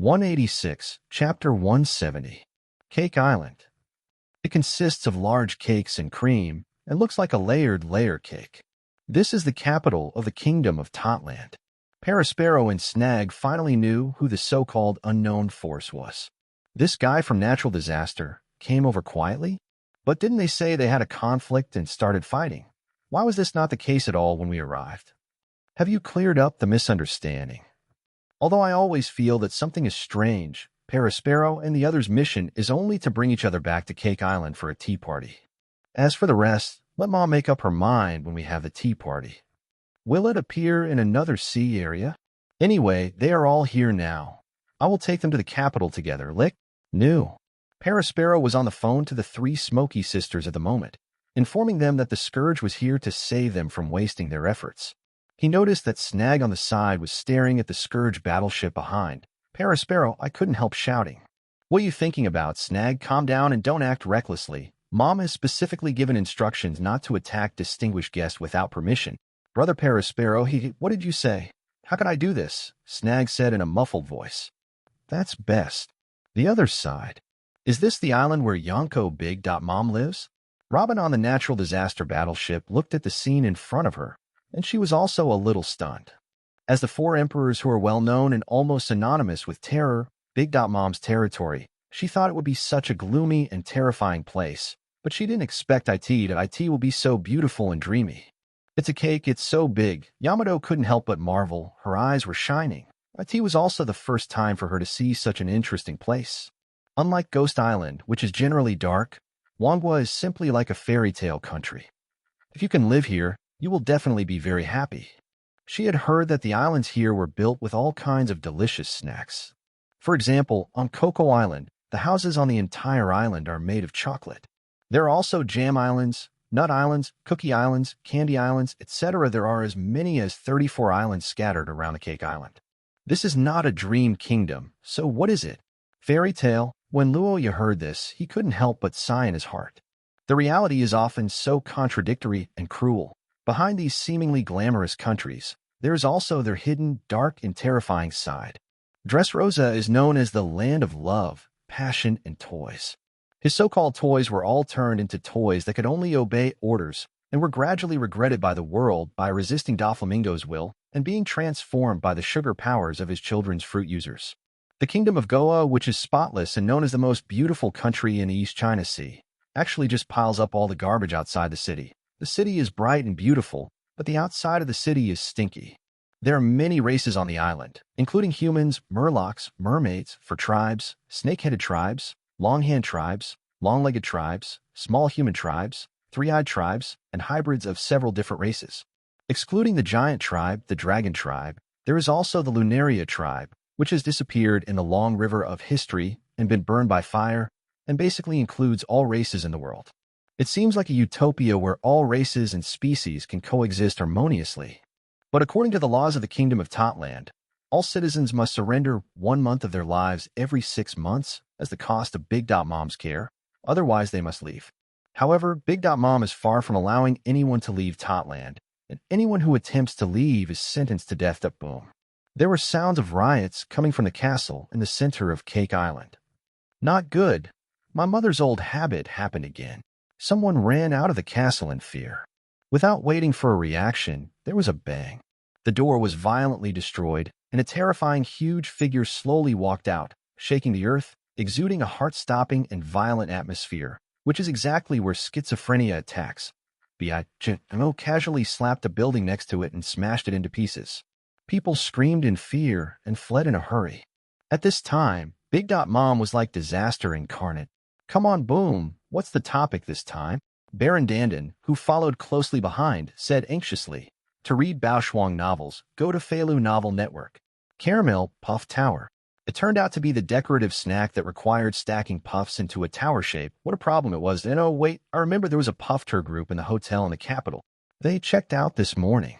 186, Chapter 170. Cake Island. It consists of large cakes and cream, and looks like a layered layer cake. This is the capital of the Kingdom of Totland. Parasparrow and Snag finally knew who the so-called unknown force was. This guy from Natural Disaster came over quietly? But didn't they say they had a conflict and started fighting? Why was this not the case at all when we arrived? Have you cleared up the misunderstanding? Although I always feel that something is strange, Parasparrow and the others' mission is only to bring each other back to Cake Island for a tea party. As for the rest, let Mom make up her mind when we have the tea party. Will it appear in another sea area? Anyway, they are all here now. I will take them to the capital together. Lick? New. Parasparrow was on the phone to the three Smoky sisters at the moment, informing them that the Scourge was here to save them from wasting their efforts. He noticed that Snag on the side was staring at the Scourge battleship behind. Parasparrow, I couldn't help shouting. What are you thinking about, Snag? Calm down and don't act recklessly. Mom has specifically given instructions not to attack distinguished guests without permission. Brother Parasparrow, what did you say? How can I do this? Snag said in a muffled voice. That's best. The other side. Is this the island where Yonko Big Mom lives? Robin on the Natural Disaster battleship looked at the scene in front of her, and she was also a little stunned. As the four emperors who are well known and almost synonymous with terror, Big Mom's territory, she thought it would be such a gloomy and terrifying place, but she didn't expect it will be so beautiful and dreamy. It's a cake, it's so big. Yamato couldn't help but marvel. Her eyes were shining. It was also the first time for her to see such an interesting place. Unlike Ghost Island, which is generally dark, Wangwa is simply like a fairy tale country. If you can live here, you will definitely be very happy. She had heard that the islands here were built with all kinds of delicious snacks. For example, on Cocoa Island, the houses on the entire island are made of chocolate. There are also jam islands, nut islands, cookie islands, candy islands, etc. There are as many as 34 islands scattered around the Cake Island. This is not a dream kingdom, so what is it? Fairy tale? When Loya heard this, he couldn't help but sigh in his heart. The reality is often so contradictory and cruel. Behind these seemingly glamorous countries, there is also their hidden, dark, and terrifying side. Dressrosa is known as the land of love, passion, and toys. His so-called toys were all turned into toys that could only obey orders and were gradually regretted by the world by resisting Doflamingo's will and being transformed by the sugar powers of his children's fruit users. The Kingdom of Goa, which is spotless and known as the most beautiful country in the East China Sea, actually just piles up all the garbage outside the city. The city is bright and beautiful, but the outside of the city is stinky. There are many races on the island, including humans, murlocs, mermaids, for tribes, snake-headed tribes, long-hand tribes, long-legged tribes, small human tribes, three-eyed tribes, and hybrids of several different races. Excluding the giant tribe, the dragon tribe, there is also the Lunaria tribe, which has disappeared in the long river of history and been burned by fire, and basically includes all races in the world. It seems like a utopia where all races and species can coexist harmoniously. But according to the laws of the Kingdom of Totland, all citizens must surrender 1 month of their lives every 6 months as the cost of Big Mom's care, otherwise they must leave. However, Big Mom is far from allowing anyone to leave Totland, and anyone who attempts to leave is sentenced to death. Boom. There were sounds of riots coming from the castle in the center of Cake Island. Not good. My mother's old habit happened again. Someone ran out of the castle in fear. Without waiting for a reaction, there was a bang. The door was violently destroyed, and a terrifying huge figure slowly walked out, shaking the earth, exuding a heart-stopping and violent atmosphere, which is exactly where schizophrenia attacks. Mo casually slapped a building next to it and smashed it into pieces. People screamed in fear and fled in a hurry. At this time, Big Mom was like disaster incarnate. Come on, boom. What's the topic this time? Baron Dandan, who followed closely behind, said anxiously, to read Baoshuang novels, go to Feilu Novel Network. Caramel Puff Tower. It turned out to be the decorative snack that required stacking puffs into a tower shape. What a problem it was. And oh, wait, I remember there was a puff tour group in the hotel in the capital. They checked out this morning.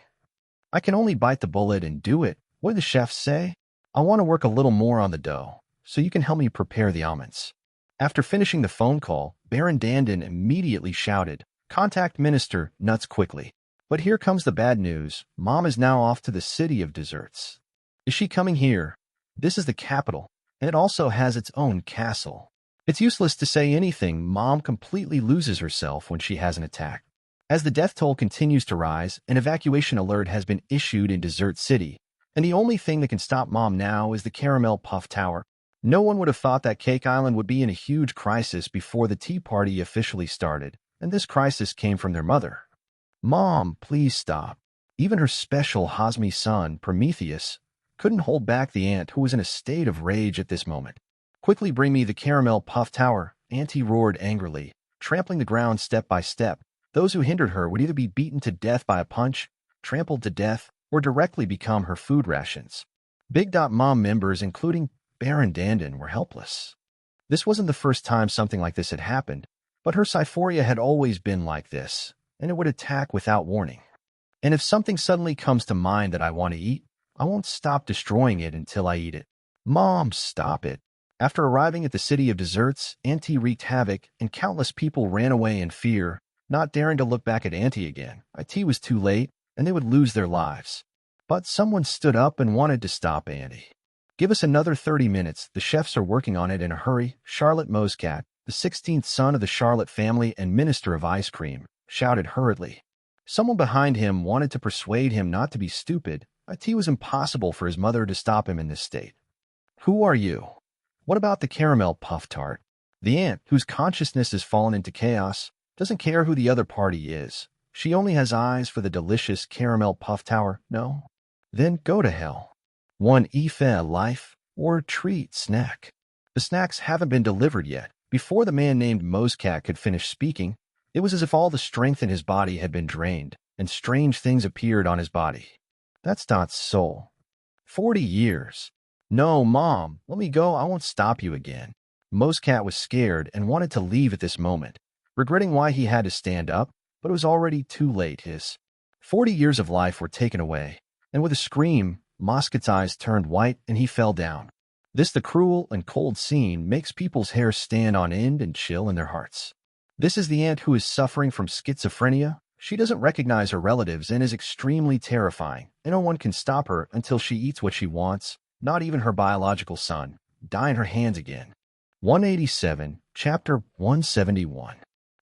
I can only bite the bullet and do it. What did the chefs say? I want to work a little more on the dough, so you can help me prepare the almonds. After finishing the phone call, Baron Dandan immediately shouted, contact Minister Nuts quickly. But here comes the bad news. Mom is now off to the city of desserts. Is she coming here? This is the capital. and it also has its own castle. It's useless to say anything. Mom completely loses herself when she has an attack. As the death toll continues to rise, an evacuation alert has been issued in Desert City, and the only thing that can stop Mom now is the Caramel Puff Tower. No one would have thought that Cake Island would be in a huge crisis before the Tea Party officially started, and this crisis came from their mother. Mom, please stop. Even her special Hosmi son, Prometheus, couldn't hold back the ant who was in a state of rage at this moment. Quickly bring me the Caramel Puff Tower, Auntie roared angrily, trampling the ground step by step. Those who hindered her would either be beaten to death by a punch, trampled to death, or directly become her food rations. Big Mom members, including Baron Dandon, were helpless. This wasn't the first time something like this had happened, but her Syphoria had always been like this, and it would attack without warning. And if something suddenly comes to mind that I want to eat, I won't stop destroying it until I eat it. Mom, stop it. After arriving at the City of Desserts, Auntie wreaked havoc, and countless people ran away in fear, not daring to look back at Auntie again. It was too late, and they would lose their lives. But someone stood up and wanted to stop Auntie. Give us another 30 minutes. The chefs are working on it in a hurry. Charlotte Moscat, the 16th son of the Charlotte family and minister of ice cream, shouted hurriedly. Someone behind him wanted to persuade him not to be stupid. It was impossible for his mother to stop him in this state. Who are you? What about the Caramel Puff Tart? The ant, whose consciousness has fallen into chaos, doesn't care who the other party is. She only has eyes for the delicious Caramel Puff Tower. No? Then go to hell. One Ife life or treat snack. The snacks haven't been delivered yet. Before the man named Moscat could finish speaking, it was as if all the strength in his body had been drained, and strange things appeared on his body. That's not so. 40 years. No, Mom, let me go. I won't stop you again. Moscat was scared and wanted to leave at this moment, regretting why he had to stand up, but it was already too late. His 40 years of life were taken away, and with a scream, Moscat's eyes turned white and he fell down. The cruel and cold scene makes people's hair stand on end and chill in their hearts. This is the ant who is suffering from schizophrenia. She doesn't recognize her relatives and is extremely terrifying, and no one can stop her until she eats what she wants, not even her biological son. Die in her hands again. 187, Chapter 171.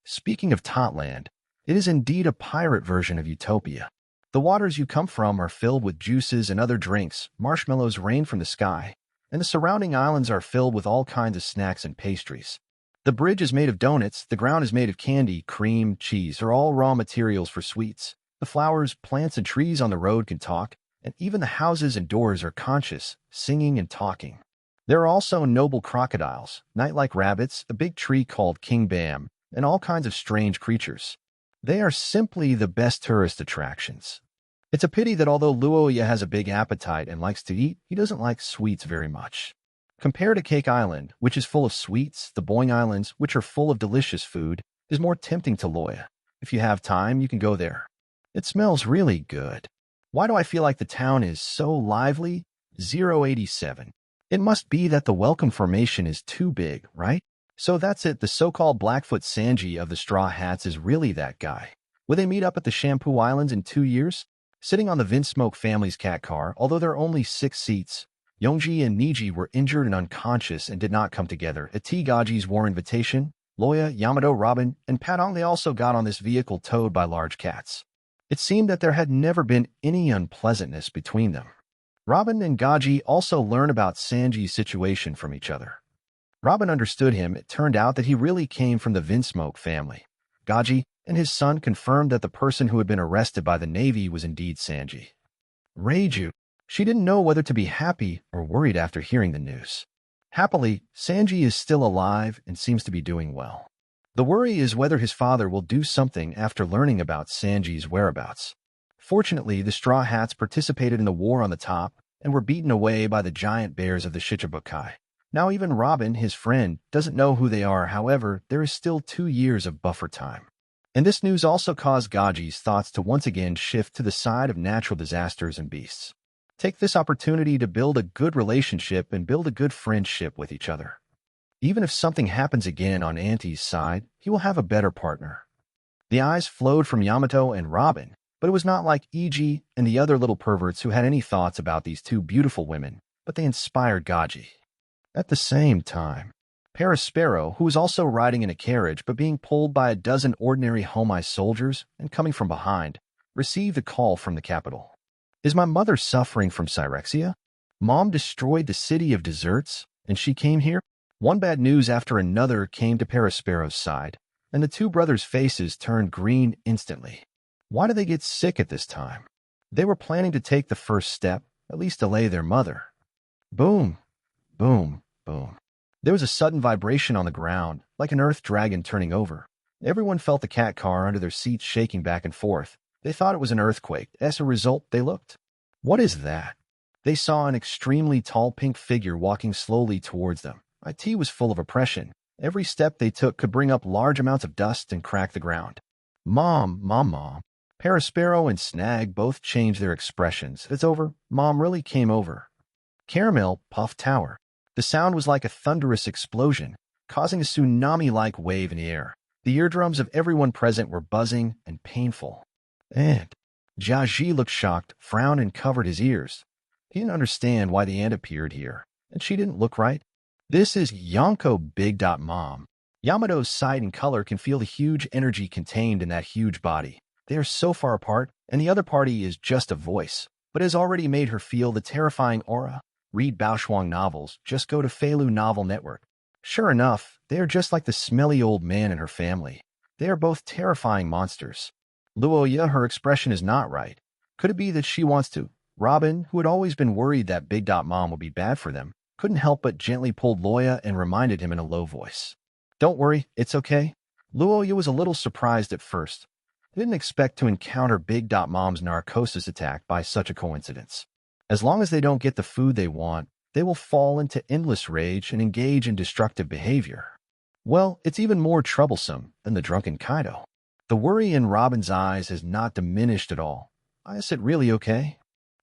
Speaking of Totland, it is indeed a pirate version of Utopia. The waters you come from are filled with juices and other drinks, marshmallows rain from the sky, and the surrounding islands are filled with all kinds of snacks and pastries. The bridge is made of donuts, the ground is made of candy, cream, cheese are all raw materials for sweets. The flowers, plants, and trees on the road can talk, and even the houses and doors are conscious, singing and talking. There are also noble crocodiles, night-like rabbits, a big tree called King Bam, and all kinds of strange creatures. They are simply the best tourist attractions. It's a pity that although Loya has a big appetite and likes to eat, he doesn't like sweets very much. Compared to Cake Island, which is full of sweets, the Boing Islands, which are full of delicious food, is more tempting to Loya. If you have time, you can go there. It smells really good. Why do I feel like the town is so lively? 087. It must be that the welcome formation is too big, right? So that's it. The so-called Blackfoot Sanji of the Straw Hats is really that guy. Will they meet up at the Shampoo Islands in 2 years? Sitting on the Vinsmoke family's cat car, although there are only 6 seats, Yongji and Niji were injured and unconscious and did not come together. At Gaji's war invitation, Loya, Yamato, Robin, and Padong, they also got on this vehicle towed by large cats. It seemed that there had never been any unpleasantness between them. Robin and Gaji also learned about Sanji's situation from each other. Robin understood him. It turned out that he really came from the Vinsmoke family. Gaji and his son confirmed that the person who had been arrested by the Navy was indeed Sanji. Reiju. She didn't know whether to be happy or worried after hearing the news. Happily, Sanji is still alive and seems to be doing well. The worry is whether his father will do something after learning about Sanji's whereabouts. Fortunately, the Straw Hats participated in the war on the top and were beaten away by the giant bears of the Shichibukai. Now even Robin, his friend, doesn't know who they are. However, there is still 2 years of buffer time. And this news also caused Gaji's thoughts to once again shift to the side of natural disasters and beasts. Take this opportunity to build a good relationship and build a good friendship with each other. Even if something happens again on Auntie's side, he will have a better partner. The eyes flowed from Yamato and Robin, but it was not like Iji and the other little perverts who had any thoughts about these 2 beautiful women, but they inspired Gaji. At the same time, Sparrow, who was also riding in a carriage but being pulled by a dozen ordinary Homai soldiers and coming from behind, received a call from the capital. Is my mother suffering from Cyrexia? Mom destroyed the city of deserts, and she came here? One bad news after another came to Sparrow's side, and the two brothers' faces turned green instantly. Why did they get sick at this time? They were planning to take the first step, at least delay their mother. Boom, boom, boom. There was a sudden vibration on the ground, like an earth dragon turning over. Everyone felt the cat car under their seats shaking back and forth. They thought it was an earthquake. As a result, they looked. What is that? They saw an extremely tall pink figure walking slowly towards them. IT was full of oppression. Every step they took could bring up large amounts of dust and crack the ground. Mom. Sparrow and Snag both changed their expressions. It's over. Mom really came over. Caramel puffed tower. The sound was like a thunderous explosion, causing a tsunami-like wave in the air. The eardrums of everyone present were buzzing and painful. And Jiaji looked shocked, frowned, and covered his ears. He didn't understand why the ant appeared here, and she didn't look right. This is Yonko Big Mom. Yamato's sight and color can feel the huge energy contained in that huge body. They are so far apart, and the other party is just a voice, but has already made her feel the terrifying aura. Read Baoshuang novels, just go to Feilu Novel Network. Sure enough, they are just like the smelly old man and her family. They are both terrifying monsters. Loya, her expression is not right. Could it be that she wants to? Robin, who had always been worried that Big Mom would be bad for them, couldn't help but gently pulled Loya and reminded him in a low voice. Don't worry, it's okay. Loya was a little surprised at first. They didn't expect to encounter Big Mom's narcosis attack by such a coincidence. As long as they don't get the food they want, they will fall into endless rage and engage in destructive behavior. Well, it's even more troublesome than the drunken Kaido. The worry in Robin's eyes has not diminished at all. Is it really okay?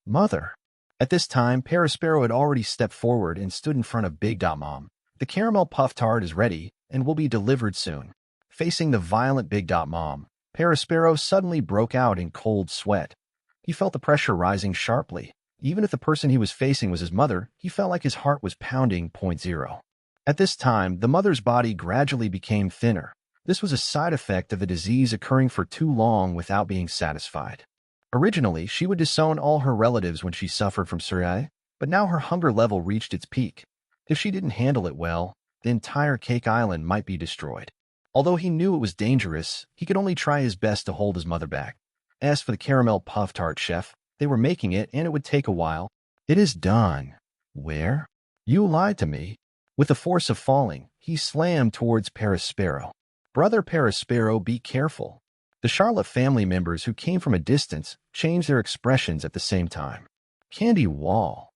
Mother. At this time, Sparrow had already stepped forward and stood in front of Big Mom. The caramel puff tart is ready and will be delivered soon. Facing the violent Big Mom, Sparrow suddenly broke out in cold sweat. He felt the pressure rising sharply. Even if the person he was facing was his mother, he felt like his heart was pounding .0. At this time, the mother's body gradually became thinner. This was a side effect of the disease occurring for too long without being satisfied. Originally, she would disown all her relatives when she suffered from psoriasis, but now her hunger level reached its peak. If she didn't handle it well, the entire Cake Island might be destroyed. Although he knew it was dangerous, he could only try his best to hold his mother back. As for the caramel puff tart chef, they were making it and it would take a while. It is done. Where? You lied to me. With the force of falling, he slammed towards Sparrow. Brother Sparrow, be careful. The Charlotte family members who came from a distance changed their expressions at the same time. Candy Wall.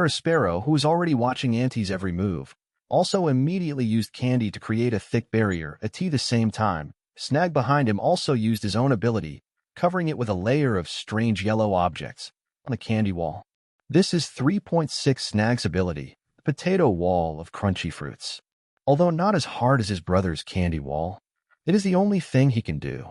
Sparrow, who was already watching Auntie's every move, also immediately used candy to create a thick barrier at the same time. Snag behind him also used his own ability, covering it with a layer of strange yellow objects on the candy wall. This is 3.6 Snag's ability, the potato wall of crunchy fruits. Although not as hard as his brother's candy wall, it is the only thing he can do.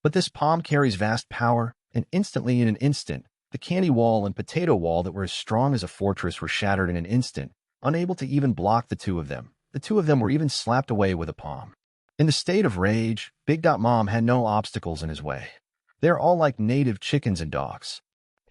But this palm carries vast power, and instantly in an instant, the candy wall and potato wall that were as strong as a fortress were shattered in an instant, unable to even block the two of them. The two of them were even slapped away with a palm. In the state of rage, Big Mom had no obstacles in his way. They are all like native chickens and dogs.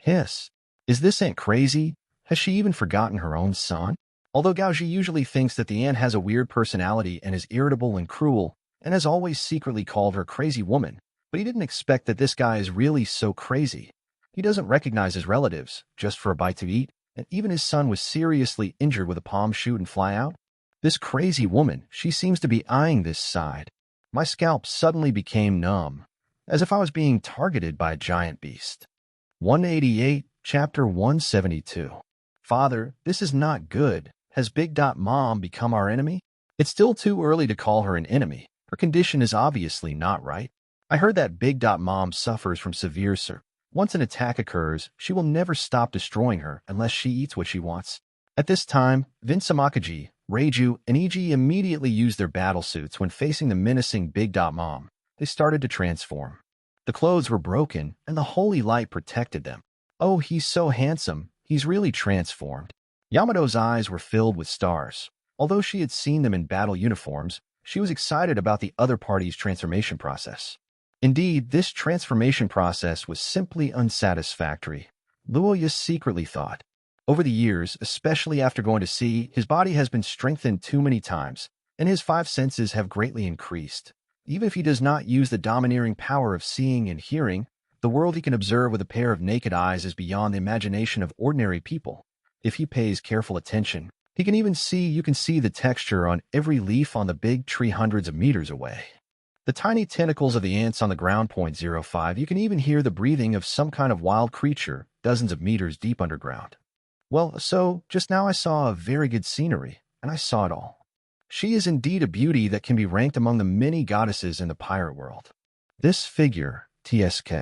Hiss. Is this ant crazy? Has she even forgotten her own son? Although Gaoji usually thinks that the ant has a weird personality and is irritable and cruel, and has always secretly called her crazy woman, but he didn't expect that this guy is really so crazy. He doesn't recognize his relatives, just for a bite to eat, and even his son was seriously injured with a palm shoot and fly out. This crazy woman, she seems to be eyeing this side. My scalp suddenly became numb, as if I was being targeted by a giant beast. 188, Chapter 172. Father, this is not good. Has Big Mom become our enemy? It's still too early to call her an enemy. Her condition is obviously not right. I heard that Big Mom suffers from severe sir. Once an attack occurs, she will never stop destroying her unless she eats what she wants. At this time, Vinsamakaji, Reiju, and Iji immediately used their battle suits when facing the menacing Big Mom. They started to transform. The clothes were broken, and the holy light protected them. Oh, he's so handsome. He's really transformed. Yamato's eyes were filled with stars. Although she had seen them in battle uniforms, she was excited about the other party's transformation process. Indeed, this transformation process was simply unsatisfactory, Loya secretly thought. Over the years, especially after going to sea, his body has been strengthened too many times, and his five senses have greatly increased. Even if he does not use the domineering power of seeing and hearing, the world he can observe with a pair of naked eyes is beyond the imagination of ordinary people. If he pays careful attention, you can see the texture on every leaf on the big tree hundreds of meters away. The tiny tentacles of the ants on the ground. 0.05, you can even hear the breathing of some kind of wild creature dozens of meters deep underground. Well, so, just now I saw a very good scenery, and I saw it all. She is indeed a beauty that can be ranked among the many goddesses in the pirate world. This figure, TSK.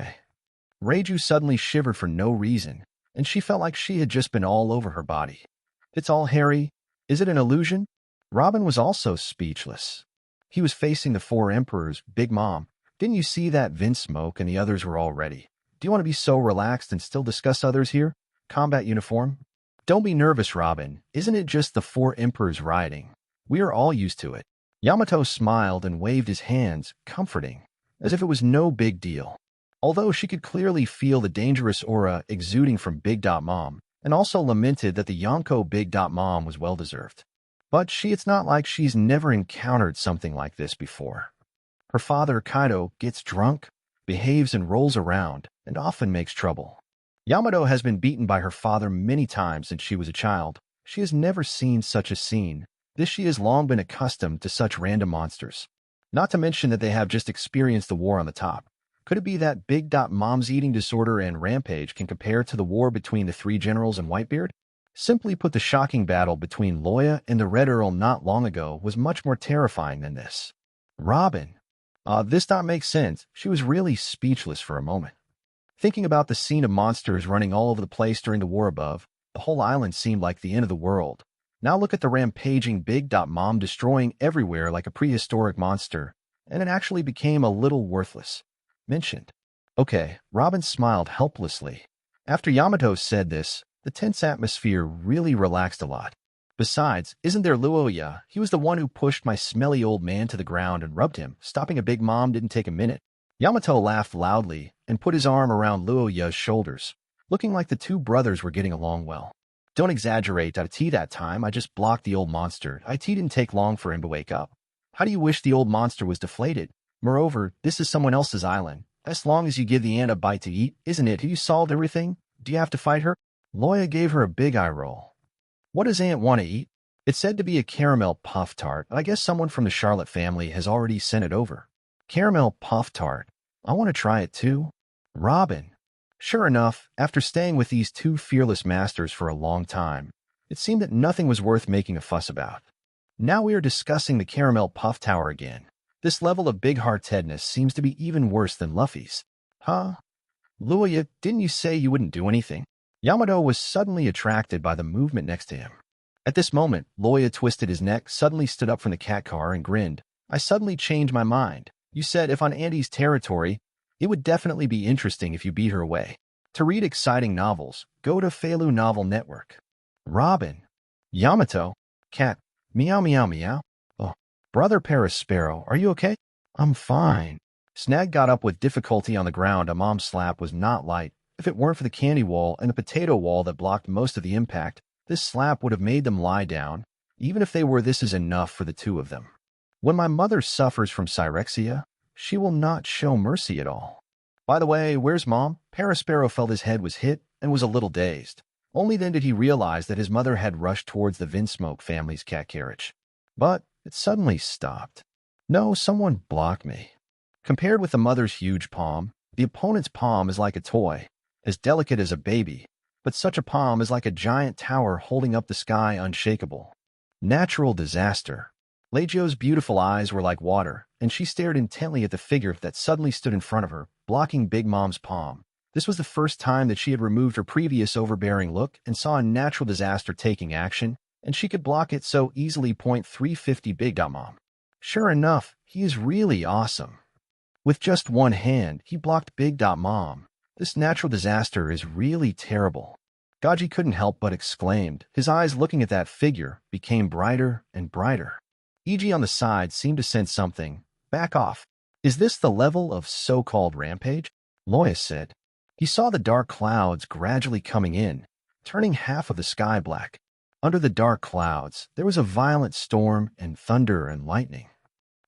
Reiju suddenly shivered for no reason, and she felt like she had just been all over her body. It's all hairy. Is it an illusion? Robin was also speechless. He was facing the four emperors, Big Mom. Didn't you see that Vince Smoke and the others were all ready? Do you want to be so relaxed and still discuss others here? Combat uniform? Don't be nervous, Robin. Isn't it just the four emperors riding? We are all used to it. Yamato smiled and waved his hands, comforting, as if it was no big deal. Although she could clearly feel the dangerous aura exuding from Big Mom, and also lamented that the Yonko Big Mom was well-deserved. But it's not like she's never encountered something like this before. Her father, Kaido, gets drunk, behaves and rolls around, and often makes trouble. Yamato has been beaten by her father many times since she was a child. She has never seen such a scene. She has long been accustomed to such random monsters. Not to mention that they have just experienced the war on the top. Could it be that Big Mom's eating disorder and rampage can compare to the war between the three generals and Whitebeard? Simply put, the shocking battle between Loya and the Red Earl not long ago was much more terrifying than this. Robin. This don't make sense. She was really speechless for a moment. Thinking about the scene of monsters running all over the place during the war above, the whole island seemed like the end of the world. Now look at the rampaging Big Mom destroying everywhere like a prehistoric monster, and it actually became a little worthless. Mentioned. Okay, Robin smiled helplessly. After Yamato said this, the tense atmosphere really relaxed a lot. Besides, isn't there Loya? He was the one who pushed my smelly old man to the ground and rubbed him. Stopping a Big Mom didn't take a minute. Yamato laughed loudly and put his arm around Loya's shoulders, looking like the two brothers were getting along well. Don't exaggerate, IT that time. I just blocked the old monster. IT didn't take long for him to wake up. How do you wish the old monster was deflated? Moreover, this is someone else's island. As long as you give the ant a bite to eat, isn't it? Have you solved everything? Do you have to fight her? Loya gave her a big eye roll. What does Ant want to eat? It's said to be a caramel puff-tart. I guess someone from the Charlotte family has already sent it over. Caramel puff-tart. I want to try it too. Robin. Sure enough, after staying with these two fearless masters for a long time, it seemed that nothing was worth making a fuss about. Now we are discussing the caramel puff tower again. This level of big-heartedness seems to be even worse than Luffy's. Huh? Loya, didn't you say you wouldn't do anything? Yamato was suddenly attracted by the movement next to him. At this moment, Loya twisted his neck, suddenly stood up from the cat car and grinned. I suddenly changed my mind. You said if on Andy's territory, it would definitely be interesting if you beat her away. To read exciting novels, go to Feilu Novel Network. Robin. Yamato. Cat. Meow meow meow. Oh, Brother Parasparrow, are you okay? I'm fine. Snag got up with difficulty on the ground. A mom's slap was not light. If it weren't for the candy wall and the potato wall that blocked most of the impact, this slap would have made them lie down. Even if they were, this is enough for the two of them. When my mother suffers from pyrexia, she will not show mercy at all. By the way, where's Mom? Parasparrow felt his head was hit and was a little dazed. Only then did he realize that his mother had rushed towards the Vinsmoke family's cat carriage. But it suddenly stopped. No, someone blocked me. Compared with the mother's huge palm, the opponent's palm is like a toy, as delicate as a baby, but such a palm is like a giant tower holding up the sky unshakable. Natural disaster. Leggio's beautiful eyes were like water, and she stared intently at the figure that suddenly stood in front of her, blocking Big Mom's palm. This was the first time that she had removed her previous overbearing look and saw a natural disaster taking action, and she could block it so easily. 350 Big Mom. Sure enough, he is really awesome. With just one hand, he blocked Big Mom. This natural disaster is really terrible. Gaji couldn't help but exclaimed. His eyes looking at that figure became brighter and brighter. Iji on the side seemed to sense something. Back off. Is this the level of so-called rampage? Loya said. He saw the dark clouds gradually coming in, turning half of the sky black. Under the dark clouds, there was a violent storm and thunder and lightning.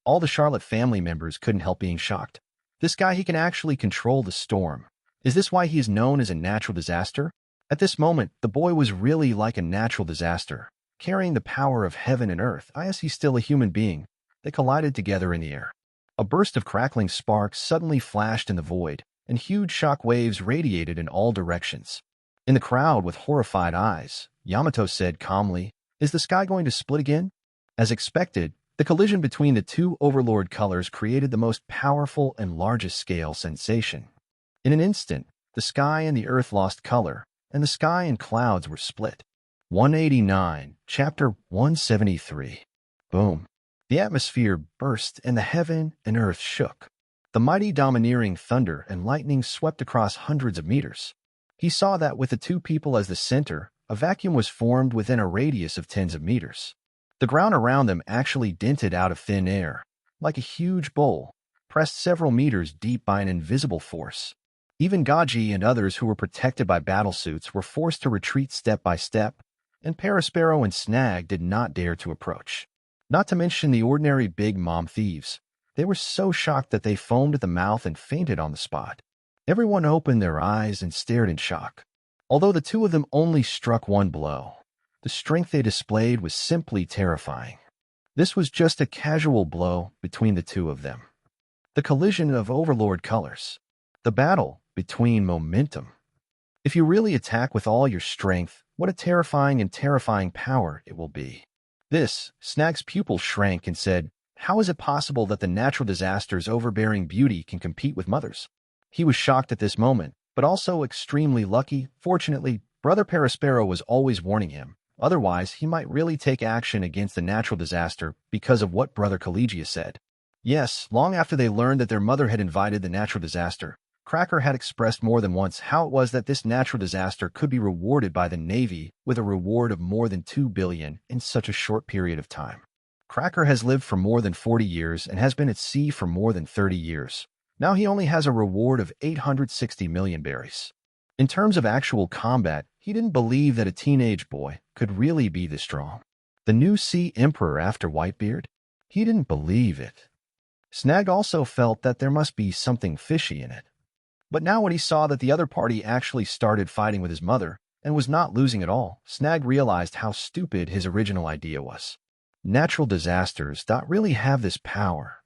All the Charlotte family members couldn't help being shocked. This guy, he can actually control the storm. Is this why he is known as a natural disaster? At this moment, the boy was really like a natural disaster, carrying the power of heaven and earth. As he's still a human being, they collided together in the air. A burst of crackling sparks suddenly flashed in the void, and huge shock waves radiated in all directions. In the crowd with horrified eyes, Yamato said calmly, "Is the sky going to split again?" As expected, the collision between the two overlord colors created the most powerful and largest-scale sensation. In an instant, the sky and the earth lost color, and the sky and clouds were split. 189, Chapter 173. Boom. The atmosphere burst and the heaven and earth shook. The mighty domineering thunder and lightning swept across hundreds of meters. He saw that with the two people as the center, a vacuum was formed within a radius of tens of meters. The ground around them actually dented out of thin air, like a huge bowl, pressed several meters deep by an invisible force. Even Gaji and others who were protected by battlesuits were forced to retreat step by step, and Parasparrow and Snag did not dare to approach. Not to mention the ordinary big mom thieves. They were so shocked that they foamed at the mouth and fainted on the spot. Everyone opened their eyes and stared in shock. Although the two of them only struck one blow, the strength they displayed was simply terrifying. This was just a casual blow between the two of them. The collision of overlord colors. The battle between momentum. If you really attack with all your strength, what a terrifying and terrifying power it will be. This, Snag's pupil shrank and said, "How is it possible that the natural disaster's overbearing beauty can compete with Mother's?" He was shocked at this moment, but also extremely lucky. Fortunately, Brother Parasparrow was always warning him. Otherwise, he might really take action against the natural disaster because of what Brother Collegia said. Yes, long after they learned that their mother had invited the natural disaster, Cracker had expressed more than once how it was that this natural disaster could be rewarded by the Navy with a reward of more than 2 billion in such a short period of time. Cracker has lived for more than 40 years and has been at sea for more than 30 years. Now he only has a reward of 860 million berries. In terms of actual combat, he didn't believe that a teenage boy could really be this strong. The new Sea Emperor after Whitebeard? He didn't believe it. Snag also felt that there must be something fishy in it. But now when he saw that the other party actually started fighting with his mother and was not losing at all, Snag realized how stupid his original idea was. Natural disasters don't really have this power.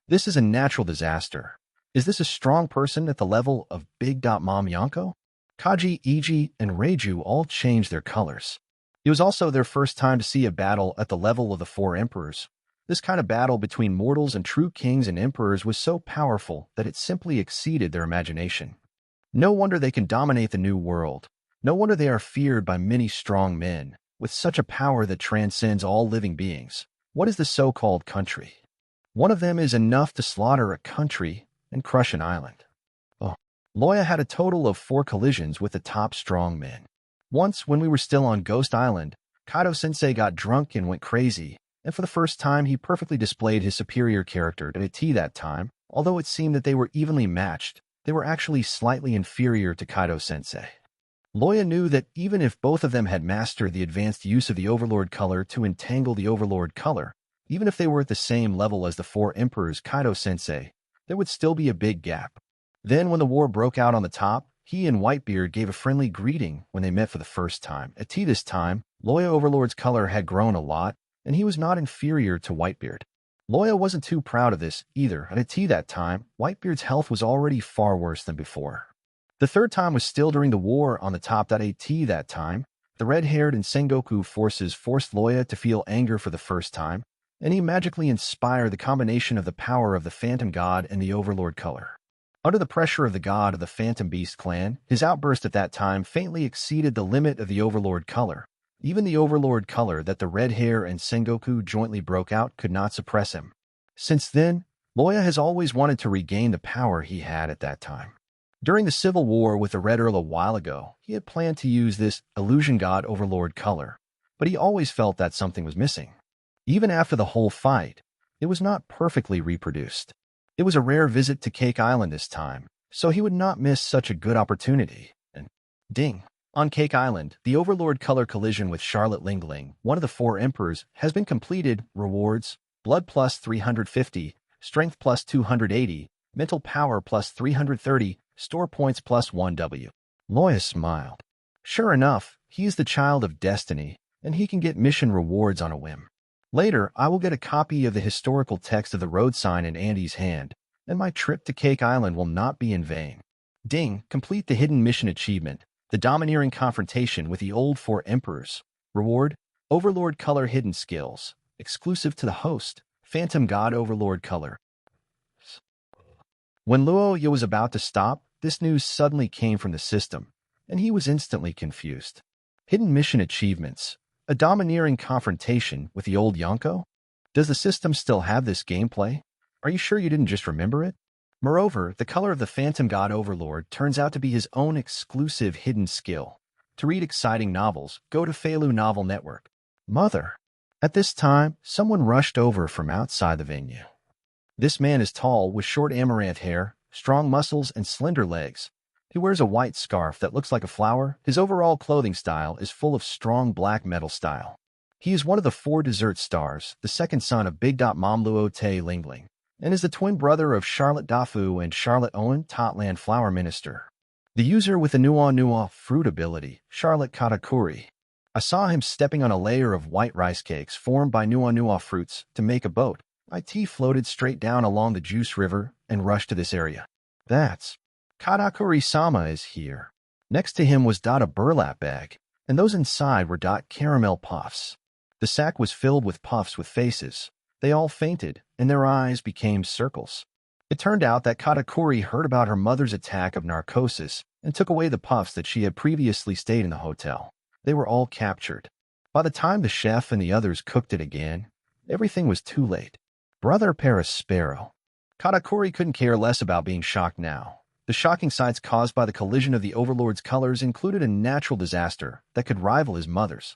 This is a natural disaster. Is this a strong person at the level of Big Mom Yonko? Kaji, Iji, and Reiju all changed their colors. It was also their first time to see a battle at the level of the four emperors. This kind of battle between mortals and true kings and emperors was so powerful that it simply exceeded their imagination. No wonder they can dominate the new world. No wonder they are feared by many strong men, with such a power that transcends all living beings. What is the so-called country? One of them is enough to slaughter a country and crush an island. Oh, Loya had a total of 4 collisions with the top strong men. Once, when we were still on Ghost Island, Kaido-sensei got drunk and went crazy, and for the first time he perfectly displayed his superior character at tea that time. Although it seemed that they were evenly matched, they were actually slightly inferior to Kaido-sensei. Loya knew that even if both of them had mastered the advanced use of the overlord color to entangle the overlord color, even if they were at the same level as the 4 emperors Kaido-sensei, there would still be a big gap. Then when the war broke out on the top, he and Whitebeard gave a friendly greeting when they met for the first time. At tea this time, Loya Overlord's color had grown a lot, and he was not inferior to Whitebeard. Loya wasn't too proud of this either, and at tea that time, Whitebeard's health was already far worse than before. The third time was still during the war on the top. At tea that time, the red-haired and Sengoku forces forced Loya to feel anger for the first time, and he magically inspired the combination of the power of the Phantom God and the Overlord color. Under the pressure of the god of the Phantom Beast clan, his outburst at that time faintly exceeded the limit of the Overlord color. Even the Overlord color that the Red Hair and Sengoku jointly broke out could not suppress him. Since then, Loya has always wanted to regain the power he had at that time. During the civil war with the Red Earl a while ago, he had planned to use this illusion god overlord color, but he always felt that something was missing. Even after the whole fight, it was not perfectly reproduced. It was a rare visit to Cake Island this time, so he would not miss such a good opportunity. And ding! On Cake Island, the Overlord color collision with Charlotte Lingling, one of the 4 emperors, has been completed. Rewards: blood plus 350, strength plus 280, mental power plus 330, store points plus 1W. Loya smiled. Sure enough, he is the child of destiny, and he can get mission rewards on a whim. Later, I will get a copy of the historical text of the road sign in Andy's hand, and my trip to Cake Island will not be in vain. Ding! Complete the hidden mission achievement, the domineering confrontation with the old 4 emperors. Reward: Overlord color hidden skills, exclusive to the host, Phantom God Overlord color. When Loya was about to stop, this news suddenly came from the system, and he was instantly confused. Hidden mission achievements. A domineering confrontation with the old Yonko? Does the system still have this gameplay? Are you sure you didn't just remember it? Moreover, the color of the Phantom God Overlord turns out to be his own exclusive hidden skill. To read exciting novels, go to Feilu Novel Network. Mother. At this time, someone rushed over from outside the venue. This man is tall, with short amaranth hair, strong muscles, and slender legs. He wears a white scarf that looks like a flower. His overall clothing style is full of strong black metal style. He is one of the 4 Desert Stars, the second son of Big Mom Luo Te Lingling, and is the twin brother of Charlotte Dafu and Charlotte Owen, Totland Flower Minister. The user with the Nua fruit ability, Charlotte Katakuri. I saw him stepping on a layer of white rice cakes formed by Nua fruits to make a boat. IT floated straight down along the Juice River and rushed to this area. That's Katakuri-sama is here. Next to him was a burlap bag, and those inside were caramel puffs. The sack was filled with puffs with faces. They all fainted, and their eyes became circles. It turned out that Katakuri heard about her mother's attack of narcosis and took away the puffs that she had previously stayed in the hotel. They were all captured. By the time the chef and the others cooked it again, everything was too late. Brother Paraspero. Katakuri couldn't care less about being shocked now. The shocking sights caused by the collision of the Overlord's colors included a natural disaster that could rival his mother's.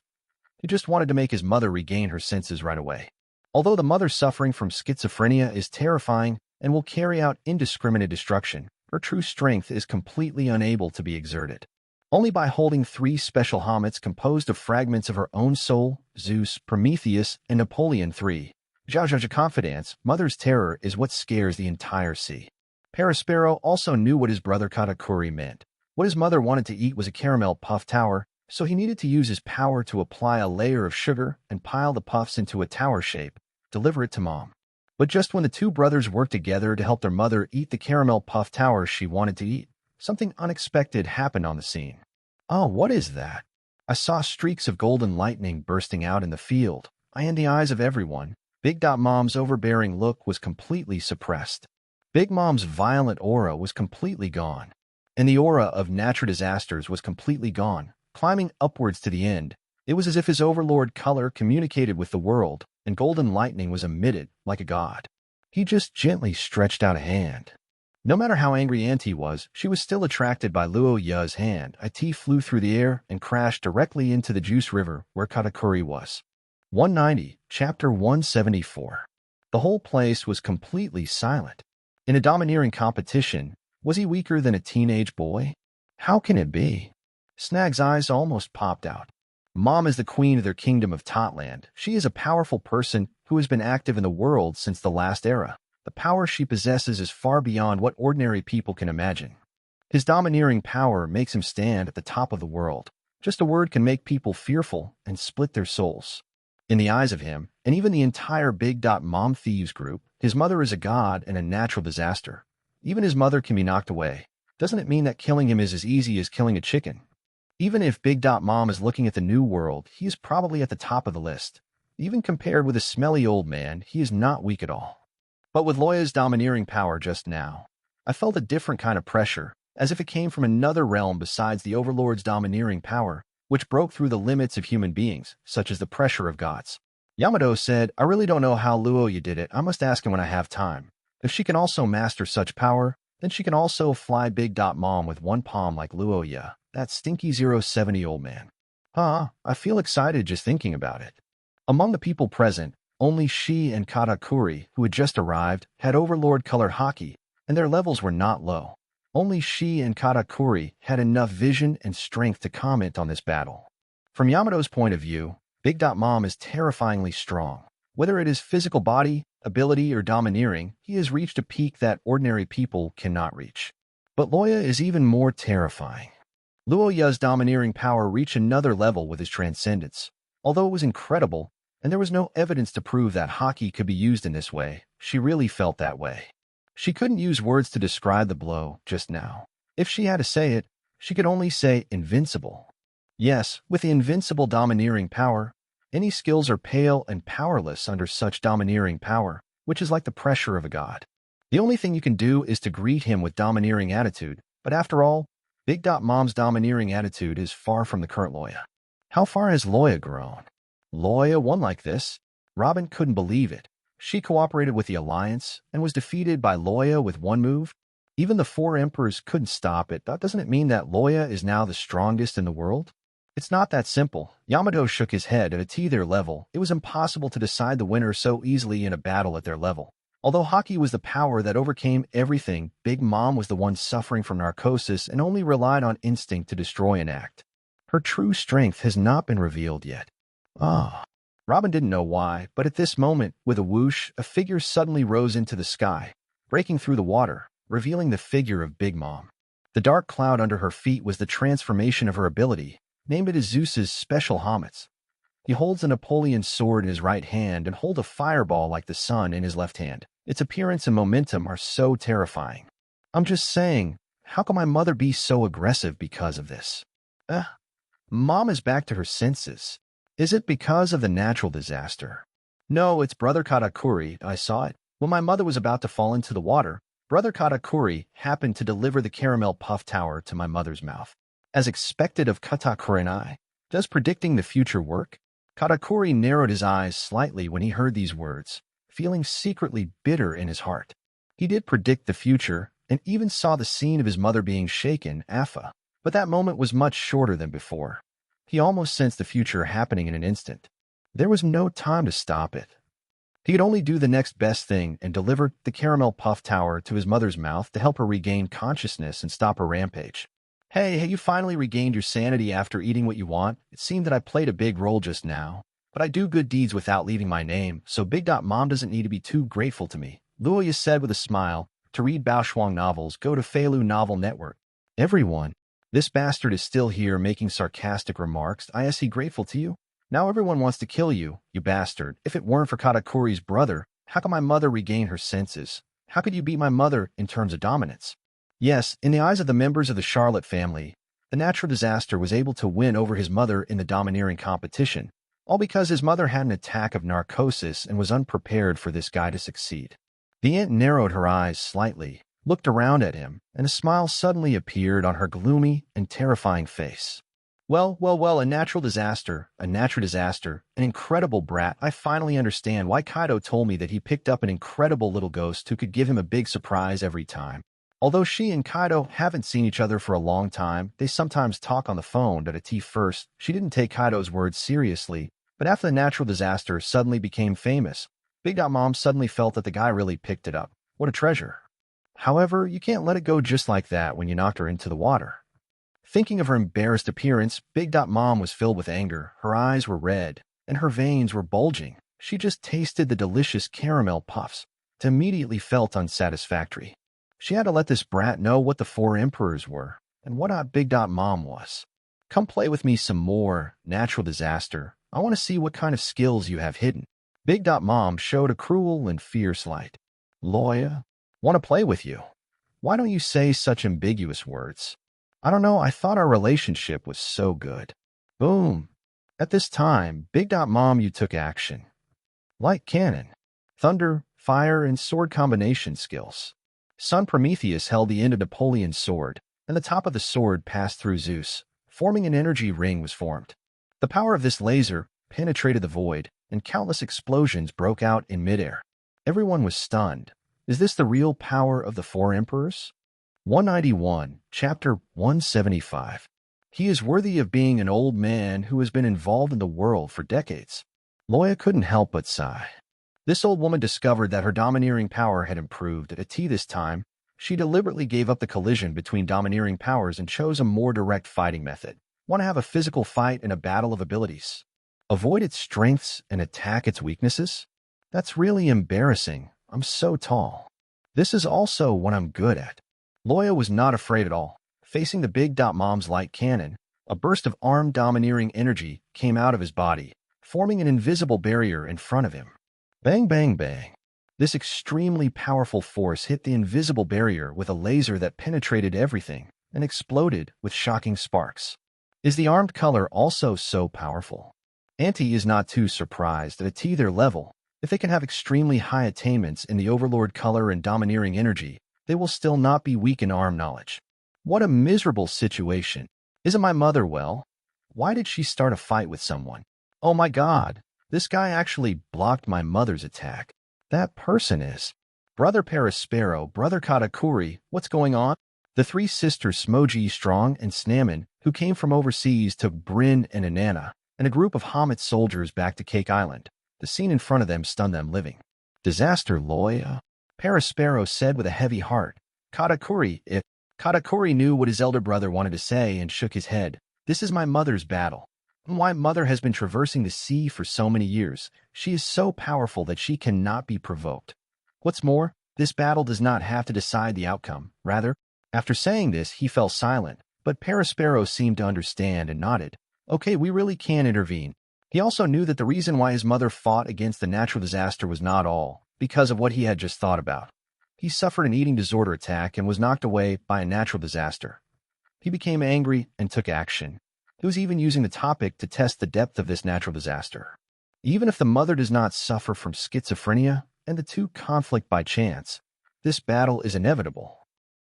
He just wanted to make his mother regain her senses right away. Although the mother suffering from schizophrenia is terrifying and will carry out indiscriminate destruction, her true strength is completely unable to be exerted. Only by holding 3 special helmets composed of fragments of her own soul, Zeus, Prometheus, and Napoleon III. Zhao confidence, mother's terror is what scares the entire sea. Paraspero also knew what his brother Katakuri meant. What his mother wanted to eat was a caramel puff tower, so he needed to use his power to apply a layer of sugar and pile the puffs into a tower shape, deliver it to mom. But just when the 2 brothers worked together to help their mother eat the caramel puff tower she wanted to eat, something unexpected happened on the scene. Oh, what is that? I saw streaks of golden lightning bursting out in the field, and the eyes of everyone. Big Mom's overbearing look was completely suppressed. Big Mom's violent aura was completely gone, and the aura of natural disasters was completely gone. Climbing upwards to the end, it was as if his overlord color communicated with the world, and golden lightning was emitted like a god. He just gently stretched out a hand. No matter how angry Auntie was, she was still attracted by Luoya's hand. It flew through the air and crashed directly into the Juice River where Katakuri was. 190, Chapter 174. The whole place was completely silent. In a domineering competition, was he weaker than a teenage boy? How can it be? Snag's eyes almost popped out. Mom is the queen of their kingdom of Totland. She is a powerful person who has been active in the world since the last era. The power she possesses is far beyond what ordinary people can imagine. His domineering power makes him stand at the top of the world. Just a word can make people fearful and split their souls. In the eyes of him, and even the entire Big Mom Thieves group, his mother is a god and a natural disaster. Even his mother can be knocked away. Doesn't it mean that killing him is as easy as killing a chicken? Even if Big Mom is looking at the new world, he is probably at the top of the list. Even compared with a smelly old man, he is not weak at all. But with Loya's domineering power just now, I felt a different kind of pressure, as if it came from another realm besides the Overlord's domineering power, which broke through the limits of human beings, such as the pressure of gods. Yamato said, I really don't know how Luoya did it. I must ask him when I have time. If she can also master such power, Then she can also fly Big Dot Mom with one palm like Loya, that stinky 070 old man. I feel excited just thinking about it. Among the people present, only she and Katakuri, who had just arrived, had overlord-colored haki, and their levels were not low. Only she and Katakuri had enough vision and strength to comment on this battle. From Yamato's point of view, Big Dot Mom is terrifyingly strong. Whether it is physical body, ability, or domineering, he has reached a peak that ordinary people cannot reach. But Loya is even more terrifying. Luoya's domineering power reached another level with his transcendence. Although it was incredible, and there was no evidence to prove that haki could be used in this way, she really felt that way. She couldn't use words to describe the blow just now. If she had to say it, she could only say invincible. Yes, with the invincible domineering power, any skills are pale and powerless under such domineering power, which is like the pressure of a god. The only thing you can do is to greet him with domineering attitude, but after all, Big Dot Mom's domineering attitude is far from the current Loya. How far has Loya grown? Loya won like this? Robin couldn't believe it. She cooperated with the Alliance and was defeated by Loya with one move. Even the four emperors couldn't stop it. Doesn't it mean that Loya is now the strongest in the world? It's not that simple. Yamato shook his head. At their level, it was impossible to decide the winner so easily in a battle at their level. Although haki was the power that overcame everything, Big Mom was the one suffering from narcosis and only relied on instinct to destroy an act. Her true strength has not been revealed yet. Robin didn't know why, but at this moment, with a whoosh, a figure suddenly rose into the sky, breaking through the water, revealing the figure of Big Mom. The dark cloud under her feet was the transformation of her ability, named it as Zeus's special homets. He holds a Napoleon sword in his right hand and holds a fireball like the sun in his left hand. Its appearance and momentum are so terrifying. I'm just saying, how can my mother be so aggressive because of this? Mom is back to her senses. Is it because of the natural disaster? No, it's Brother Katakuri. I saw it. When my mother was about to fall into the water, Brother Katakuri happened to deliver the caramel puff tower to my mother's mouth. As expected of Katakuri and I, does predicting the future work? Katakuri narrowed his eyes slightly when he heard these words, feeling secretly bitter in his heart. He did predict the future, and even saw the scene of his mother being shaken, Afa, but that moment was much shorter than before. He almost sensed the future happening in an instant. There was no time to stop it. He could only do the next best thing and deliver the caramel puff tower to his mother's mouth to help her regain consciousness and stop her rampage. Hey, you finally regained your sanity after eating what you want. It seemed that I played a big role just now, but I do good deeds without leaving my name, so Big Dot Mom doesn't need to be too grateful to me. Loya said with a smile. To read Baoshuang novels, go to Feilu Novel Network. Everyone. This bastard is still here making sarcastic remarks. Is he grateful to you? Now everyone wants to kill you, you bastard. If it weren't for Katakuri's brother, how can my mother regain her senses? How could you beat my mother in terms of dominance? Yes, in the eyes of the members of the Charlotte family, the natural disaster was able to win over his mother in the domineering competition, all because his mother had an attack of narcosis and was unprepared for this guy to succeed. The aunt narrowed her eyes slightly, looked around at him, and a smile suddenly appeared on her gloomy and terrifying face. Well, a natural disaster, an incredible brat. I finally understand why Kaido told me that he picked up an incredible little ghost who could give him a big surprise every time. Although she and Kaido haven't seen each other for a long time, they sometimes talk on the phone. At first, she didn't take Kaido's words seriously, but after the natural disaster suddenly became famous, Big Dot Mom suddenly felt that the guy really picked it up. What a treasure. However, you can't let it go just like that when you knocked her into the water. Thinking of her embarrassed appearance, Big Dot Mom was filled with anger. Her eyes were red, and her veins were bulging. She just tasted the delicious caramel puffs. It immediately felt unsatisfactory. She had to let this brat know what the four emperors were, and what Big Dot Mom was. Come play with me some more, natural disaster. I want to see what kind of skills you have hidden. Big Dot Mom showed a cruel and fierce light. Loya, want to play with you. Why don't you say such ambiguous words? I don't know, I thought our relationship was so good. Boom. At this time, Big Dot Mom, you took action. Light cannon, thunder, fire, and sword combination skills. Son Prometheus held the end of Napoleon's sword, and the top of the sword passed through Zeus, forming an energy ring was formed. The power of this laser penetrated the void, and countless explosions broke out in midair. Everyone was stunned. Is this the real power of the four emperors? 191, Chapter 175. He is worthy of being an old man who has been involved in the world for decades. Loya couldn't help but sigh. This old woman discovered that her domineering power had improved at T this time. She deliberately gave up the collision between domineering powers and chose a more direct fighting method. Want to have a physical fight in a battle of abilities? Avoid its strengths and attack its weaknesses? That's really embarrassing. I'm so tall. This is also what I'm good at. Loya was not afraid at all. Facing the big mom's light cannon, a burst of armed domineering energy came out of his body, forming an invisible barrier in front of him. Bang, bang, bang. This extremely powerful force hit the invisible barrier with a laser that penetrated everything and exploded with shocking sparks. Is the armed color also so powerful? Auntie is not too surprised that at their level, if they can have extremely high attainments in the overlord color and domineering energy, they will still not be weak in arm knowledge. What a miserable situation. Isn't my mother well? Why did she start a fight with someone? Oh my god, this guy actually blocked my mother's attack. That person is Brother Paraspero, Brother Katakuri, what's going on? The three sisters Smoji, Strong, and Snamin, who came from overseas, took Bryn and Inanna, and a group of Hamet soldiers back to Cake Island. The scene in front of them stunned them living. Disaster, Loya? Paraspero said with a heavy heart. Katakuri knew what his elder brother wanted to say and shook his head. This is my mother's battle. My mother has been traversing the sea for so many years. She is so powerful that she cannot be provoked. What's more, this battle does not have to decide the outcome. Rather, after saying this, he fell silent, but Paraspero seemed to understand and nodded. Okay, we really can intervene. He also knew that the reason why his mother fought against the natural disaster was not all because of what he had just thought about. He suffered an eating disorder attack and was knocked away by a natural disaster. He became angry and took action. He was even using the topic to test the depth of this natural disaster. Even if the mother does not suffer from schizophrenia and the two conflict by chance, this battle is inevitable.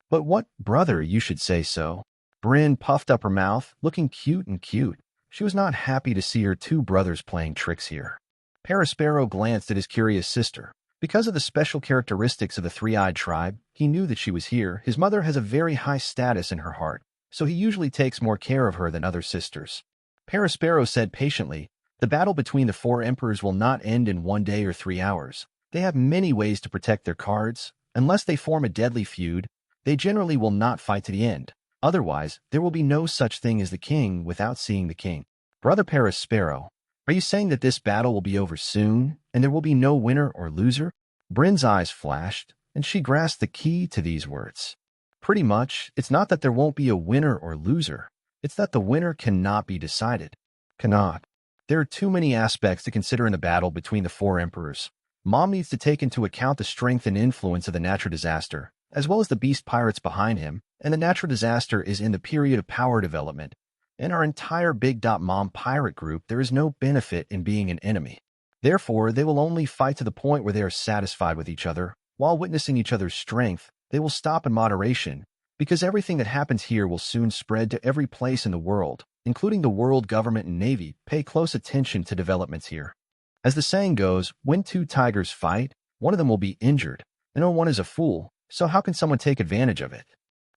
But what, brother, you should say so. Bryn puffed up her mouth, looking cute and cute. She was not happy to see her two brothers playing tricks here. Paraspero glanced at his curious sister. Because of the special characteristics of the three-eyed tribe, he knew that she was here. His mother has a very high status in her heart, so he usually takes more care of her than other sisters. Paraspero said patiently, the battle between the four emperors will not end in 1 day or 3 hours. They have many ways to protect their cards. Unless they form a deadly feud, they generally will not fight to the end. Otherwise, there will be no such thing as the king without seeing the king. Brother Paraspero, are you saying that this battle will be over soon, and there will be no winner or loser? Bryn's eyes flashed, and she grasped the key to these words. Pretty much, it's not that there won't be a winner or loser. It's that the winner cannot be decided. Cannot. There are too many aspects to consider in the battle between the four emperors. Mom needs to take into account the strength and influence of the natural disaster, as well as the beast pirates behind him, and the natural disaster is in the period of power development. In our entire Big Mom pirate group, there is no benefit in being an enemy. Therefore, they will only fight to the point where they are satisfied with each other. While witnessing each other's strength, they will stop in moderation, because everything that happens here will soon spread to every place in the world, including the world government and navy. Pay close attention to developments here. As the saying goes, when two tigers fight, one of them will be injured, and no one is a fool, so how can someone take advantage of it?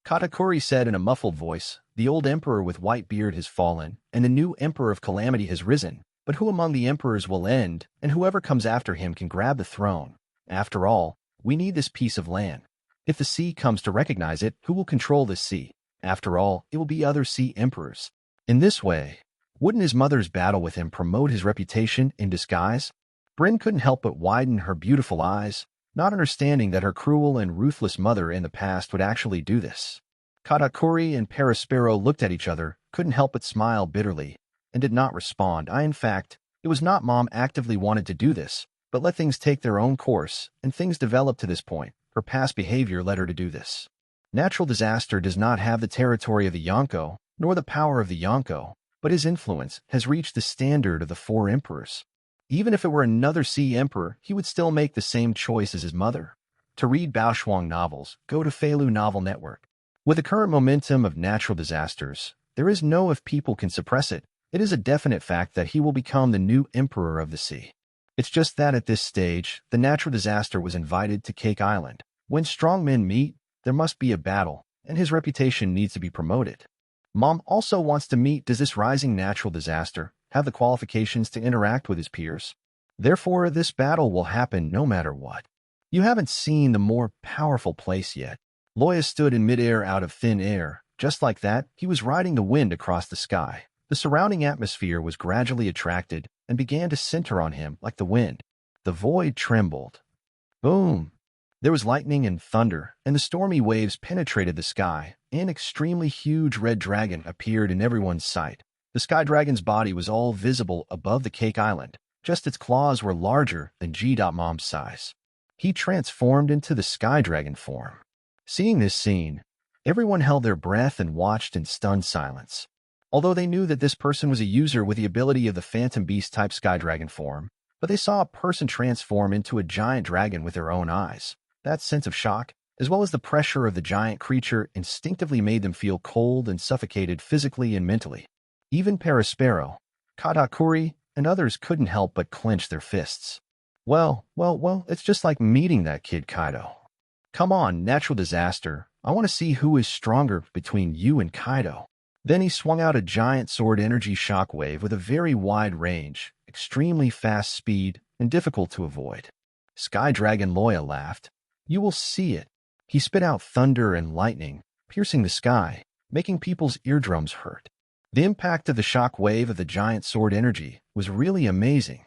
Katakuri said in a muffled voice, the old emperor with white beard has fallen, and the new emperor of calamity has risen. But who among the emperors will end, and whoever comes after him can grab the throne? After all, we need this piece of land. If the sea comes to recognize it, who will control this sea? After all, it will be other sea emperors. In this way, wouldn't his mother's battle with him promote his reputation in disguise? Bryn couldn't help but widen her beautiful eyes, not understanding that her cruel and ruthless mother in the past would actually do this. Katakuri and Paraspero looked at each other, couldn't help but smile bitterly, and did not respond. In fact, it was not Mom actively wanted to do this, but let things take their own course, and things developed to this point. Her past behavior led her to do this. Natural disaster does not have the territory of the Yonko, nor the power of the Yonko, but his influence has reached the standard of the four emperors. Even if it were another sea emperor, he would still make the same choice as his mother. To read Baoshuang novels, go to Feilu Novel Network. With the current momentum of natural disasters, there is no if people can suppress it. It is a definite fact that he will become the new emperor of the sea. It's just that at this stage, the natural disaster was invited to Cake Island. When strong men meet, there must be a battle, and his reputation needs to be promoted. Mom also wants to meet, does this rising natural disaster have the qualifications to interact with his peers? Therefore, this battle will happen no matter what. You haven't seen the more powerful place yet. Loya stood in midair out of thin air. Just like that, he was riding the wind across the sky. The surrounding atmosphere was gradually attracted and began to center on him like the wind. The void trembled. Boom! There was lightning and thunder, and the stormy waves penetrated the sky. An extremely huge red dragon appeared in everyone's sight. The Sky Dragon's body was all visible above the Cake Island. Just its claws were larger than G.Mom's size. He transformed into the Sky Dragon form. Seeing this scene, everyone held their breath and watched in stunned silence. Although they knew that this person was a user with the ability of the Phantom Beast-type Sky Dragon form, but they saw a person transform into a giant dragon with their own eyes. That sense of shock, as well as the pressure of the giant creature, instinctively made them feel cold and suffocated physically and mentally. Even Perispero, Katakuri, and others couldn't help but clench their fists. Well, it's just like meeting that kid Kaido. Come on, natural disaster. I want to see who is stronger between you and Kaido. Then he swung out a giant sword energy shockwave with a very wide range, extremely fast speed, and difficult to avoid. Sky Dragon Loya laughed. You will see it. He spit out thunder and lightning, piercing the sky, making people's eardrums hurt. The impact of the shock wave of the giant sword energy was really amazing.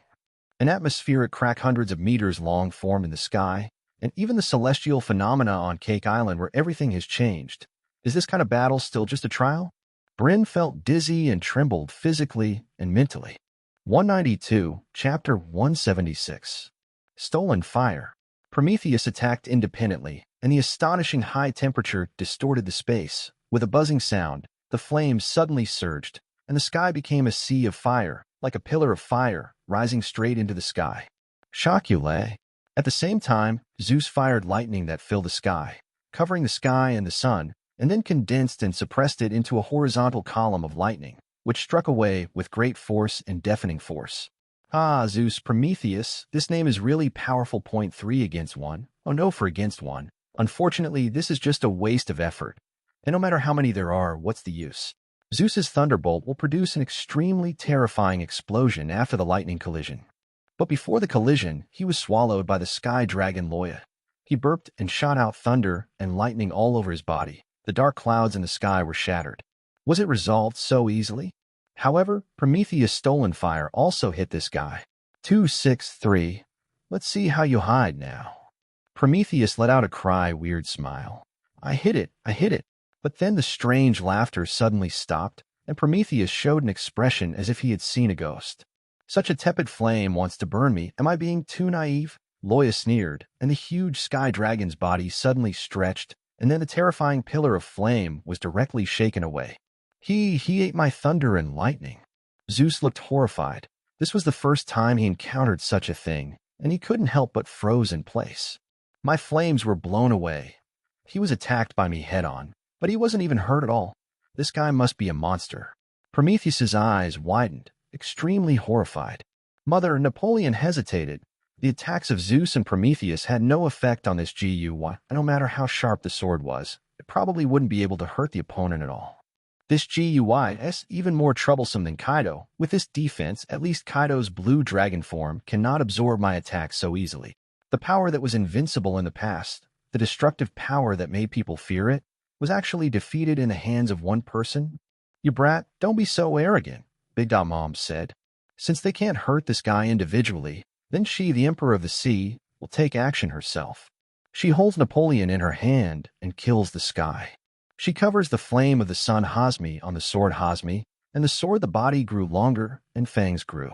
An atmospheric crack hundreds of meters long formed in the sky, and even the celestial phenomena on Cake Island where everything has changed. Is this kind of battle still just a trial? Bryn felt dizzy and trembled physically and mentally. 192, Chapter 176. Stolen Fire. Prometheus attacked independently, and the astonishing high temperature distorted the space. With a buzzing sound, the flames suddenly surged, and the sky became a sea of fire, like a pillar of fire, rising straight into the sky. Shockule. At the same time, Zeus fired lightning that filled the sky, covering the sky and the sun, and then condensed and suppressed it into a horizontal column of lightning, which struck away with great force and deafening force. Ah, Zeus, Prometheus, this name is really powerful. 3 against 1. Oh no, for against 1. Unfortunately, this is just a waste of effort. And no matter how many there are, what's the use? Zeus's thunderbolt will produce an extremely terrifying explosion after the lightning collision. But before the collision, he was swallowed by the Sky Dragon Loya. He burped and shot out thunder and lightning all over his body. The dark clouds in the sky were shattered. Was it resolved so easily? However, Prometheus' stolen fire also hit this guy. 263. Let's see how you hide now. Prometheus let out a cry, weird smile. I hit it. But then the strange laughter suddenly stopped, and Prometheus showed an expression as if he had seen a ghost. Such a tepid flame wants to burn me. Am I being too naive? Loya sneered, and the huge Sky Dragon's body suddenly stretched, and then the terrifying pillar of flame was directly shaken away. He ate my thunder and lightning. Zeus looked horrified. This was the first time he encountered such a thing, and he couldn't help but froze in place. My flames were blown away. He was attacked by me head-on, but he wasn't even hurt at all. This guy must be a monster. Prometheus's eyes widened, extremely horrified. Mother, Napoleon hesitated. The attacks of Zeus and Prometheus had no effect on this GUI. No matter how sharp the sword was, it probably wouldn't be able to hurt the opponent at all. This GUI is even more troublesome than Kaido. With this defense, at least Kaido's blue dragon form cannot absorb my attacks so easily. The power that was invincible in the past, the destructive power that made people fear it, was actually defeated in the hands of one person? You brat, don't be so arrogant, Big Mom said. Since they can't hurt this guy individually, then she, the Emperor of the Sea, will take action herself. She holds Napoleon in her hand and kills the sky. She covers the flame of the sun Hazmi on the sword Hazmi, and the sword the body grew longer and fangs grew.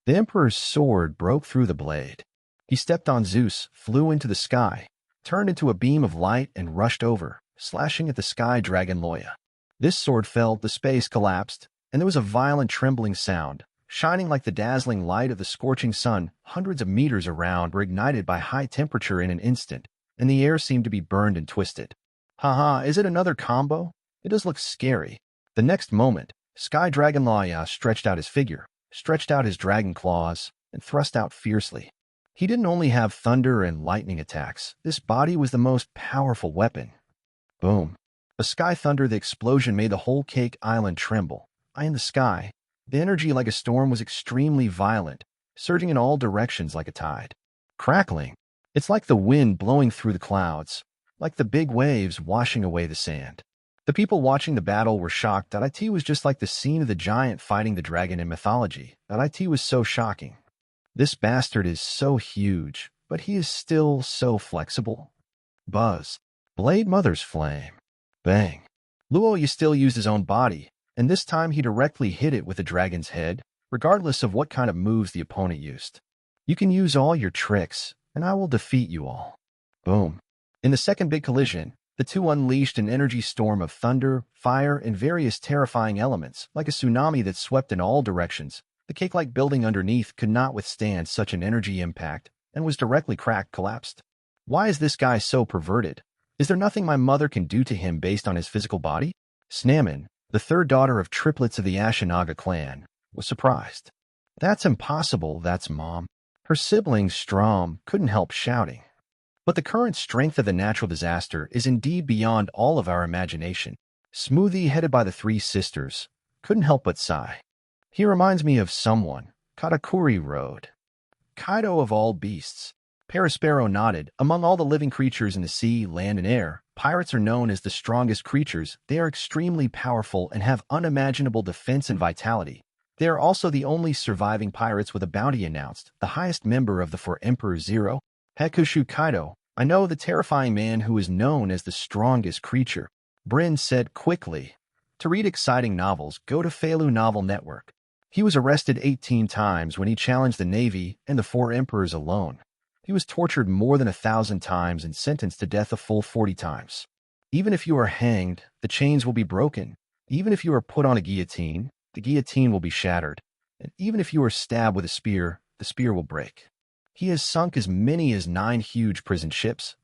The Emperor's sword broke through the blade. He stepped on Zeus, flew into the sky, turned into a beam of light and rushed over, slashing at the Sky Dragon Loya. This sword fell, the space collapsed, and there was a violent trembling sound. Shining like the dazzling light of the scorching sun, hundreds of meters around were ignited by high temperature in an instant, and the air seemed to be burned and twisted. Haha, is it another combo? It does look scary. The next moment, Sky Dragon Loya stretched out his figure, stretched out his dragon claws, and thrust out fiercely. He didn't only have thunder and lightning attacks. This body was the most powerful weapon. Boom. A sky thunder, the explosion made the whole Cake Island tremble. High in the sky, the energy like a storm was extremely violent, surging in all directions like a tide. Crackling. It's like the wind blowing through the clouds, like the big waves washing away the sand. The people watching the battle were shocked that it was just like the scene of the giant fighting the dragon in mythology. That it was so shocking. This bastard is so huge, but he is still so flexible. Buzz. Blade Mother's Flame. Bang. Loya still used his own body, and this time he directly hit it with the dragon's head, regardless of what kind of moves the opponent used. You can use all your tricks, and I will defeat you all. Boom. In the second big collision, the two unleashed an energy storm of thunder, fire, and various terrifying elements, like a tsunami that swept in all directions. The cake-like building underneath could not withstand such an energy impact and was directly collapsed. Why is this guy so perverted? Is there nothing my mother can do to him based on his physical body? Snamin, the third daughter of triplets of the Ashinaga clan, was surprised. That's impossible, that's Mom. Her sibling, Strom, couldn't help shouting. But the current strength of the natural disaster is indeed beyond all of our imagination. Smoothie, headed by the three sisters, couldn't help but sigh. He reminds me of someone, Katakuri Road. Kaido of all beasts. Paraspero nodded. Among all the living creatures in the sea, land, and air, pirates are known as the strongest creatures. They are extremely powerful and have unimaginable defense and vitality. They are also the only surviving pirates with a bounty announced, the highest member of the For Emperor Zero. Hakushu Kaido, I know the terrifying man who is known as the strongest creature. Bryn said quickly. To read exciting novels, go to Feilu Novel Network. He was arrested 18 times when he challenged the Navy and the Four Emperors alone. He was tortured more than 1,000 times and sentenced to death a full 40 times. Even if you are hanged, the chains will be broken. Even if you are put on a guillotine, the guillotine will be shattered. And even if you are stabbed with a spear, the spear will break. He has sunk as many as 9 huge prison ships.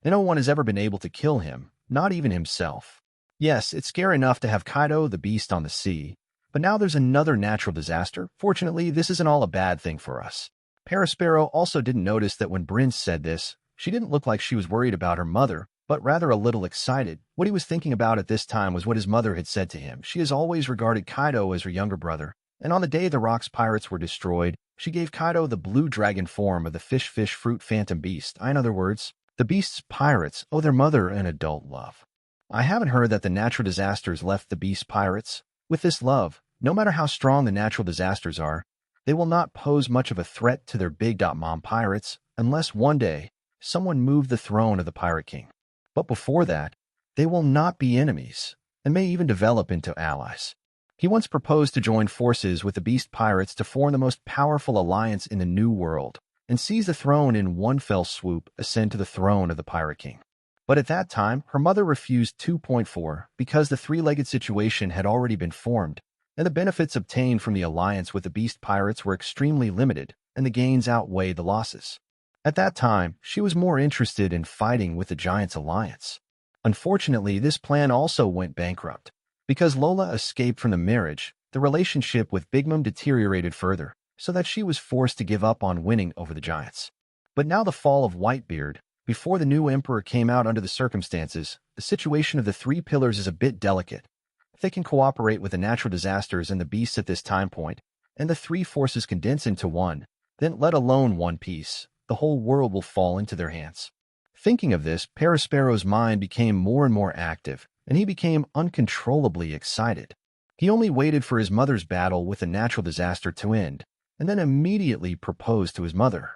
No one has ever been able to kill him, not even himself. Yes, it's scary enough to have Kaido the Beast on the sea, but now there's another natural disaster. Fortunately, this isn't all a bad thing for us. Paraspero also didn't notice that when Bryn said this, she didn't look like she was worried about her mother, but rather a little excited. What he was thinking about at this time was what his mother had said to him. She has always regarded Kaido as her younger brother, and on the day the Rocks pirates were destroyed, she gave Kaido the blue dragon form of the fish fruit phantom beast. In other words, the beast's pirates owe their mother an adult love. I haven't heard that the natural disasters left the beast pirates with this love. No matter how strong the natural disasters are, they will not pose much of a threat to their big mom pirates unless one day someone moved the throne of the Pirate King. But before that, they will not be enemies and may even develop into allies. He once proposed to join forces with the Beast Pirates to form the most powerful alliance in the New World and seize the throne in one fell swoop, ascend to the throne of the Pirate King. But at that time, her mother refused 2.4 because the three-legged situation had already been formed, and the benefits obtained from the alliance with the Beast Pirates were extremely limited, and the gains outweighed the losses. At that time, she was more interested in fighting with the Giants Alliance. Unfortunately, this plan also went bankrupt. Because Lola escaped from the marriage, the relationship with Big Mom deteriorated further, so that she was forced to give up on winning over the Giants. But now the fall of Whitebeard, before the new emperor came out under the circumstances, the situation of the three pillars is a bit delicate. If they can cooperate with the natural disasters and the beasts at this time point, and the three forces condense into one, then let alone one piece, the whole world will fall into their hands. Thinking of this, Paraspero's mind became more and more active, and he became uncontrollably excited. He only waited for his mother's battle with the natural disaster to end, and then immediately proposed to his mother.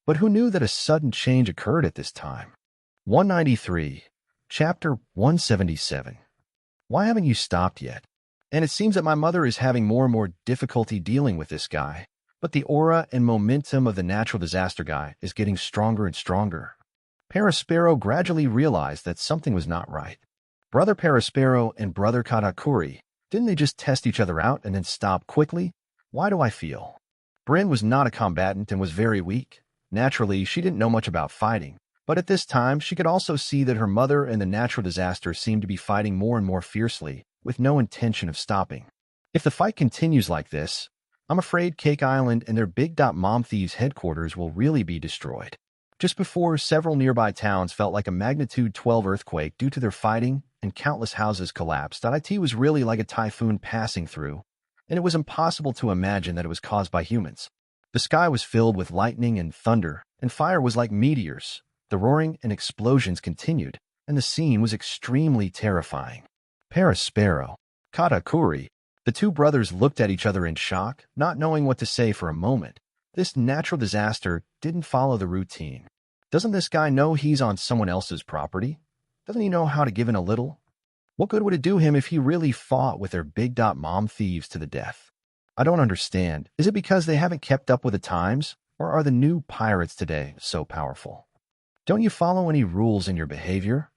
But who knew that a sudden change occurred at this time? 193, Chapter 177. Why haven't you stopped yet? And it seems that my mother is having more and more difficulty dealing with this guy, but the aura and momentum of the natural disaster guy is getting stronger and stronger. Paraspero gradually realized that something was not right. Brother Paraspero and Brother Katakuri, didn't they just test each other out and then stop quickly? Why do I feel? Bryn was not a combatant and was very weak. Naturally, she didn't know much about fighting, but at this time she could also see that her mother and the natural disaster seemed to be fighting more and more fiercely, with no intention of stopping. If the fight continues like this, I'm afraid Cake Island and their Big Mom Thieves headquarters will really be destroyed. Just before, several nearby towns felt like a magnitude 12 earthquake due to their fighting, and countless houses collapsed. It was really like a typhoon passing through, and it was impossible to imagine that it was caused by humans. The sky was filled with lightning and thunder, and fire was like meteors. The roaring and explosions continued, and the scene was extremely terrifying. Paraspero, Katakuri, the two brothers looked at each other in shock, not knowing what to say for a moment. This natural disaster didn't follow the routine. Doesn't this guy know he's on someone else's property? Doesn't he know how to give in a little? What good would it do him if he really fought with their big mom thieves to the death? I don't understand. Is it because they haven't kept up with the times, or are the new pirates today so powerful? Don't you follow any rules in your behavior?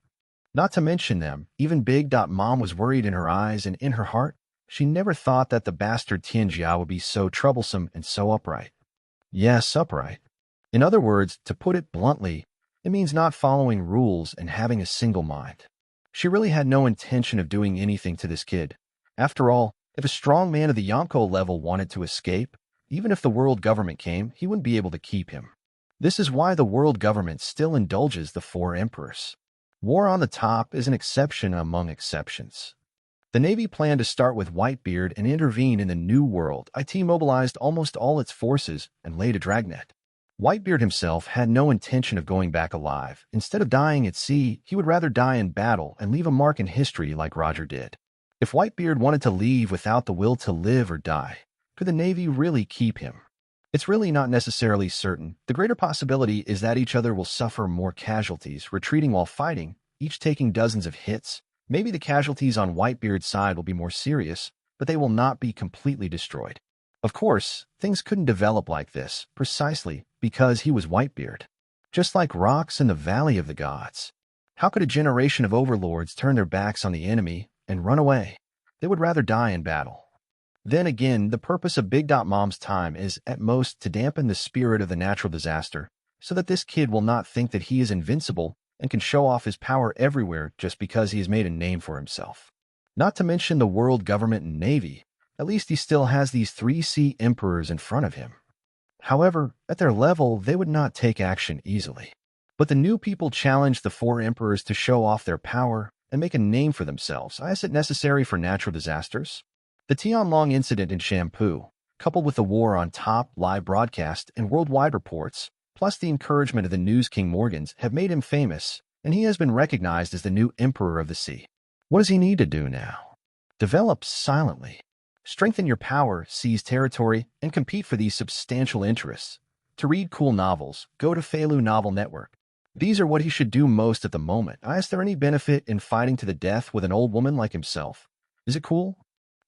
Not to mention them, even big mom was worried in her eyes and in her heart. She never thought that the bastard Tianjia would be so troublesome and so upright. Yes, upright. In other words, to put it bluntly, it means not following rules and having a single mind. She really had no intention of doing anything to this kid. After all, if a strong man of the Yonko level wanted to escape, even if the world government came, he wouldn't be able to keep him. This is why the world government still indulges the four emperors. War on the top is an exception among exceptions. The Navy planned to start with Whitebeard and intervene in the New World. It mobilized almost all its forces and laid a dragnet. Whitebeard himself had no intention of going back alive. Instead of dying at sea, he would rather die in battle and leave a mark in history like Roger did. If Whitebeard wanted to leave without the will to live or die, could the Navy really keep him? It's really not necessarily certain. The greater possibility is that each other will suffer more casualties, retreating while fighting, each taking dozens of hits. Maybe the casualties on Whitebeard's side will be more serious, but they will not be completely destroyed. Of course, things couldn't develop like this, precisely because he was Whitebeard. Just like rocks in the Valley of the Gods. How could a generation of overlords turn their backs on the enemy and run away? They would rather die in battle. Then again, the purpose of Big Mom's time is, at most, to dampen the spirit of the natural disaster, so that this kid will not think that he is invincible and can show off his power everywhere just because he has made a name for himself. Not to mention the world government and navy. At least he still has these 3 sea emperors in front of him. However, at their level, they would not take action easily. But the new people challenged the 4 emperors to show off their power and make a name for themselves. Is it necessary for natural disasters? The Tianlong incident in Shampoo, coupled with the war on top, live broadcast, and worldwide reports, plus the encouragement of the News King Morgans, have made him famous, and he has been recognized as the new Emperor of the Sea. What does he need to do now? Develop silently. Strengthen your power, seize territory, and compete for these substantial interests. To read cool novels, go to Feilu Novel Network. These are what he should do most at the moment. Is there any benefit in fighting to the death with an old woman like himself? Is it cool?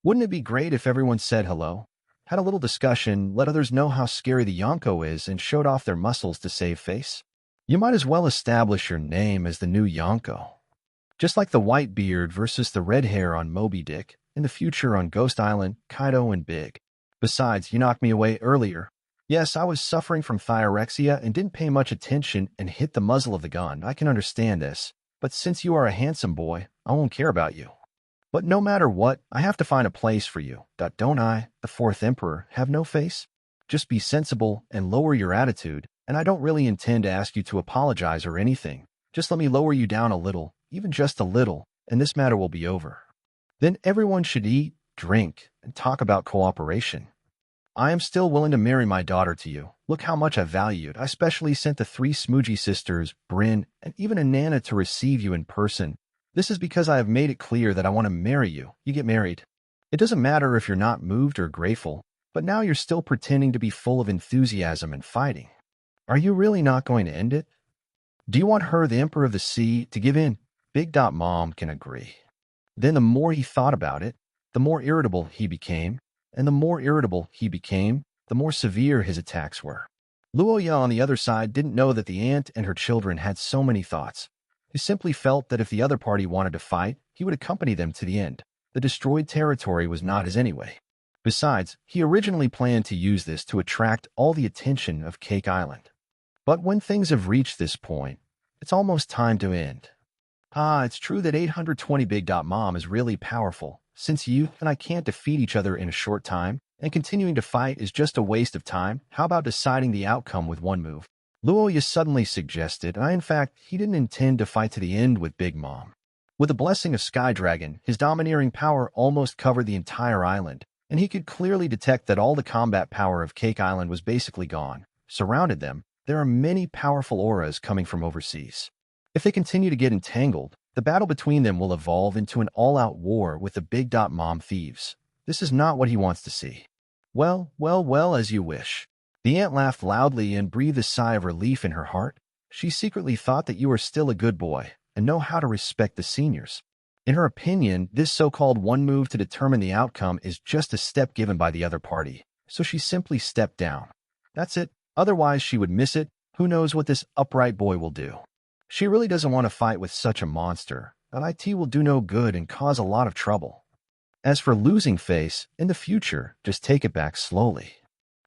Wouldn't it be great if everyone said hello, had a little discussion, let others know how scary the Yonko is, and showed off their muscles to save face? You might as well establish your name as the new Yonko. Just like the white beard versus the red hair on Moby Dick, in the future on Ghost Island, Kaido and Big. Besides, you knocked me away earlier. Yes, I was suffering from thyrexia and didn't pay much attention and hit the muzzle of the gun. I can understand this. But since you are a handsome boy, I won't care about you. But no matter what, I have to find a place for you. Don't I, the 4th Emperor, have no face? Just be sensible and lower your attitude, and I don't really intend to ask you to apologize or anything. Just let me lower you down a little, even just a little, and this matter will be over. Then everyone should eat, drink, and talk about cooperation. I am still willing to marry my daughter to you. Look how much I value it. I specially sent the 3 Smoogie sisters, Bryn, and even a Nana to receive you in person. This is because I have made it clear that I want to marry you. You get married. It doesn't matter if you're not moved or grateful, but now you're still pretending to be full of enthusiasm and fighting. Are you really not going to end it? Do you want her, the Emperor of the Sea, to give in? Big Mom can agree. Then the more he thought about it, the more irritable he became, and the more irritable he became, the more severe his attacks were. Loya on the other side didn't know that the aunt and her children had so many thoughts. He simply felt that if the other party wanted to fight, he would accompany them to the end. The destroyed territory was not his anyway. Besides, he originally planned to use this to attract all the attention of Cake Island. But when things have reached this point, it's almost time to end. It's true that 820 Big Mom is really powerful, since you and I can't defeat each other in a short time, and continuing to fight is just a waste of time. How about deciding the outcome with one move? Loya suddenly suggested, in fact, he didn't intend to fight to the end with Big Mom. With the blessing of Sky Dragon, his domineering power almost covered the entire island, and he could clearly detect that all the combat power of Cake Island was basically gone. Surrounded them, there are many powerful auras coming from overseas. If they continue to get entangled, the battle between them will evolve into an all-out war with the Big Dot Mom thieves. This is not what he wants to see. Well, as you wish. The ant laughed loudly and breathed a sigh of relief in her heart. She secretly thought that you were still a good boy and know how to respect the seniors. In her opinion, this so-called one move to determine the outcome is just a step given by the other party, so she simply stepped down. That's it. Otherwise, she would miss it. Who knows what this upright boy will do? She really doesn't want to fight with such a monster. That IT will do no good and cause a lot of trouble. As for losing face, in the future, just take it back slowly.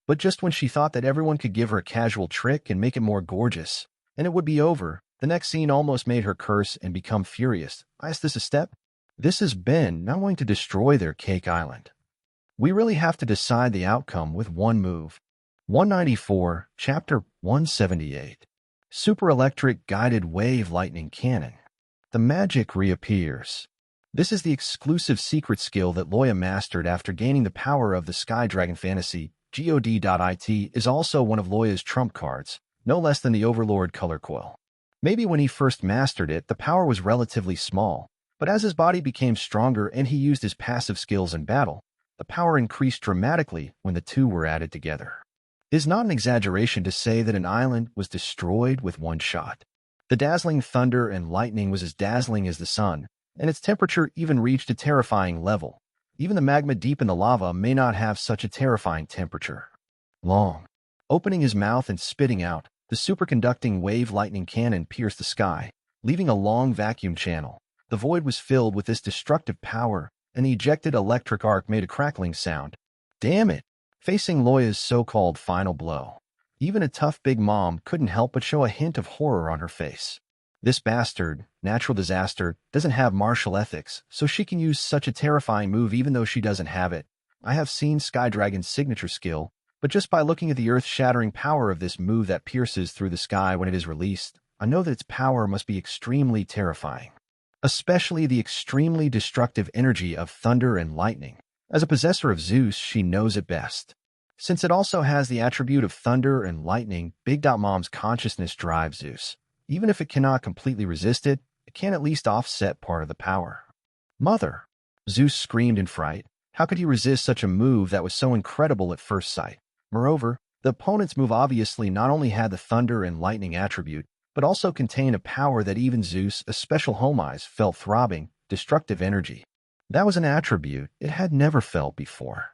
But just when she thought that everyone could give her a casual trick and make it more gorgeous, and it would be over, the next scene almost made her curse and become furious. Is this a step? This is Ben now going to destroy their Cake Island. We really have to decide the outcome with one move. 194, Chapter 178. Super Electric Guided Wave Lightning Cannon. The magic reappears. This is the exclusive secret skill that Loya mastered after gaining the power of the Sky Dragon Fantasy. God.it is also one of Loya's trump cards, no less than the Overlord Color Coil. Maybe when he first mastered it, the power was relatively small, but as his body became stronger and he used his passive skills in battle, the power increased dramatically when the two were added together. It is not an exaggeration to say that an island was destroyed with one shot. The dazzling thunder and lightning was as dazzling as the sun, and its temperature even reached a terrifying level. Even the magma deep in the lava may not have such a terrifying temperature. Long. Opening his mouth and spitting out, the superconducting wave lightning cannon pierced the sky, leaving a long vacuum channel. The void was filled with this destructive power, and the ejected electric arc made a crackling sound. Damn it! Facing Loya's so-called final blow, even a tough big mom couldn't help but show a hint of horror on her face. This bastard, natural disaster, doesn't have martial ethics, so she can use such a terrifying move even though she doesn't have it. I have seen Sky Dragon's signature skill, but just by looking at the earth-shattering power of this move that pierces through the sky when it is released, I know that its power must be extremely terrifying. Especially the extremely destructive energy of thunder and lightning. As a possessor of Zeus, she knows it best. Since it also has the attribute of thunder and lightning, Big Dot Mom's consciousness drives Zeus. Even if it cannot completely resist it, it can at least offset part of the power. Mother! Zeus screamed in fright. How could he resist such a move that was so incredible at first sight? Moreover, the opponent's move obviously not only had the thunder and lightning attribute, but also contained a power that even Zeus, a special Homais, felt throbbing, destructive energy. That was an attribute it had never felt before.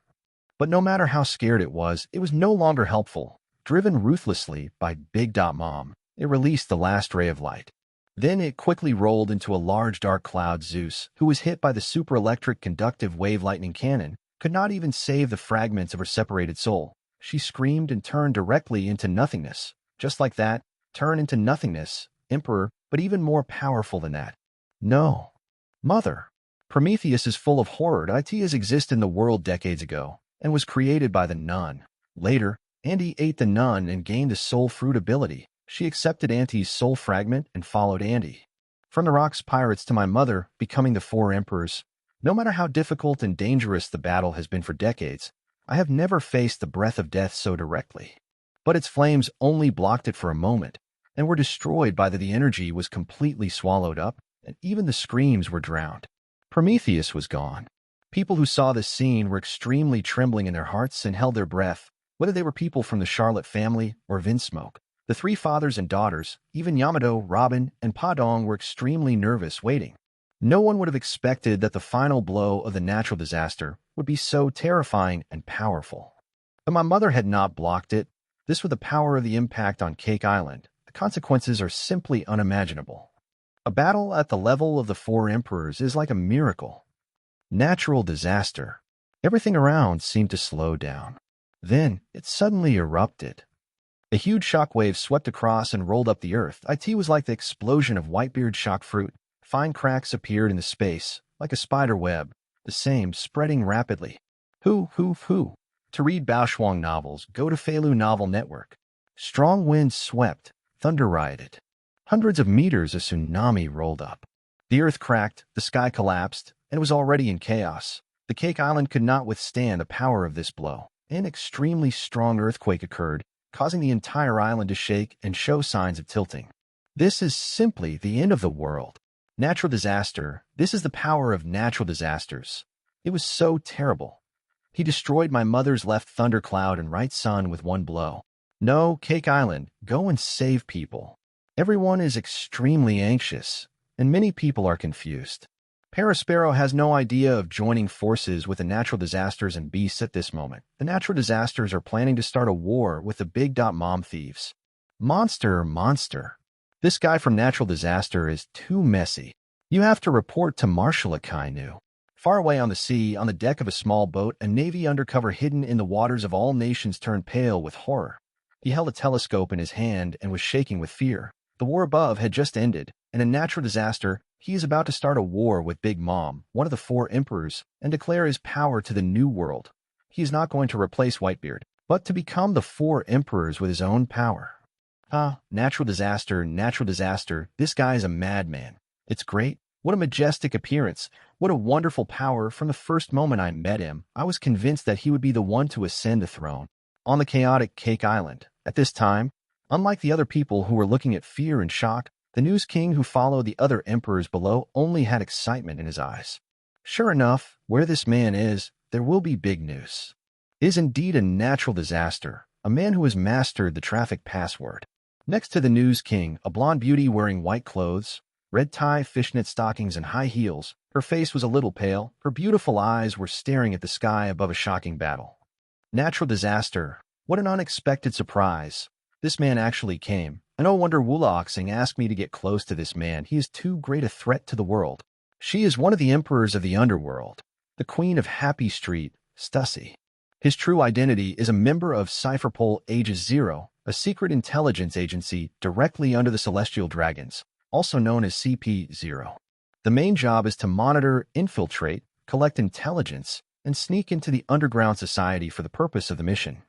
But no matter how scared it was no longer helpful. Driven ruthlessly by Big Dot Mom, it released the last ray of light. Then it quickly rolled into a large dark cloud. Zeus, who was hit by the super electric conductive wave lightning cannon, could not even save the fragments of her separated soul. She screamed and turned directly into nothingness. Just like that, turn into nothingness, Emperor, but even more powerful than that. No. Mother. Prometheus is full of horror. It has existed in the world decades ago, and was created by the nun. Later, Andy ate the nun and gained the soul fruit ability. She accepted Andy's soul fragment and followed Andy. From the Rocks Pirates to my mother, becoming the four emperors. No matter how difficult and dangerous the battle has been for decades, I have never faced the breath of death so directly. But its flames only blocked it for a moment, and were destroyed by the energy was completely swallowed up, and even the screams were drowned. Prometheus was gone. People who saw this scene were extremely trembling in their hearts and held their breath, whether they were people from the Charlotte family or Vinsmoke. The three fathers and daughters, even Yamato, Robin, and Padong were extremely nervous waiting. No one would have expected that the final blow of the natural disaster would be so terrifying and powerful. But my mother had not blocked it. This with the power of the impact on Cake Island, the consequences are simply unimaginable. A battle at the level of the four emperors is like a miracle. Natural disaster. Everything around seemed to slow down. Then it suddenly erupted. A huge shockwave swept across and rolled up the earth. It was like the explosion of Whitebeard shock fruit. Fine cracks appeared in the space, like a spider web, the same spreading rapidly. To read Baoshuang novels, go to Feilu Novel Network. Strong winds swept, thunder rioted. Hundreds of meters of tsunami rolled up. The earth cracked, the sky collapsed, and it was already in chaos. The Cake Island could not withstand the power of this blow. An extremely strong earthquake occurred, causing the entire island to shake and show signs of tilting. This is simply the end of the world. Natural disaster. This is the power of natural disasters. It was so terrible. He destroyed my mother's left thundercloud and right sun with one blow. No, Cake Island, go and save people. Everyone is extremely anxious, and many people are confused. Parasparrow has no idea of joining forces with the natural disasters and beasts at this moment. The natural disasters are planning to start a war with the Big Mom thieves. Monster. This guy from natural disaster is too messy. You have to report to Marshal Akainu. Far away on the sea, on the deck of a small boat, a navy undercover hidden in the waters of all nations turned pale with horror. He held a telescope in his hand and was shaking with fear. The war above had just ended, and in natural disaster, he is about to start a war with Big Mom, one of the 4 emperors, and declare his power to the new world. He is not going to replace Whitebeard, but to become the 4 emperors with his own power. Natural disaster, this guy is a madman. It's great. What a majestic appearance. What a wonderful power. From the first moment I met him, I was convinced that he would be the one to ascend the throne. On the chaotic Cake Island, at this time, unlike the other people who were looking at fear and shock, the News King who followed the other emperors below only had excitement in his eyes. Sure enough, where this man is, there will be big news. It is indeed a natural disaster, a man who has mastered the traffic password. Next to the News King, a blonde beauty wearing white clothes, red tie, fishnet stockings, and high heels. Her face was a little pale. Her beautiful eyes were staring at the sky above a shocking battle. Natural disaster. What an unexpected surprise. This man actually came. And no wonder Wulaoxing asked me to get close to this man. He is too great a threat to the world. She is one of the emperors of the underworld, the queen of Happy Street, Stussy. His true identity is a member of Cypherpol Aegis Zero, a secret intelligence agency directly under the Celestial Dragons, also known as CP-0. The main job is to monitor, infiltrate, collect intelligence, and sneak into the underground society for the purpose of the mission.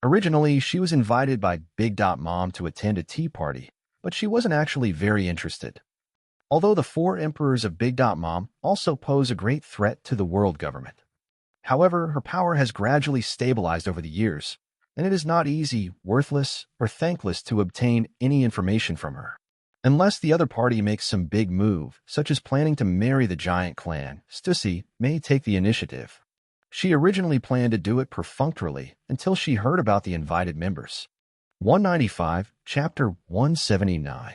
Originally, she was invited by Big Mom to attend a tea party, but she wasn't actually very interested. Although the 4 emperors of Big Mom also pose a great threat to the world government. However, her power has gradually stabilized over the years, and it is not easy, worthless, or thankless to obtain any information from her. Unless the other party makes some big move, such as planning to marry the giant clan, Stussy may take the initiative. She originally planned to do it perfunctorily until she heard about the invited members. 195, Chapter 179.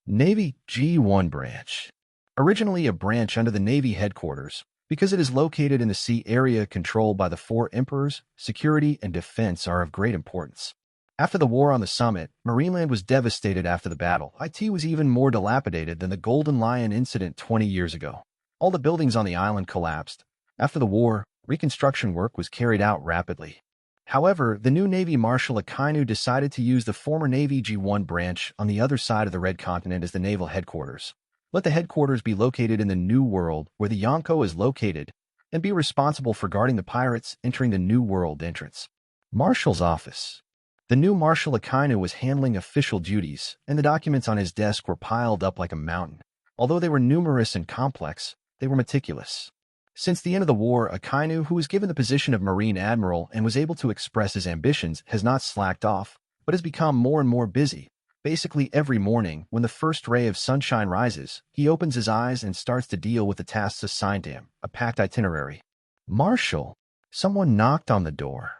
Navy G1 Branch. Originally a branch under the Navy headquarters, because it is located in the sea area controlled by the 4 emperors, security and defense are of great importance. After the war on the summit, Marineland was devastated after the battle. IT was even more dilapidated than the Golden Lion incident 20 years ago. All the buildings on the island collapsed. After the war, reconstruction work was carried out rapidly. However, the new Navy Marshal Akainu decided to use the former Navy G1 branch on the other side of the Red Continent as the naval headquarters. Let the headquarters be located in the New World, where the Yonko is located, and be responsible for guarding the pirates entering the New World entrance. Marshal's office. The new Marshal Akainu was handling official duties, and the documents on his desk were piled up like a mountain. Although they were numerous and complex, they were meticulous. Since the end of the war, Akainu, who was given the position of Marine Admiral and was able to express his ambitions, has not slacked off, but has become more and more busy. Basically every morning, when the first ray of sunshine rises, he opens his eyes and starts to deal with the tasks assigned to him, a packed itinerary. Marshal, someone knocked on the door.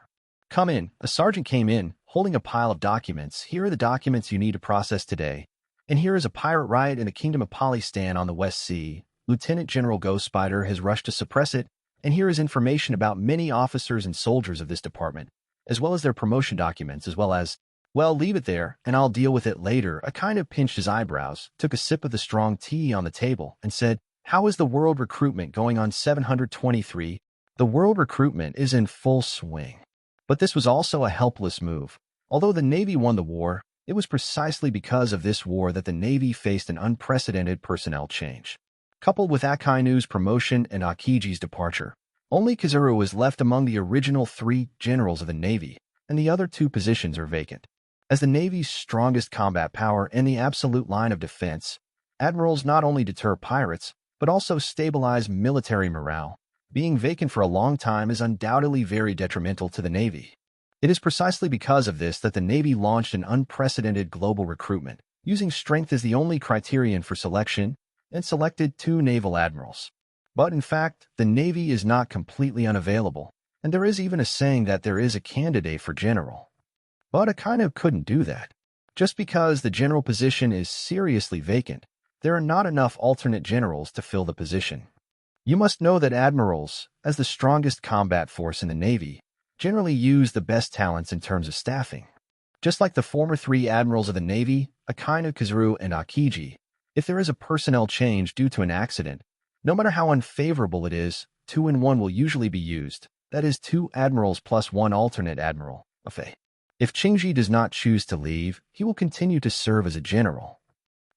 Come in. A sergeant came in, holding a pile of documents. Here are the documents you need to process today. And here is a pirate riot in the Kingdom of Polystan on the West Sea. Lieutenant General Ghost Spider has rushed to suppress it, and here is information about many officers and soldiers of this department, as well as their promotion documents, as well as, well, leave it there, and I'll deal with it later. I kind of pinched his eyebrows, took a sip of the strong tea on the table, and said, how is the world recruitment going on 723? The world recruitment is in full swing. But this was also a helpless move. Although the Navy won the war, it was precisely because of this war that the Navy faced an unprecedented personnel change. Coupled with Akainu's promotion and Akiji's departure, only Kazuru was left among the original 3 generals of the Navy, and the other 2 positions are vacant. As the Navy's strongest combat power and the absolute line of defense, admirals not only deter pirates, but also stabilize military morale. Being vacant for a long time is undoubtedly very detrimental to the Navy. It is precisely because of this that the Navy launched an unprecedented global recruitment, using strength as the only criterion for selection, and selected 2 naval admirals. But in fact, the Navy is not completely unavailable, and there is even a saying that there is a candidate for general. But Akainu couldn't do that. Just because the general position is seriously vacant, there are not enough alternate generals to fill the position. You must know that admirals, as the strongest combat force in the Navy, generally use the best talents in terms of staffing. Just like the former 3 admirals of the Navy, Akainu, Kazuru, and Akiji, if there is a personnel change due to an accident, no matter how unfavorable it is, 2 in 1 will usually be used, that is 2 admirals plus 1 alternate admiral. If Qingji does not choose to leave, he will continue to serve as a general.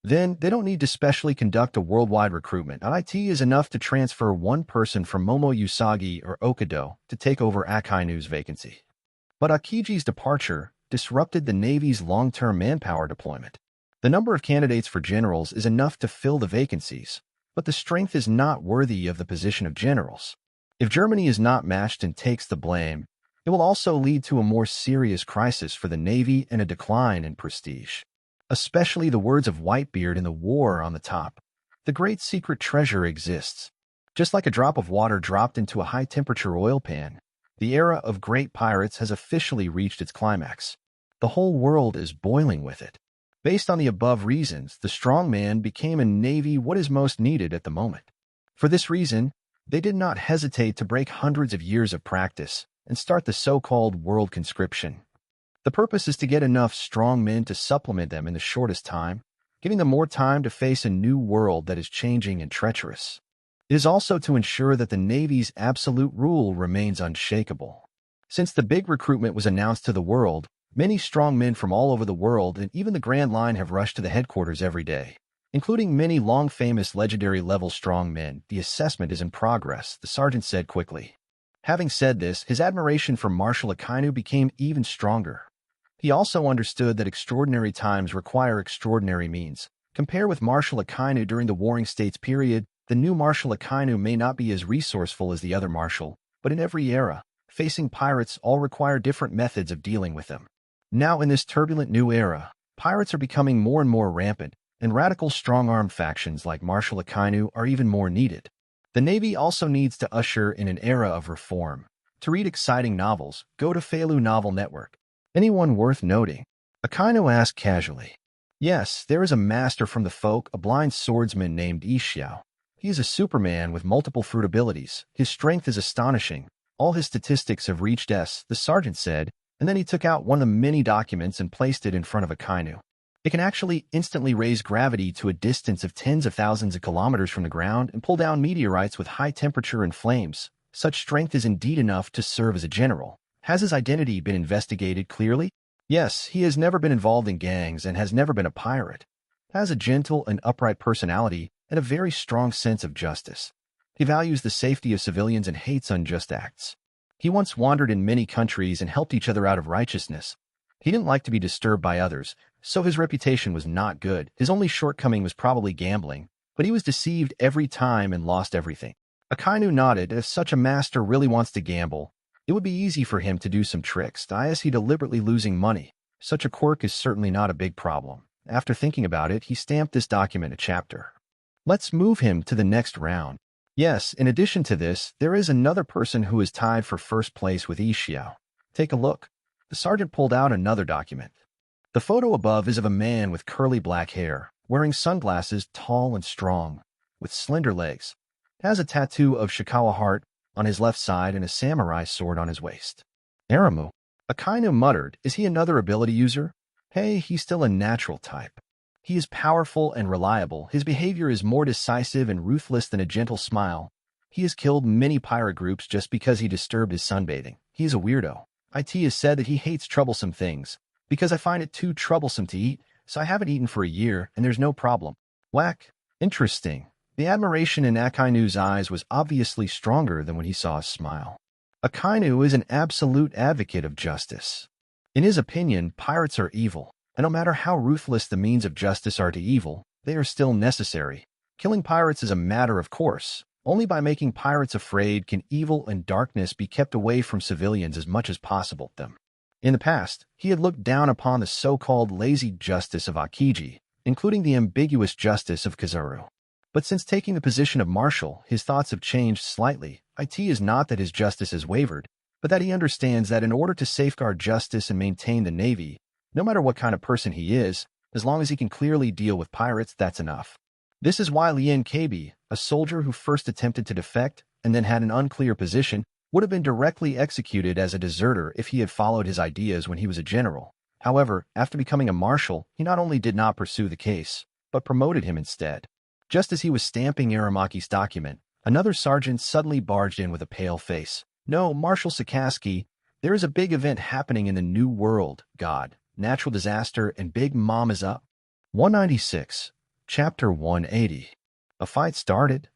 Then, they don't need to specially conduct a worldwide recruitment. IT is enough to transfer 1 person from Momo Usagi or Okado to take over Akainu's vacancy. But Akiji's departure disrupted the Navy's long-term manpower deployment. The number of candidates for generals is enough to fill the vacancies, but the strength is not worthy of the position of generals. If Germany is not matched and takes the blame, it will also lead to a more serious crisis for the Navy and a decline in prestige. Especially the words of Whitebeard in the war on the top. The great secret treasure exists. Just like a drop of water dropped into a high-temperature oil pan, the era of great pirates has officially reached its climax. The whole world is boiling with it. Based on the above reasons, the strong man became a Navy what is most needed at the moment. For this reason, they did not hesitate to break hundreds of years of practice and start the so-called world conscription. The purpose is to get enough strong men to supplement them in the shortest time, giving them more time to face a new world that is changing and treacherous. It is also to ensure that the Navy's absolute rule remains unshakable. Since the big recruitment was announced to the world, many strong men from all over the world and even the Grand Line have rushed to the headquarters every day, including many long-famous legendary-level strong men. The assessment is in progress, the sergeant said quickly. Having said this, his admiration for Marshal Akainu became even stronger. He also understood that extraordinary times require extraordinary means. Compare with Marshal Akainu during the Warring States period, the new Marshal Akainu may not be as resourceful as the other marshal, but in every era, facing pirates all require different methods of dealing with them. Now in this turbulent new era, pirates are becoming more and more rampant, and radical strong-armed factions like Marshal Akainu are even more needed. The Navy also needs to usher in an era of reform. To read exciting novels, go to Feilu Novel Network. Anyone worth noting? Akainu asked casually. Yes, there is a master from the folk, a blind swordsman named Ishiao. He is a superman with multiple fruit abilities. His strength is astonishing. All his statistics have reached S, the sergeant said, and then he took out one of the many documents and placed it in front of Akainu. It can actually instantly raise gravity to a distance of tens of thousands of kilometers from the ground and pull down meteorites with high temperature and flames. Such strength is indeed enough to serve as a general. Has his identity been investigated clearly? Yes, he has never been involved in gangs and has never been a pirate. Has a gentle and upright personality and a very strong sense of justice. He values the safety of civilians and hates unjust acts. He once wandered in many countries and helped each other out of righteousness. He didn't like to be disturbed by others, so his reputation was not good. His only shortcoming was probably gambling, but he was deceived every time and lost everything. Akainu nodded. If such a master really wants to gamble, it would be easy for him to do some tricks. Is he deliberately losing money? Such a quirk is certainly not a big problem. After thinking about it, he stamped this document a chapter. Let's move him to the next round. Yes, in addition to this, there is another person who is tied for first place with Ishiao. Take a look. The sergeant pulled out another document. The photo above is of a man with curly black hair, wearing sunglasses, tall and strong, with slender legs. He has a tattoo of Shikawa heart on his left side and a samurai sword on his waist. Aramu. Akainu muttered, is he another ability user? Hey, he's still a natural type. He is powerful and reliable. His behavior is more decisive and ruthless than a gentle smile. He has killed many pirate groups just because he disturbed his sunbathing. He is a weirdo. IT has said that he hates troublesome things, because I find it too troublesome to eat, so I haven't eaten for a year, and there's no problem. Whack. Interesting. The admiration in Akainu's eyes was obviously stronger than when he saw us smile. Akainu is an absolute advocate of justice. In his opinion, pirates are evil, and no matter how ruthless the means of justice are to evil, they are still necessary. Killing pirates is a matter of course. Only by making pirates afraid can evil and darkness be kept away from civilians as much as possible. In the past, he had looked down upon the so-called lazy justice of Akiji, including the ambiguous justice of Kizaru. But since taking the position of marshal, his thoughts have changed slightly. It is not that his justice has wavered, but that he understands that in order to safeguard justice and maintain the navy, no matter what kind of person he is, as long as he can clearly deal with pirates, that's enough. This is why Lien Kabi, a soldier who first attempted to defect and then had an unclear position, would have been directly executed as a deserter if he had followed his ideas when he was a general. However, after becoming a marshal, he not only did not pursue the case, but promoted him instead. Just as he was stamping Aramaki's document, another sergeant suddenly barged in with a pale face. "No, Marshal Sakaski, there is a big event happening in the New World, God. Natural disaster and Big Mom is up." 196. Chapter 180. A fight started?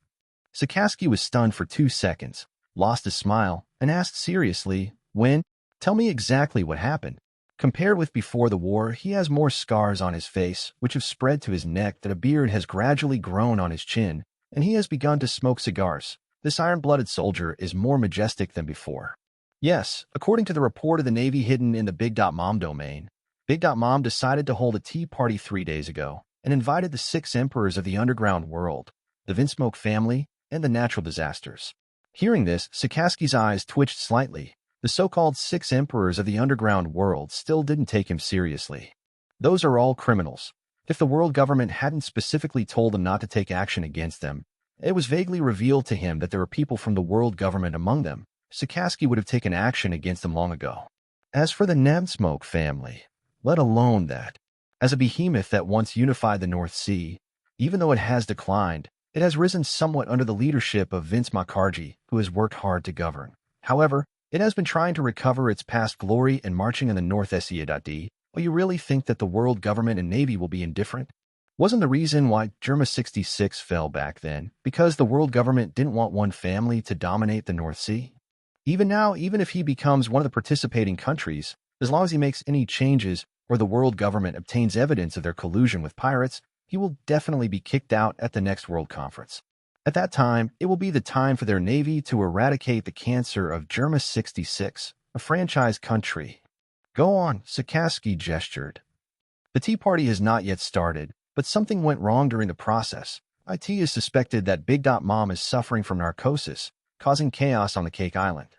Sakaski was stunned for 2 seconds, lost his smile, and asked seriously, "When? Tell me exactly what happened." Compared with before the war, he has more scars on his face, which have spread to his neck, that a beard has gradually grown on his chin, and he has begun to smoke cigars. This iron-blooded soldier is more majestic than before. Yes, according to the report of the Navy hidden in the Big Mom domain, Big Mom decided to hold a tea party 3 days ago and invited the 6 emperors of the underground world, the Vinsmoke family, and the natural disasters. Hearing this, Sakaski's eyes twitched slightly. The so-called 6 emperors of the underground world still didn't take him seriously. Those are all criminals. If the world government hadn't specifically told them not to take action against them, it was vaguely revealed to him that there were people from the world government among them. Sakaski would have taken action against them long ago. As for the Vinsmoke family, let alone that. As a behemoth that once unified the North Sea, even though it has declined, it has risen somewhat under the leadership of Vince Makarji, who has worked hard to govern. However, it has been trying to recover its past glory and marching in the North Sea. Or you really think that the world government and navy will be indifferent? Wasn't the reason why Germa 66 fell back then because the world government didn't want one family to dominate the North Sea? Even now, even if he becomes one of the participating countries, as long as he makes any changes or the world government obtains evidence of their collusion with pirates, he will definitely be kicked out at the next World Conference. At that time, it will be the time for their navy to eradicate the cancer of Germa 66, a franchise country. Go on, Sakaski gestured. The tea party has not yet started, but something went wrong during the process. It is suspected that Big Mom is suffering from narcosis, causing chaos on the Cake Island.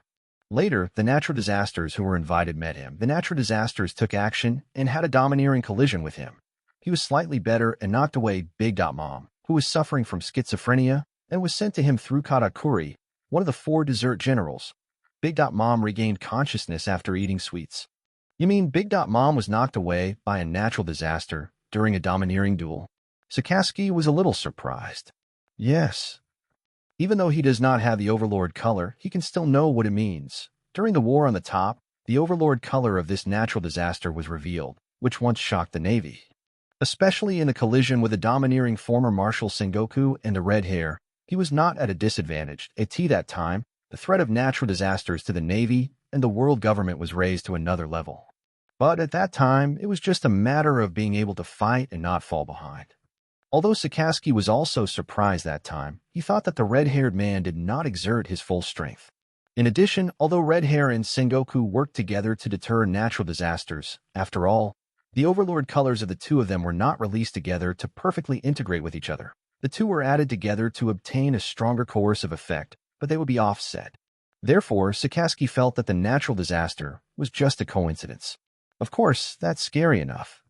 Later, the natural disasters who were invited met him. The natural disasters took action and had a domineering collision with him. He was slightly better and knocked away Big Mom, who was suffering from schizophrenia, and was sent to him through Katakuri, one of the 4 dessert generals. Big Mom regained consciousness after eating sweets. You mean Big Mom was knocked away by a natural disaster during a domineering duel? Sakaski was a little surprised. Yes. Even though he does not have the overlord color, he can still know what it means. During the war on the top, the overlord color of this natural disaster was revealed, which once shocked the navy. Especially in the collision with the domineering former Marshal Sengoku and the red hair, he was not at a disadvantage. At that time, the threat of natural disasters to the navy and the world government was raised to another level. But at that time, it was just a matter of being able to fight and not fall behind. Although Sakaski was also surprised that time, he thought that the red-haired man did not exert his full strength. In addition, although Red Hair and Sengoku worked together to deter natural disasters, after all, the overlord colors of the 2 of them were not released together to perfectly integrate with each other. The 2 were added together to obtain a stronger coercive effect, but they would be offset. Therefore, Sakaski felt that the natural disaster was just a coincidence. Of course, that's scary enough.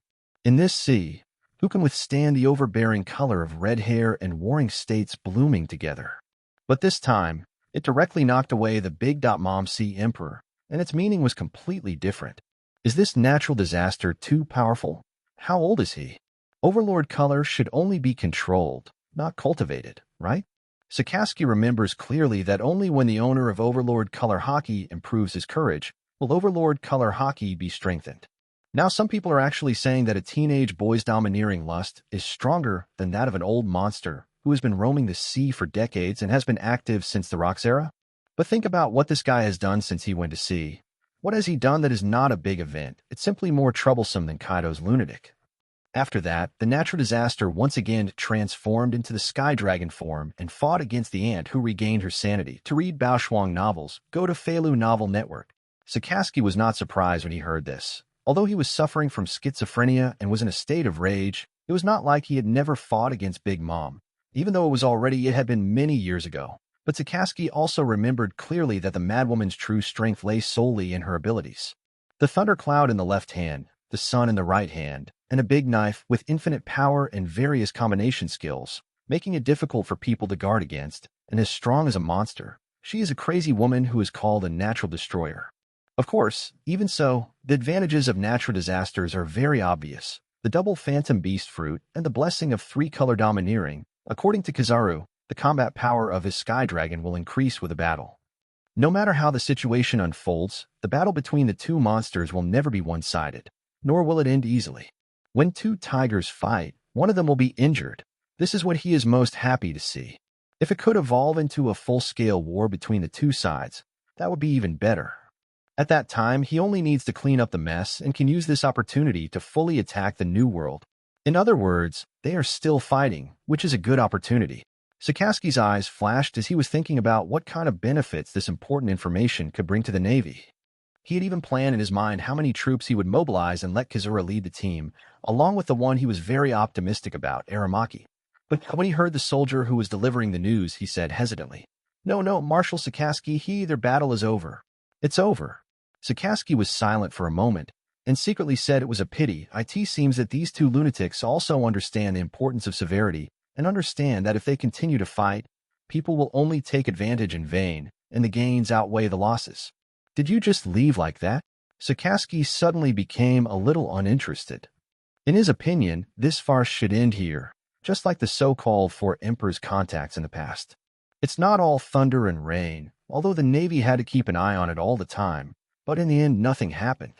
In this sea, who can withstand the overbearing color of red hair and warring states blooming together? But this time, it directly knocked away the Big Mom Sea Emperor, and its meaning was completely different. Is this natural disaster too powerful? How old is he? Overlord color should only be controlled, not cultivated, right? Sakaski remembers clearly that only when the owner of Overlord color hockey improves his courage will Overlord color hockey be strengthened. Now some people are actually saying that a teenage boy's domineering lust is stronger than that of an old monster who has been roaming the sea for decades and has been active since the Rocks era. But think about what this guy has done since he went to sea. What has he done that is not a big event? It's simply more troublesome than Kaido's lunatic. After that, the natural disaster once again transformed into the Sky Dragon form and fought against the ant who regained her sanity. To read Baoshuang novels, go to Feilu Novel Network. Sakaski was not surprised when he heard this. Although he was suffering from schizophrenia and was in a state of rage, it was not like he had never fought against Big Mom, even though it had been many years ago. But Sakaski also remembered clearly that the madwoman's true strength lay solely in her abilities. The thundercloud in the left hand, the sun in the right hand, and a big knife with infinite power and various combination skills, making it difficult for people to guard against, and as strong as a monster. She is a crazy woman who is called a natural destroyer. Of course, even so, the advantages of natural disasters are very obvious. The double phantom beast fruit and the blessing of three-color domineering. According to Kizaru, the combat power of his Sky Dragon will increase with a battle. No matter how the situation unfolds, the battle between the two monsters will never be one-sided, nor will it end easily. When two tigers fight, one of them will be injured. This is what he is most happy to see. If it could evolve into a full-scale war between the two sides, that would be even better. At that time, he only needs to clean up the mess and can use this opportunity to fully attack the New World. In other words, they are still fighting, which is a good opportunity. Sakaski's eyes flashed as he was thinking about what kind of benefits this important information could bring to the Navy. He had even planned in his mind how many troops he would mobilize and let Kizura lead the team, along with the one he was very optimistic about, Aramaki. But when he heard the soldier who was delivering the news, he said hesitantly, No, Marshal Sakaski, their battle is over. It's over. Sakaski was silent for a moment, and secretly said it was a pity. It seems that these two lunatics also understand the importance of severity and understand that if they continue to fight, people will only take advantage in vain, and the gains outweigh the losses. Did you just leave like that? Sakaski suddenly became a little uninterested. In his opinion, this farce should end here, just like the so-called four emperors' contacts in the past. It's not all thunder and rain, although the Navy had to keep an eye on it all the time, but in the end nothing happened.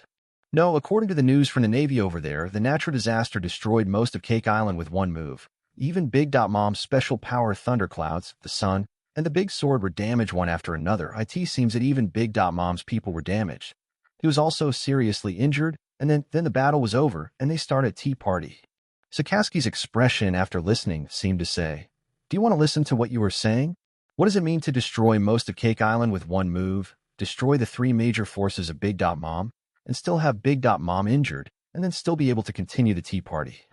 No, according to the news from the Navy over there, the natural disaster destroyed most of Cake Island with one move. Even Big Mom's special power thunderclouds, the sun, and the big sword were damaged one after another. It seems that even Big Mom's people were damaged. He was also seriously injured, and then the battle was over, and they started a tea party. Sakaski's expression after listening seemed to say, Do you want to listen to what you were saying? What does it mean to destroy most of Cake Island with one move, destroy the three major forces of Big Mom, and still have Big Mom injured, and then still be able to continue the tea party?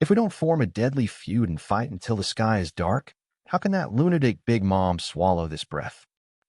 If we don't form a deadly feud and fight until the sky is dark, how can that lunatic Big Mom swallow this breath?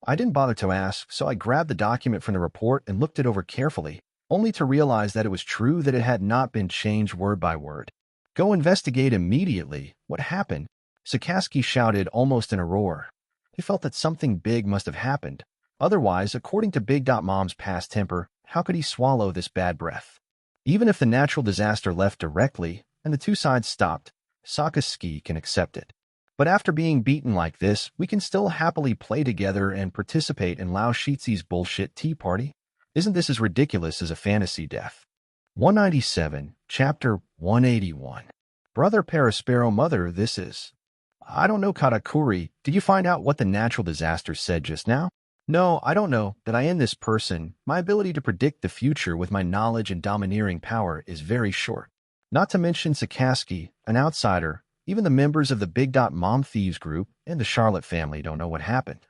I didn't bother to ask, so I grabbed the document from the report and looked it over carefully, only to realize that it was true that it had not been changed word by word. Go investigate immediately. What happened? Sakaski shouted almost in a roar. He felt that something big must have happened. Otherwise, according to Big Mom's past temper, how could he swallow this bad breath? Even if the natural disaster left directly, and the two sides stopped, Sakaski can accept it. But after being beaten like this, we can still happily play together and participate in Lao Shizi's bullshit tea party? Isn't this as ridiculous as a fantasy death? 197, Chapter 181. Brother Perispero, Mother, this is... I don't know, Katakuri. Did you find out what the natural disaster said just now? No, I don't know. That I am this person. My ability to predict the future with my knowledge and domineering power is very short. Not to mention Sakaski, an outsider, even the members of the Big Mom Thieves group and the Charlotte family don't know what happened.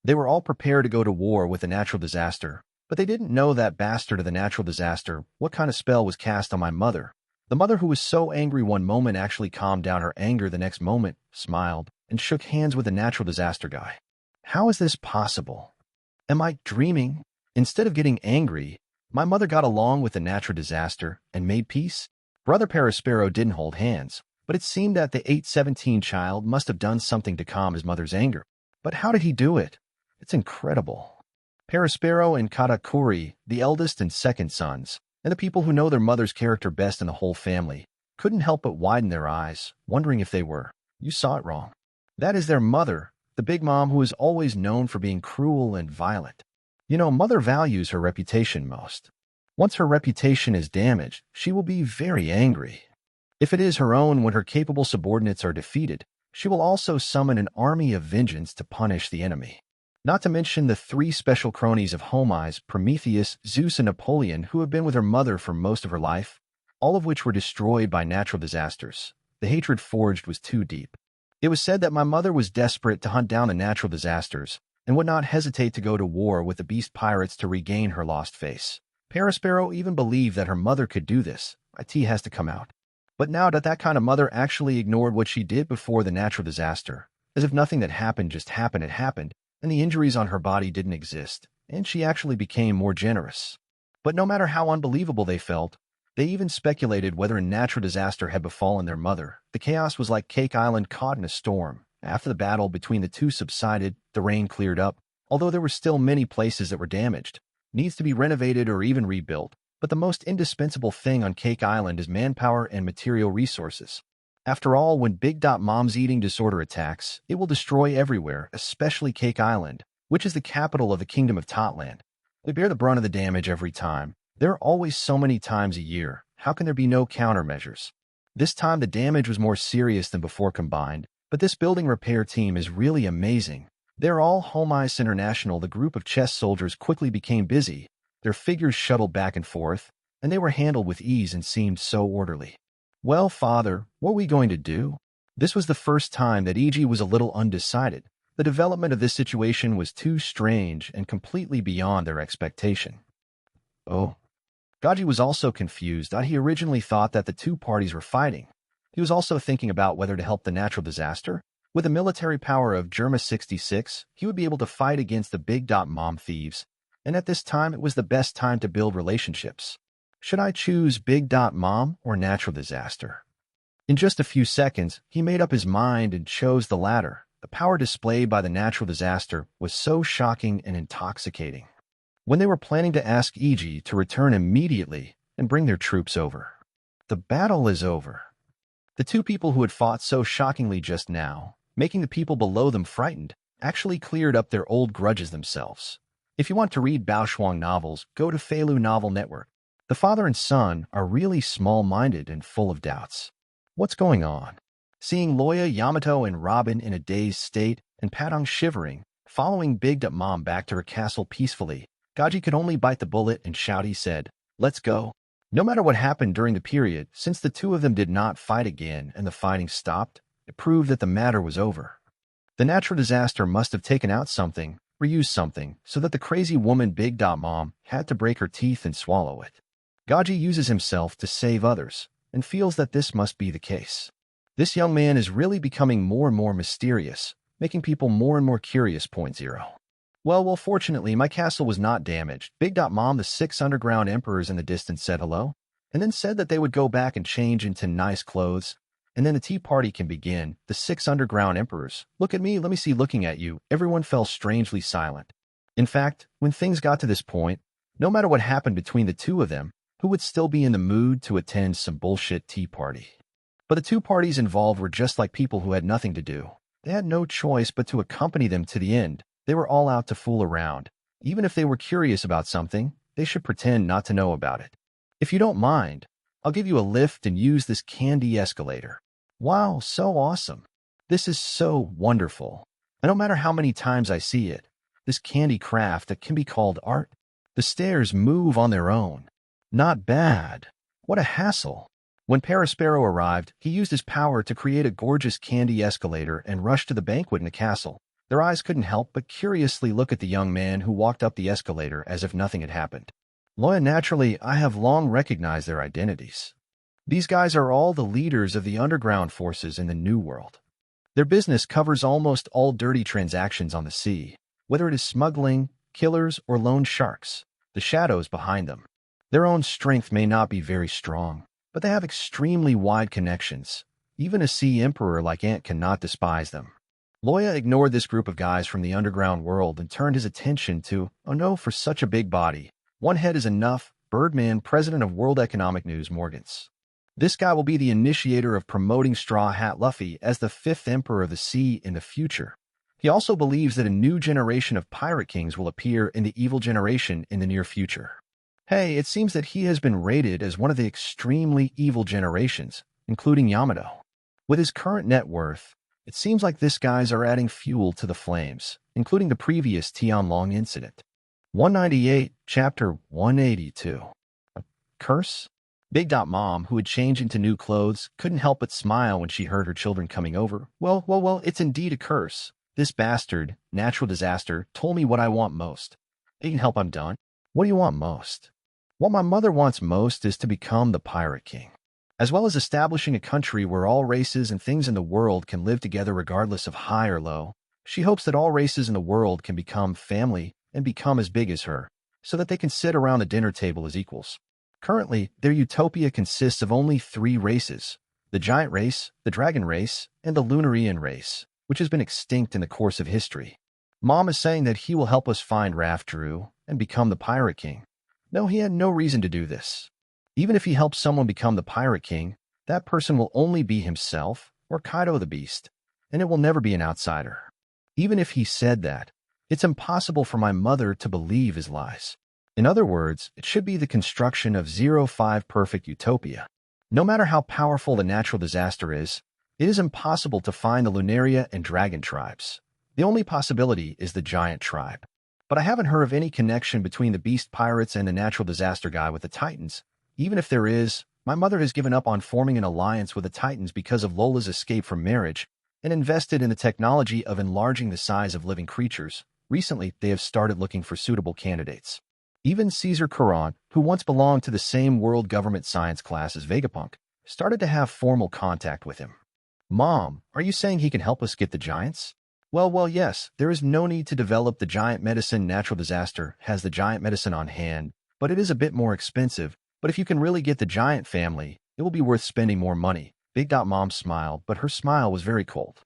They were all prepared to go to war with the natural disaster, but they didn't know that bastard of the natural disaster, what kind of spell was cast on my mother. The mother who was so angry one moment actually calmed down her anger the next moment, smiled, and shook hands with the natural disaster guy. How is this possible? Am I dreaming? Instead of getting angry, my mother got along with the natural disaster and made peace? Brother Perispero didn't hold hands, but it seemed that the 817 child must have done something to calm his mother's anger. But how did he do it? It's incredible. Perispero and Katakuri, the eldest and second sons, and the people who know their mother's character best in the whole family, couldn't help but widen their eyes, wondering if they were. You saw it wrong. That is their mother, the Big Mom who is always known for being cruel and violent. You know, Mother values her reputation most. Once her reputation is damaged, she will be very angry. If it is her own when her capable subordinates are defeated, she will also summon an army of vengeance to punish the enemy. Not to mention the three special cronies of Homais, Prometheus, Zeus, and Napoleon, who have been with her mother for most of her life. all of which were destroyed by natural disasters. The hatred forged was too deep. It was said that my mother was desperate to hunt down the natural disasters and would not hesitate to go to war with the beast pirates to regain her lost face. Parasparrow even believed that her mother could do this. My tea has to come out. But now that kind of mother actually ignored what she did before the natural disaster, as if nothing that happened just happened, it happened, and the injuries on her body didn't exist, and she actually became more generous. But no matter how unbelievable they felt, they even speculated whether a natural disaster had befallen their mother. The chaos was like Cake Island caught in a storm. After the battle between the two subsided, the rain cleared up, although there were still many places that were damaged, needs to be renovated or even rebuilt. But the most indispensable thing on Cake Island is manpower and material resources. After all, when Big Mom's eating disorder attacks, it will destroy everywhere, especially Cake Island, which is the capital of the Kingdom of Totland. They bear the brunt of the damage every time. There are always so many times a year. How can there be no countermeasures? This time the damage was more serious than before combined, but this building repair team is really amazing. They're all Home Ice International. The group of chess soldiers quickly became busy. Their figures shuttled back and forth, and they were handled with ease and seemed so orderly. Well, Father, what are we going to do? This was the first time that Iji was a little undecided. The development of this situation was too strange and completely beyond their expectation. Oh. Gaji was also confused. He originally thought that the two parties were fighting. He was also thinking about whether to help the natural disaster. With the military power of Germa 66, he would be able to fight against the Big Mom thieves, and at this time it was the best time to build relationships. Should I choose Big Mom or natural disaster? In just a few seconds, he made up his mind and chose the latter. The power displayed by the natural disaster was so shocking and intoxicating. When they were planning to ask Iji to return immediately and bring their troops over. The battle is over. The two people who had fought so shockingly just now, making the people below them frightened, actually cleared up their old grudges themselves. If you want to read Bao Shuang novels, go to Feilu Novel Network. The father and son are really small-minded and full of doubts. What's going on? Seeing Loya, Yamato, and Robin in a dazed state, and Padang shivering, following Big Mom back to her castle peacefully, Gaji could only bite the bullet and shout. He said, "Let's go." No matter what happened during the period, since the two of them did not fight again and the fighting stopped, it proved that the matter was over. The natural disaster must have taken out something, or used something, so that the crazy woman Big Mom had to break her teeth and swallow it. Gaji uses himself to save others, and feels that this must be the case. This young man is really becoming more and more mysterious, making people more and more curious. Point zero. Well, fortunately, my castle was not damaged. Big Mom, the 6 underground emperors in the distance, said hello, and then said that they would go back and change into nice clothes, and then the tea party can begin. The 6 underground emperors. Look at me, let me see, looking at you. Everyone fell strangely silent. In fact, when things got to this point, no matter what happened between the two of them, who would still be in the mood to attend some bullshit tea party? But the two parties involved were just like people who had nothing to do. They had no choice but to accompany them to the end. They were all out to fool around. Even if they were curious about something, they should pretend not to know about it. If you don't mind, I'll give you a lift and use this candy escalator. Wow, so awesome. This is so wonderful. And no matter how many times I see it, this candy craft that can be called art, the stairs move on their own. Not bad. What a hassle. When Parasparrow arrived, he used his power to create a gorgeous candy escalator and rushed to the banquet in the castle. Their eyes couldn't help but curiously look at the young man who walked up the escalator as if nothing had happened. Loya, naturally, I have long recognized their identities. These guys are all the leaders of the underground forces in the New World. Their business covers almost all dirty transactions on the sea, whether it is smuggling, killers, or loan sharks, the shadows behind them. Their own strength may not be very strong, but they have extremely wide connections. Even a sea emperor like Ant cannot despise them. Loya ignored this group of guys from the underground world and turned his attention to, oh no, for such a big body, one head is enough, Birdman, president of World Economic News Morgans. This guy will be the initiator of promoting Straw Hat Luffy as the 5th emperor of the sea in the future. He also believes that a new generation of pirate kings will appear in the evil generation in the near future. Hey, it seems that he has been rated as one of the extremely evil generations, including Yamato. With his current net worth, it seems like this guys are adding fuel to the flames, including the previous Tianlong incident. 198, Chapter 182. A curse? Big Dot Mom, who had changed into new clothes, couldn't help but smile when she heard her children coming over. Well, it's indeed a curse. This bastard, natural disaster, told me what I want most. It can help I'm done. What do you want most? What my mother wants most is to become the Pirate King, as well as establishing a country where all races and things in the world can live together regardless of high or low. She hopes that all races in the world can become family and become as big as her, so that they can sit around the dinner table as equals. Currently, their utopia consists of only 3 races: the giant race, the dragon race, and the Lunarian race, which has been extinct in the course of history. Mom is saying that he will help us find Raf Drew and become the Pirate King. No, he had no reason to do this. Even if he helps someone become the Pirate King, that person will only be himself or Kaido the Beast, and it will never be an outsider. Even if he said that, it's impossible for my mother to believe his lies. In other words, it should be the construction of 05 perfect utopia. No matter how powerful the natural disaster is, it is impossible to find the Lunaria and Dragon tribes. The only possibility is the giant tribe. But I haven't heard of any connection between the beast pirates and the natural disaster guy with the Titans. Even if there is, my mother has given up on forming an alliance with the Titans because of Lola's escape from marriage and invested in the technology of enlarging the size of living creatures. Recently, they have started looking for suitable candidates. Even Caesar Caron, who once belonged to the same world government science class as Vegapunk, started to have formal contact with him. Mom, are you saying he can help us get the giants? Well, yes, there is no need to develop the giant medicine. Natural disaster has the giant medicine on hand, but it is a bit more expensive. But if you can really get the giant family, it will be worth spending more money. Big Dot Mom smiled, but her smile was very cold.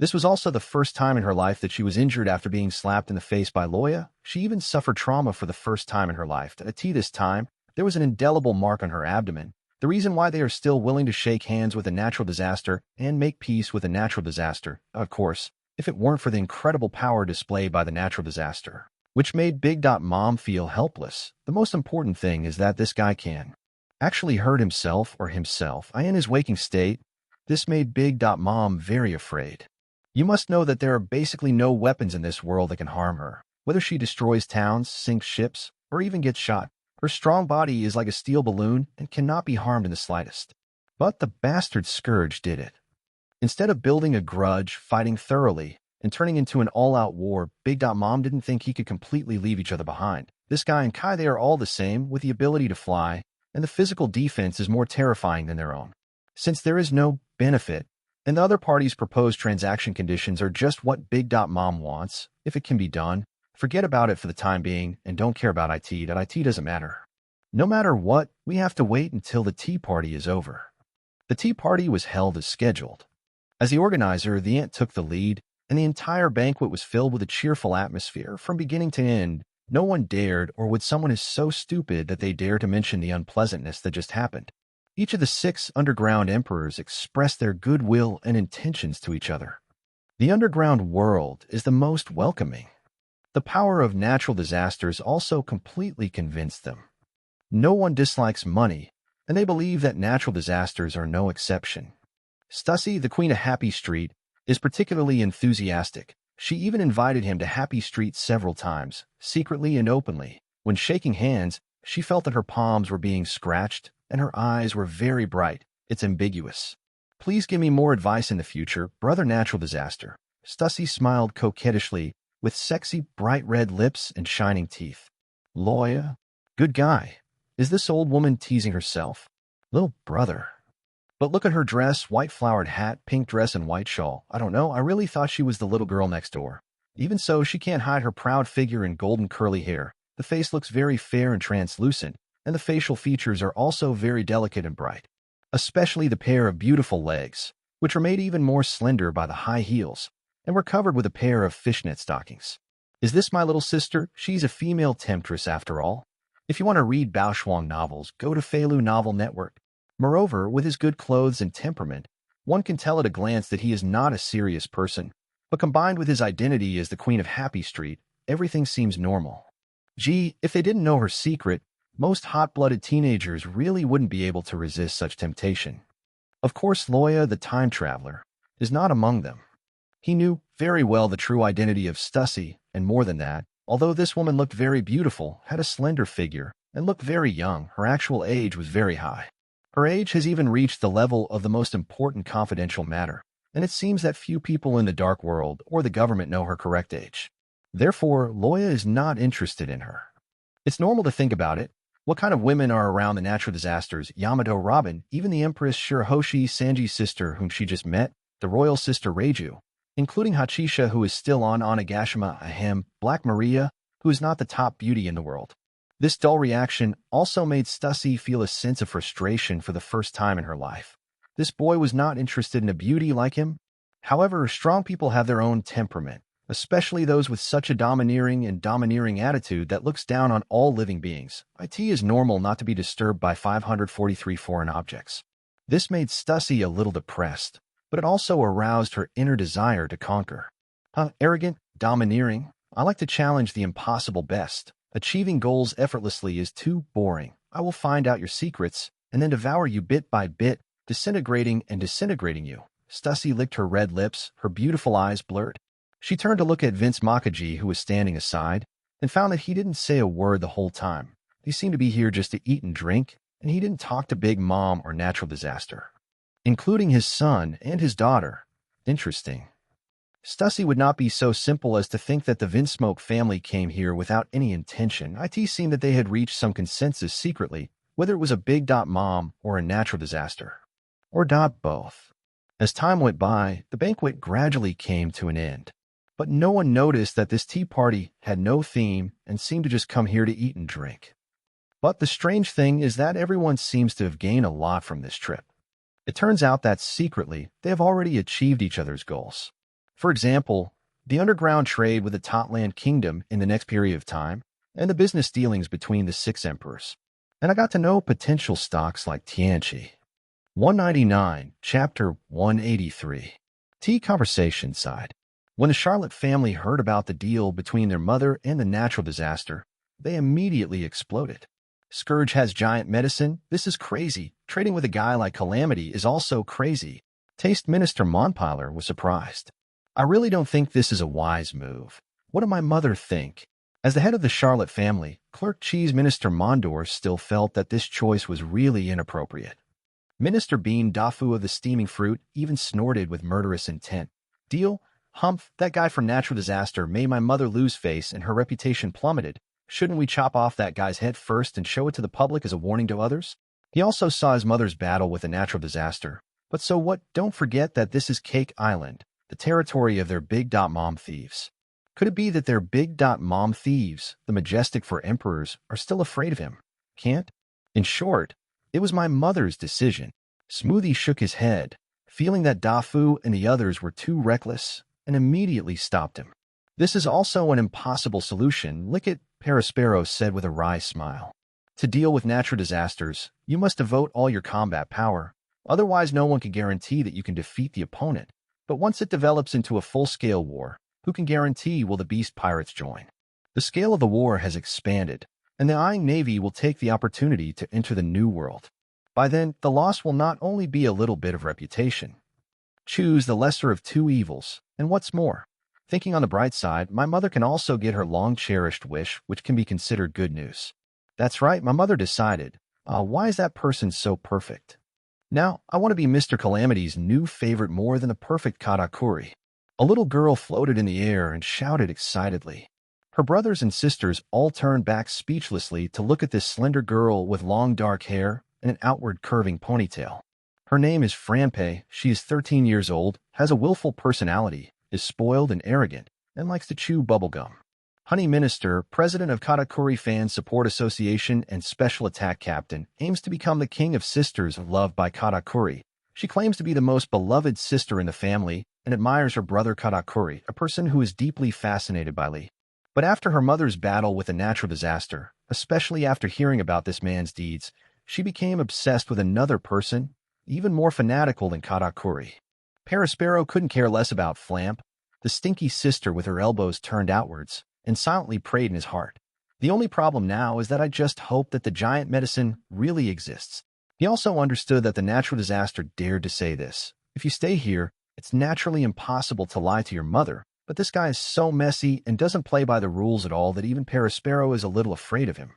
This was also the first time in her life that she was injured after being slapped in the face by Loya. She even suffered trauma for the first time in her life. This time, there was an indelible mark on her abdomen. The reason why they are still willing to shake hands with a natural disaster and make peace with a natural disaster, of course, if it weren't for the incredible power displayed by the natural disaster, which made Big Dot Mom feel helpless. The most important thing is that this guy can actually hurt himself in his waking state. This made Big Dot Mom very afraid. You must know that there are basically no weapons in this world that can harm her. Whether she destroys towns, sinks ships, or even gets shot, her strong body is like a steel balloon and cannot be harmed in the slightest. But the bastard Scourge did it. Instead of building a grudge, fighting thoroughly, and turning into an all-out war, Big Dot Mom didn't think he could completely leave each other behind. This guy and Kai, they are all the same, with the ability to fly, and the physical defense is more terrifying than their own. Since there is no benefit, and the other party's proposed transaction conditions are just what Big Dot Mom wants, if it can be done, forget about it for the time being and don't care about IT. IT doesn't matter. No matter what, we have to wait until the tea party is over. The tea party was held as scheduled. As the organizer, the ant took the lead, and the entire banquet was filled with a cheerful atmosphere from beginning to end. No one dared, or would someone is so stupid that they dare to mention the unpleasantness that just happened. Each of the 6 underground emperors expressed their goodwill and intentions to each other. The underground world is the most welcoming. The power of natural disasters also completely convinced them. No one dislikes money, and they believe that natural disasters are no exception. Stussy, the Queen of Happy Street, is particularly enthusiastic. She even invited him to Happy Street several times, secretly and openly. When shaking hands, she felt that her palms were being scratched, and her eyes were very bright. It's ambiguous. Please give me more advice in the future, Brother Natural Disaster. Stussy smiled coquettishly, with sexy, bright red lips and shining teeth. Loya? Good guy. Is this old woman teasing herself? Little brother. But look at her dress, white flowered hat, pink dress, and white shawl. I don't know, I really thought she was the little girl next door. Even so, she can't hide her proud figure and golden curly hair. The face looks very fair and translucent, and the facial features are also very delicate and bright. Especially the pair of beautiful legs, which are made even more slender by the high heels, and were covered with a pair of fishnet stockings. Is this my little sister? She's a female temptress after all. If you want to read Bao Shuang novels, go to Feilu Novel Network. Moreover, with his good clothes and temperament, one can tell at a glance that he is not a serious person, but combined with his identity as the Queen of Happy Street, everything seems normal. Gee, if they didn't know her secret, most hot-blooded teenagers really wouldn't be able to resist such temptation. Of course, Loya, the time traveler, is not among them. He knew very well the true identity of Stussy, and more than that, although this woman looked very beautiful, had a slender figure, and looked very young, her actual age was very high. Her age has even reached the level of the most important confidential matter, and it seems that few people in the dark world or the government know her correct age. Therefore, Loya is not interested in her. It's normal to think about it. What kind of women are around the natural disasters? Yamato Robin, even the Empress Shirahoshi Sanji's sister whom she just met, the royal sister Reiju, including Hachisha who is still on Onigashima, Black Maria, who is not the top beauty in the world. This dull reaction also made Stussy feel a sense of frustration for the first time in her life. This boy was not interested in a beauty like him. However, strong people have their own temperament, especially those with such a domineering attitude that looks down on all living beings. It is normal not to be disturbed by 543 foreign objects. This made Stussy a little depressed, but it also aroused her inner desire to conquer. Arrogant, domineering. I like to challenge the impossible best. Achieving goals effortlessly is too boring. I will find out your secrets and then devour you bit by bit, disintegrating you. Stussy licked her red lips, her beautiful eyes blurred. She turned to look at Vince Makaji, who was standing aside, and found that he didn't say a word the whole time. He seemed to be here just to eat and drink, and he didn't talk to Big Mom or Natural Disaster, including his son and his daughter. Interesting. Stussy would not be so simple as to think that the Vinsmoke family came here without any intention. It seemed that they had reached some consensus secretly, whether it was a Big Mom or a natural disaster. Or both. As time went by, the banquet gradually came to an end. But no one noticed that this tea party had no theme and seemed to just come here to eat and drink. But the strange thing is that everyone seems to have gained a lot from this trip. It turns out that secretly, they have already achieved each other's goals. For example, the underground trade with the Totland Kingdom in the next period of time, and the business dealings between the 6 emperors. And I got to know potential stocks like Tianchi. 199, Chapter 183. Tea Conversation Side. When the Charlotte family heard about the deal between their mother and the natural disaster, they immediately exploded. Scourge has giant medicine? This is crazy. Trading with a guy like Calamity is also crazy. Taste Minister Monpiler was surprised. I really don't think this is a wise move. What did my mother think? As the head of the Charlotte family, Clerk Cheese Minister Mondor still felt that this choice was really inappropriate. Minister Bean Dafu of the Steaming Fruit even snorted with murderous intent. Deal? Humph, that guy from Natural Disaster made my mother lose face and her reputation plummeted. Shouldn't we chop off that guy's head first and show it to the public as a warning to others? He also saw his mother's battle with a natural disaster. But so what? Don't forget that this is Cake Island, the territory of their Big Mom thieves. Could it be that their Big Mom thieves, the majestic for emperors, are still afraid of him? Can't? In short, it was my mother's decision. Smoothie shook his head, feeling that Dafu and the others were too reckless, and immediately stopped him. This is also an impossible solution, Lickett, Perispero said with a wry smile. To deal with natural disasters, you must devote all your combat power. Otherwise, no one can guarantee that you can defeat the opponent. But once it develops into a full-scale war, who can guarantee will the beast pirates join? The scale of the war has expanded, and the Eyeing Navy will take the opportunity to enter the New World. By then, the loss will not only be a little bit of reputation. Choose the lesser of two evils, and what's more, thinking on the bright side, my mother can also get her long-cherished wish, which can be considered good news. That's right, my mother decided. Why is that person so perfect? Now, I want to be Mr. Calamity's new favorite more than a perfect katakuri. A little girl floated in the air and shouted excitedly. Her brothers and sisters all turned back speechlessly to look at this slender girl with long dark hair and an outward curving ponytail. Her name is Franpe, she is 13 years old, has a willful personality, is spoiled and arrogant, and likes to chew bubblegum. Honey Minister, president of Katakuri Fan Support Association and special attack captain, aims to become the king of sisters loved by Katakuri. She claims to be the most beloved sister in the family and admires her brother Katakuri, a person who is deeply fascinated by Lee. But after her mother's battle with a natural disaster, especially after hearing about this man's deeds, she became obsessed with another person, even more fanatical than Katakuri. Perispero couldn't care less about Flamp, the stinky sister with her elbows turned outwards, and silently prayed in his heart. The only problem now is that I just hope that the giant medicine really exists. He also understood that the natural disaster dared to say this. If you stay here, it's naturally impossible to lie to your mother, but this guy is so messy and doesn't play by the rules at all that even Perispero is a little afraid of him.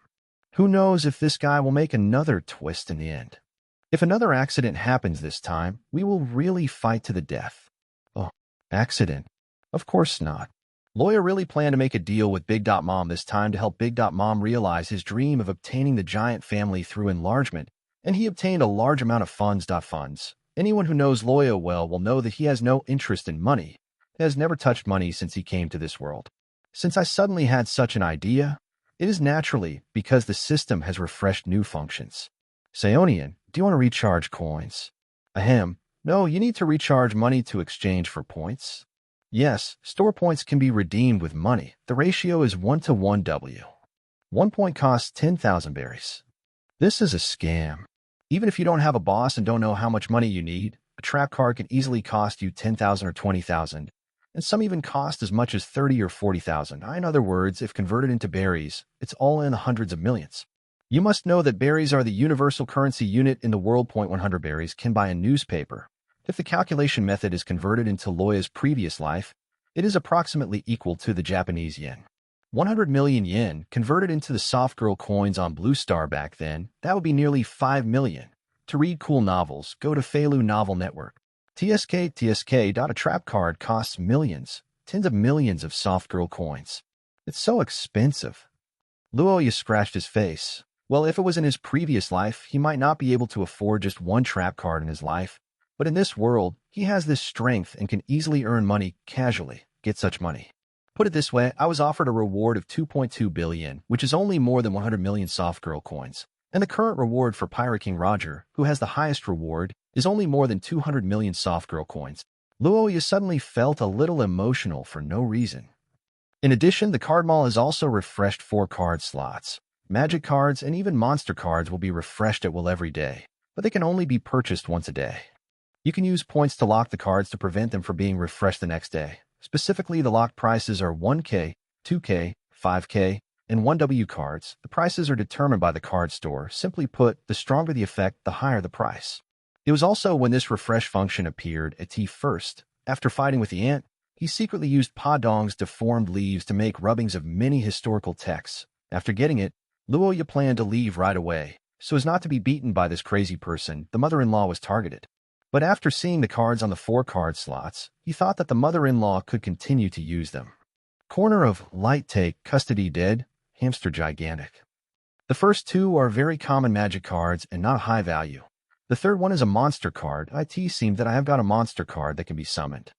Who knows if this guy will make another twist in the end? If another accident happens this time, we will really fight to the death. Oh, accident? Of course not. Loya really planned to make a deal with Big Dot Mom this time to help Big Dot Mom realize his dream of obtaining the giant family through enlargement, and he obtained a large amount of funds. Anyone who knows Loya well will know that he has no interest in money. He has never touched money since he came to this world. Since I suddenly had such an idea, it is naturally because the system has refreshed new functions. Sayonian, do you want to recharge coins? Ahem. No, you need to recharge money to exchange for points. Yes, store points can be redeemed with money. The ratio is 1 to 1W. 1 point costs 10,000 berries. This is a scam. Even if you don't have a boss and don't know how much money you need, a trap card can easily cost you 10,000 or 20,000, and some even cost as much as 30 or 40,000. In other words, if converted into berries, it's all in the hundreds of millions. You must know that berries are the universal currency unit in the world. 100 berries can buy a newspaper. If the calculation method is converted into Loya's previous life, it is approximately equal to the Japanese yen. 100 million yen converted into the soft girl coins on Blue Star back then, that would be nearly 5 million. To read cool novels, go to Feilu Novel Network. TSK. A trap card costs millions, tens of millions of soft girl coins. It's so expensive. Loya scratched his face. Well, if it was in his previous life, he might not be able to afford just one trap card in his life. But in this world, he has this strength and can easily earn money casually, get such money. Put it this way, I was offered a reward of 2.2 billion, which is only more than 100 million soft girl coins. And the current reward for Pirate King Roger, who has the highest reward, is only more than 200 million soft girl coins. Loya suddenly felt a little emotional for no reason. In addition, the card mall has also refreshed 4 card slots. Magic cards and even monster cards will be refreshed at will every day, but they can only be purchased once a day. You can use points to lock the cards to prevent them from being refreshed the next day. Specifically, the locked prices are 1K, 2K, 5K, and 1W cards. The prices are determined by the card store. Simply put, the stronger the effect, the higher the price. It was also when this refresh function appeared at T first. After fighting with the ant, he secretly used Padong's deformed leaves to make rubbings of many historical texts. After getting it, Loya planned to leave right away. So as not to be beaten by this crazy person, the mother-in-law was targeted. But after seeing the cards on the 4 card slots, he thought that the mother-in-law could continue to use them. Corner of Light Take, Custody Dead, Hamster Gigantic. The first 2 are very common magic cards and not high value. The third one is a monster card. It seems that I have got a monster card that can be summoned.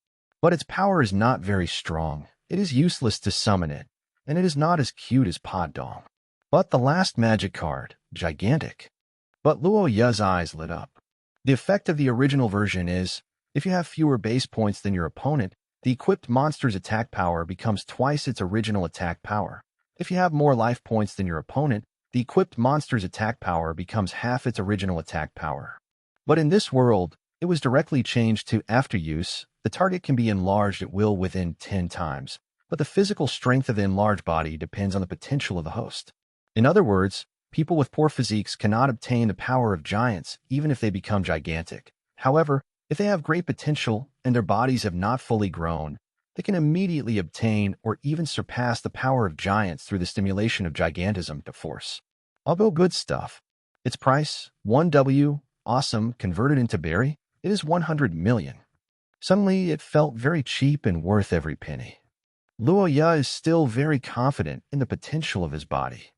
But its power is not very strong. It is useless to summon it, and it is not as cute as Padong. But the last magic card, Gigantic. But Loya's eyes lit up. The effect of the original version is, if you have fewer base points than your opponent, the equipped monster's attack power becomes twice its original attack power. If you have more life points than your opponent, the equipped monster's attack power becomes half its original attack power. But in this world, it was directly changed to after use, the target can be enlarged at will within 10 times, but the physical strength of the enlarged body depends on the potential of the host. In other words, people with poor physiques cannot obtain the power of giants even if they become gigantic. However, if they have great potential and their bodies have not fully grown, they can immediately obtain or even surpass the power of giants through the stimulation of gigantism to force. Although good stuff. Its price, 1W, awesome, converted into berry, it is 100 million. Suddenly, it felt very cheap and worth every penny. Loya is still very confident in the potential of his body.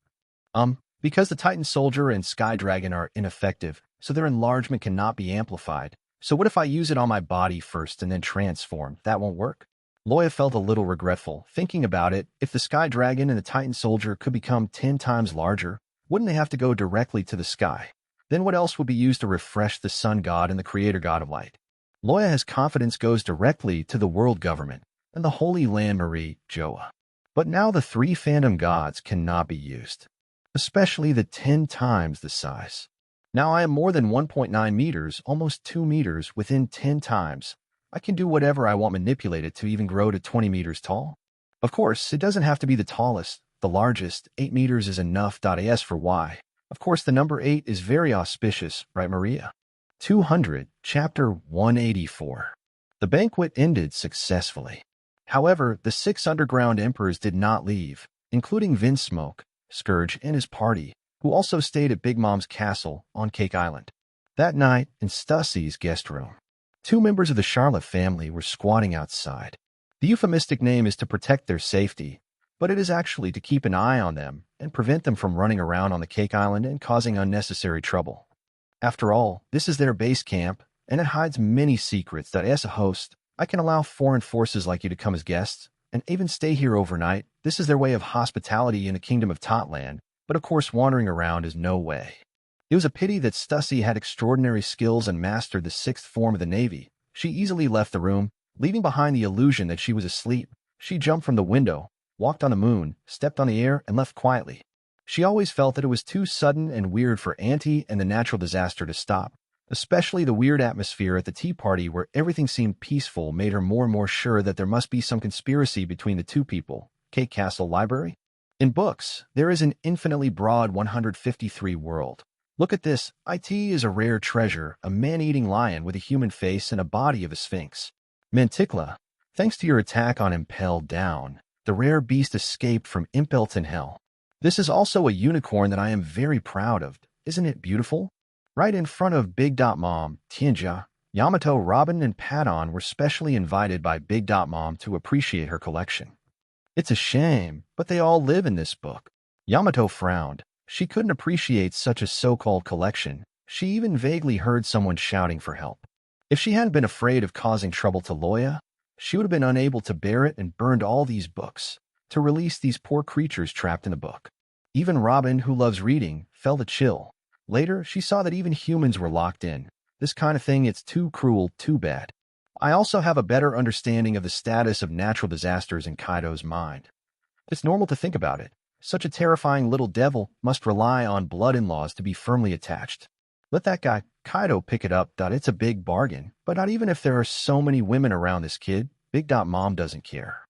Because the Titan Soldier and Sky Dragon are ineffective, so their enlargement cannot be amplified. So what if I use it on my body first and then transform? That won't work? Loya felt a little regretful. Thinking about it, if the Sky Dragon and the Titan Soldier could become 10 times larger, wouldn't they have to go directly to the sky? Then what else would be used to refresh the Sun God and the Creator God of Light? Loya's confidence goes directly to the world government and the Holy Land Marie Joa. But now the 3 Phantom Gods cannot be used, especially the 10 times the size. Now I am more than 1.9 meters, almost 2 meters, within 10 times. I can do whatever I want, manipulate it to even grow to 20 meters tall. Of course, it doesn't have to be the tallest, the largest. 8 meters is enough. As for why? Of course, the number 8 is very auspicious, right, Maria? 200, Chapter 184. The banquet ended successfully. However, the 6 underground emperors did not leave, including Vinsmoke, Scourge, and his party, who also stayed at Big Mom's castle on Cake Island. That night, in Stussie's guest room, two members of the Charlotte family were squatting outside. The euphemistic name is to protect their safety, but it is actually to keep an eye on them and prevent them from running around on the Cake Island and causing unnecessary trouble. After all, this is their base camp, and it hides many secrets that as a host, I can allow foreign forces like you to come as guests and even stay here overnight. This is their way of hospitality in the kingdom of Totland, but of course wandering around is no way. It was a pity that Stussy had extraordinary skills and mastered the sixth form of the Navy. She easily left the room, leaving behind the illusion that she was asleep. She jumped from the window, walked on the moon, stepped on the air, and left quietly. She always felt that it was too sudden and weird for Auntie and the natural disaster to stop. Especially the weird atmosphere at the tea party where everything seemed peaceful made her more and more sure that there must be some conspiracy between the two people. Cake Castle Library? In books, there is an infinitely broad 153 world. Look at this. It is a rare treasure, a man-eating lion with a human face and a body of a sphinx. Manticla, thanks to your attack on Impel Down, the rare beast escaped from Impelton Hell. This is also a unicorn that I am very proud of. Isn't it beautiful? Right in front of Big Dot Mom, Tianjia, Yamato, Robin, and Padon were specially invited by Big Dot Mom to appreciate her collection. It's a shame, but they all live in this book. Yamato frowned. She couldn't appreciate such a so-called collection. She even vaguely heard someone shouting for help. If she hadn't been afraid of causing trouble to Loya, she would have been unable to bear it and burned all these books to release these poor creatures trapped in a book. Even Robin, who loves reading, felt a chill. Later, she saw that even humans were locked in. This kind of thing, it's too cruel, too bad. I also have a better understanding of the status of natural disasters in Kaido's mind. It's normal to think about it. Such a terrifying little devil must rely on blood-in-laws to be firmly attached. Let that guy, Kaido, pick it up. It's a big bargain, but not even if there are so many women around this kid. Big Dot Mom doesn't care.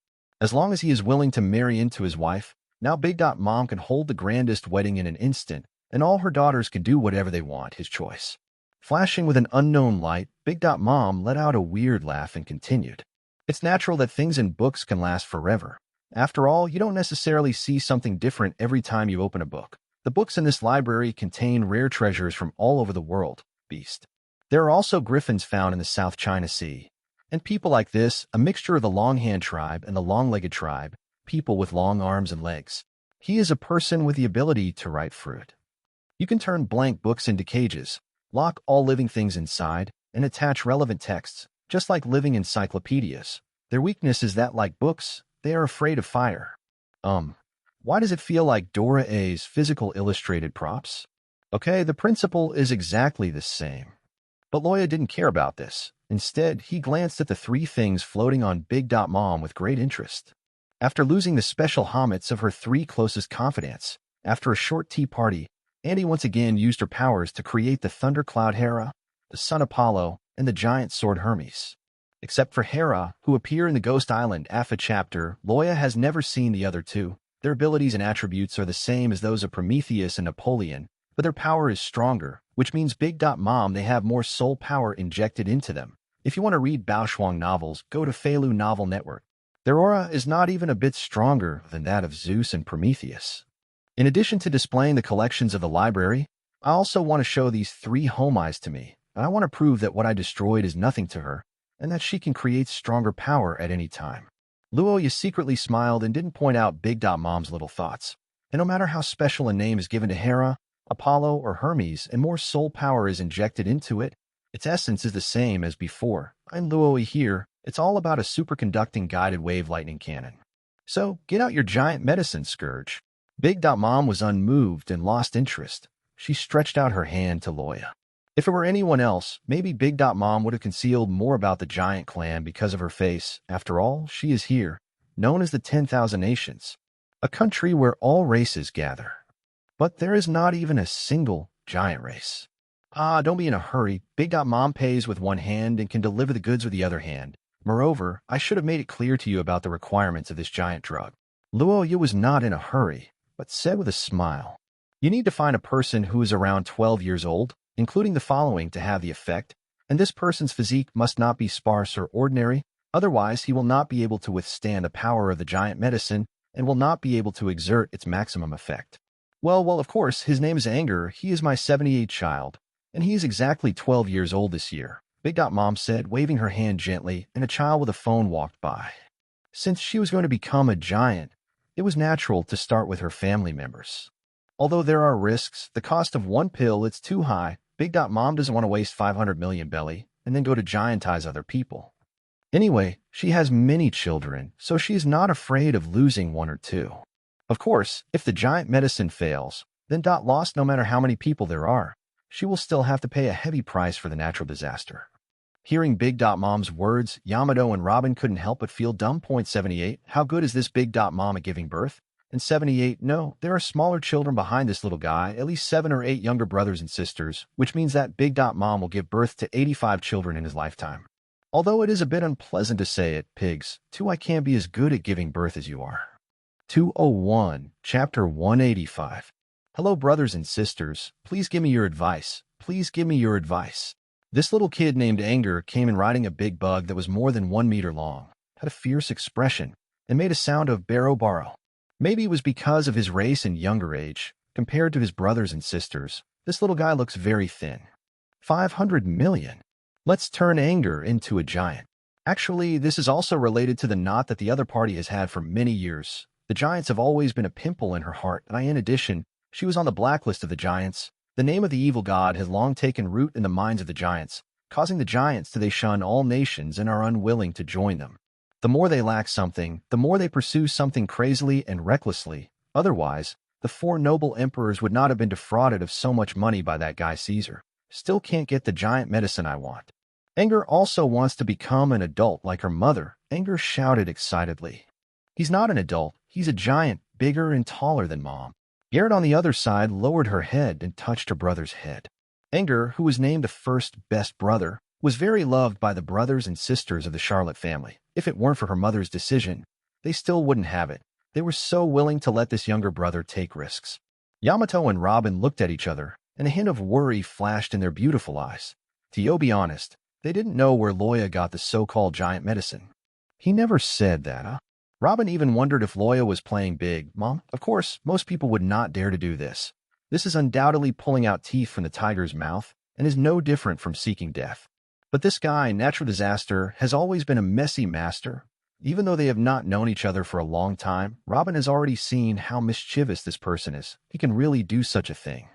As long as he is willing to marry into his wife, now Big Dot Mom can hold the grandest wedding in an instant, and all her daughters can do whatever they want, his choice. Flashing with an unknown light, Big Dot Mom let out a weird laugh and continued. It's natural that things in books can last forever. After all, you don't necessarily see something different every time you open a book. The books in this library contain rare treasures from all over the world, Beast. There are also griffins found in the South China Sea. And people like this, a mixture of the Longhand tribe and the Long-Legged tribe, people with long arms and legs. He is a person with the ability to write fruit. You can turn blank books into cages, lock all living things inside, and attach relevant texts, just like living encyclopedias. Their weakness is that, like books, they are afraid of fire. Why does it feel like Dora A's physical illustrated props? Okay, the principle is exactly the same. But Loya didn't care about this. Instead, he glanced at the three things floating on Big Dot Mom with great interest. After losing the special homage of her three closest confidants, after a short tea party, Andy once again used her powers to create the Thundercloud Hera, the Sun Apollo, and the Giant Sword Hermes. Except for Hera, who appear in the Ghost Island AFA chapter, Loya has never seen the other two. Their abilities and attributes are the same as those of Prometheus and Napoleon, but their power is stronger, which means Big Dot Mom they have more soul power injected into them. If you want to read Bao Shuang novels, go to Feilu Novel Network. Their aura is not even a bit stronger than that of Zeus and Prometheus. In addition to displaying the collections of the library, I also want to show these three homies to me, and I want to prove that what I destroyed is nothing to her, and that she can create stronger power at any time. Loya secretly smiled and didn't point out Big Dot Mom's little thoughts. And no matter how special a name is given to Hera, Apollo, or Hermes, and more soul power is injected into it, its essence is the same as before. I'm Loya here. It's all about a superconducting guided wave lightning cannon. So, get out your giant medicine, Scourge. Big Dot Mom was unmoved and lost interest. She stretched out her hand to Loya. If it were anyone else, maybe Big Dot Mom would have concealed more about the giant clan because of her face. After all, she is here, known as the 10,000 Nations, a country where all races gather. But there is not even a single giant race. Don't be in a hurry. Big Dot Mom pays with one hand and can deliver the goods with the other hand. Moreover, I should have made it clear to you about the requirements of this giant drug. Loya was not in a hurry, but said with a smile, You need to find a person who is around 12 years old, including the following to have the effect, and this person's physique must not be sparse or ordinary, otherwise he will not be able to withstand the power of the giant medicine and will not be able to exert its maximum effect. Well, of course, his name is Anger. He is my 78th child, And he's exactly 12 years old this year, Big Dot Mom said, waving her hand gently, and a child with a phone walked by. Since she was going to become a giant, it was natural to start with her family members. Although there are risks, the cost of one pill it's too high. Big Dot Mom doesn't want to waste 500 million belly and then go to giantize other people. Anyway, she has many children, so she's not afraid of losing one or two. Of course, if the giant medicine fails, then Dot lost no matter how many people there are. She will still have to pay a heavy price for the natural disaster. Hearing Big Dot Mom's words, Yamato and Robin couldn't help but feel dumb. 78. How good is this Big Dot Mom at giving birth? And 78. No, there are smaller children behind this little guy, at least 7 or 8 younger brothers and sisters, which means that Big Dot Mom will give birth to 85 children in his lifetime. Although it is a bit unpleasant to say it, pigs, too, I can't be as good at giving birth as you are. 201, Chapter 185. Hello, brothers and sisters. Please give me your advice. Please give me your advice. This little kid named Anger came in riding a big bug that was more than 1 meter long, had a fierce expression, and made a sound of baro-baro. Maybe it was because of his race and younger age. Compared to his brothers and sisters, this little guy looks very thin. 500 million. Let's turn Anger into a giant. Actually, this is also related to the knot that the other party has had for many years. The giants have always been a pimple in her heart, and in addition, she was on the blacklist of the giants. The name of the evil god has long taken root in the minds of the giants, causing the giants to shun all nations and are unwilling to join them. The more they lack something, the more they pursue something crazily and recklessly. Otherwise, the 4 noble emperors would not have been defrauded of so much money by that guy Caesar. Still can't get the giant medicine I want. Anger also wants to become an adult like her mother, Anger shouted excitedly. He's not an adult, he's a giant, bigger and taller than Mom. Garrett on the other side lowered her head and touched her brother's head. Anger, who was named the first best brother, was very loved by the brothers and sisters of the Charlotte family. If it weren't for her mother's decision, they still wouldn't have it. They were so willing to let this younger brother take risks. Yamato and Robin looked at each other, and a hint of worry flashed in their beautiful eyes. To be honest, they didn't know where Loya got the so-called giant medicine. He never said that, huh? Robin even wondered if Loya was playing big. Mom, of course, most people would not dare to do this. This is undoubtedly pulling out teeth from the tiger's mouth and is no different from seeking death. But this guy, Natural Disaster, has always been a messy master. Even though they have not known each other for a long time, Robin has already seen how mischievous this person is. He can really do such a thing.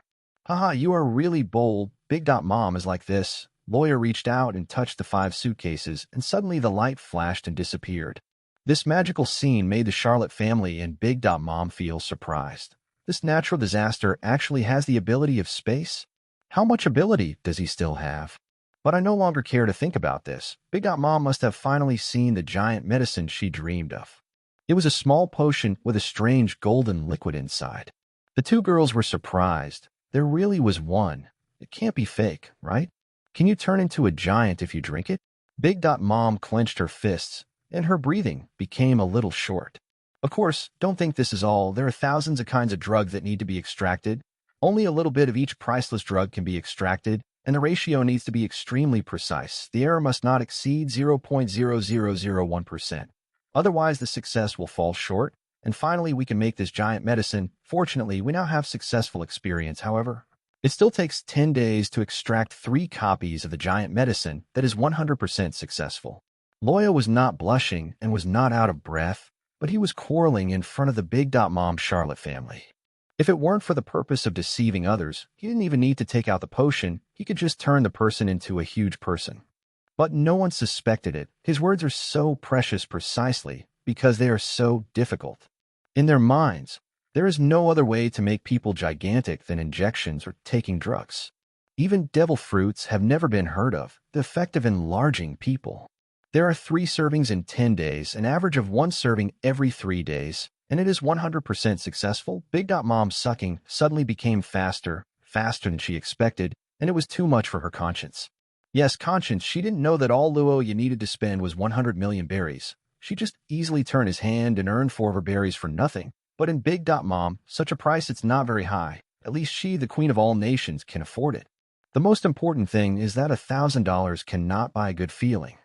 Haha, you are really bold. Big Dot Mom is like this. Loya reached out and touched the 5 suitcases, and suddenly the light flashed and disappeared. This magical scene made the Charlotte family and Big Dot Mom feel surprised. This Natural Disaster actually has the ability of space? How much ability does he still have? But I no longer care to think about this. Big Dot Mom must have finally seen the giant medicine she dreamed of. It was a small potion with a strange golden liquid inside. The 2 girls were surprised. There really was one. It can't be fake, right? Can you turn into a giant if you drink it? Big Dot Mom clenched her fists, and her breathing became a little short. Of course, don't think this is all. There are thousands of kinds of drug that need to be extracted. Only a little bit of each priceless drug can be extracted, and the ratio needs to be extremely precise. The error must not exceed 0.0001%. Otherwise, the success will fall short, and finally we can make this giant medicine. Fortunately, we now have successful experience, however. It still takes 10 days to extract 3 copies of the giant medicine that is 100% successful. Loya was not blushing and was not out of breath, but he was quarreling in front of the Big Dot Mom Charlotte family. If it weren't for the purpose of deceiving others, he didn't even need to take out the potion. He could just turn the person into a huge person. But no one suspected it. His words are so precious precisely because they are so difficult. In their minds, there is no other way to make people gigantic than injections or taking drugs. Even devil fruits have never been heard of, the effect of enlarging people. There are 3 servings in 10 days, an average of 1 serving every 3 days, and it is 100% successful. Big Dot Mom's sucking suddenly became faster than she expected, and it was too much for her conscience. Yes, conscience, she didn't know that all Loya needed to spend was 100 million berries. She just easily turned his hand and earned 4 of her berries for nothing. But in Big Dot Mom, such a price it's not very high. At least she, the queen of all nations, can afford it. The most important thing is that $1,000 cannot buy a good feeling.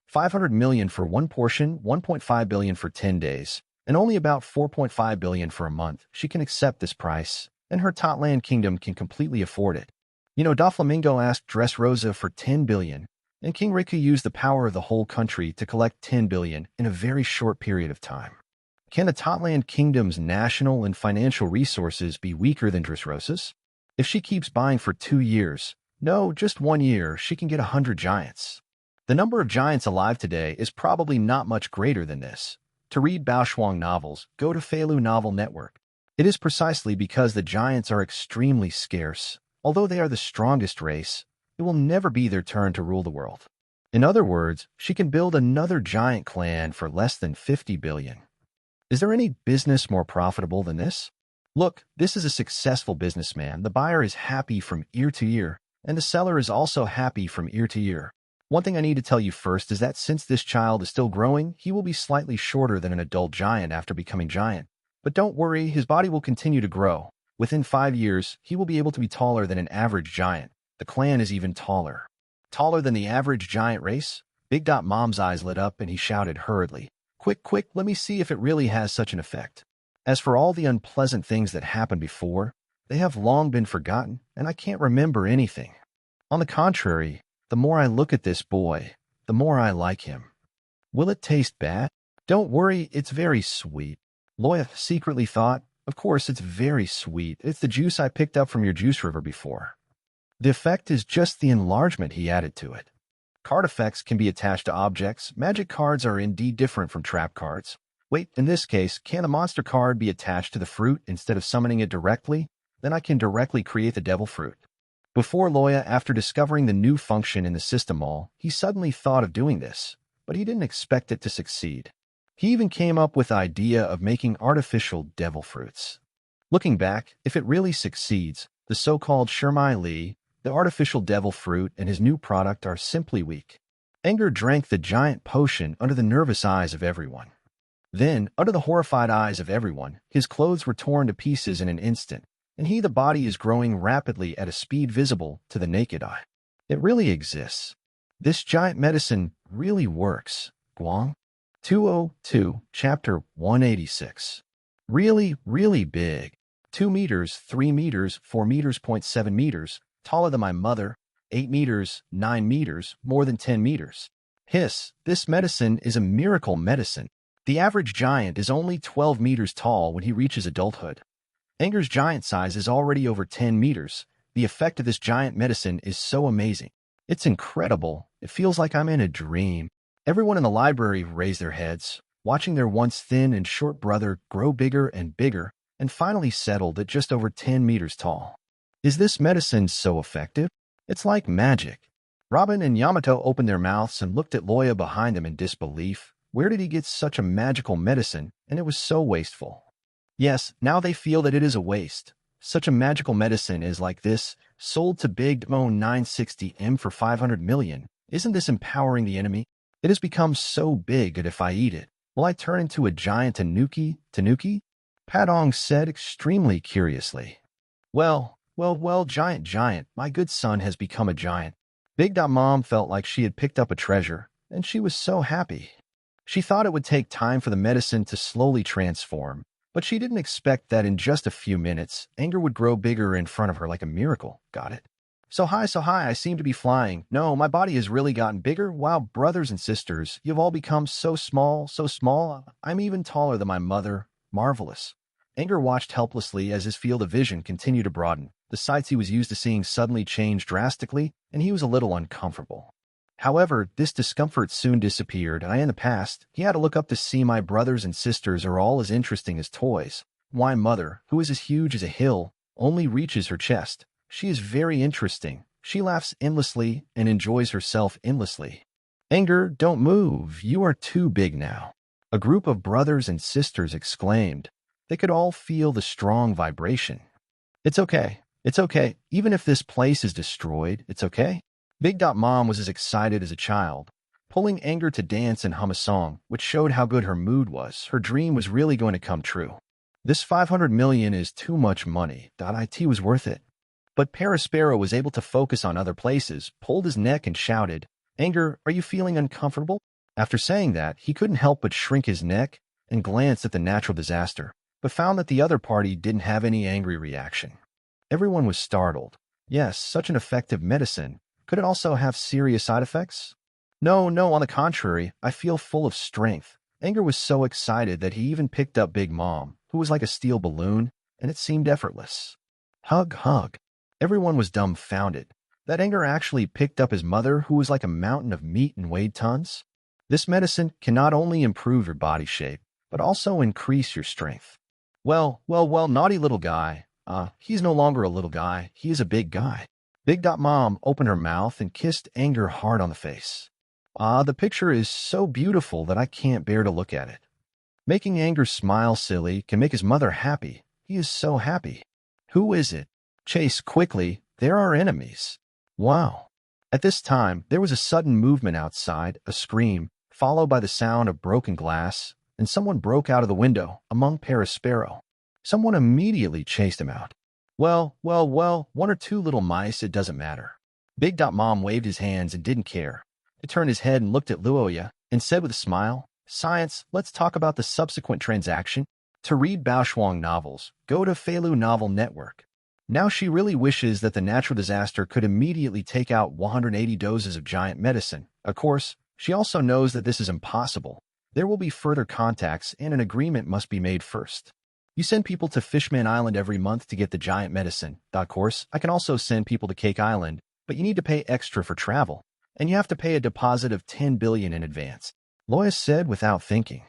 500 million for 1 portion, 1.5 billion for 10 days, and only about 4.5 billion for a month. She can accept this price, and her Totland kingdom can completely afford it. Doflamingo asked Dressrosa for 10 billion, and King Riku used the power of the whole country to collect 10 billion in a very short period of time. Can the Totland Kingdom's national and financial resources be weaker than Dressrosa's? If she keeps buying for 2 years, no, just 1 year, she can get 100 giants. The number of giants alive today is probably not much greater than this. To read Baoshuang novels, go to Feilu Novel Network. It is precisely because the giants are extremely scarce. Although they are the strongest race, it will never be their turn to rule the world. In other words, she can build another giant clan for less than 50 billion. Is there any business more profitable than this? Look, this is a successful businessman. The buyer is happy from ear to ear, and the seller is also happy from ear to ear. One thing I need to tell you first is that since this child is still growing, he will be slightly shorter than an adult giant after becoming giant. But don't worry, his body will continue to grow. Within 5 years, he will be able to be taller than an average giant. The clan is even taller. Taller than the average giant race? Big Dot Mom's eyes lit up and he shouted hurriedly, "Quick, quick, let me see if it really has such an effect." As for all the unpleasant things that happened before, they have long been forgotten, and I can't remember anything. On the contrary, the more I look at this boy, the more I like him. Will it taste bad? Don't worry, it's very sweet. Loya secretly thought, of course it's very sweet. It's the juice I picked up from your juice river before. The effect is just the enlargement he added to it. Card effects can be attached to objects. Magic cards are indeed different from trap cards. Wait, in this case, can a monster card be attached to the fruit instead of summoning it directly? Then I can directly create the devil fruit. Before Loya, after discovering the new function in the system mall, he suddenly thought of doing this, but he didn't expect it to succeed. He even came up with the idea of making artificial devil fruits. Looking back, if it really succeeds, the so-called Shermai Li, the artificial devil fruit, and his new product are simply weak. Anger drank the giant potion under the nervous eyes of everyone. Then, under the horrified eyes of everyone, his clothes were torn to pieces in an instant, and the body is growing rapidly at a speed visible to the naked eye. It really exists. This giant medicine really works. Guang 202, Chapter 186. Really, really big. 2 meters, 3 meters, 4 meters, 0.7 meters, taller than my mother, 8 meters, 9 meters, more than 10 meters. Hiss, this medicine is a miracle medicine. The average giant is only 12 meters tall when he reaches adulthood. Anger's giant size is already over 10 meters. The effect of this giant medicine is so amazing. It's incredible. It feels like I'm in a dream. Everyone in the library raised their heads, watching their once thin and short brother grow bigger and bigger, and finally settled at just over 10 meters tall. Is this medicine so effective? It's like magic. Robin and Yamato opened their mouths and looked at Loya behind them in disbelief. Where did he get such a magical medicine? And it was so wasteful. Yes, now they feel that it is a waste. Such a magical medicine is like this, sold to Big Mo 960M for 500 million. Isn't this empowering the enemy? It has become so big that if I eat it, will I turn into a giant tanuki? Padong said extremely curiously. Well, giant, my good son has become a giant. Big Mom felt like she had picked up a treasure, and she was so happy. She thought it would take time for the medicine to slowly transform, but she didn't expect that in just a few minutes, anger would grow bigger in front of her like a miracle. Got it? So high, I seem to be flying. No, my body has really gotten bigger. Wow, brothers and sisters, you've all become so small. I'm even taller than my mother. Marvelous. Anger watched helplessly as his field of vision continued to broaden. The sights he was used to seeing suddenly changed drastically, and he was a little uncomfortable. However, this discomfort soon disappeared, and in the past, he had to look up to see my brothers and sisters are all as interesting as toys. Why, mother, who is as huge as a hill, only reaches her chest. She is very interesting. She laughs endlessly and enjoys herself endlessly. Anger, don't move. You are too big now. A group of brothers and sisters exclaimed. They could all feel the strong vibration. It's okay. Even if this place is destroyed, it's okay. Big Mom was as excited as a child, pulling Anger to dance and hum a song, which showed how good her mood was. Her dream was really going to come true. This 500 million is too much money. It was worth it. But Paraspero was able to focus on other places, pulled his neck and shouted, Anger, are you feeling uncomfortable? After saying that, he couldn't help but shrink his neck and glance at the natural disaster, but found that the other party didn't have any angry reaction. Everyone was startled. Yes, such an effective medicine. Could it also have serious side effects? No, no, on the contrary, I feel full of strength. Anger was so excited that he even picked up Big Mom, who was like a steel balloon, and it seemed effortless. Hug, hug. Everyone was dumbfounded. That Anger actually picked up his mother, who was like a mountain of meat and weighed tons. This medicine can not only improve your body shape, but also increase your strength. Well, naughty little guy. He's no longer a little guy, he is a big guy. Big Dot Mom opened her mouth and kissed Anger hard on the face. The picture is so beautiful that I can't bear to look at it. Making Anger smile silly can make his mother happy. He is so happy. Who is it? Chase quickly, there are enemies. Wow. At this time, there was a sudden movement outside, a scream, followed by the sound of broken glass, and someone broke out of the window among Sparrow. Someone immediately chased him out. Well, one or two little mice, it doesn't matter. Big Dot Mom waved his hands and didn't care. He turned his head and looked at Loya and said with a smile, Science, let's talk about the subsequent transaction. To read Baoshuang novels, go to Feilu Novel Network. Now she really wishes that the natural disaster could immediately take out 180 doses of giant medicine. Of course, she also knows that this is impossible. There will be further contacts and an agreement must be made first. You send people to Fishman Island every month to get the giant medicine. Of course, I can also send people to Cake Island, but you need to pay extra for travel, and you have to pay a deposit of 10 billion in advance. Loya said without thinking.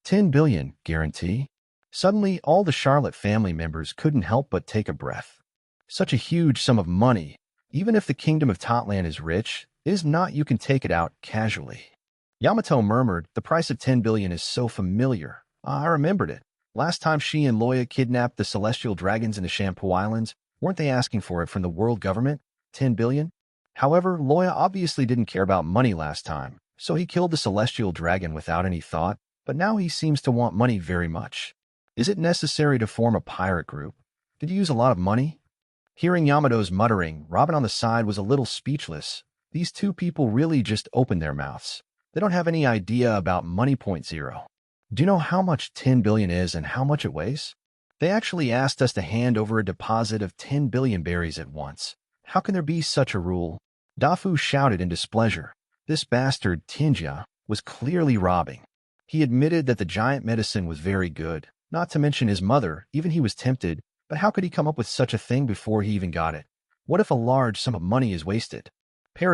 10 billion, guarantee? Suddenly, all the Charlotte family members couldn't help but take a breath. Such a huge sum of money. Even if the kingdom of Totland is rich, it is not you can take it out casually. Yamato murmured, the price of 10 billion is so familiar. I remembered it. Last time she and Loya kidnapped the celestial dragons in the Shampoo Islands, weren't they asking for it from the world government? 10 billion? However, Loya obviously didn't care about money last time, so he killed the celestial dragon without any thought, but now he seems to want money very much. Is it necessary to form a pirate group? Did you use a lot of money? Hearing Yamato's muttering, Robin on the side was a little speechless. These two people really just opened their mouths. They don't have any idea about money. Point zero. Do you know how much 10 billion is and how much it weighs? They actually asked us to hand over a deposit of 10 billion berries at once. How can there be such a rule? Dafu shouted in displeasure. This bastard Tinja was clearly robbing. He admitted that the giant medicine was very good, not to mention his mother, even he was tempted, but how could he come up with such a thing before he even got it? What if a large sum of money is wasted?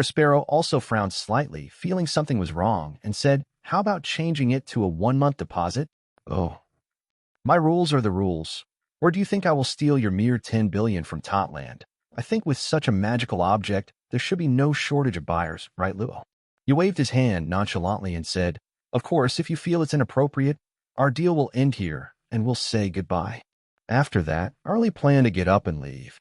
Sparrow also frowned slightly, feeling something was wrong, and said, how about changing it to a 1-month deposit? Oh. My rules are the rules. Or do you think I will steal your mere 10 billion from Totland? I think with such a magical object, there should be no shortage of buyers, right, Luo? He waved his hand nonchalantly and said, of course, if you feel it's inappropriate, our deal will end here, and we'll say goodbye. After that, Arlie planned to get up and leave.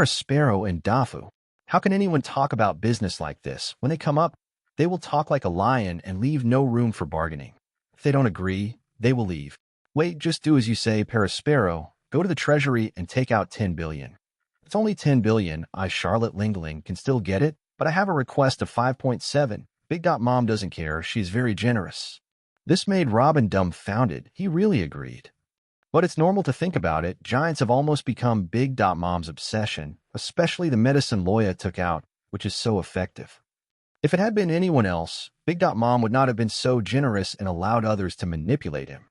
Sparrow and Dafu. How can anyone talk about business like this? When they come up, they will talk like a lion and leave no room for bargaining. If they don't agree, they will leave. Wait, just do as you say, Sparrow. Go to the treasury and take out 10 billion. It's only 10 billion. I, Charlotte Lingling, can still get it, but I have a request of 5.7. Big Dot Mom doesn't care. She's very generous. This made Robin dumbfounded. He really agreed. But it's normal to think about it. Giants have almost become Big Dot Mom's obsession, especially the medicine Loya took out, which is so effective. If it had been anyone else, Big Dot Mom would not have been so generous and allowed others to manipulate him.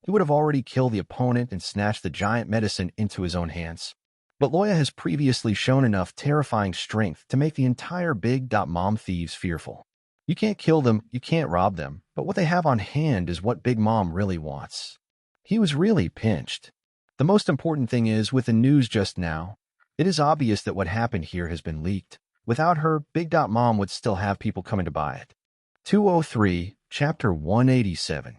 He would have already killed the opponent and snatched the giant medicine into his own hands. But Loya has previously shown enough terrifying strength to make the entire Big Dot Mom thieves fearful. You can't kill them, you can't rob them, but what they have on hand is what Big Mom really wants. He was really pinched. The most important thing is, with the news just now, it is obvious that what happened here has been leaked. Without her, Big Dot Mom would still have people coming to buy it. 203, Chapter 187.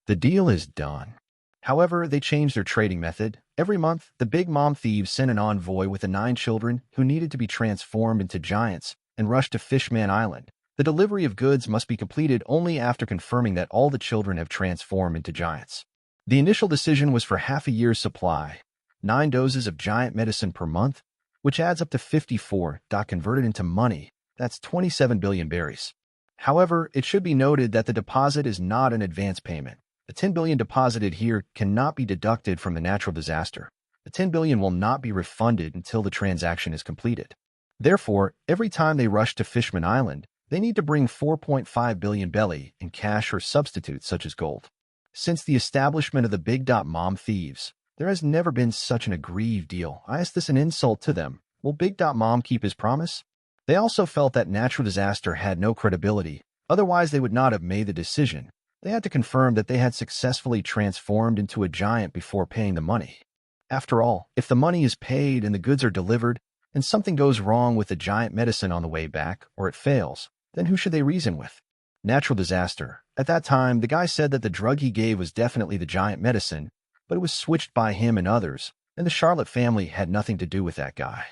The deal is done. However, they changed their trading method. Every month, the Big Mom thieves sent an envoy with the 9 children who needed to be transformed into giants and rushed to Fishman Island. The delivery of goods must be completed only after confirming that all the children have transformed into giants. The initial decision was for half a year's supply, 9 doses of giant medicine per month, which adds up to 54. Converted into money, that's 27 billion berries. However, it should be noted that the deposit is not an advance payment. The 10 billion deposited here cannot be deducted from the natural disaster. The 10 billion will not be refunded until the transaction is completed. Therefore, every time they rush to Fishman Island, they need to bring 4.5 billion belly in cash or substitutes such as gold. Since the establishment of the Big Mom thieves, there has never been such an aggrieved deal. I asked this an insult to them. Will Big Mom keep his promise? They also felt that natural disaster had no credibility. Otherwise, they would not have made the decision. They had to confirm that they had successfully transformed into a giant before paying the money. After all, if the money is paid and the goods are delivered, and something goes wrong with the giant medicine on the way back, or it fails, then who should they reason with? Natural disaster. At that time, the guy said that the drug he gave was definitely the giant medicine, but it was switched by him and others, and the Charlotte family had nothing to do with that guy.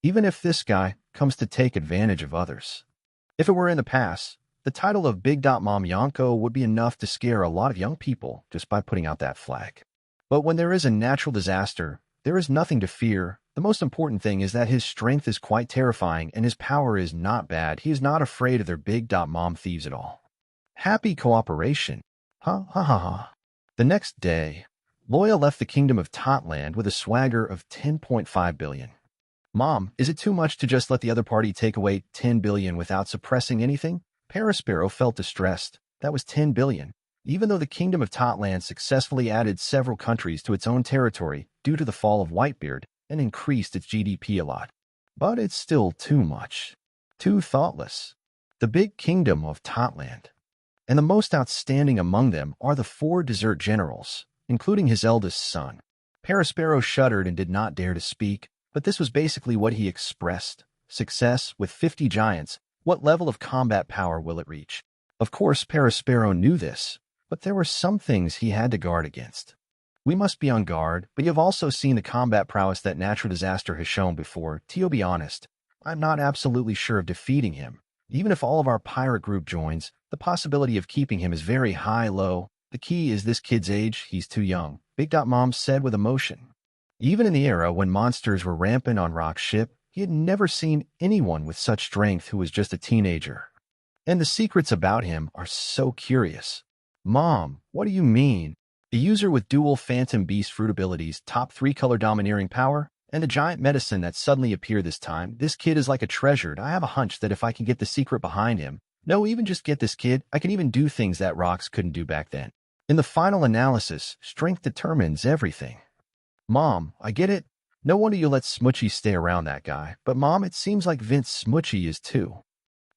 Even if this guy comes to take advantage of others. If it were in the past, the title of Big Mom Yonko would be enough to scare a lot of young people just by putting out that flag. But when there is a natural disaster, there is nothing to fear. The most important thing is that his strength is quite terrifying and his power is not bad. He is not afraid of their Big Mom thieves at all. Happy cooperation. Ha ha ha ha. The next day, Loya left the kingdom of Totland with a swagger of 10.5 billion. Mom, is it too much to just let the other party take away 10 billion without suppressing anything? Parasparrow felt distressed. That was 10 billion. Even though the kingdom of Totland successfully added several countries to its own territory due to the fall of Whitebeard and increased its GDP a lot. But it's still too much. Too thoughtless. The big kingdom of Totland. And the most outstanding among them are the 4 desert generals, including his eldest son. Parasparrow shuddered and did not dare to speak, but this was basically what he expressed. Success with 50 giants. What level of combat power will it reach? Of course, Parasparrow knew this, but there were some things he had to guard against. We must be on guard, but you've also seen the combat prowess that natural disaster has shown before. To be honest, I'm not absolutely sure of defeating him. Even if all of our pirate group joins, the possibility of keeping him is very low. The key is this kid's age. He's too young, Big Mom said with emotion. Even in the era when monsters were rampant on Rock's ship, he had never seen anyone with such strength who was just a teenager. And the secrets about him are so curious. Mom, what do you mean? A user with dual Phantom Beast fruit abilities, top 3 color domineering power, and a giant medicine that suddenly appeared this time. This kid is like a treasure. I have a hunch that if I can get the secret behind him, no, even just get this kid, I can even do things that Rocks couldn't do back then. In the final analysis, strength determines everything. Mom, I get it. No wonder you let Smoochy stay around that guy. But Mom, it seems like Vince Smoochy is too.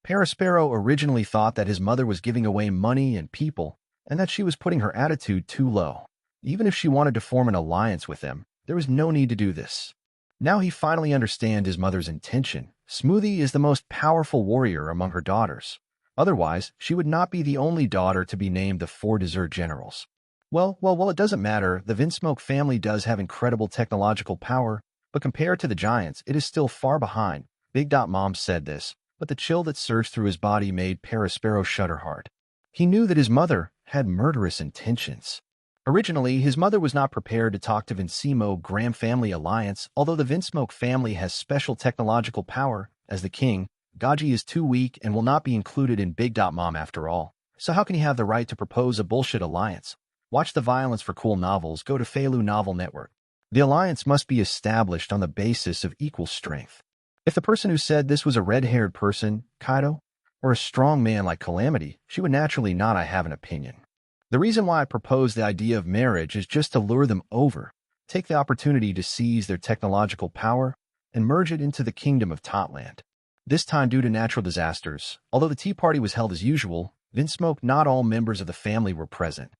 Parasparrow originally thought that his mother was giving away money and people, and that she was putting her attitude too low. Even if she wanted to form an alliance with them, there was no need to do this. Now he finally understands his mother's intention. Smoothie is the most powerful warrior among her daughters. Otherwise, she would not be the only daughter to be named the 4 desert generals. Well, it doesn't matter. The Vinsmoke family does have incredible technological power, but compared to the giants, it is still far behind. Big Mom said this, but the chill that surged through his body made Parasparrow shudder hard. He knew that his mother had murderous intentions. Originally, his mother was not prepared to talk to Vinsemo Graham family alliance, although the Vinsmoke family has special technological power. As the king, Gaji is too weak and will not be included in Big Mom after all. So how can he have the right to propose a bullshit alliance? Watch the violence for cool novels. Go to Feilu Novel Network. The alliance must be established on the basis of equal strength. If the person who said this was a red-haired person, Kaido, or a strong man like Calamity, she would naturally not have an opinion. The reason why I propose the idea of marriage is just to lure them over, take the opportunity to seize their technological power, and merge it into the kingdom of Totland. This time due to natural disasters, although the tea party was held as usual, Vinsmoke, not all members of the family were present.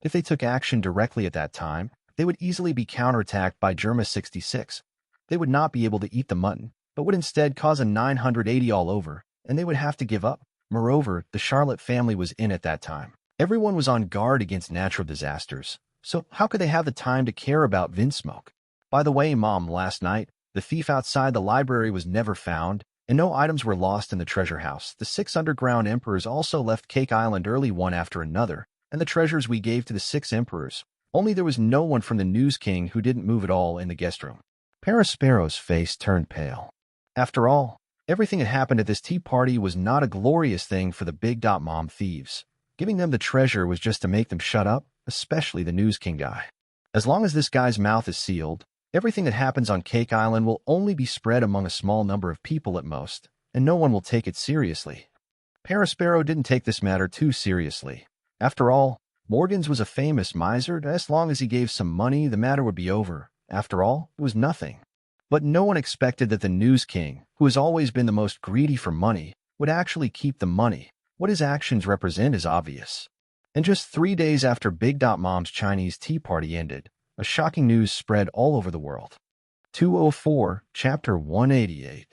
If they took action directly at that time, they would easily be counterattacked by Germa 66. They would not be able to eat the mutton, but would instead cause a 980 all over, and they would have to give up. Moreover, the Charlotte family was in at that time. Everyone was on guard against natural disasters, so how could they have the time to care about Vinsmoke? By the way, Mom, last night, the thief outside the library was never found, and no items were lost in the treasure house. The 6 underground emperors also left Cake Island early one after another, and the treasures we gave to the 6 emperors. Only there was no one from the News King who didn't move at all in the guest room. Parasparrow's face turned pale. After all, everything that happened at this tea party was not a glorious thing for the Big Mom thieves. Giving them the treasure was just to make them shut up, especially the News King guy. As long as this guy's mouth is sealed, Everything that happens on Cake Island will only be spread among a small number of people at most, and no one will take it seriously. Parasparrow didn't take this matter too seriously. After all, Morgans was a famous miser, and as long as he gave some money, the matter would be over. After all, it was nothing. But no one expected that the News King, who has always been the most greedy for money, would actually keep the money. What his actions represent is obvious. And just 3 days after Big Dot Mom's Chinese Tea Party ended, a shocking news spread all over the world. 204, Chapter 188.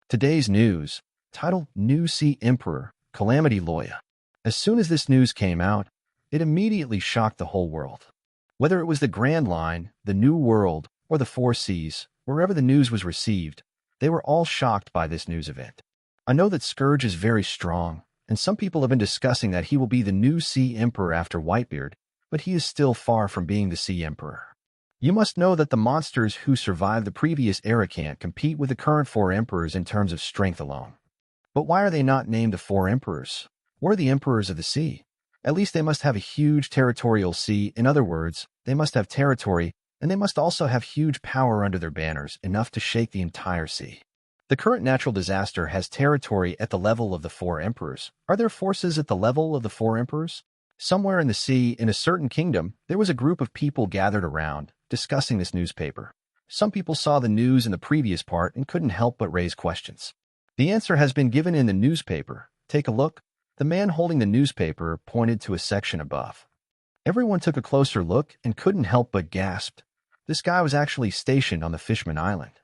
Today's news, titled New Sea Emperor, Calamity Loya. As soon as this news came out, it immediately shocked the whole world. Whether it was the Grand Line, the New World, or the Four Seas, wherever the news was received, they were all shocked by this news event. I know that Scourge is very strong, and some people have been discussing that he will be the new Sea Emperor after Whitebeard, but he is still far from being the Sea Emperor. You must know that the monsters who survived the previous era can't compete with the current 4 emperors in terms of strength alone. But why are they not named the 4 emperors? Or the emperors of the sea? At least they must have a huge territorial sea. In other words, they must have territory, and they must also have huge power under their banners, enough to shake the entire sea. The current natural disaster has territory at the level of the 4 emperors. Are there forces at the level of the 4 emperors? Somewhere in the sea, in a certain kingdom, there was a group of people gathered around, discussing this newspaper. Some people saw the news in the previous part and couldn't help but raise questions. The answer has been given in the newspaper. Take a look. The man holding the newspaper pointed to a section above. Everyone took a closer look and couldn't help but gasp. This guy was actually stationed on the Fishman Island.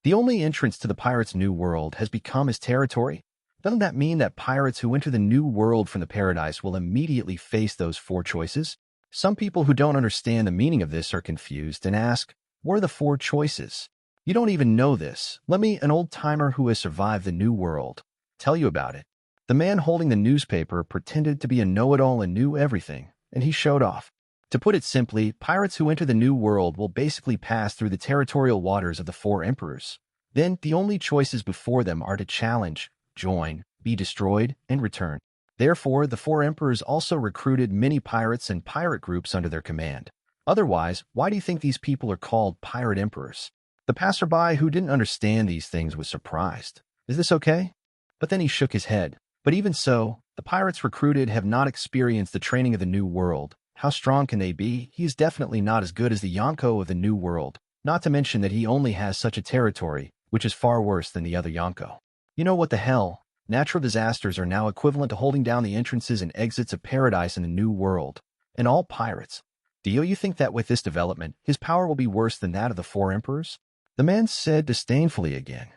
The only entrance to the pirates' new world has become his territory. Doesn't that mean that pirates who enter the new world from the paradise will immediately face those 4 choices? Some people who don't understand the meaning of this are confused and ask, what are the 4 choices? You don't even know this. Let me, an old-timer who has survived the new world, tell you about it. The man holding the newspaper pretended to be a know-it-all and knew everything, and he showed off. To put it simply, pirates who enter the new world will basically pass through the territorial waters of the 4 emperors. Then, the only choices before them are to challenge, join, be destroyed, and return. Therefore, the 4 emperors also recruited many pirates and pirate groups under their command. Otherwise, why do you think these people are called pirate emperors? The passerby who didn't understand these things was surprised. Is this okay? But then he shook his head. But even so, the pirates recruited have not experienced the training of the new world. How strong can they be? He is definitely not as good as the Yonko of the new world, not to mention that he only has such a territory, which is far worse than the other Yonko. You know what the hell? Natural disasters are now equivalent to holding down the entrances and exits of paradise in the new world. And all pirates. Do you think that with this development, his power will be worse than that of the 4 emperors? The man said disdainfully again.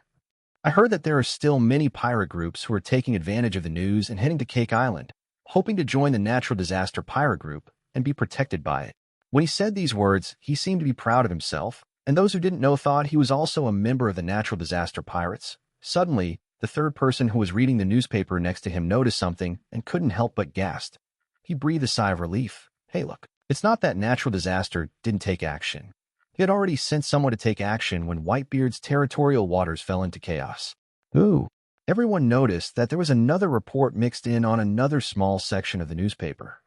I heard that there are still many pirate groups who are taking advantage of the news and heading to Cake Island, hoping to join the natural disaster pirate group and be protected by it. When he said these words, he seemed to be proud of himself, and those who didn't know thought he was also a member of the natural disaster pirates. Suddenly, the third person who was reading the newspaper next to him noticed something and couldn't help but gasp. He breathed a sigh of relief. Hey, look, it's not that natural disaster didn't take action. He had already sent someone to take action when Whitebeard's territorial waters fell into chaos. Ooh. Everyone noticed that there was another report mixed in on another small section of the newspaper.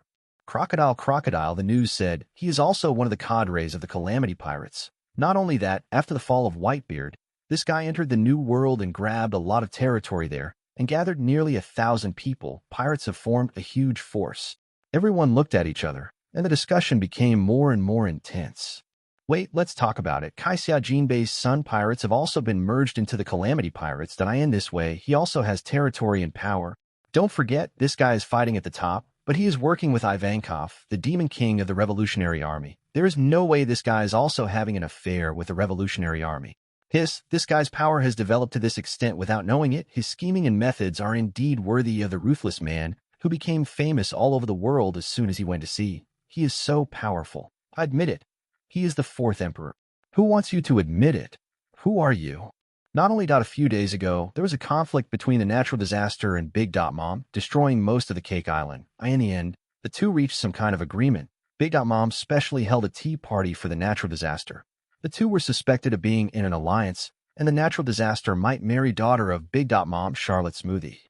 Crocodile, the news said, he is also one of the cadres of the Calamity Pirates. Not only that, after the fall of Whitebeard, this guy entered the new world and grabbed a lot of territory there and gathered nearly 1,000 people. Pirates have formed a huge force. Everyone looked at each other, and the discussion became more and more intense. Wait, let's talk about it. Kaixia Jinbei's Sun Pirates have also been merged into the Calamity Pirates. That I end this way, he also has territory and power. Don't forget, this guy is fighting at the top, but he is working with Ivankov, the Demon King of the Revolutionary Army. There is no way this guy is also having an affair with the Revolutionary Army. This guy's power has developed to this extent without knowing it. His scheming and methods are indeed worthy of the ruthless man who became famous all over the world as soon as he went to sea. He is so powerful. I admit it. He is the 4th emperor. Who wants you to admit it? Who are you? Not only a few days ago, there was a conflict between the natural disaster and Big Dot Mom, destroying most of the Cake Island. In the end, the two reached some kind of agreement. Big Dot Mom specially held a tea party for the natural disaster. The two were suspected of being in an alliance, and the natural disaster might marry daughter of Big Dot Mom, Charlotte Smoothie.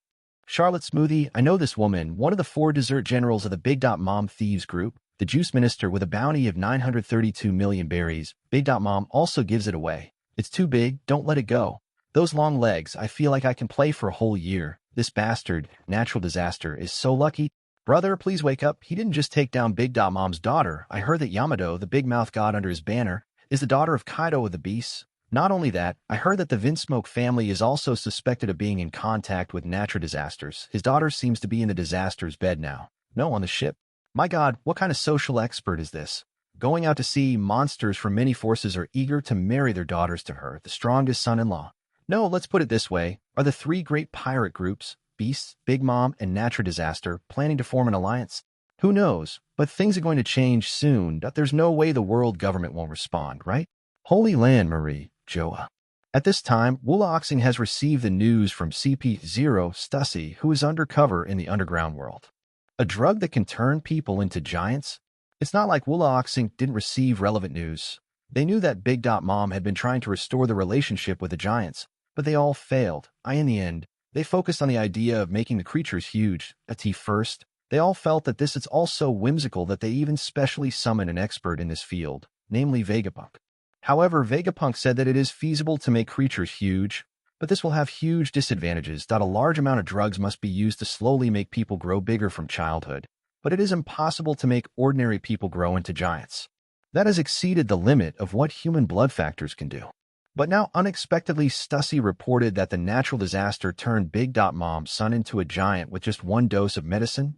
Charlotte Smoothie, I know this woman, one of the 4 dessert generals of the Big Dot Mom thieves group. The juice minister with a bounty of 932 million berries, Big Mom also gives it away. It's too big, don't let it go. Those long legs, I feel like I can play for a whole year. This bastard, natural disaster, is so lucky. Brother, please wake up. He didn't just take down Big Mom's daughter. I heard that Yamato, the big mouth god under his banner, is the daughter of Kaido of the Beasts. Not only that, I heard that the Vinsmoke family is also suspected of being in contact with natural disasters. His daughter seems to be in the disaster's bed now. No, on the ship. My god, what kind of social expert is this? Going out to sea, monsters from many forces are eager to marry their daughters to her, the strongest son-in-law. No, let's put it this way. Are the three great pirate groups, Beasts, Big Mom, and Natural Disaster, planning to form an alliance? Who knows? But things are going to change soon. There's no way the world government won't respond, right? Holy Land, Marie, Joa. At this time, Wulaoxing has received the news from CP0 Stussy, who is undercover in the underground world. A drug that can turn people into giants? It's not like Wulaoxing didn't receive relevant news. They knew that Big Mom had been trying to restore the relationship with the giants, but they all failed. In the end, they focused on the idea of making the creatures huge. First, they all felt that this is all so whimsical that they even specially summoned an expert in this field, namely Vegapunk. However, Vegapunk said that it is feasible to make creatures huge, but this will have huge disadvantages. A large amount of drugs must be used to slowly make people grow bigger from childhood, but it is impossible to make ordinary people grow into giants. That has exceeded the limit of what human blood factors can do. But now, unexpectedly, Stussy reported that the natural disaster turned Big Mom's son into a giant with just one dose of medicine.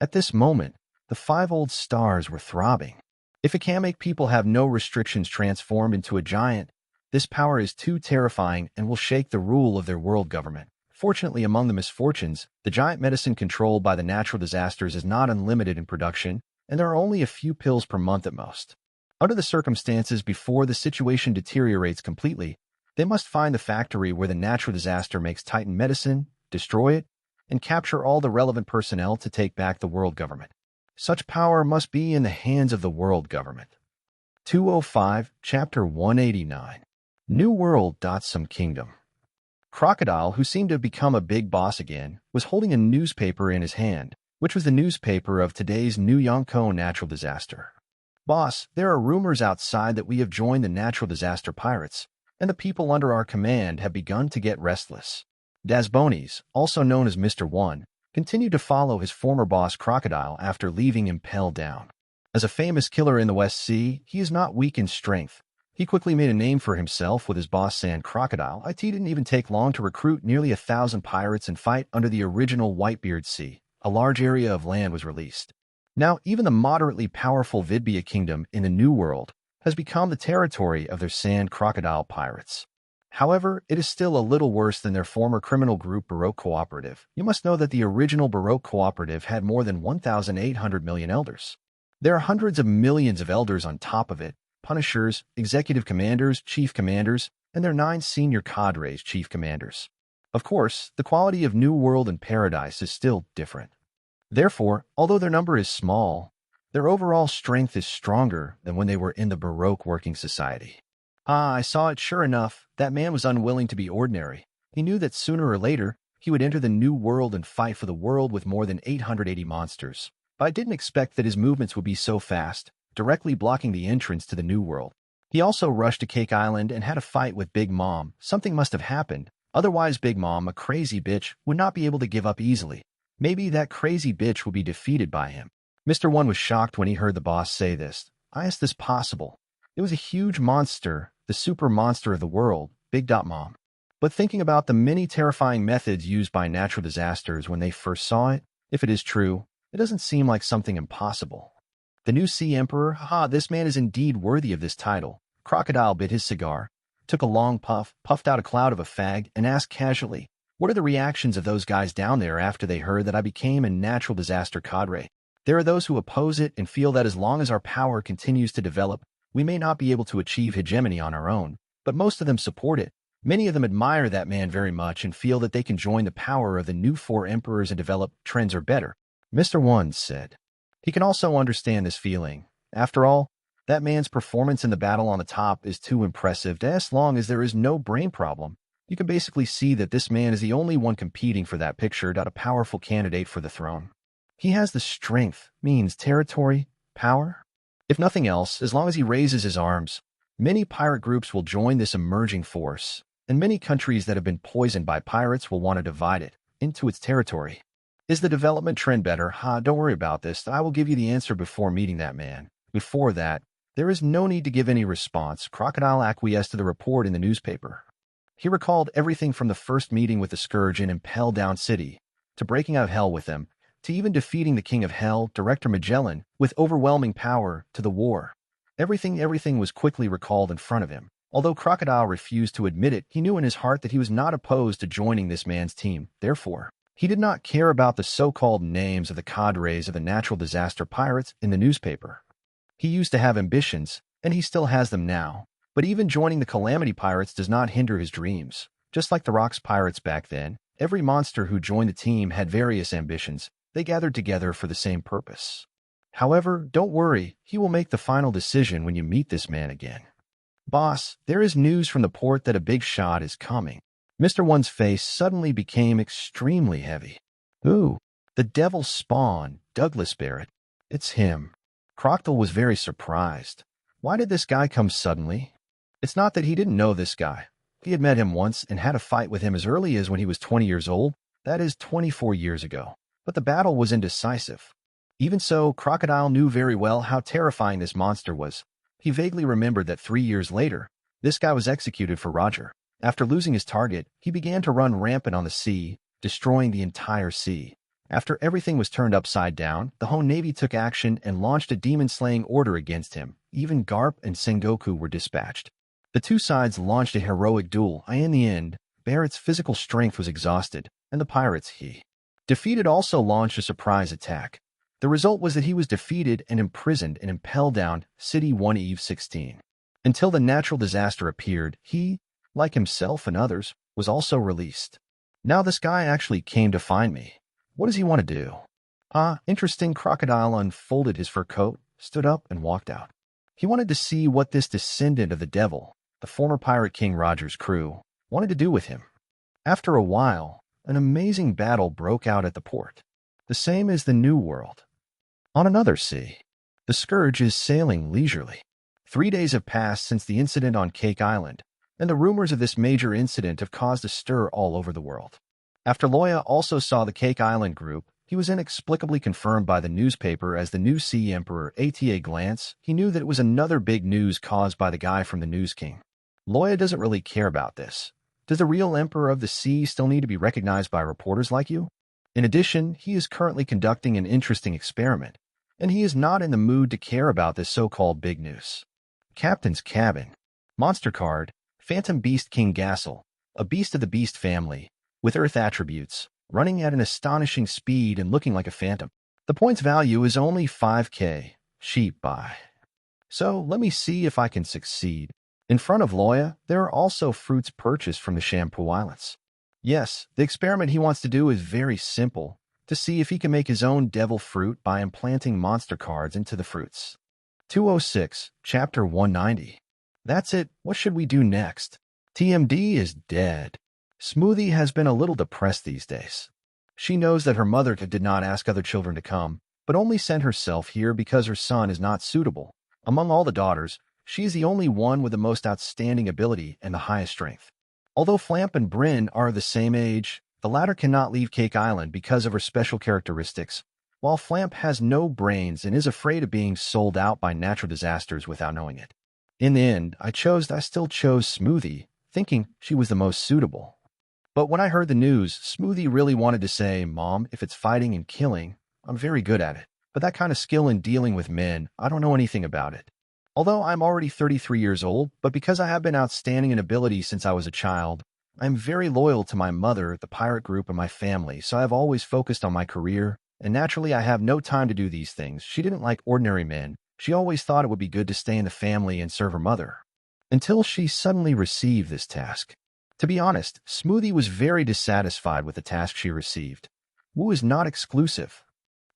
At this moment, the 5 old stars were throbbing. If it can make people have no restrictions transformed into a giant, this power is too terrifying and will shake the rule of their world government. Fortunately, among the misfortunes, the giant medicine controlled by the natural disasters is not unlimited in production, and there are only a few pills per month at most. Under the circumstances, before the situation deteriorates completely, they must find the factory where the natural disaster makes Titan medicine, destroy it, and capture all the relevant personnel to take back the world government. Such power must be in the hands of the world government. 205, Chapter 189. New World. Some Kingdom. Crocodile, who seemed to have become a big boss again, was holding a newspaper in his hand, which was the newspaper of today's new Yonko natural disaster. Boss, there are rumors outside that we have joined the natural disaster pirates, and the people under our command have begun to get restless. Dasbones, also known as Mr. One, continued to follow his former boss Crocodile after leaving him pelled down. As a famous killer in the West Sea, he is not weak in strength. He quickly made a name for himself with his boss Sand Crocodile. It didn't even take long to recruit nearly 1,000 pirates and fight under the original Whitebeard Sea. A large area of land was released. Now, even the moderately powerful Vidbia Kingdom in the New World has become the territory of their Sand Crocodile pirates. However, it is still a little worse than their former criminal group Baroque Cooperative. You must know that the original Baroque Cooperative had more than 1,800 million elders. There are hundreds of millions of elders on top of it, punishers, executive commanders, chief commanders, and their 9 senior cadres chief commanders. Of course, the quality of New World and Paradise is still different. Therefore, although their number is small, their overall strength is stronger than when they were in the Baroque working society. I saw it. Sure enough, that man was unwilling to be ordinary. He knew that sooner or later, he would enter the New World and fight for the world with more than 880 monsters. But I didn't expect that his movements would be so fast, directly blocking the entrance to the New World. He also rushed to Cake Island and had a fight with Big Mom. Something must have happened. Otherwise, Big Mom, a crazy bitch, would not be able to give up easily. Maybe that crazy bitch would be defeated by him. Mr. One was shocked when he heard the boss say this. Is this possible? It was a huge monster, the super monster of the world, Big Mom. But thinking about the many terrifying methods used by natural disasters when they first saw it, if it is true, it doesn't seem like something impossible. The new Sea Emperor, this man is indeed worthy of this title. Crocodile bit his cigar, took a long puff, puffed out a cloud of a fag, and asked casually, what are the reactions of those guys down there after they heard that I became a natural disaster cadre? There are those who oppose it and feel that as long as our power continues to develop, we may not be able to achieve hegemony on our own, but most of them support it. Many of them admire that man very much and feel that they can join the power of the new 4 emperors and develop trends are better. Mr. One said. He can also understand this feeling. After all, that man's performance in the battle on the top is too impressive. As long as there is no brain problem, you can basically see that this man is the only one competing for that picture. A powerful candidate for the throne. He has the strength, means, territory, Power? If nothing else, as long as he raises his arms, many pirate groups will join this emerging force, and many countries that have been poisoned by pirates will want to divide it into its territory. Is the development trend better? Don't worry about this. I will give you the answer before meeting that man. Before that, there is no need to give any response. Crocodile acquiesced to the report in the newspaper. He recalled everything from the first meeting with the Scourge in Impel Down City, to breaking out of hell with them, to even defeating the King of Hell, Director Magellan, with overwhelming power, to the war. Everything was quickly recalled in front of him. Although Crocodile refused to admit it, he knew in his heart that he was not opposed to joining this man's team. Therefore, he did not care about the so-called names of the cadres of the natural disaster pirates in the newspaper. He used to have ambitions, and he still has them now. But even joining the Calamity Pirates does not hinder his dreams. Just like the Rocks Pirates back then, every monster who joined the team had various ambitions. They gathered together for the same purpose. However, don't worry, he will make the final decision when you meet this man again. Boss, there is news from the port that a big shot is coming. Mr. One's face suddenly became extremely heavy. Ooh, the devil's spawn, Douglas Barrett. It's him. Crocodile was very surprised. Why did this guy come suddenly? It's not that he didn't know this guy. He had met him once and had a fight with him as early as when he was 20 years old. That is 24 years ago. But the battle was indecisive. Even so, Crocodile knew very well how terrifying this monster was. He vaguely remembered that 3 years later, this guy was executed for Roger. After losing his target, he began to run rampant on the sea, destroying the entire sea. After everything was turned upside down, the whole Navy took action and launched a demon-slaying order against him. Even Garp and Sengoku were dispatched. The two sides launched a heroic duel, and in the end, Barrett's physical strength was exhausted, and the pirates he defeated also launched a surprise attack. The result was that he was defeated and imprisoned in Impel Down City 1 Eve 16. Until the natural disaster appeared, he, like himself and others, was also released. Now this guy actually came to find me. What does he want to do? Interesting. Crocodile unfolded his fur coat, stood up, and walked out. He wanted to see what this descendant of the devil, the former Pirate King Roger's crew, wanted to do with him. After a while, an amazing battle broke out at the port, the same as the New World. On another sea, the Scourge is sailing leisurely. 3 days have passed since the incident on Cake Island, and the rumors of this major incident have caused a stir all over the world. After Loya also saw the Cake Island group, he was inexplicably confirmed by the newspaper as the new Sea Emperor. At a glance, he knew that it was another big news caused by the guy from the News King. Loya doesn't really care about this. Does the real Emperor of the Sea still need to be recognized by reporters like you? In addition, he is currently conducting an interesting experiment, and he is not in the mood to care about this so-called big news. Captain's Cabin. Monster card, Phantom Beast King Gassel, a beast of the beast family, with earth attributes, running at an astonishing speed and looking like a phantom. The points value is only 5k. Sheep buy. So let me see if I can succeed. In front of Loya, there are also fruits purchased from the Shampoo Islands. Yes, the experiment he wants to do is very simple, to see if he can make his own devil fruit by implanting monster cards into the fruits. 206, Chapter 190. That's it. What should we do next? TMD is dead. Smoothie has been a little depressed these days. She knows that her mother did not ask other children to come, but only sent herself here because her son is not suitable. Among all the daughters, she is the only one with the most outstanding ability and the highest strength. Although Flamp and Bryn are the same age, the latter cannot leave Cake Island because of her special characteristics, while Flamp has no brains and is afraid of being sold out by natural disasters without knowing it. In the end, I still chose Smoothie, thinking she was the most suitable. But when I heard the news, Smoothie really wanted to say, Mom, if it's fighting and killing, I'm very good at it. But that kind of skill in dealing with men, I don't know anything about it. Although I'm already 33 years old, but because I have been outstanding in ability since I was a child, I'm very loyal to my mother, the pirate group, and my family, so I've always focused on my career, and naturally I have no time to do these things. She didn't like ordinary men. She always thought it would be good to stay in the family and serve her mother. Until she suddenly received this task. To be honest, Smoothie was very dissatisfied with the task she received. Wu is not exclusive.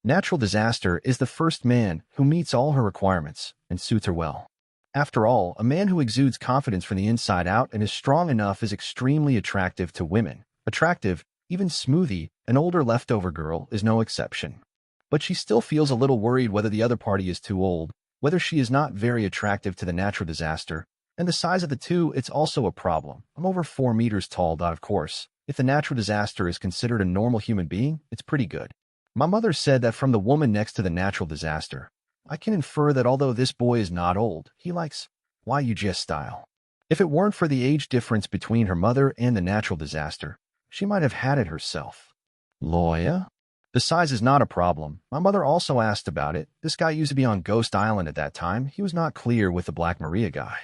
Natural Disaster is the first man who meets all her requirements and suits her well. After all, a man who exudes confidence from the inside out and is strong enough is extremely attractive to women. Attractive, even Smoothie, an older leftover girl, is no exception. But she still feels a little worried whether the other party is too old, whether she is not very attractive to the natural disaster, and the size of the two, it's also a problem. I'm over 4 meters tall, of course. If the natural disaster is considered a normal human being, it's pretty good. My mother said that from the woman next to the natural disaster, I can infer that although this boy is not old, he likes YUGS style. If it weren't for the age difference between her mother and the natural disaster, she might have had it herself. Loya? The size is not a problem. My mother also asked about it. This guy used to be on Ghost Island at that time. He was not clear with the Black Maria guy.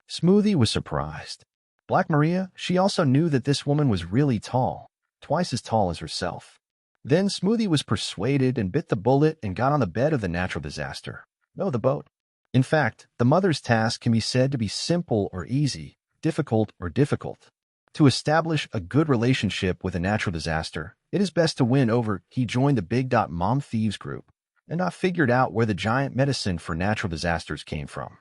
Smoothie was surprised. Black Maria, she also knew that this woman was really tall, twice as tall as herself. Then Smoothie was persuaded and bit the bullet and got on the bed of the natural disaster. No, the boat. In fact, the mother's task can be said to be simple or easy, difficult or difficult. To establish a good relationship with a natural disaster, it is best to win over. He joined the Big Mom Thieves group and not figured out where the giant medicine for natural disasters came from.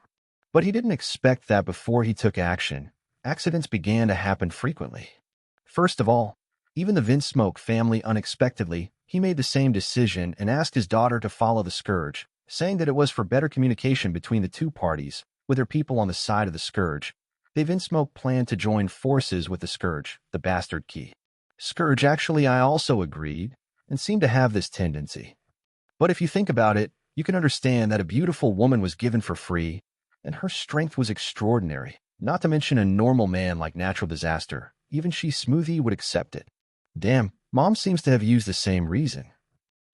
But he didn't expect that before he took action. Accidents began to happen frequently. First of all, even the Vinsmoke family unexpectedly, he made the same decision and asked his daughter to follow the Scourge, saying that it was for better communication between the two parties, with their people on the side of the Scourge. They Vinsmoke planned to join forces with the Scourge, the bastard key. Scourge, actually, I also agreed, and seemed to have this tendency. But if you think about it, you can understand that a beautiful woman was given for free, and her strength was extraordinary, not to mention a normal man like natural disaster. Even she, Smoothie, would accept it. Damn, Mom seems to have used the same reason.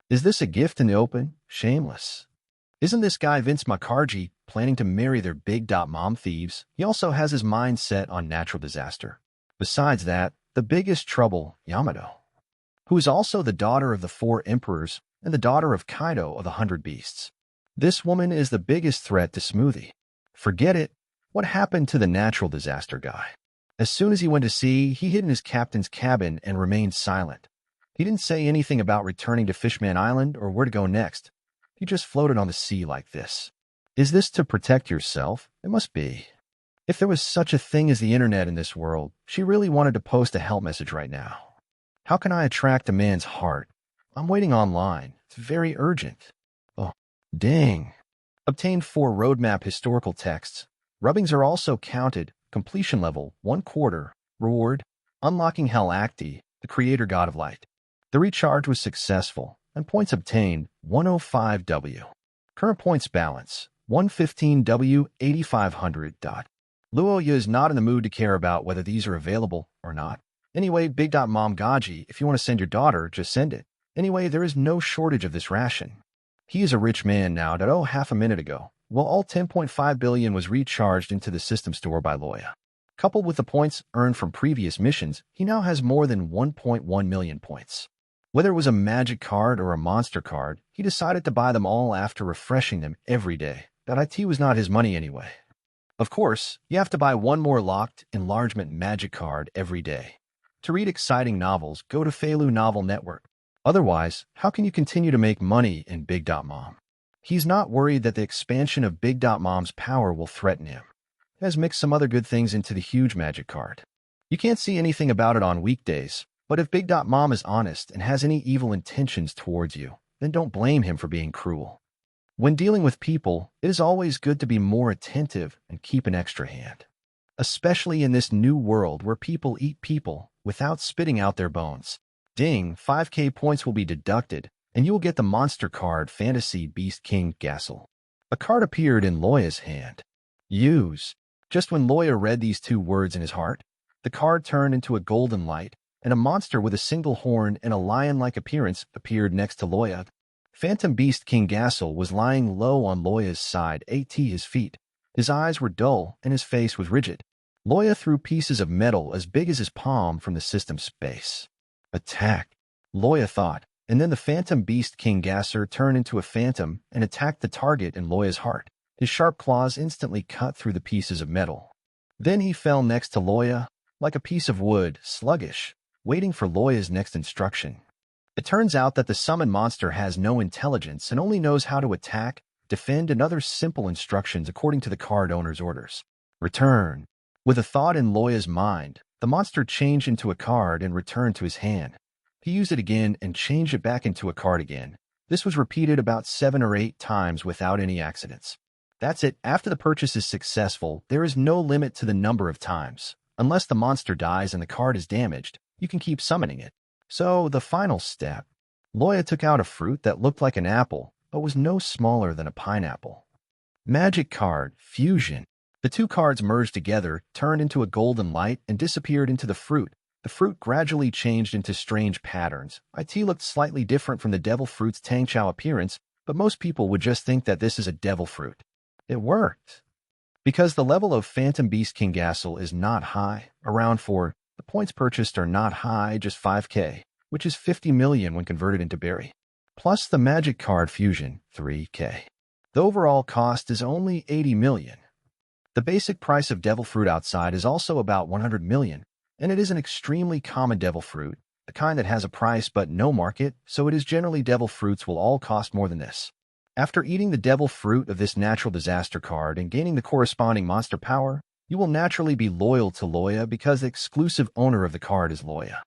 Is this a gift in the open? Shameless. Isn't this guy Vince Makarji planning to marry their Big Mom Thieves? He also has his mind set on natural disaster. Besides that, the biggest trouble, Yamato, who is also the daughter of the 4 emperors and the daughter of Kaido of the 100 Beasts. This woman is the biggest threat to Smoothie. Forget it. What happened to the natural disaster guy? As soon as he went to sea, he hid in his captain's cabin and remained silent. He didn't say anything about returning to Fishman Island or where to go next. He just floated on the sea like this. Is this to protect yourself? It must be. If there was such a thing as the internet in this world, she really wanted to post a help message right now. How can I attract a man's heart? I'm waiting online. It's very urgent. Oh, dang. Obtained 4 roadmap historical texts. Rubbings are also counted. Completion level 1/4. Reward: unlocking Hell Acti, the creator god of light. The recharge was successful, and points obtained 105W. Current points balance 115W 8500. Loya is not in the mood to care about whether these are available or not. Anyway, Big Mom Gaji, if you want to send your daughter, just send it. Anyway, there is no shortage of this ration. He is a rich man now. Half a minute ago. Well, all 10.5 billion was recharged into the system store by Loya. Coupled with the points earned from previous missions, he now has more than 1.1 million points. Whether it was a magic card or a monster card, he decided to buy them all after refreshing them every day. That IT was not his money anyway. Of course, you have to buy one more locked enlargement magic card every day. To read exciting novels, go to Feilu Novel Network. Otherwise, how can you continue to make money in Big Mom? He's not worried that the expansion of Big Mom's power will threaten him. He has mixed some other good things into the huge magic card. You can't see anything about it on weekdays, but if Big Mom is honest and has any evil intentions towards you, then don't blame him for being cruel. When dealing with people, it is always good to be more attentive and keep an extra hand. Especially in this new world where people eat people without spitting out their bones. Ding, 5k points will be deducted, and you will get the monster card Fantasy Beast King Gassel. A card appeared in Loya's hand. Use. Just when Loya read these 2 words in his heart, the card turned into a golden light, and a monster with a single horn and a lion-like appearance appeared next to Loya. Phantom Beast King Gassel was lying low on Loya's side, at his feet. His eyes were dull, and his face was rigid. Loya threw pieces of metal as big as his palm from the system's space. Attack, Loya thought, and then the Phantom Beast King Gasser turned into a phantom and attacked the target in Loya's heart. His sharp claws instantly cut through the pieces of metal. Then he fell next to Loya, like a piece of wood, sluggish, waiting for Loya's next instruction. It turns out that the summoned monster has no intelligence and only knows how to attack, defend, and other simple instructions according to the card owner's orders. Return. With a thought in Loya's mind, the monster changed into a card and returned to his hand. He used it again and changed it back into a card again. This was repeated about 7 or 8 times without any accidents. That's it. After the purchase is successful, there is no limit to the number of times. Unless the monster dies and the card is damaged, you can keep summoning it. So, the final step. Loya took out a fruit that looked like an apple, but was no smaller than a pineapple. Magic card, Fusion. The two cards merged together, turned into a golden light, and disappeared into the fruit. The fruit gradually changed into strange patterns. It looked slightly different from the devil fruit's Tang Chao appearance, but most people would just think that this is a devil fruit. It worked. Because the level of Phantom Beast King Gassel is not high, around 4, the points purchased are not high, just 5k, which is 50 million when converted into berry. Plus the magic card Fusion, 3k. The overall cost is only 80 million. The basic price of devil fruit outside is also about 100 million, and it is an extremely common devil fruit, the kind that has a price but no market, so it is generally devil fruits will all cost more than this. After eating the devil fruit of this natural disaster card and gaining the corresponding monster power, you will naturally be loyal to Loya because the exclusive owner of the card is Loya.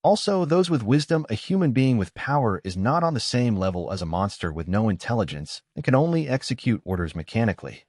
Also, those with wisdom, a human being with power is not on the same level as a monster with no intelligence and can only execute orders mechanically.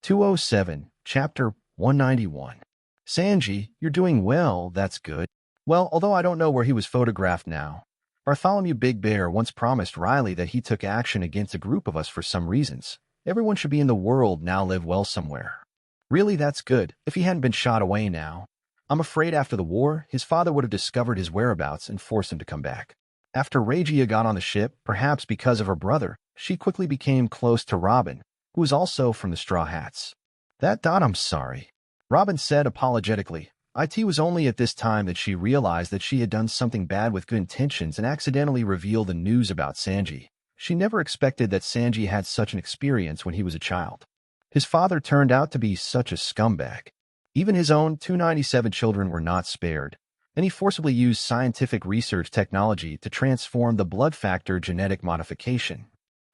207, Chapter 191. Sanji, you're doing well, that's good. Well, although I don't know where he was photographed now. Bartholomew Big Bear once promised Riley that he took action against a group of us for some reasons. Everyone should be in the world now, live well somewhere. Really, that's good, if he hadn't been shot away now. I'm afraid after the war, his father would have discovered his whereabouts and forced him to come back. After Regia got on the ship, perhaps because of her brother, she quickly became close to Robin, who was also from the Straw Hats. I'm sorry. Robin said apologetically. It was only at this time that she realized that she had done something bad with good intentions and accidentally revealed the news about Sanji. She never expected that Sanji had such an experience when he was a child. His father turned out to be such a scumbag. Even his own 297 children were not spared, and he forcibly used scientific research technology to transform the blood factor genetic modification.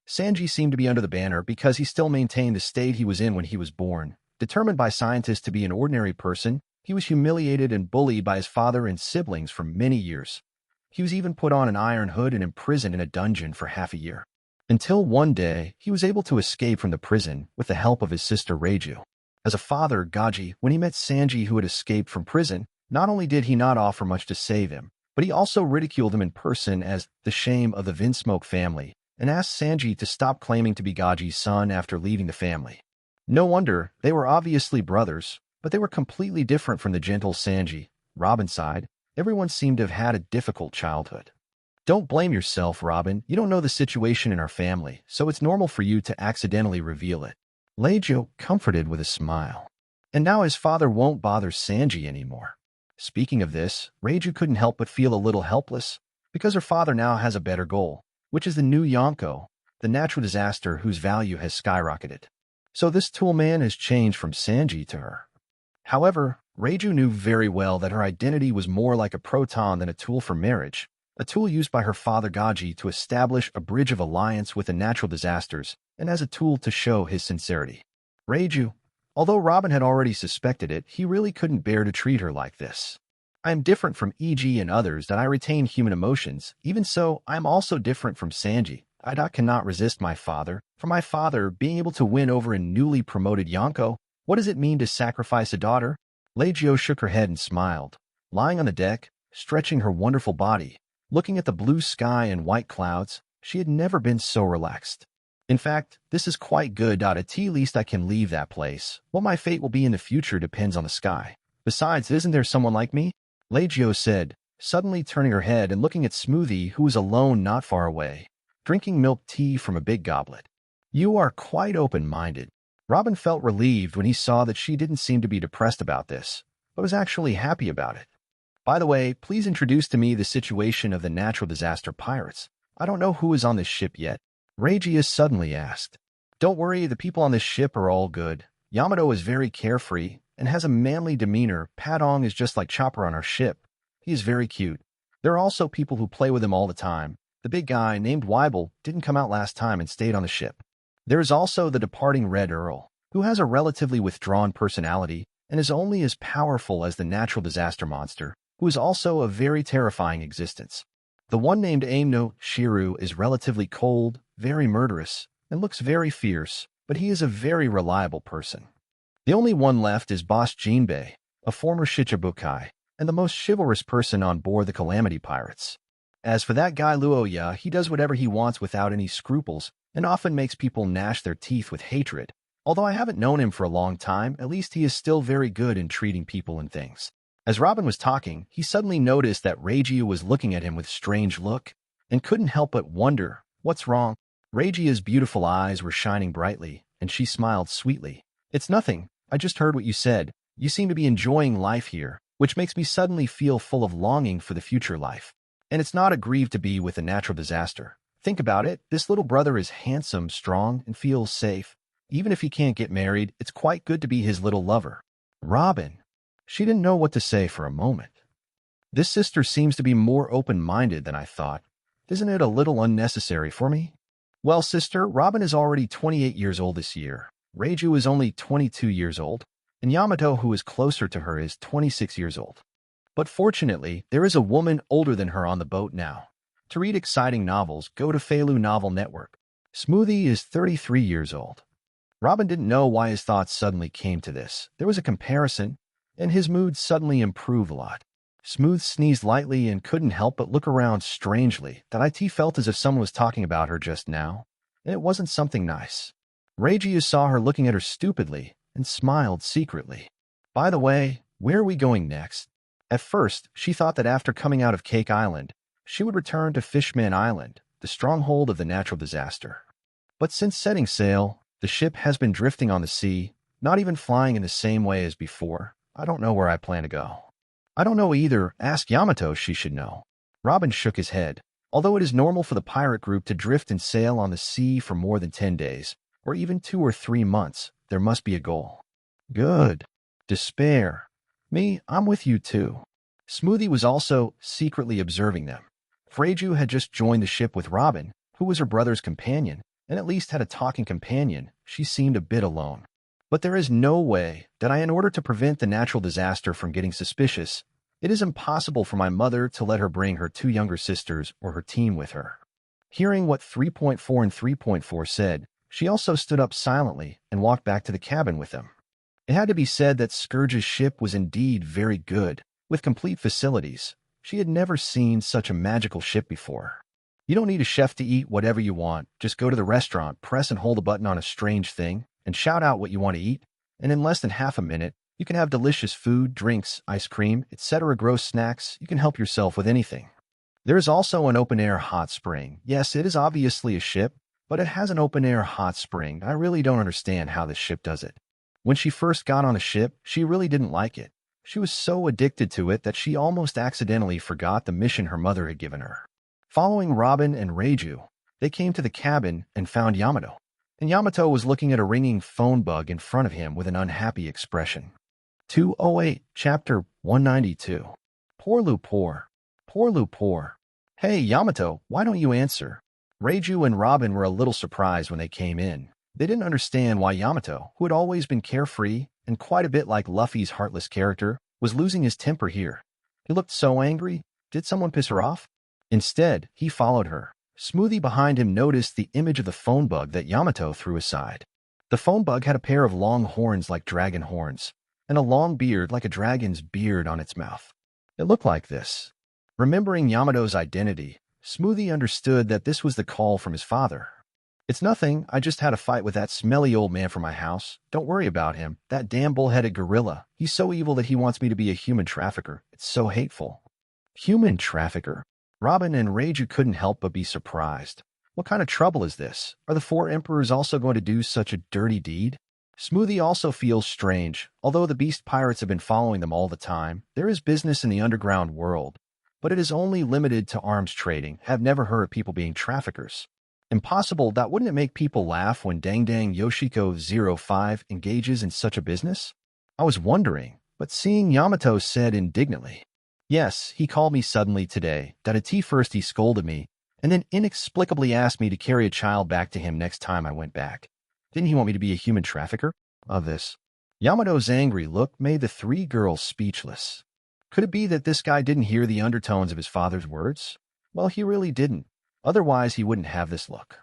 Sanji seemed to be under the banner because he still maintained the state he was in when he was born. Determined by scientists to be an ordinary person, he was humiliated and bullied by his father and siblings for many years. He was even put on an iron hood and imprisoned in a dungeon for half a year. Until one day, he was able to escape from the prison with the help of his sister Reiju. As a father, Gaji, when he met Sanji who had escaped from prison, not only did he not offer much to save him, but he also ridiculed him in person as the shame of the Vinsmoke family and asked Sanji to stop claiming to be Gaji's son after leaving the family. No wonder, they were obviously brothers, but they were completely different from the gentle Sanji. Robin sighed. Everyone seemed to have had a difficult childhood. Don't blame yourself, Robin. You don't know the situation in our family, so it's normal for you to accidentally reveal it. Leijo comforted with a smile. And now his father won't bother Sanji anymore. Speaking of this, Reiju couldn't help but feel a little helpless, because her father now has a better goal, which is the new Yonko, the natural disaster whose value has skyrocketed. So this tool man has changed from Sanji to her. However, Reiju knew very well that her identity was more like a proton than a tool for marriage, a tool used by her father Gaji to establish a bridge of alliance with the natural disasters and as a tool to show his sincerity. Reiju, although Robin had already suspected it, he really couldn't bear to treat her like this. I am different from E.G. and others that I retain human emotions. Even so, I am also different from Sanji. I cannot resist my father. For my father, being able to win over a newly promoted Yonko, what does it mean to sacrifice a daughter? Leijio shook her head and smiled. Lying on the deck, stretching her wonderful body, looking at the blue sky and white clouds, she had never been so relaxed. In fact, this is quite good. At least I can leave that place. What my fate will be in the future depends on the sky. Besides, isn't there someone like me? Leijio said, suddenly turning her head and looking at Smoothie, who was alone not far away, drinking milk tea from a big goblet. You are quite open-minded. Robin felt relieved when he saw that she didn't seem to be depressed about this, but was actually happy about it. By the way, please introduce to me the situation of the natural disaster pirates. I don't know who is on this ship yet. Regius suddenly asked. Don't worry, the people on this ship are all good. Yamato is very carefree and has a manly demeanor. Padong is just like Chopper on our ship. He is very cute. There are also people who play with him all the time. The big guy named Weibel didn't come out last time and stayed on the ship. There is also the departing Red Earl, who has a relatively withdrawn personality and is only as powerful as the natural disaster monster, who is also a very terrifying existence. The one named Aimno Shiru is relatively cold, very murderous, and looks very fierce, but he is a very reliable person. The only one left is Boss Jinbei, a former Shichibukai, and the most chivalrous person on board the Calamity Pirates. As for that guy Loya, he does whatever he wants without any scruples, and often makes people gnash their teeth with hatred. Although I haven't known him for a long time, at least he is still very good in treating people and things. As Robin was talking, he suddenly noticed that Reiji was looking at him with a strange look, and couldn't help but wonder, what's wrong? Reiji's beautiful eyes were shining brightly, and she smiled sweetly. It's nothing, I just heard what you said. You seem to be enjoying life here, which makes me suddenly feel full of longing for the future life. And it's not a grief to be with a natural disaster. Think about it, this little brother is handsome, strong, and feels safe. Even if he can't get married, it's quite good to be his little lover. Robin. She didn't know what to say for a moment. This sister seems to be more open-minded than I thought. Isn't it a little unnecessary for me? Well, sister, Robin is already 28 years old this year. Reiju is only 22 years old, and Yamato, who is closer to her, is 26 years old. But fortunately, there is a woman older than her on the boat now. To read exciting novels, go to Feilu Novel Network. Smoothie is 33 years old. Robin didn't know why his thoughts suddenly came to this. There was a comparison, and his mood suddenly improved a lot. Smooth sneezed lightly and couldn't help but look around strangely. That IT felt as if someone was talking about her just now, and it wasn't something nice. Reiji saw her looking at her stupidly and smiled secretly. By the way, where are we going next? At first, she thought that after coming out of Cake Island, she would return to Fishman Island, the stronghold of the natural disaster. But since setting sail, the ship has been drifting on the sea, not even flying in the same way as before. I don't know where I plan to go. I don't know either. Ask Yamato, she should know. Robin shook his head. Although it is normal for the pirate group to drift and sail on the sea for more than 10 days, or even 2 or 3 months, there must be a goal. Good. Despair. Me, I'm with you too. Smoothie was also secretly observing them. Freju had just joined the ship with Robin, who was her brother's companion, and at least had a talking companion. She seemed a bit alone. But there is no way that in order to prevent the natural disaster from getting suspicious, it is impossible for my mother to let her bring her 2 younger sisters or her team with her. Hearing what 3.4 and 3.4 said, she also stood up silently and walked back to the cabin with them. It had to be said that Scourge's ship was indeed very good, with complete facilities. She had never seen such a magical ship before. You don't need a chef to eat whatever you want. Just go to the restaurant, press and hold a button on a strange thing, and shout out what you want to eat, and in less than half a minute, you can have delicious food, drinks, ice cream, etc. Gross snacks. You can help yourself with anything. There is also an open-air hot spring. Yes, it is obviously a ship, but it has an open-air hot spring. I really don't understand how this ship does it. When she first got on the ship, she really didn't like it. She was so addicted to it that she almost accidentally forgot the mission her mother had given her. Following Robin and Reiju, they came to the cabin and found Yamato. And Yamato was looking at a ringing phone bug in front of him with an unhappy expression. 208, Chapter 192. Poor Lu Poor. Poor Lu Poor. Hey, Yamato, why don't you answer? Reiju and Robin were a little surprised when they came in. They didn't understand why Yamato, who had always been carefree and quite a bit like Luffy's heartless character, was losing his temper here. He looked so angry. Did someone piss her off? Instead, he followed her. Smoothie behind him noticed the image of the phone bug that Yamato threw aside. The phone bug had a pair of long horns like dragon horns, and a long beard like a dragon's beard on its mouth. It looked like this. Remembering Yamato's identity, Smoothie understood that this was the call from his father. It's nothing, I just had a fight with that smelly old man from my house. Don't worry about him, that damn bullheaded gorilla. He's so evil that he wants me to be a human trafficker. It's so hateful. Human trafficker? Robin and Reiju couldn't help but be surprised. What kind of trouble is this? Are the 4 emperors also going to do such a dirty deed? Smoothie also feels strange. Although the beast pirates have been following them all the time, there is business in the underground world. But it is only limited to arms trading. Have never heard of people being traffickers. Impossible, that wouldn't it make people laugh when Dang Dang Yoshiko 05 engages in such a business? I was wondering, but seeing Yamato said indignantly. Yes, he called me suddenly today. First he scolded me, and then inexplicably asked me to carry a child back to him next time I went back. Didn't he want me to be a human trafficker? Of this. Yamato's angry look made the 3 girls speechless. Could it be that this guy didn't hear the undertones of his father's words? Well, he really didn't. Otherwise, he wouldn't have this look.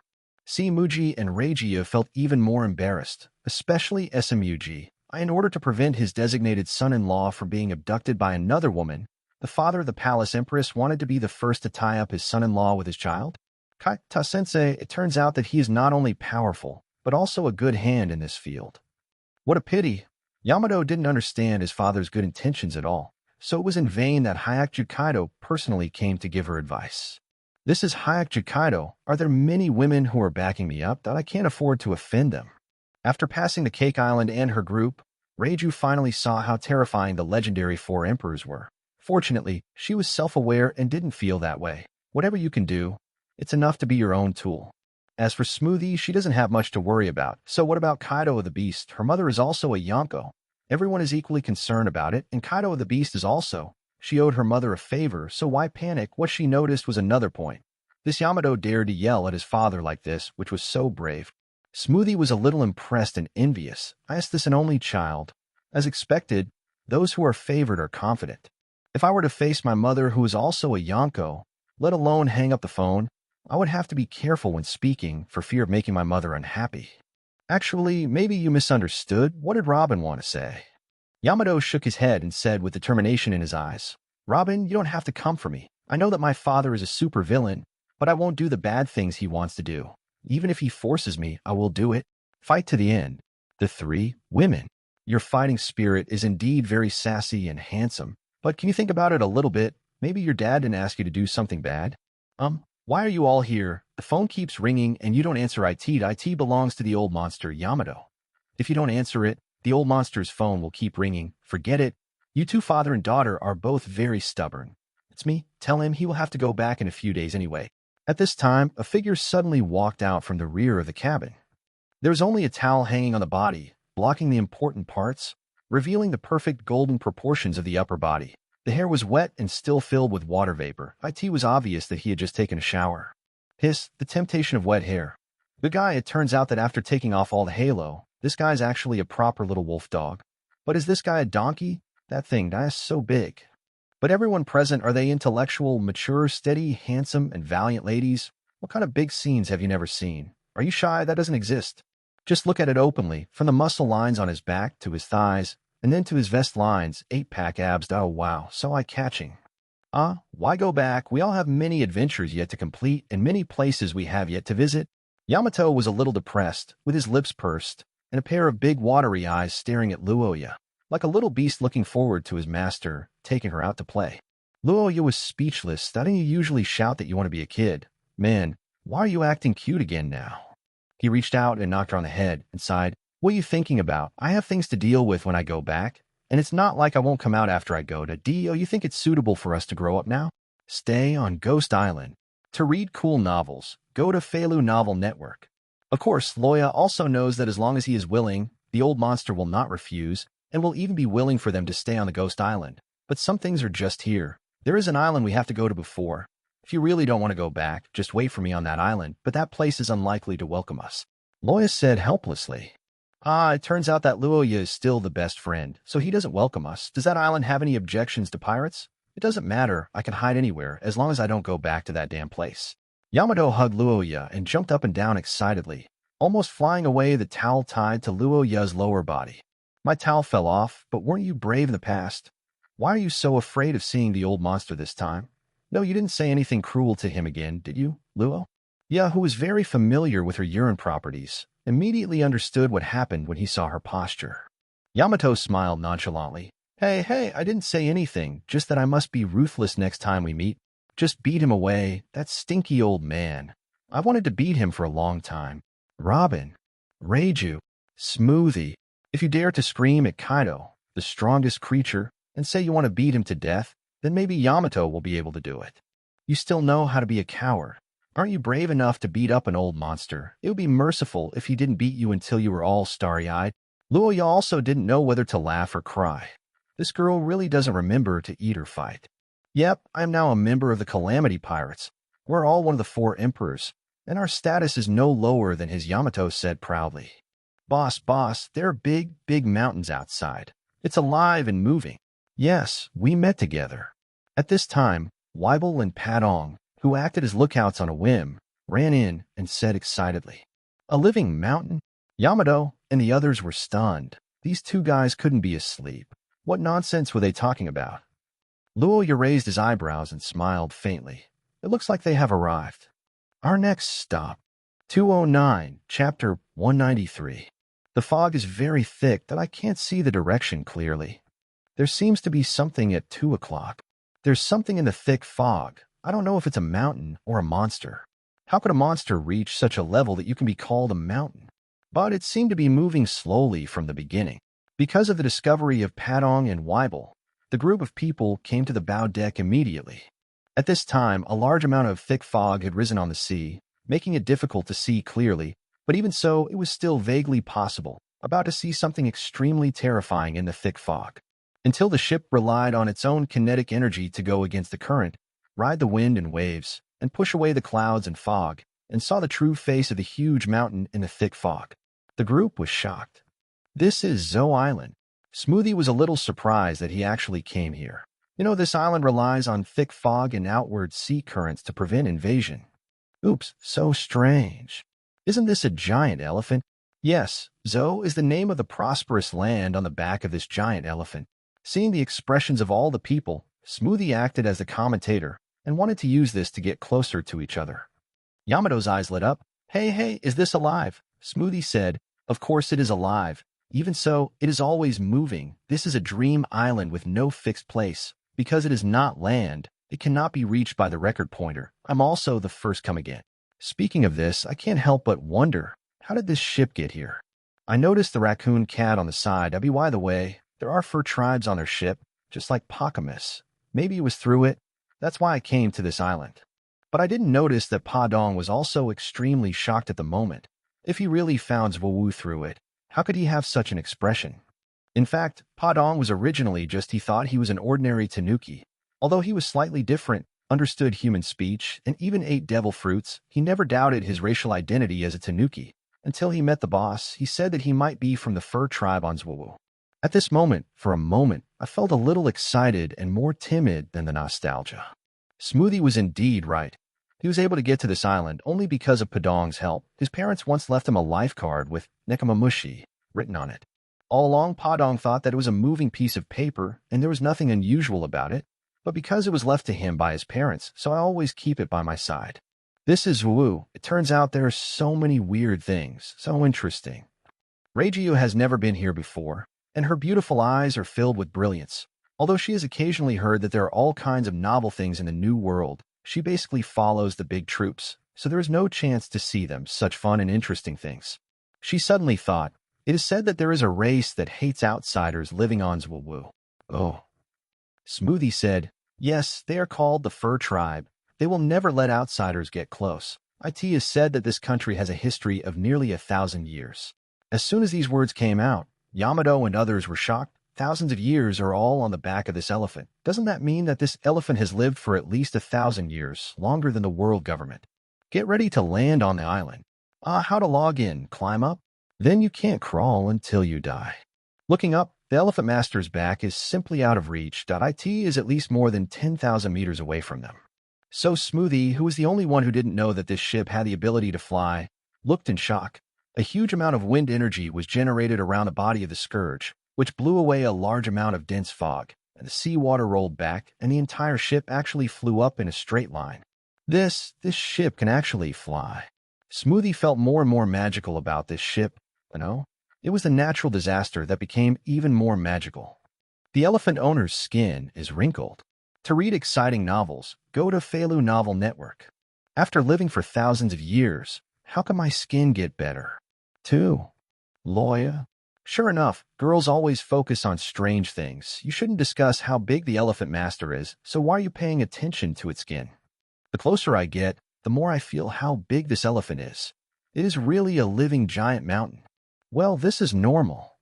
Muji and Reiji felt even more embarrassed, especially Smuji. In order to prevent his designated son-in-law from being abducted by another woman, the father of the palace empress wanted to be the first to tie up his son-in-law with his child. Kaita-sensei, it turns out that he is not only powerful, but also a good hand in this field. What a pity. Yamato didn't understand his father's good intentions at all, so it was in vain that Hyakju Kaido personally came to give her advice. This is Hyakju Kaido. Are there many women who are backing me up that I can't afford to offend them? After passing the Cake Island and her group, Reiju finally saw how terrifying the legendary four emperors were. Fortunately, she was self-aware and didn't feel that way. Whatever you can do, it's enough to be your own tool. As for Smoothie, she doesn't have much to worry about. So what about Kaido of the Beast? Her mother is also a Yonko. Everyone is equally concerned about it, and Kaido of the Beast is also. She owed her mother a favor, so why panic? What she noticed was another point. This Yamato dared to yell at his father like this, which was so brave. Smoothie was a little impressed and envious. I asked this an only child. As expected, those who are favored are confident. If I were to face my mother, who is also a Yonko, let alone hang up the phone, I would have to be careful when speaking for fear of making my mother unhappy. Actually, maybe you misunderstood. What did Robin want to say? Yamato shook his head and said with determination in his eyes, Robin, you don't have to come for me. I know that my father is a supervillain, but I won't do the bad things he wants to do. Even if he forces me, I will do it. Fight to the end. The three women. Your fighting spirit is indeed very sassy and handsome, but can you think about it a little bit? Maybe your dad didn't ask you to do something bad? Why are you all here? The phone keeps ringing and you don't answer it. IT belongs to the old monster Yamato. If you don't answer it, the old monster's phone will keep ringing. Forget it. You two, father and daughter, are both very stubborn. It's me. Tell him he will have to go back in a few days anyway. At this time, a figure suddenly walked out from the rear of the cabin. There was only a towel hanging on the body, blocking the important parts, revealing the perfect golden proportions of the upper body. The hair was wet and still filled with water vapor. It was obvious that he had just taken a shower. Hiss, the temptation of wet hair. Good guy, it turns out that after taking off all the halo, this guy's actually a proper little wolf dog. But is this guy a donkey? That thing, that's so big. But everyone present, are they intellectual, mature, steady, handsome, and valiant ladies? What kind of big scenes have you never seen? Are you shy? That doesn't exist. Just look at it openly, from the muscle lines on his back to his thighs, and then to his vest lines, 8-pack abs. Oh wow, so eye-catching. Why go back? We all have many adventures yet to complete and many places we have yet to visit. Yamato was a little depressed, with his lips pursed, and a pair of big watery eyes staring at Loya, like a little beast looking forward to his master taking her out to play. Loya was speechless. Didn't you usually shout that you want to be a kid? Man, why are you acting cute again now? He reached out and knocked her on the head and sighed. What are you thinking about? I have things to deal with when I go back, and it's not like I won't come out after I go to D.O. You think it's suitable for us to grow up now? Stay on Ghost Island. To read cool novels, go to Feilu Novel Network. Of course, Loya also knows that as long as he is willing, the old monster will not refuse, and will even be willing for them to stay on the Ghost Island. But some things are just here. There is an island we have to go to before. If you really don't want to go back, just wait for me on that island, but that place is unlikely to welcome us. Loya said helplessly. It turns out that Loya is still the best friend, so he doesn't welcome us. Does that island have any objections to pirates? It doesn't matter. I can hide anywhere, as long as I don't go back to that damn place. Yamato hugged Loya and jumped up and down excitedly, almost flying away the towel tied to Loya's lower body. My towel fell off, but weren't you brave in the past? Why are you so afraid of seeing the old monster this time? No, you didn't say anything cruel to him again, did you, Luo? Yeah, who was very familiar with her urine properties, immediately understood what happened when he saw her posture. Yamato smiled nonchalantly. Hey, I didn't say anything, just that I must be ruthless next time we meet. Just beat him away, that stinky old man. I wanted to beat him for a long time. Robin, Reiju, Smoothie. If you dare to scream at Kaido, the strongest creature, and say you want to beat him to death, then maybe Yamato will be able to do it. You still know how to be a coward. Aren't you brave enough to beat up an old monster? It would be merciful if he didn't beat you until you were all starry-eyed. Loya also didn't know whether to laugh or cry. This girl really doesn't remember to eat or fight. Yep, I am now a member of the Calamity Pirates. We're all one of the 4 emperors, and our status is no lower than his, Yamato said proudly. Boss, there are big mountains outside. It's alive and moving. Yes, we met together. At this time, Weibel and Padong, who acted as lookouts on a whim, ran in and said excitedly, "A living mountain?" Yamato and the others were stunned. These two guys couldn't be asleep. What nonsense were they talking about? Loya raised his eyebrows and smiled faintly. It looks like they have arrived. Our next stop. 209, Chapter 193. The fog is very thick that I can't see the direction clearly. There seems to be something at 2 o'clock. There's something in the thick fog. I don't know if it's a mountain or a monster. How could a monster reach such a level that you can be called a mountain? But it seemed to be moving slowly from the beginning. Because of the discovery of Padong and Weibel, the group of people came to the bow deck immediately. At this time, a large amount of thick fog had risen on the sea, making it difficult to see clearly, but even so, it was still vaguely possible, about to see something extremely terrifying in the thick fog. Until the ship relied on its own kinetic energy to go against the current, ride the wind and waves, and push away the clouds and fog, and saw the true face of the huge mountain in the thick fog. The group was shocked. This is Zo Island. Smoothie was a little surprised that he actually came here. You know, this island relies on thick fog and outward sea currents to prevent invasion. Oops, so strange. Isn't this a giant elephant? Yes, Zo is the name of the prosperous land on the back of this giant elephant. Seeing the expressions of all the people, Smoothie acted as the commentator and wanted to use this to get closer to each other. Yamato's eyes lit up. Hey, is this alive? Smoothie said, "Of course it is alive. Even so, it is always moving. This is a dream island with no fixed place. Because it is not land, it cannot be reached by the record pointer. I'm also the first come again. Speaking of this, I can't help but wonder, how did this ship get here? I noticed the raccoon cat on the side. By the way, there are fur tribes on their ship, just like Pakamus. Maybe it was through it. That's why I came to this island. But I didn't notice that Padong was also extremely shocked at the moment. If he really found Zwowu through it, how could he have such an expression? In fact, Padong was originally he thought he was an ordinary Tanuki. Although he was slightly different, understood human speech, and even ate devil fruits, he never doubted his racial identity as a Tanuki. Until he met the boss, he said that he might be from the fur tribe on Zwowu. At this moment, for a moment, I felt a little excited and more timid than the nostalgia. Smoothie was indeed right. He was able to get to this island only because of Padong's help. His parents once left him a life card with Nekamamushi written on it. All along, Padong thought that it was a moving piece of paper and there was nothing unusual about it, but because it was left to him by his parents, so I always keep it by my side. This is Zwowu. It turns out there are so many weird things, so interesting. Reiju has never been here before, and her beautiful eyes are filled with brilliance. Although she has occasionally heard that there are all kinds of novel things in the New World, she basically follows the big troops, so there is no chance to see them, such fun and interesting things. She suddenly thought, it is said that there is a race that hates outsiders living on Zwowu. Oh. Smoothie said, yes, they are called the Fur Tribe. They will never let outsiders get close. It is said that this country has a history of nearly 1,000 years. As soon as these words came out, Yamato and others were shocked. Thousands of years are all on the back of this elephant. Doesn't that mean that this elephant has lived for at least 1,000 years, longer than the world government? Get ready to land on the island. How to log in? Climb up? Then you can't crawl until you die. Looking up, the elephant master's back is simply out of reach. It is at least more than 10,000 meters away from them. So Smoothie, who was the only one who didn't know that this ship had the ability to fly, looked in shock. A huge amount of wind energy was generated around the body of the Scourge, which blew away a large amount of dense fog, and the seawater rolled back, and the entire ship actually flew up in a straight line. This ship can actually fly. Smoothie felt more and more magical about this ship, It was the natural disaster that became even more magical. The elephant owner's skin is wrinkled. To read exciting novels, go to Feilu Novel Network. After living for thousands of years, how can my skin get better? 2. Loya. Sure enough, girls always focus on strange things. You shouldn't discuss how big the elephant master is, so why are you paying attention to its skin? The closer I get, the more I feel how big this elephant is. It is really a living giant mountain. Well, this is normal.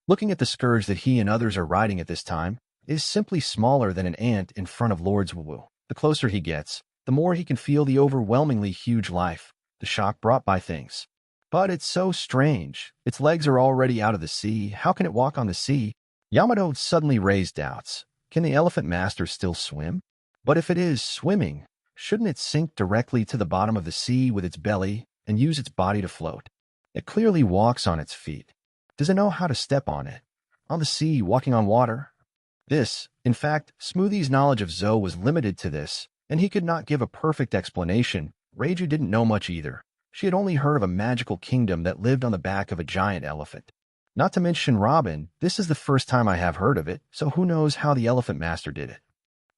Looking at the Scourge that he and others are riding at this time, it is simply smaller than an ant in front of Lord Zwowu. The closer he gets, the more he can feel the overwhelmingly huge life, the shock brought by things. But it's so strange. Its legs are already out of the sea. How can it walk on the sea? Yamato suddenly raised doubts. Can the elephant master still swim? But if it is swimming, Shouldn't it sink directly to the bottom of the sea with its belly and use its body to float? It clearly walks on its feet. Does it know how to step on it? On the sea, walking on water? In fact, Smoothie's knowledge of Zoe was limited to this, and he could not give a perfect explanation. Reiju didn't know much either. She had only heard of a magical kingdom that lived on the back of a giant elephant. Not to mention Robin, this is the first time I have heard of it, so who knows how the elephant master did it.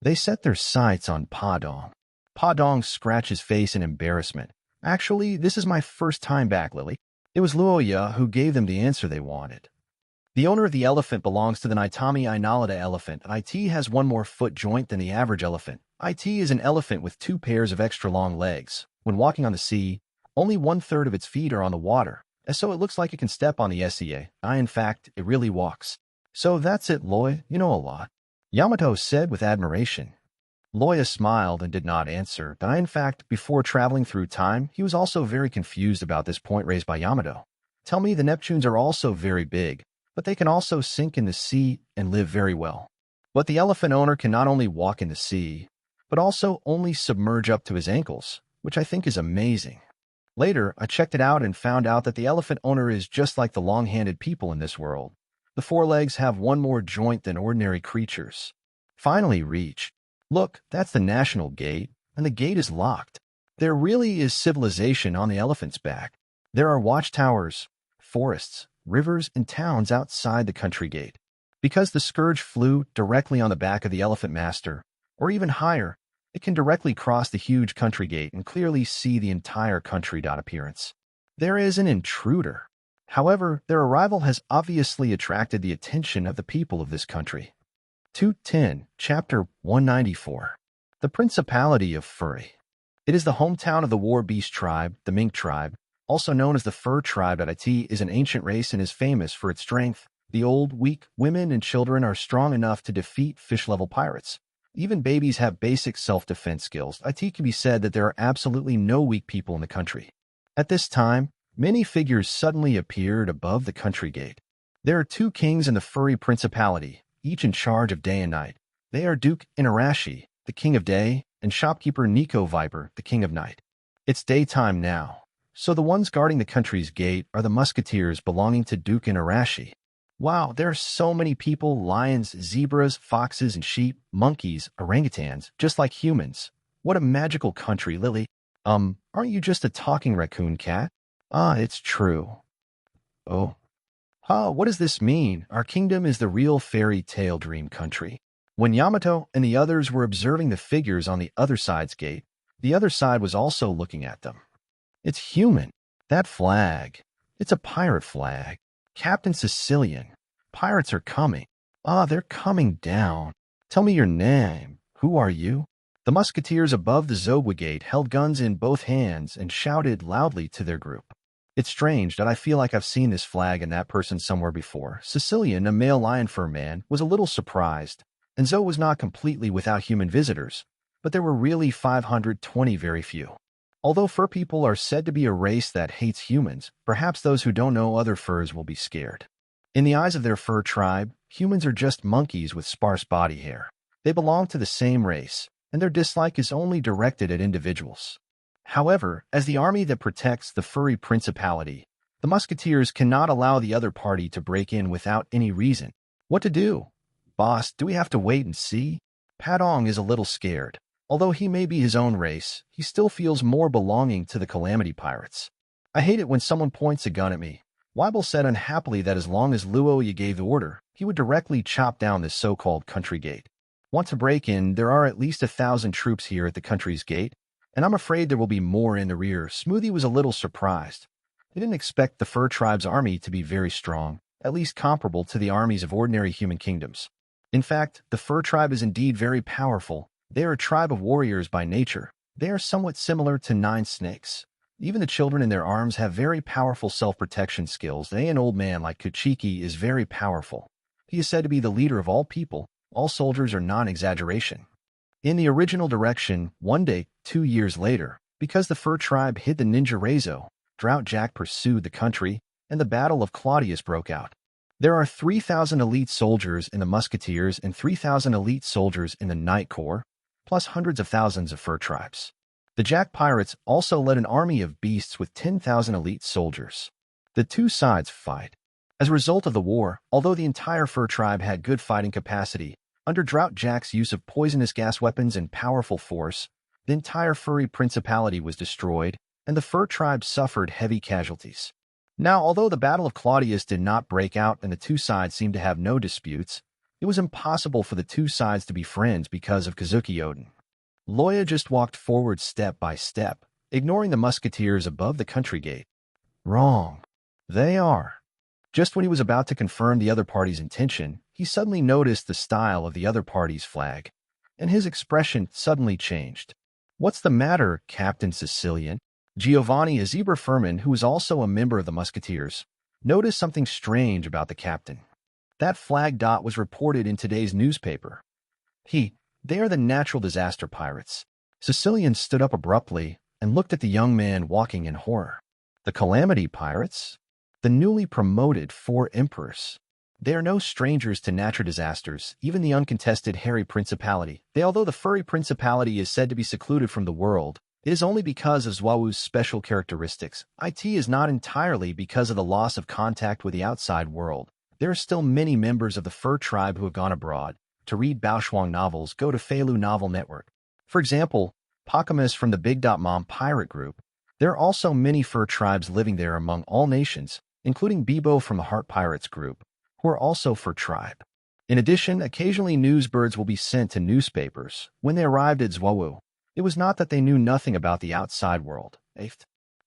They set their sights on Padong. Padong scratched his face in embarrassment. Actually, this is my first time back, Lily. It was Loya who gave them the answer they wanted. The owner of the elephant belongs to the Naitami Inalida elephant. IT has one more foot joint than the average elephant. IT is an elephant with 2 pairs of extra long legs. When walking on the sea, only 1/3 of its feet are on the water, and so it looks like it can step on the SEA. In fact, it really walks. So that's it, Loya. You know a lot. Yamato said with admiration. Loya smiled and did not answer. In fact, before traveling through time, he was also very confused about this point raised by Yamato. Tell me the Neptunes are also very big, but they can also sink in the sea and live very well. But the elephant owner can not only walk in the sea, but also only submerge up to his ankles, which I think is amazing. Later, I checked it out and found out that the elephant owner is just like the long-handed people in this world. The 4 legs have one more joint than ordinary creatures. Finally reached. Look, that's the national gate, and the gate is locked. There really is civilization on the elephant's back. There are watchtowers, forests, rivers, and towns outside the country gate. Because the scourge flew directly on the back of the elephant master, or even higher, it can directly cross the huge country gate and clearly see the entire country. Appearance. There is an intruder. However, their arrival has obviously attracted the attention of the people of this country. 210, Chapter 194. The Principality of Furry. It is the hometown of the war beast tribe, the mink tribe, also known as the fur tribe. It is an ancient race and is famous for its strength. The old, weak women and children are strong enough to defeat fish-level pirates. Even babies have basic self-defense skills. It can be said that there are absolutely no weak people in the country. At this time, many figures suddenly appeared above the country gate. There are 2 kings in the furry principality, each in charge of day and night. They are Duke Inarashi, the king of day, and shopkeeper Nico Viper, the king of night. It's daytime now, so the ones guarding the country's gate are the musketeers belonging to Duke Inarashi. Wow, there are so many people, lions, zebras, foxes, and sheep, monkeys, orangutans, just like humans. What a magical country, Lily. Aren't you just a talking raccoon cat? It's true. Oh. What does this mean? Our kingdom is the real fairy tale dream country. When Yamato and the others were observing the figures on the other side's gate, the other side was also looking at them. It's human. That flag. It's a pirate flag. Captain Sicilian. Pirates are coming. They're coming down. Tell me your name. Who are you? The musketeers above the Zobwa gate held guns in both hands and shouted loudly to their group. It's strange that I feel like I've seen this flag and that person somewhere before. Sicilian, a male lion fur man, was a little surprised, and Zoe was not completely without human visitors, but there were really 520 very few. Although fur people are said to be a race that hates humans, perhaps those who don't know other furs will be scared. In the eyes of their fur tribe, humans are just monkeys with sparse body hair. They belong to the same race, and their dislike is only directed at individuals. However, as the army that protects the furry principality, the musketeers cannot allow the other party to break in without any reason. What to do? Boss, do we have to wait and see? Padong is a little scared. Although he may be his own race, he still feels more belonging to the Calamity Pirates. I hate it when someone points a gun at me. Weibel said unhappily that as long as Luoya gave the order, he would directly chop down this so-called country gate. Want to break in, there are at least 1,000 troops here at the country's gate, and I'm afraid there will be more in the rear. Smoothie was a little surprised. They didn't expect the fur tribe's army to be very strong, at least comparable to the armies of ordinary human kingdoms. In fact, the fur tribe is indeed very powerful. They are a tribe of warriors by nature. They are somewhat similar to 9 snakes. Even the children in their arms have very powerful self-protection skills. An old man like Kuchiki is very powerful. He is said to be the leader of all people. All soldiers are non-exaggeration. In the original direction, one day, 2 years later, because the fur tribe hid the ninja Reizo, Drought Jack pursued the country, and the Battle of Claudius broke out. There are 3,000 elite soldiers in the Musketeers and 3,000 elite soldiers in the Knight Corps. plus hundreds of thousands of fur tribes. The Jack pirates also led an army of beasts with 10,000 elite soldiers. The two sides fight. As a result of the war, although the entire fur tribe had good fighting capacity, under Drought Jack's use of poisonous gas weapons and powerful force, the entire furry principality was destroyed, and the fur tribe suffered heavy casualties. Now, although the Battle of Claudius did not break out and the two sides seemed to have no disputes, it was impossible for the two sides to be friends because of Kazuki Oden. Loya just walked forward step by step, ignoring the musketeers above the country gate. Wrong. They are. Just when he was about to confirm the other party's intention, he suddenly noticed the style of the other party's flag, and his expression suddenly changed. What's the matter, Captain Sicilian? Giovanni, a zebra furman who was also a member of the musketeers, noticed something strange about the captain. That flag dot was reported in today's newspaper. They are the natural disaster pirates. Sicilian stood up abruptly and looked at the young man walking in horror. The calamity pirates? The newly promoted four emperors. They are no strangers to natural disasters, even the uncontested hairy principality. Although the furry principality is said to be secluded from the world, it is only because of Zwawu's special characteristics. It is not entirely because of the loss of contact with the outside world. There are still many members of the fur tribe who have gone abroad. To read Baoshuang novels, go to Feilu Novel Network. For example, Pakamas from the Big Mom pirate group. There are also many fur tribes living there among all nations, including Bibo from the Heart Pirates group, who are also fur tribe. In addition, occasionally newsbirds will be sent to newspapers. When they arrived at Zwawu, it was not that they knew nothing about the outside world.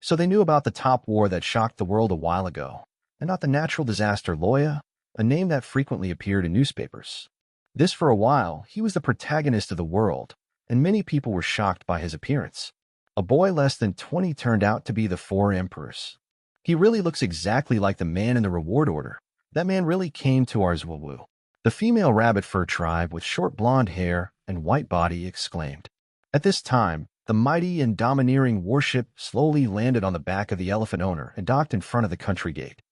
So they knew about the top war that shocked the world a while ago, and not the natural disaster Loya, a name that frequently appeared in newspapers. This for a while, he was the protagonist of the world, and many people were shocked by his appearance. A boy less than 20 turned out to be the four emperors. He really looks exactly like the man in the reward order. That man really came to our Zwawu. The female rabbit fur tribe with short blonde hair and white body exclaimed. At this time, the mighty and domineering warship slowly landed on the back of the elephant owner and docked in front of the country gate.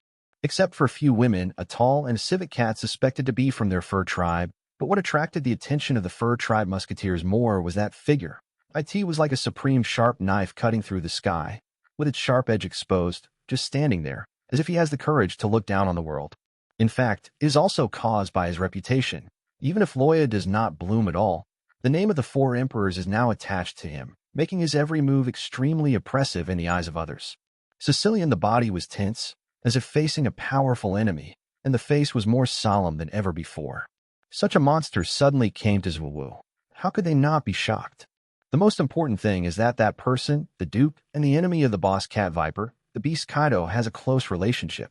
Except for a few women, a tall and civet cat suspected to be from their fur tribe, but what attracted the attention of the fur tribe musketeers more was that figure. It was like a supreme sharp knife cutting through the sky, with its sharp edge exposed, just standing there, as if he has the courage to look down on the world. In fact, it is also caused by his reputation. Even if Loya does not bloom at all, the name of the four emperors is now attached to him, making his every move extremely oppressive in the eyes of others. Sicilian, the body was tense, as if facing a powerful enemy, and the face was more solemn than ever before. Such a monster suddenly came to Zwawu. How could they not be shocked? The most important thing is that that person, the Duke, and the enemy of the boss cat viper, the beast Kaido, has a close relationship.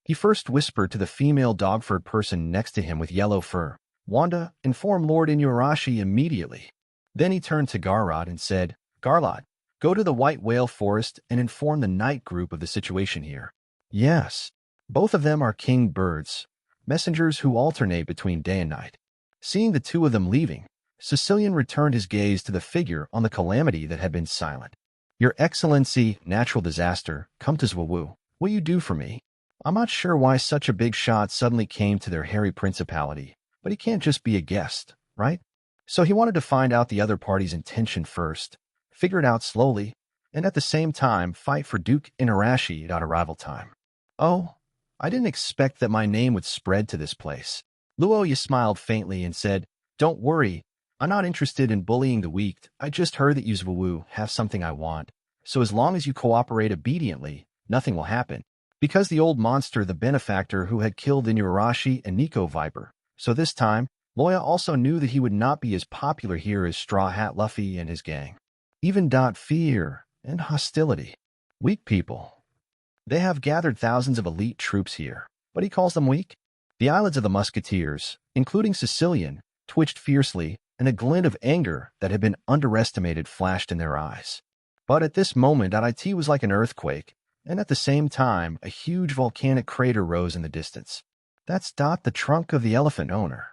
He first whispered to the female dog-furred person next to him with yellow fur, Wanda, inform Lord Inuarashi immediately. Then he turned to Garrod and said, Garlod, go to the White Whale Forest and inform the night group of the situation here. Yes, both of them are king birds, messengers who alternate between day and night. Seeing the two of them leaving, Sicilian returned his gaze to the figure on the calamity that had been silent. Your Excellency, natural disaster, come to Zwawu. Will you do for me? I'm not sure why such a big shot suddenly came to their hairy principality, but he can't just be a guest, right? So he wanted to find out the other party's intention first, figure it out slowly, and at the same time fight for Duke Inarashi at arrival time. Oh, I didn't expect that my name would spread to this place. Luoya smiled faintly and said, Don't worry, I'm not interested in bullying the weak. I just heard that you Zwawu have something I want, so as long as you cooperate obediently, nothing will happen. Because the old monster, the benefactor who had killed Inurashi and Nico Viper, so this time, Loya also knew that he would not be as popular here as Straw Hat Luffy and his gang. Even fear and hostility. Weak people. They have gathered thousands of elite troops here, but he calls them weak? The eyelids of the musketeers, including Sicilian, twitched fiercely, and a glint of anger that had been underestimated flashed in their eyes. But at this moment, it was like an earthquake, and at the same time, a huge volcanic crater rose in the distance. That's the trunk of the elephant owner.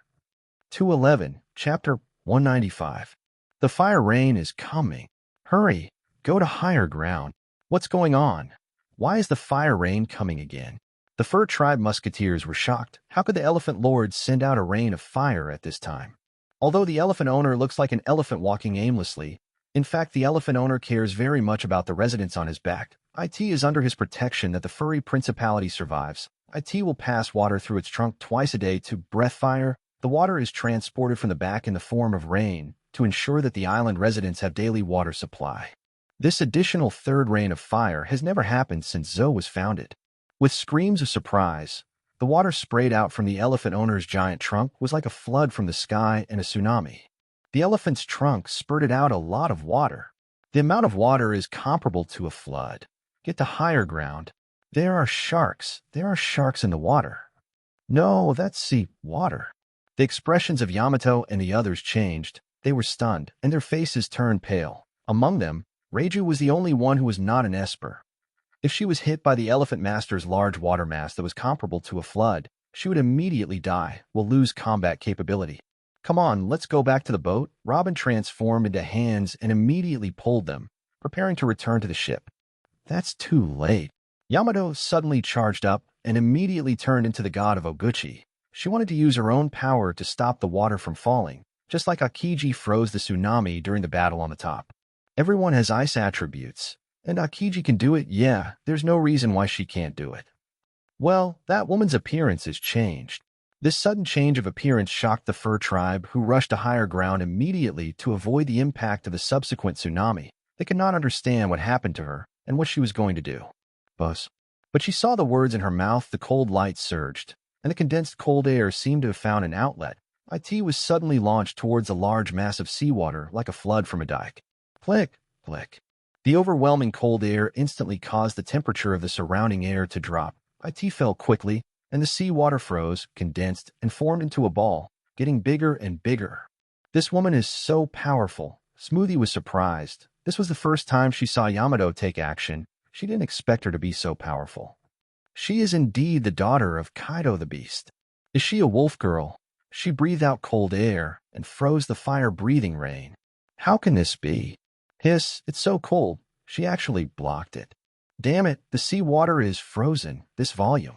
211, Chapter 195. The fire rain is coming. Hurry, go to higher ground. What's going on? Why is the fire rain coming again? The fur tribe musketeers were shocked. How could the elephant lord send out a rain of fire at this time? Although the elephant owner looks like an elephant walking aimlessly, in fact the elephant owner cares very much about the residents on his back. It is under his protection that the furry principality survives. It will pass water through its trunk twice a day to breath fire. The water is transported from the back in the form of rain to ensure that the island residents have daily water supply. This additional third rain of fire has never happened since Zo was founded. With screams of surprise, the water sprayed out from the elephant owner's giant trunk was like a flood from the sky and a tsunami. The elephant's trunk spurted out a lot of water. The amount of water is comparable to a flood. Get to higher ground. There are sharks. There are sharks in the water. No, that's sea water. The expressions of Yamato and the others changed. They were stunned, and their faces turned pale. Among them, Reiju was the only one who was not an Esper. If she was hit by the Elephant Master's large water mass that was comparable to a flood, she would immediately die, will lose combat capability. Come on, let's go back to the boat. Robin transformed into hands and immediately pulled them, preparing to return to the ship. That's too late. Yamato suddenly charged up and immediately turned into the god of Oguchi. She wanted to use her own power to stop the water from falling, just like Akiji froze the tsunami during the battle on the top. Everyone has ice attributes, and Akiji can do it. Yeah, there's no reason why she can't do it. Well, that woman's appearance is changed. This sudden change of appearance shocked the fur tribe, who rushed to higher ground immediately to avoid the impact of the subsequent tsunami. They could not understand what happened to her and what she was going to do. Buzz. But she saw the words in her mouth. The cold light surged, and the condensed cold air seemed to have found an outlet. It was suddenly launched towards a large mass of seawater like a flood from a dike. Click, click. The overwhelming cold air instantly caused the temperature of the surrounding air to drop. It fell quickly, and the seawater froze, condensed, and formed into a ball, getting bigger and bigger. This woman is so powerful. Smoothie was surprised. This was the first time she saw Yamato take action. She didn't expect her to be so powerful. She is indeed the daughter of Kaido the Beast. Is she a wolf girl? She breathed out cold air and froze the fire-breathing rain. How can this be? Hiss, it's so cold. She actually blocked it. Damn it, the seawater is frozen, this volume.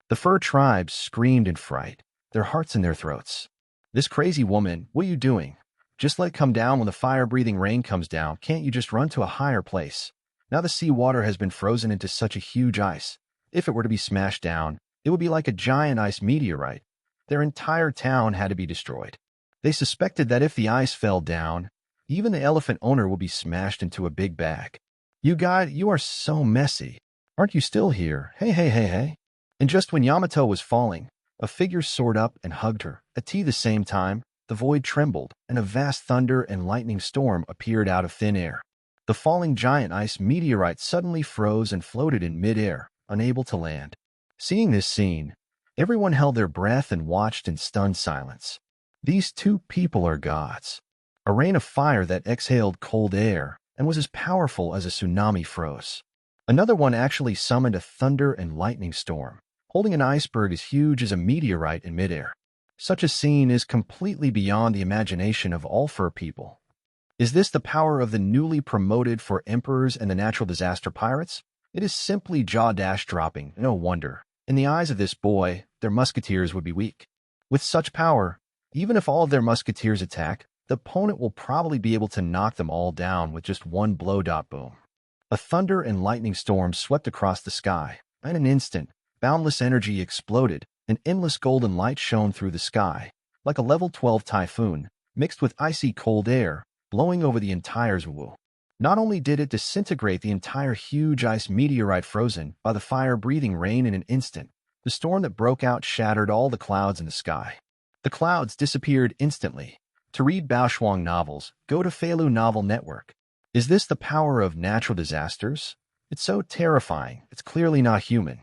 The fur tribe screamed in fright, their hearts in their throats. This crazy woman, what are you doing? Just let it come down when the fire-breathing rain comes down. Can't you just run to a higher place? Now the seawater has been frozen into such a huge ice. If it were to be smashed down, it would be like a giant ice meteorite. Their entire town had to be destroyed. They suspected that if the ice fell down, even the elephant owner would be smashed into a big bag. You are so messy. Aren't you still here? Hey. And just when Yamato was falling, a figure soared up and hugged her. At the same time, the void trembled, and a vast thunder and lightning storm appeared out of thin air. The falling giant ice meteorite suddenly froze and floated in mid-air, unable to land. Seeing this scene, everyone held their breath and watched in stunned silence. These two people are gods. A rain of fire that exhaled cold air and was as powerful as a tsunami froze. Another one actually summoned a thunder and lightning storm, holding an iceberg as huge as a meteorite in midair. Such a scene is completely beyond the imagination of all fur people. Is this the power of the newly promoted for emperors and the natural disaster pirates? It is simply jaw-dropping, no wonder. In the eyes of this boy, their musketeers would be weak. With such power, even if all of their musketeers attack, the opponent will probably be able to knock them all down with just one blow. Boom. A thunder and lightning storm swept across the sky. In an instant, boundless energy exploded, and endless golden light shone through the sky, like a level 12 typhoon, mixed with icy cold air, blowing over the entire zoo. Not only did it disintegrate the entire huge ice meteorite frozen by the fire-breathing rain in an instant, the storm that broke out shattered all the clouds in the sky. The clouds disappeared instantly. To read Baoshuang novels, go to Feilu Novel Network. Is this the power of natural disasters? It's so terrifying. It's clearly not human.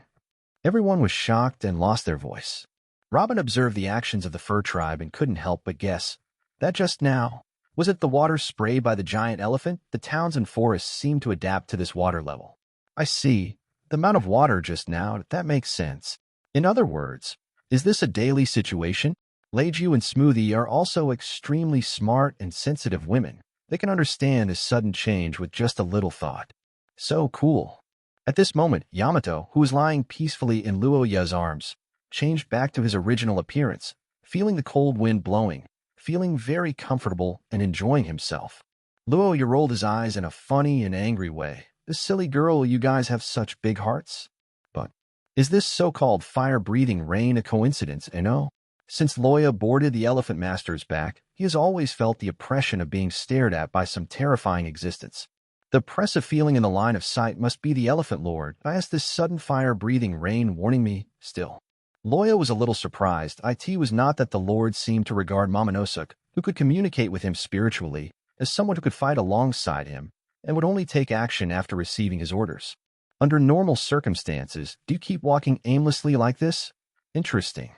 Everyone was shocked and lost their voice. Robin observed the actions of the fur tribe and couldn't help but guess. That just now, was it the water sprayed by the giant elephant? The towns and forests seemed to adapt to this water level. I see. The amount of water just now, that makes sense. In other words, is this a daily situation? Leiju and Smoothie are also extremely smart and sensitive women. They can understand a sudden change with just a little thought. So cool. At this moment, Yamato, who was lying peacefully in Loya's arms, changed back to his original appearance, feeling the cold wind blowing, feeling very comfortable and enjoying himself. Loya rolled his eyes in a funny and angry way. This silly girl, you guys have such big hearts. But is this so-called fire-breathing rain a coincidence, no? Since Loya boarded the Elephant Master's back, he has always felt the oppression of being stared at by some terrifying existence. The oppressive feeling in the line of sight must be the Elephant Lord. I asked this sudden fire-breathing rain warning me, still. Loya was a little surprised. It was not that the Lord seemed to regard Momonosuke, who could communicate with him spiritually, as someone who could fight alongside him, and would only take action after receiving his orders. Under normal circumstances, do you keep walking aimlessly like this? Interesting.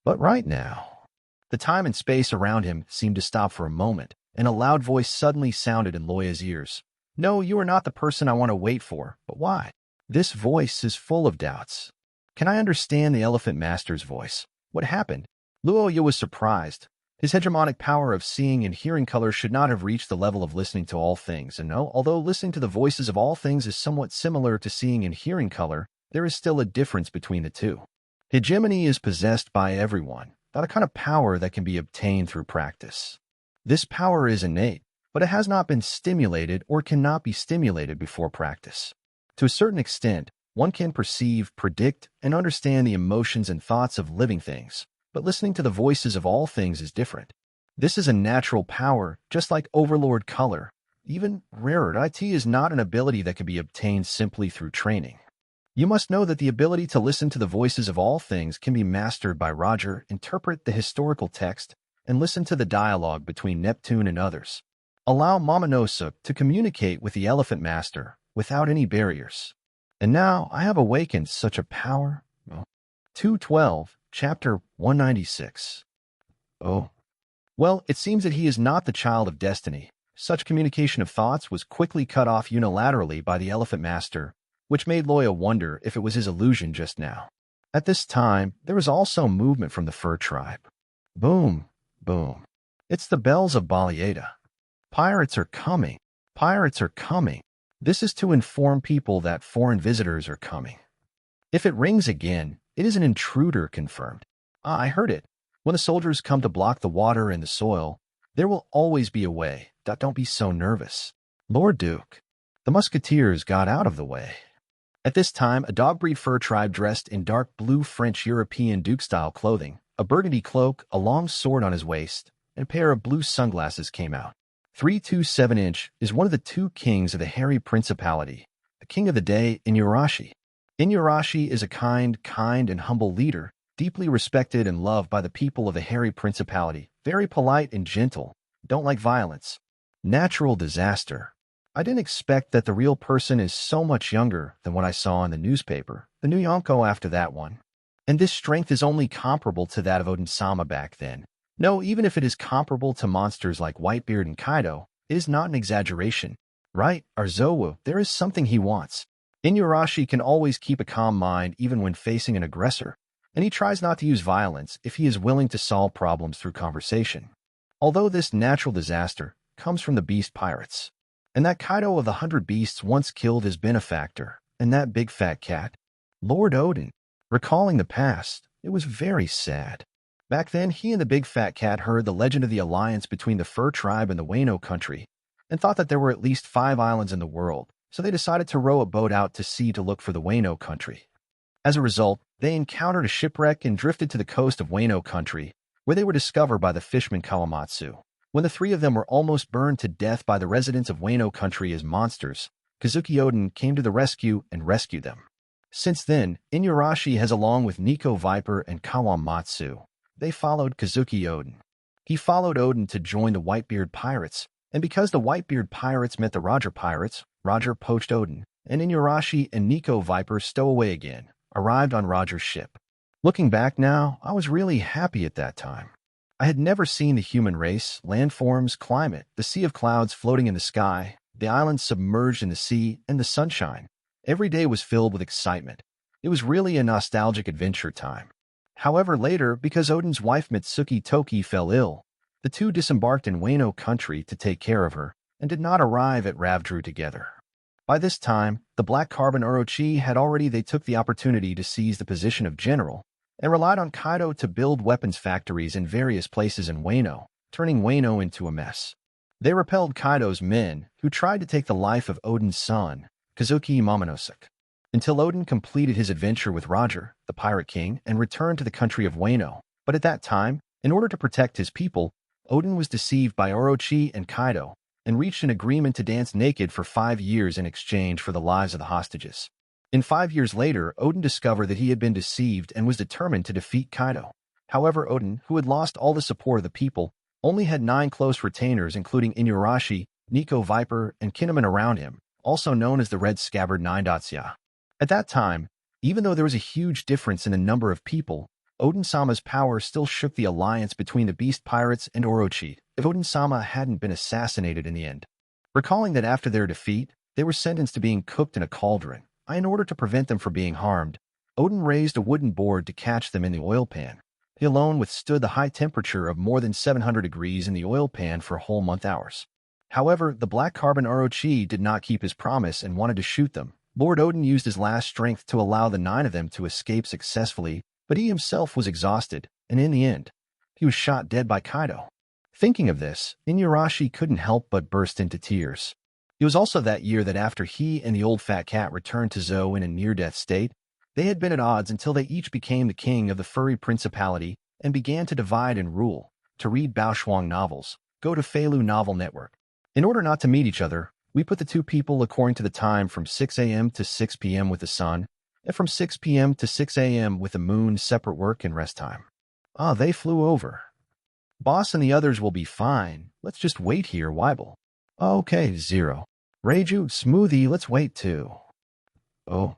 But right now, the time and space around him seemed to stop for a moment, and a loud voice suddenly sounded in Loya's ears. No, you are not the person I want to wait for, but why? This voice is full of doubts. Can I understand the Elephant Master's voice? What happened? Loya was surprised. His hegemonic power of seeing and hearing color should not have reached the level of listening to all things, and no, although listening to the voices of all things is somewhat similar to seeing and hearing color, there is still a difference between the two. Hegemony is possessed by everyone, not a kind of power that can be obtained through practice. This power is innate, but it has not been stimulated or cannot be stimulated before practice. To a certain extent, one can perceive, predict, and understand the emotions and thoughts of living things, but listening to the voices of all things is different. This is a natural power, just like overlord color. Even rarer, it is not an ability that can be obtained simply through training. You must know that the ability to listen to the voices of all things can be mastered by Roger, interpret the historical text, and listen to the dialogue between Neptune and others. Allow Momonosuke to communicate with the Elephant Master without any barriers. And now I have awakened such a power. 212, Chapter 196. Oh. Well, it seems that he is not the child of destiny. Such communication of thoughts was quickly cut off unilaterally by the Elephant Master, which made Loya wonder if it was his illusion just now. At this time, there was also movement from the fur tribe. Boom, boom. It's the bells of Balieda. Pirates are coming. Pirates are coming. This is to inform people that foreign visitors are coming. If it rings again, it is an intruder confirmed. I heard it. When the soldiers come to block the water and the soil, there will always be a way. Don't be so nervous. Lord Duke. The musketeers got out of the way. At this time, a dog-breed fur tribe dressed in dark blue French European Duke-style clothing, a burgundy cloak, a long sword on his waist, and a pair of blue sunglasses came out. 327-inch is one of the two kings of the Hairy Principality, the king of the day, Inuarashi. Inuarashi is a kind and humble leader, deeply respected and loved by the people of the Hairy Principality, very polite and gentle, don't like violence. Natural disaster. I didn't expect that the real person is so much younger than what I saw in the newspaper, the new Yonko after that one. And this strength is only comparable to that of Odin-sama back then. No, even if it is comparable to monsters like Whitebeard and Kaido, it is not an exaggeration. Right, Arzowu, there is something he wants. Inuarashi can always keep a calm mind even when facing an aggressor, and he tries not to use violence if he is willing to solve problems through conversation. Although this natural disaster comes from the beast pirates, and that Kaido of the 100 Beasts once killed his benefactor, and that big fat cat, Lord Odin. Recalling the past, it was very sad. Back then, he and the big fat cat heard the legend of the alliance between the Fur tribe and the Wano country, and thought that there were at least 5 islands in the world, so they decided to row a boat out to sea to look for the Wano country. As a result, they encountered a shipwreck and drifted to the coast of Wano country, where they were discovered by the fisherman Kawamatsu. When the 3 of them were almost burned to death by the residents of Wano country as monsters, Kazuki Odin came to the rescue and rescued them. Since then, Inuarashi has, along with Nico Viper and Kawamatsu, they followed Kazuki Odin. He followed Odin to join the Whitebeard pirates, and because the Whitebeard pirates met the Roger pirates, Roger poached Odin, and Inuarashi and Nico Viper stowaway again, arrived on Roger's ship. Looking back now, I was really happy at that time. I had never seen the human race, landforms, climate, the sea of clouds floating in the sky, the islands submerged in the sea, and the sunshine. Every day was filled with excitement. It was really a nostalgic adventure time. However, later, because Odin's wife Mitsuki Toki fell ill, the two disembarked in Wano country to take care of her, and did not arrive at Ravdru together. By this time, the Black Carbon Orochi had already they took the opportunity to seize the position of general, and relied on Kaido to build weapons factories in various places in Wano, turning Wano into a mess. They repelled Kaido's men, who tried to take the life of Odin's son, Kazuki Momonosuke, until Odin completed his adventure with Roger, the Pirate King, and returned to the country of Wano. But at that time, in order to protect his people, Odin was deceived by Orochi and Kaido, and reached an agreement to dance naked for 5 years in exchange for the lives of the hostages. 5 years later, Odin discovered that he had been deceived and was determined to defeat Kaido. However, Odin, who had lost all the support of the people, only had 9 close retainers including Inuyarashi, Nico Viper, and Kinemon around him, also known as the Red Scabbard 9. At that time, even though there was a huge difference in the number of people, Odin-sama's power still shook the alliance between the Beast Pirates and Orochi if Odin-sama hadn't been assassinated in the end. Recalling that after their defeat, they were sentenced to being cooked in a cauldron, in order to prevent them from being harmed, Odin raised a wooden board to catch them in the oil pan. He alone withstood the high temperature of more than 700 degrees in the oil pan for a whole month hours. However, the black carbon Orochi did not keep his promise and wanted to shoot them. Lord Odin used his last strength to allow the 9 of them to escape successfully, but he himself was exhausted, and in the end, he was shot dead by Kaido. Thinking of this, Inuyarashi couldn't help but burst into tears. It was also that year that after he and the old fat cat returned to Zou in a near-death state, they had been at odds until they each became the king of the furry principality and began to divide and rule. To read Baoshuang novels, go to Feilu Novel Network. In order not to meet each other, we put the 2 people according to the time from 6 a.m. to 6 p.m. with the sun, and from 6 p.m. to 6 a.m. with the moon, separate work and rest time. They flew over. Boss and the others will be fine. Let's just wait here, Weibel. Okay, Zero. Reiju, Smoothie, let's wait too. Oh.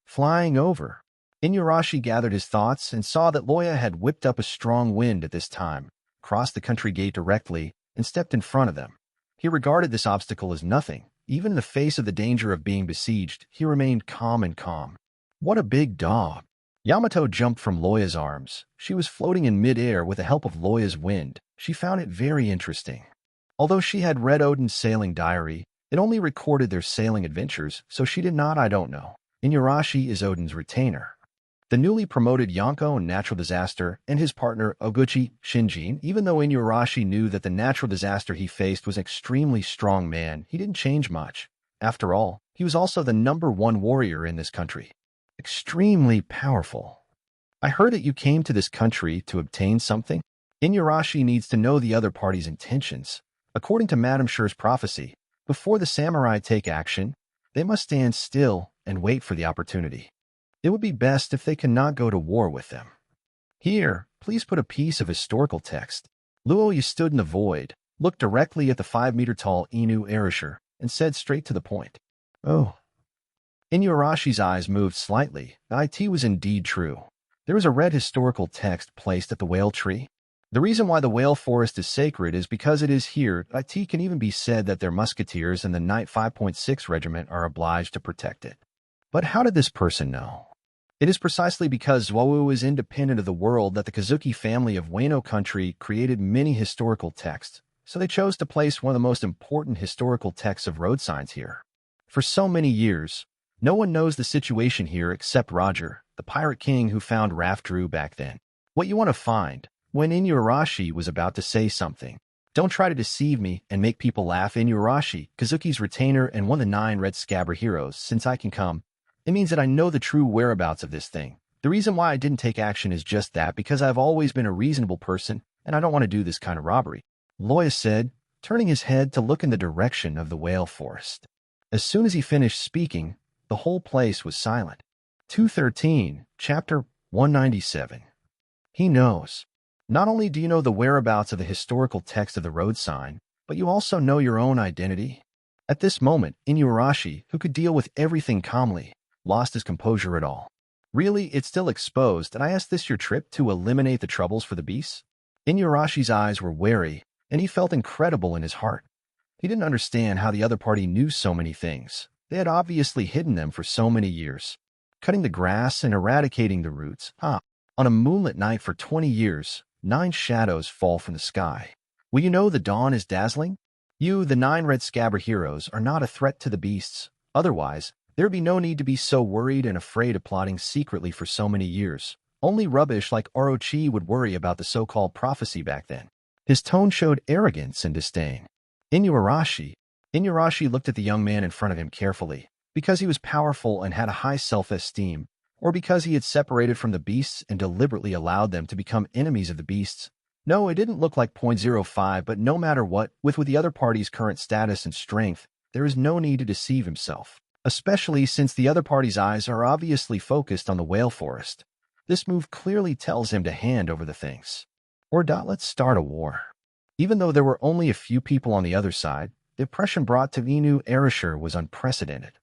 Flying over. Inuyarashi gathered his thoughts and saw that Loya had whipped up a strong wind at this time, crossed the country gate directly, and stepped in front of them. He regarded this obstacle as nothing. Even in the face of the danger of being besieged, he remained calm and calm. What a big dog. Yamato jumped from Loya's arms. She was floating in mid-air with the help of Loya's wind. She found it very interesting. Although she had read Odin's sailing diary, it only recorded their sailing adventures, so she did not, I don't know. Inuyarashi is Odin's retainer. The newly promoted Yonko in natural disaster and his partner Oguchi Shinjin, even though Inuyarashi knew that the natural disaster he faced was an extremely strong man, he didn't change much. After all, he was also the #1 warrior in this country. Extremely powerful. I heard that you came to this country to obtain something. Inuyarashi needs to know the other party's intentions. According to Madame Sher's prophecy, before the samurai take action, they must stand still and wait for the opportunity. It would be best if they cannot go to war with them. Here, please put a piece of historical text. Luoya stood in the void, looked directly at the 5-meter-tall Inu Erasure, and said straight to the point. Oh. Inuyarashi's eyes moved slightly. It was indeed true. There was a red historical text placed at the whale tree. The reason why the whale forest is sacred is because it is here. It can even be said that their musketeers and the Knight 5.6 regiment are obliged to protect it. But how did this person know? It is precisely because Zou is independent of the world that the Kazuki family of Wano country created many historical texts, so they chose to place one of the most important historical texts of road signs here. For so many years, no one knows the situation here except Roger, the Pirate King who found Raftroo back then. What you want to find, when Inuyarashi was about to say something. Don't try to deceive me and make people laugh. Inuyarashi, Kazuki's retainer and one of the 9 Red Scabbard heroes, since I can come. It means that I know the true whereabouts of this thing. The reason why I didn't take action is just that, because I've always been a reasonable person, and I don't want to do this kind of robbery. Loya said, turning his head to look in the direction of the whale forest. As soon as he finished speaking, the whole place was silent. 213, Chapter 197. He knows. Not only do you know the whereabouts of the historical text of the road sign, but you also know your own identity. At this moment, Inuyarashi, who could deal with everything calmly, lost his composure at all. Really, it's still exposed, and I asked this your trip to eliminate the troubles for the beasts? Inuyarashi's eyes were wary, and he felt incredible in his heart. He didn't understand how the other party knew so many things. They had obviously hidden them for so many years. Cutting the grass and eradicating the roots. On a moonlit night for 20 years, 9 shadows fall from the sky. Will you know the dawn is dazzling? You, the 9 Red Scabbard heroes, are not a threat to the beasts. Otherwise, there'd be no need to be so worried and afraid of plotting secretly for so many years. Only rubbish like Orochi would worry about the so-called prophecy back then. His tone showed arrogance and disdain. Inuarashi. Inuarashi looked at the young man in front of him carefully, because he was powerful and had a high self-esteem, or because he had separated from the beasts and deliberately allowed them to become enemies of the beasts. No, it didn't look like .05, but no matter what, with the other party's current status and strength, there is no need to deceive himself, especially since the other party's eyes are obviously focused on the whale forest. This move clearly tells him to hand over the things. Or let's start a war. Even though there were only a few people on the other side, the oppression brought to Inu Arashir was unprecedented.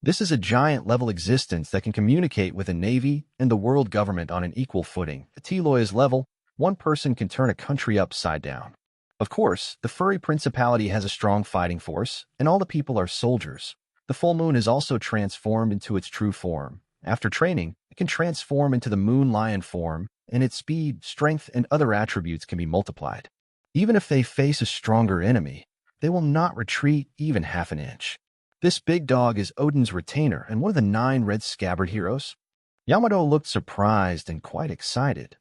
This is a giant-level existence that can communicate with a navy and the world government on an equal footing. At Loya's level, one person can turn a country upside down. Of course, the furry principality has a strong fighting force, and all the people are soldiers. The full moon is also transformed into its true form. After training, it can transform into the moon lion form, and its speed, strength, and other attributes can be multiplied. Even if they face a stronger enemy, they will not retreat even half an inch. This big dog is Odin's retainer and one of the 9 red scabbard heroes. Yamato looked surprised and quite excited.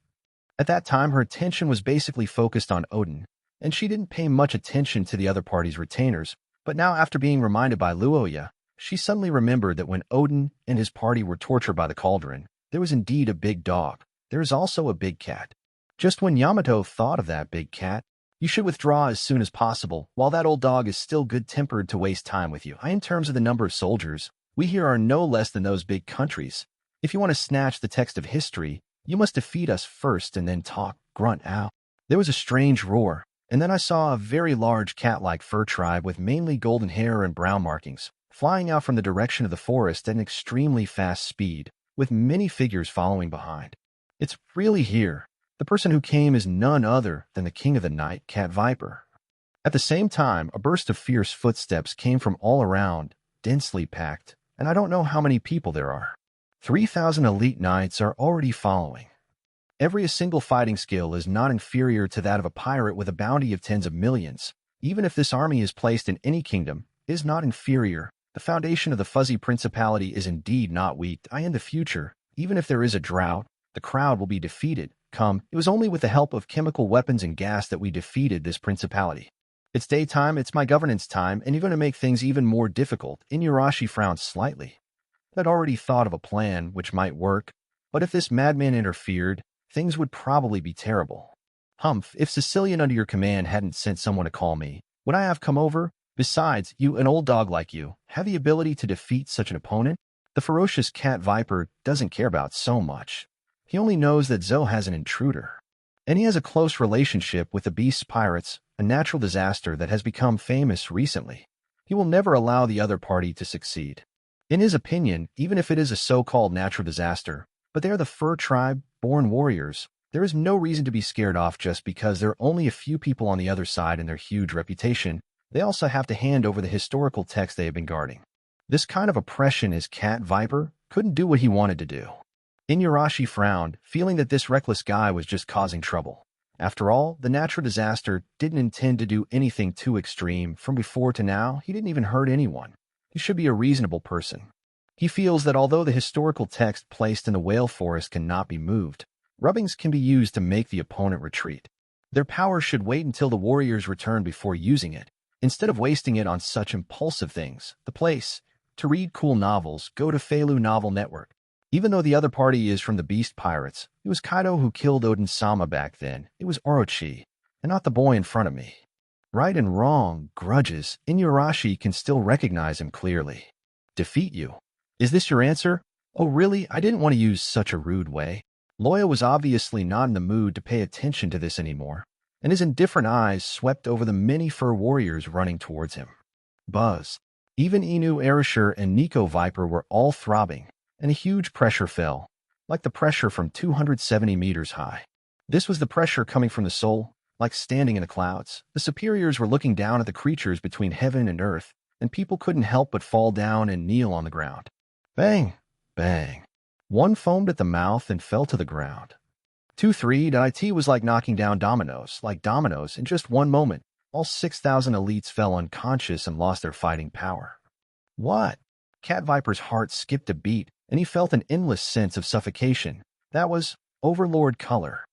At that time, her attention was basically focused on Odin, and she didn't pay much attention to the other party's retainers, but now after being reminded by Loya, she suddenly remembered that when Odin and his party were tortured by the cauldron, there was indeed a big dog. There is also a big cat. Just when Yamato thought of that big cat, you should withdraw as soon as possible, while that old dog is still good-tempered to waste time with you. In terms of the number of soldiers, we here are no less than those big countries. If you want to snatch the text of history, you must defeat us first and then talk, grunt out. There was a strange roar, and then I saw a very large cat-like fur tribe with mainly golden hair and brown markings, flying out from the direction of the forest at an extremely fast speed, with many figures following behind. It's really here. The person who came is none other than the king of the night, Cat Viper. At the same time, a burst of fierce footsteps came from all around, densely packed, and I don't know how many people there are. 3,000 elite knights are already following. Every single fighting skill is not inferior to that of a pirate with a bounty of tens of millions. Even if this army is placed in any kingdom, it is not inferior. The foundation of the fuzzy principality is indeed not weak. In the future, even if there is a drought, the crowd will be defeated. It was only with the help of chemical weapons and gas that we defeated this principality. It's daytime, it's my governance time, and you're going to make things even more difficult. Inuarashi frowned slightly. I'd already thought of a plan which might work, but if this madman interfered, things would probably be terrible. If Sicilian under your command hadn't sent someone to call me, would I have come over? Besides, you, an old dog like you, have the ability to defeat such an opponent? The ferocious Cat Viper doesn't care about so much. He only knows that Zoe has an intruder. And he has a close relationship with the Beast Pirates, a natural disaster that has become famous recently. He will never allow the other party to succeed. In his opinion, even if it is a so-called natural disaster, but they are the fur tribe, born warriors, there is no reason to be scared off just because there are only a few people on the other side and their huge reputation. They also have to hand over the historical text they have been guarding. This kind of oppression as Cat Viper couldn't do what he wanted to do. Inuarashi frowned, feeling that this reckless guy was just causing trouble. After all, the natural disaster didn't intend to do anything too extreme. From before to now, he didn't even hurt anyone. He should be a reasonable person. He feels that although the historical text placed in the whale forest cannot be moved, rubbings can be used to make the opponent retreat. Their power should wait until the warriors return before using it, instead of wasting it on such impulsive things. The place. To read cool novels, go to Feilu Novel Network. Even though the other party is from the Beast Pirates, it was Kaido who killed Odin-sama back then. It was Orochi, and not the boy in front of me. Right and wrong, grudges, Inuarashi can still recognize him clearly. Defeat you. Is this your answer? Oh really? I didn't want to use such a rude way. Loya was obviously not in the mood to pay attention to this anymore, and his indifferent eyes swept over the many fur warriors running towards him. Buzz. Even Inu Arashir and Nico Viper were all throbbing, and a huge pressure fell, like the pressure from 270 meters high. This was the pressure coming from the soul, like standing in the clouds. The superiors were looking down at the creatures between heaven and earth, and people couldn't help but fall down and kneel on the ground. Bang! Bang! One foamed at the mouth and fell to the ground. 2-3, IT was like knocking down dominoes, in just one moment. All 6,000 elites fell unconscious and lost their fighting power. What? Cat Viper's heart skipped a beat, and he felt an endless sense of suffocation. That was overlord color.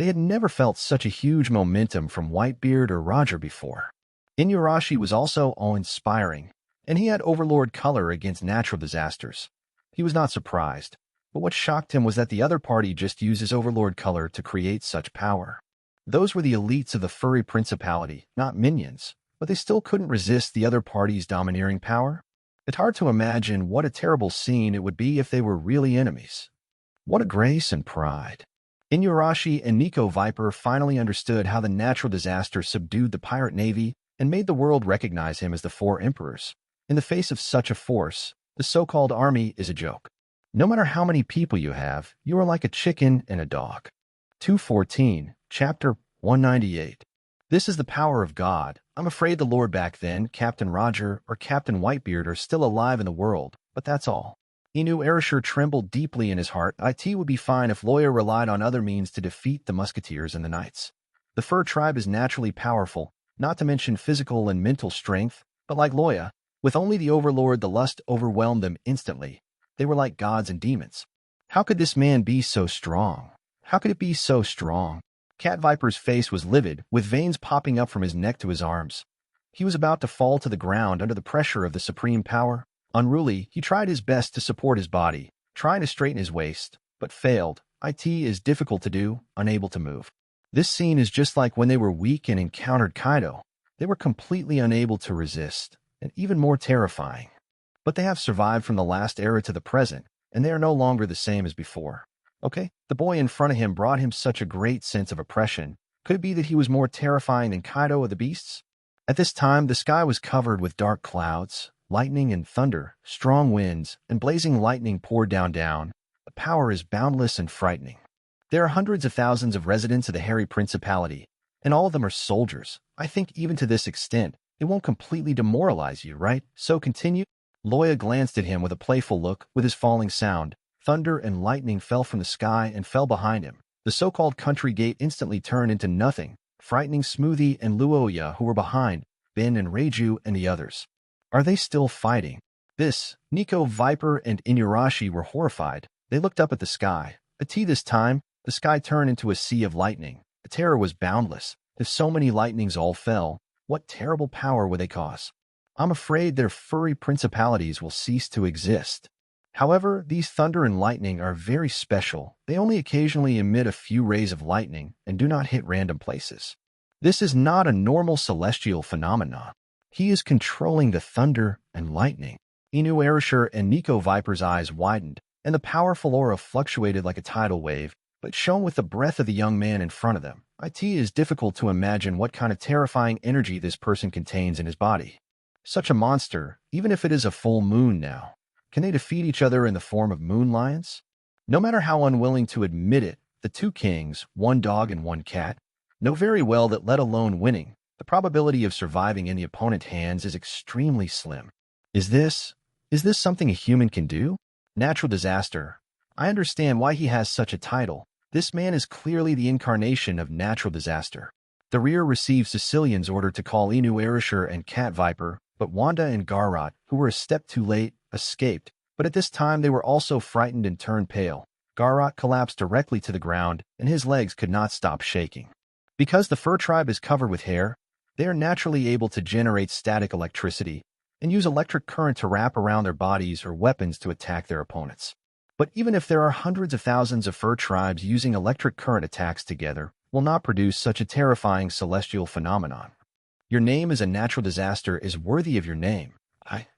They had never felt such a huge momentum from Whitebeard or Roger before. Inuarashi was also awe-inspiring, and he had overlord color against natural disasters. He was not surprised, but what shocked him was that the other party just uses overlord color to create such power. Those were the elites of the furry principality, not minions, but they still couldn't resist the other party's domineering power. It's hard to imagine what a terrible scene it would be if they were really enemies. What a grace and pride. Inuarashi and Nico Viper finally understood how the natural disaster subdued the pirate navy and made the world recognize him as the Four Emperors. In the face of such a force, the so-called army is a joke. No matter how many people you have, you are like a chicken and a dog. 214, Chapter 198. This is the power of God. I'm afraid the Lord back then, Captain Roger or Captain Whitebeard are still alive in the world, but that's all. Inuarashi trembled deeply in his heart. It would be fine if Loya relied on other means to defeat the musketeers and the knights. The fur tribe is naturally powerful, not to mention physical and mental strength, but like Loya, with only the overlord, the lust overwhelmed them instantly. They were like gods and demons. How could this man be so strong? How could it be so strong? Cat Viper's face was livid, with veins popping up from his neck to his arms. He was about to fall to the ground under the pressure of the supreme power. Unruly, he tried his best to support his body, trying to straighten his waist, but failed. It is difficult to do, unable to move. This scene is just like when they were weak and encountered Kaido. They were completely unable to resist, and even more terrifying. But they have survived from the last era to the present, and they are no longer the same as before. Okay, the boy in front of him brought him such a great sense of oppression. Could it be that he was more terrifying than Kaido of the beasts? At this time, the sky was covered with dark clouds, lightning and thunder, strong winds, and blazing lightning poured down. The power is boundless and frightening. There are hundreds of thousands of residents of the Hairy Principality, and all of them are soldiers. I think even to this extent, it won't completely demoralize you, right? So continue. Loya glanced at him with a playful look. With his falling sound, thunder and lightning fell from the sky and fell behind him. The so-called country gate instantly turned into nothing, frightening Smoothie and Loya, who were behind, Ben and Reiju and the others. Are they still fighting? Nico Viper and Inuarashi were horrified. They looked up at the sky. This time, the sky turned into a sea of lightning. The terror was boundless. If so many lightnings all fell, what terrible power would they cause? I'm afraid their furry principalities will cease to exist. However, these thunder and lightning are very special. They only occasionally emit a few rays of lightning and do not hit random places. This is not a normal celestial phenomenon. He is controlling the thunder and lightning. Inuarashi and Nico Viper's eyes widened, and the powerful aura fluctuated like a tidal wave, but shone with the breath of the young man in front of them. It is difficult to imagine what kind of terrifying energy this person contains in his body. Such a monster, even if it is a full moon now. Can they defeat each other in the form of moon lions? No matter how unwilling to admit it, the two kings, one dog and one cat, know very well that let alone winning, the probability of surviving in the opponent's hands is extremely slim. Is this something a human can do? Natural disaster. I understand why he has such a title. This man is clearly the incarnation of natural disaster. The rear received Sicilian's order to call Inuarashi and Cat Viper, but Wanda and Garrot, who were a step too late, escaped, but at this time they were also frightened and turned pale. Garrot collapsed directly to the ground, and his legs could not stop shaking. Because the fur tribe is covered with hair, they are naturally able to generate static electricity and use electric current to wrap around their bodies or weapons to attack their opponents. But even if there are hundreds of thousands of fur tribes using electric current attacks together, will not produce such a terrifying celestial phenomenon. Your name as a natural disaster is worthy of your name.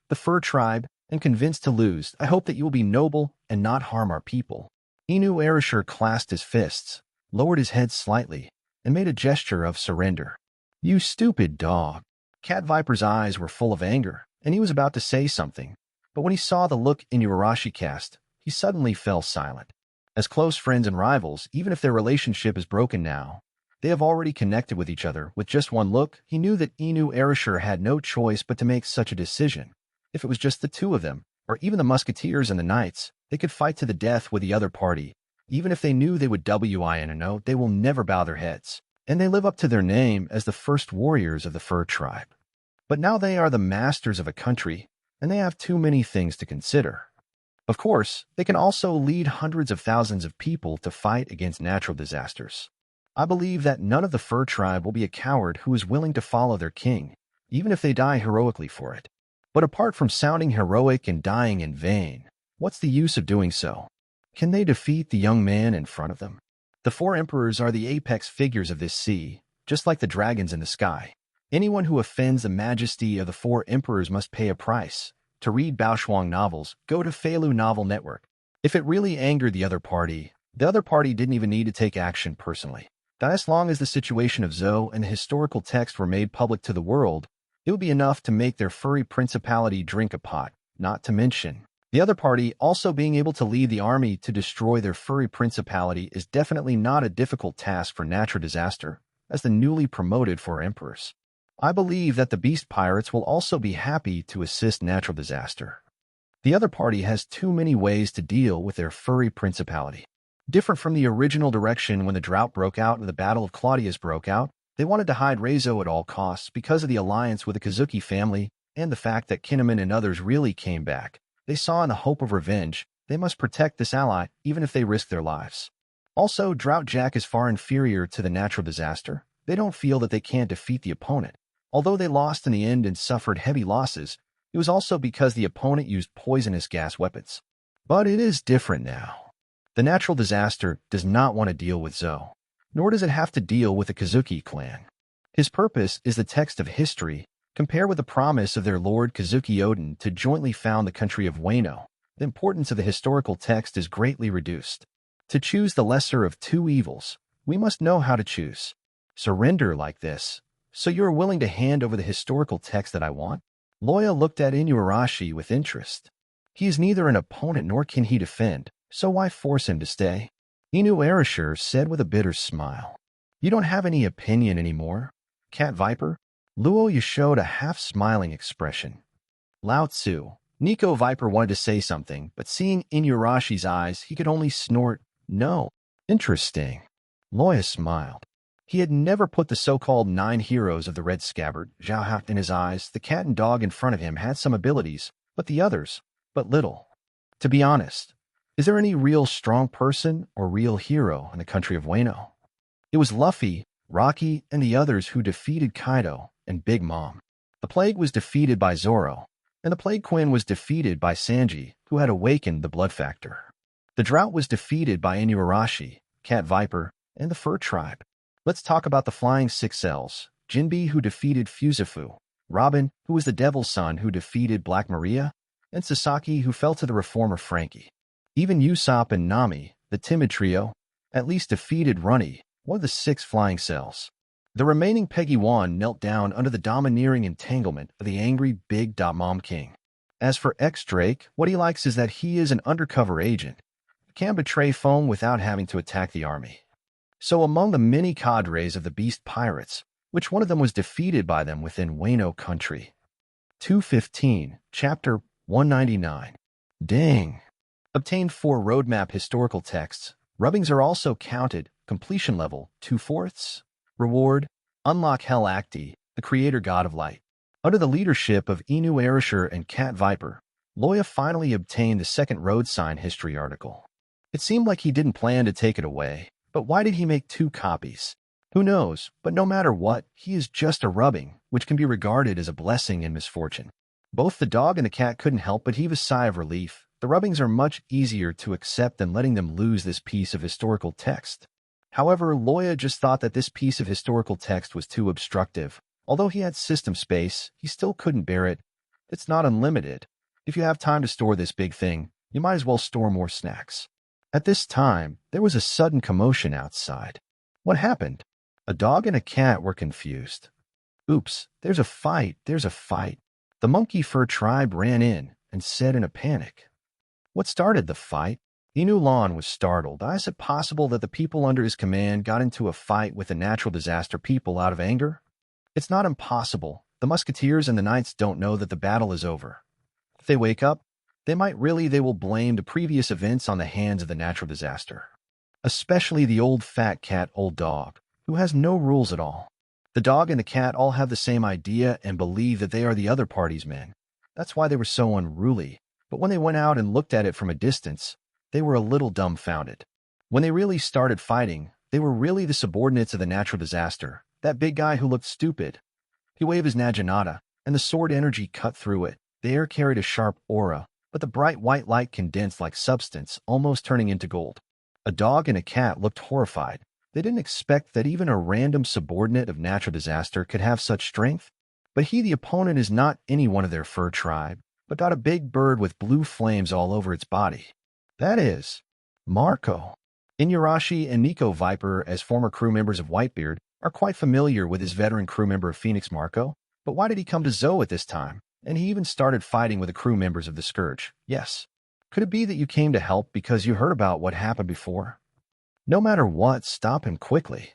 The fur tribe, and convinced to lose, I hope that you will be noble and not harm our people. Inuarashi clasped his fists, lowered his head slightly, and made a gesture of surrender. You stupid dog. Cat Viper's eyes were full of anger, and he was about to say something, but when he saw the look Inuarashi cast, he suddenly fell silent. As close friends and rivals, even if their relationship is broken now, they have already connected with each other. With just one look, he knew that Inuarashi had no choice but to make such a decision. If it was just the two of them, or even the musketeers and the knights, they could fight to the death with the other party. Even if they knew they would win, they will never bow their heads, and they live up to their name as the first warriors of the fur tribe. But now they are the masters of a country, and they have too many things to consider. Of course, they can also lead hundreds of thousands of people to fight against natural disasters. I believe that none of the fur tribe will be a coward who is willing to follow their king, even if they die heroically for it. But apart from sounding heroic and dying in vain, what's the use of doing so? Can they defeat the young man in front of them? The four emperors are the apex figures of this sea, just like the dragons in the sky. Anyone who offends the majesty of the four emperors must pay a price. To read Baoshuang novels, go to Feilu Novel Network. If it really angered the other party didn't even need to take action personally. As long as the situation of Zhou and the historical text were made public to the world, it would be enough to make their furry principality drink a pot, not to mention. The other party also being able to lead the army to destroy their furry principality is definitely not a difficult task for natural disaster, as the newly promoted four emperors. I believe that the beast pirates will also be happy to assist natural disaster. The other party has too many ways to deal with their furry principality. Different from the original direction when the drought broke out and the Battle of Claudius broke out, they wanted to hide Reizo at all costs because of the alliance with the Kazuki family and the fact that Kinemon and others really came back. They saw in the hope of revenge, they must protect this ally even if they risk their lives. Also, Drought Jack is far inferior to the natural disaster. They don't feel that they can't defeat the opponent. Although they lost in the end and suffered heavy losses, it was also because the opponent used poisonous gas weapons. But it is different now. The natural disaster does not want to deal with Zhou, nor does it have to deal with the Kazuki clan. His purpose is the text of history, compared with the promise of their lord Kazuki Odin to jointly found the country of Wano. The importance of the historical text is greatly reduced. To choose the lesser of two evils, we must know how to choose. Surrender like this. So you are willing to hand over the historical text that I want? Loya looked at Inuarashi with interest. He is neither an opponent nor can he defend, so why force him to stay? Inuarashi said with a bitter smile. You don't have any opinion anymore, Cat Viper? Luoya showed a half-smiling expression. Lao Tzu. Nico Viper wanted to say something, but seeing Inuarashi's eyes, he could only snort, no. Interesting. Loya smiled. He had never put the so-called 9 heroes of the Red Scabbard, Zhao in his eyes. The cat and dog in front of him had some abilities, but the others, but little. To be honest, is there any real strong person or real hero in the country of Wano? It was Luffy, Rocky, and the others who defeated Kaido and Big Mom. The Plague was defeated by Zoro, and the Plague Queen was defeated by Sanji, who had awakened the blood factor. The Drought was defeated by Inuarashi, Cat Viper, and the Fur Tribe. Let's talk about the Flying Six Elves, Jinbe who defeated Fuzafu, Robin, who was the Devil's Son who defeated Black Maria, and Sasaki who fell to the reformer Frankie. Even Usopp and Nami, the timid trio, at least defeated Runny, one of the 6 flying cells. The remaining Peggy Wan knelt down under the domineering entanglement of the angry Big Mom King. As for X-Drake, what he likes is that he is an undercover agent, who can betray foam without having to attack the army. So among the many cadres of the Beast Pirates, which one of them was defeated by them within Wano country? 215, Chapter 199. Dang. Obtained 4 roadmap historical texts. Rubbings are also counted. Completion level 2/4. Reward. Unlock Hell Acti, the creator god of light. Under the leadership of Inuarashi and Cat Viper, Loya finally obtained the second road sign history article. It seemed like he didn't plan to take it away. But why did he make 2 copies? Who knows, but no matter what, he is just a rubbing, which can be regarded as a blessing in misfortune. Both the dog and the cat couldn't help but heave a sigh of relief. The rubbings are much easier to accept than letting them lose this piece of historical text. However, Loya just thought that this piece of historical text was too obstructive. Although he had system space, he still couldn't bear it. It's not unlimited. If you have time to store this big thing, you might as well store more snacks. At this time, there was a sudden commotion outside. What happened? A dog and a cat were confused. Oops, there's a fight. The monkey fur tribe ran in and said in a panic. What started the fight? Inulan was startled. Is it possible that the people under his command got into a fight with the natural disaster people out of anger? It's not impossible. The musketeers and the knights don't know that the battle is over. If they wake up, they will blame the previous events on the hands of the natural disaster. Especially the old fat cat, old dog, who has no rules at all. The dog and the cat all have the same idea and believe that they are the other party's men. That's why they were so unruly. But when they went out and looked at it from a distance, they were a little dumbfounded. When they really started fighting, They were really the subordinates of the natural disaster, that big guy who looked stupid. He waved his naginata, and the sword energy cut through it. The air carried a sharp aura, but the bright white light condensed like substance, almost turning into gold. A dog and a cat looked horrified. They didn't expect that even a random subordinate of natural disaster could have such strength. But he, the opponent, is not any one of their fur tribe, but got a big bird with blue flames all over its body. That is Marco. Inuyarashi and Nico Viper, as former crew members of Whitebeard, are quite familiar with his veteran crew member of Phoenix Marco. But why did he come to Zoe at this time? And he even started fighting with the crew members of the Scourge. Yes. Could it be that you came to help because you heard about what happened before? No matter what, stop him quickly.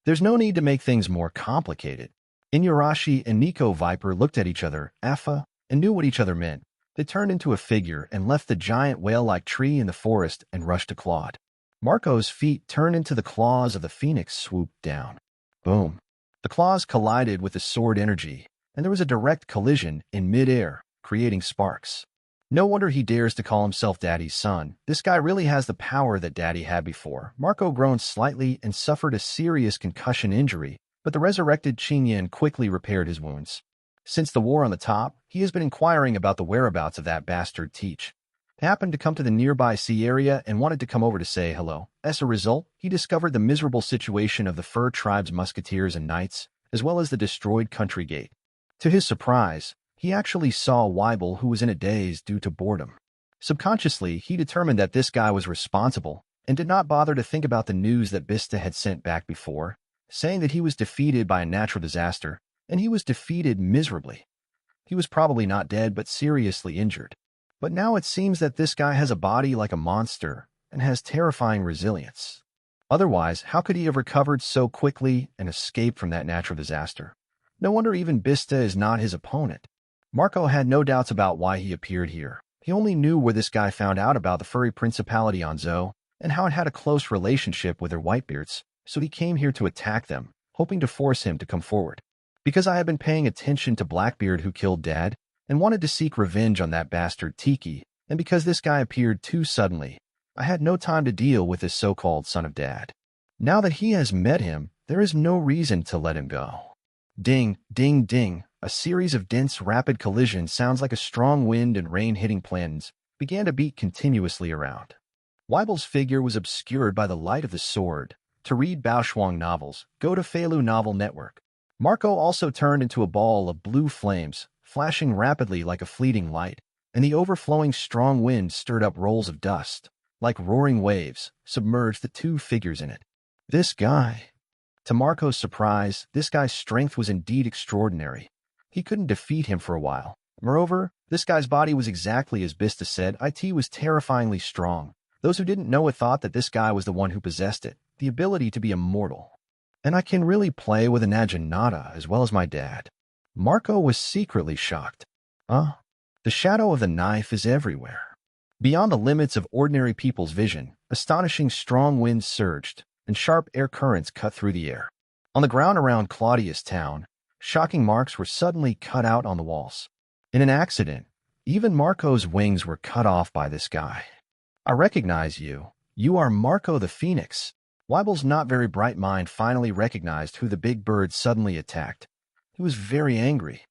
There's no need to make things more complicated. Inuyarashi and Nico Viper looked at each other, Afa, and knew what each other meant. They turned into a figure and left the giant whale-like tree in the forest and rushed to Claude. Marco's feet turned into the claws of the phoenix swooped down. Boom. The claws collided with the sword energy, and there was a direct collision in mid-air, creating sparks. No wonder he dares to call himself Daddy's son. This guy really has the power that Daddy had before. Marco groaned slightly and suffered a serious concussion injury, but the resurrected Qingyan quickly repaired his wounds. Since the war on the top, he has been inquiring about the whereabouts of that bastard Teach. He happened to come to the nearby sea area and wanted to come over to say hello. As a result, he discovered the miserable situation of the Fur Tribe's musketeers and knights, as well as the destroyed country gate. To his surprise, he actually saw Weibel, who was in a daze due to boredom. Subconsciously, he determined that this guy was responsible and did not bother to think about the news that Bista had sent back before, saying that he was defeated by a natural disaster, and he was defeated miserably. He was probably not dead but seriously injured. But now it seems that this guy has a body like a monster and has terrifying resilience. Otherwise, how could he have recovered so quickly and escaped from that natural disaster? No wonder even Bista is not his opponent. Marco had no doubts about why he appeared here. He only knew where this guy found out about the furry principality on Zoe and how it had a close relationship with their Whitebeards, so he came here to attack them, hoping to force him to come forward. Because I had been paying attention to Blackbeard who killed Dad and wanted to seek revenge on that bastard Tiki, and because this guy appeared too suddenly, I had no time to deal with this so-called son of Dad. Now that he has met him, there is no reason to let him go. Ding, ding, ding. A series of dense, rapid collisions sounds like a strong wind and rain hitting plans began to beat continuously around. Weibel's figure was obscured by the light of the sword. To read Baoshuang novels, go to Feilu Novel Network. Marco also turned into a ball of blue flames, flashing rapidly like a fleeting light, and the overflowing strong wind stirred up rolls of dust, like roaring waves, submerged the two figures in it. This guy. To Marco's surprise, this guy's strength was indeed extraordinary. He couldn't defeat him for a while. Moreover, this guy's body was exactly as Bista said. It was terrifyingly strong. Those who didn't know it thought that this guy was the one who possessed it, the ability to be immortal. And I can really play with a naginata as well as my dad. Marco was secretly shocked. The shadow of the knife is everywhere. Beyond the limits of ordinary people's vision, astonishing strong winds surged, and sharp air currents cut through the air. On the ground around Claudius town, shocking marks were suddenly cut out on the walls. In an accident, even Marco's wings were cut off by this guy. I recognize you. You are Marco the Phoenix. Weibel's not very bright mind finally recognized who the big bird suddenly attacked. He was very angry.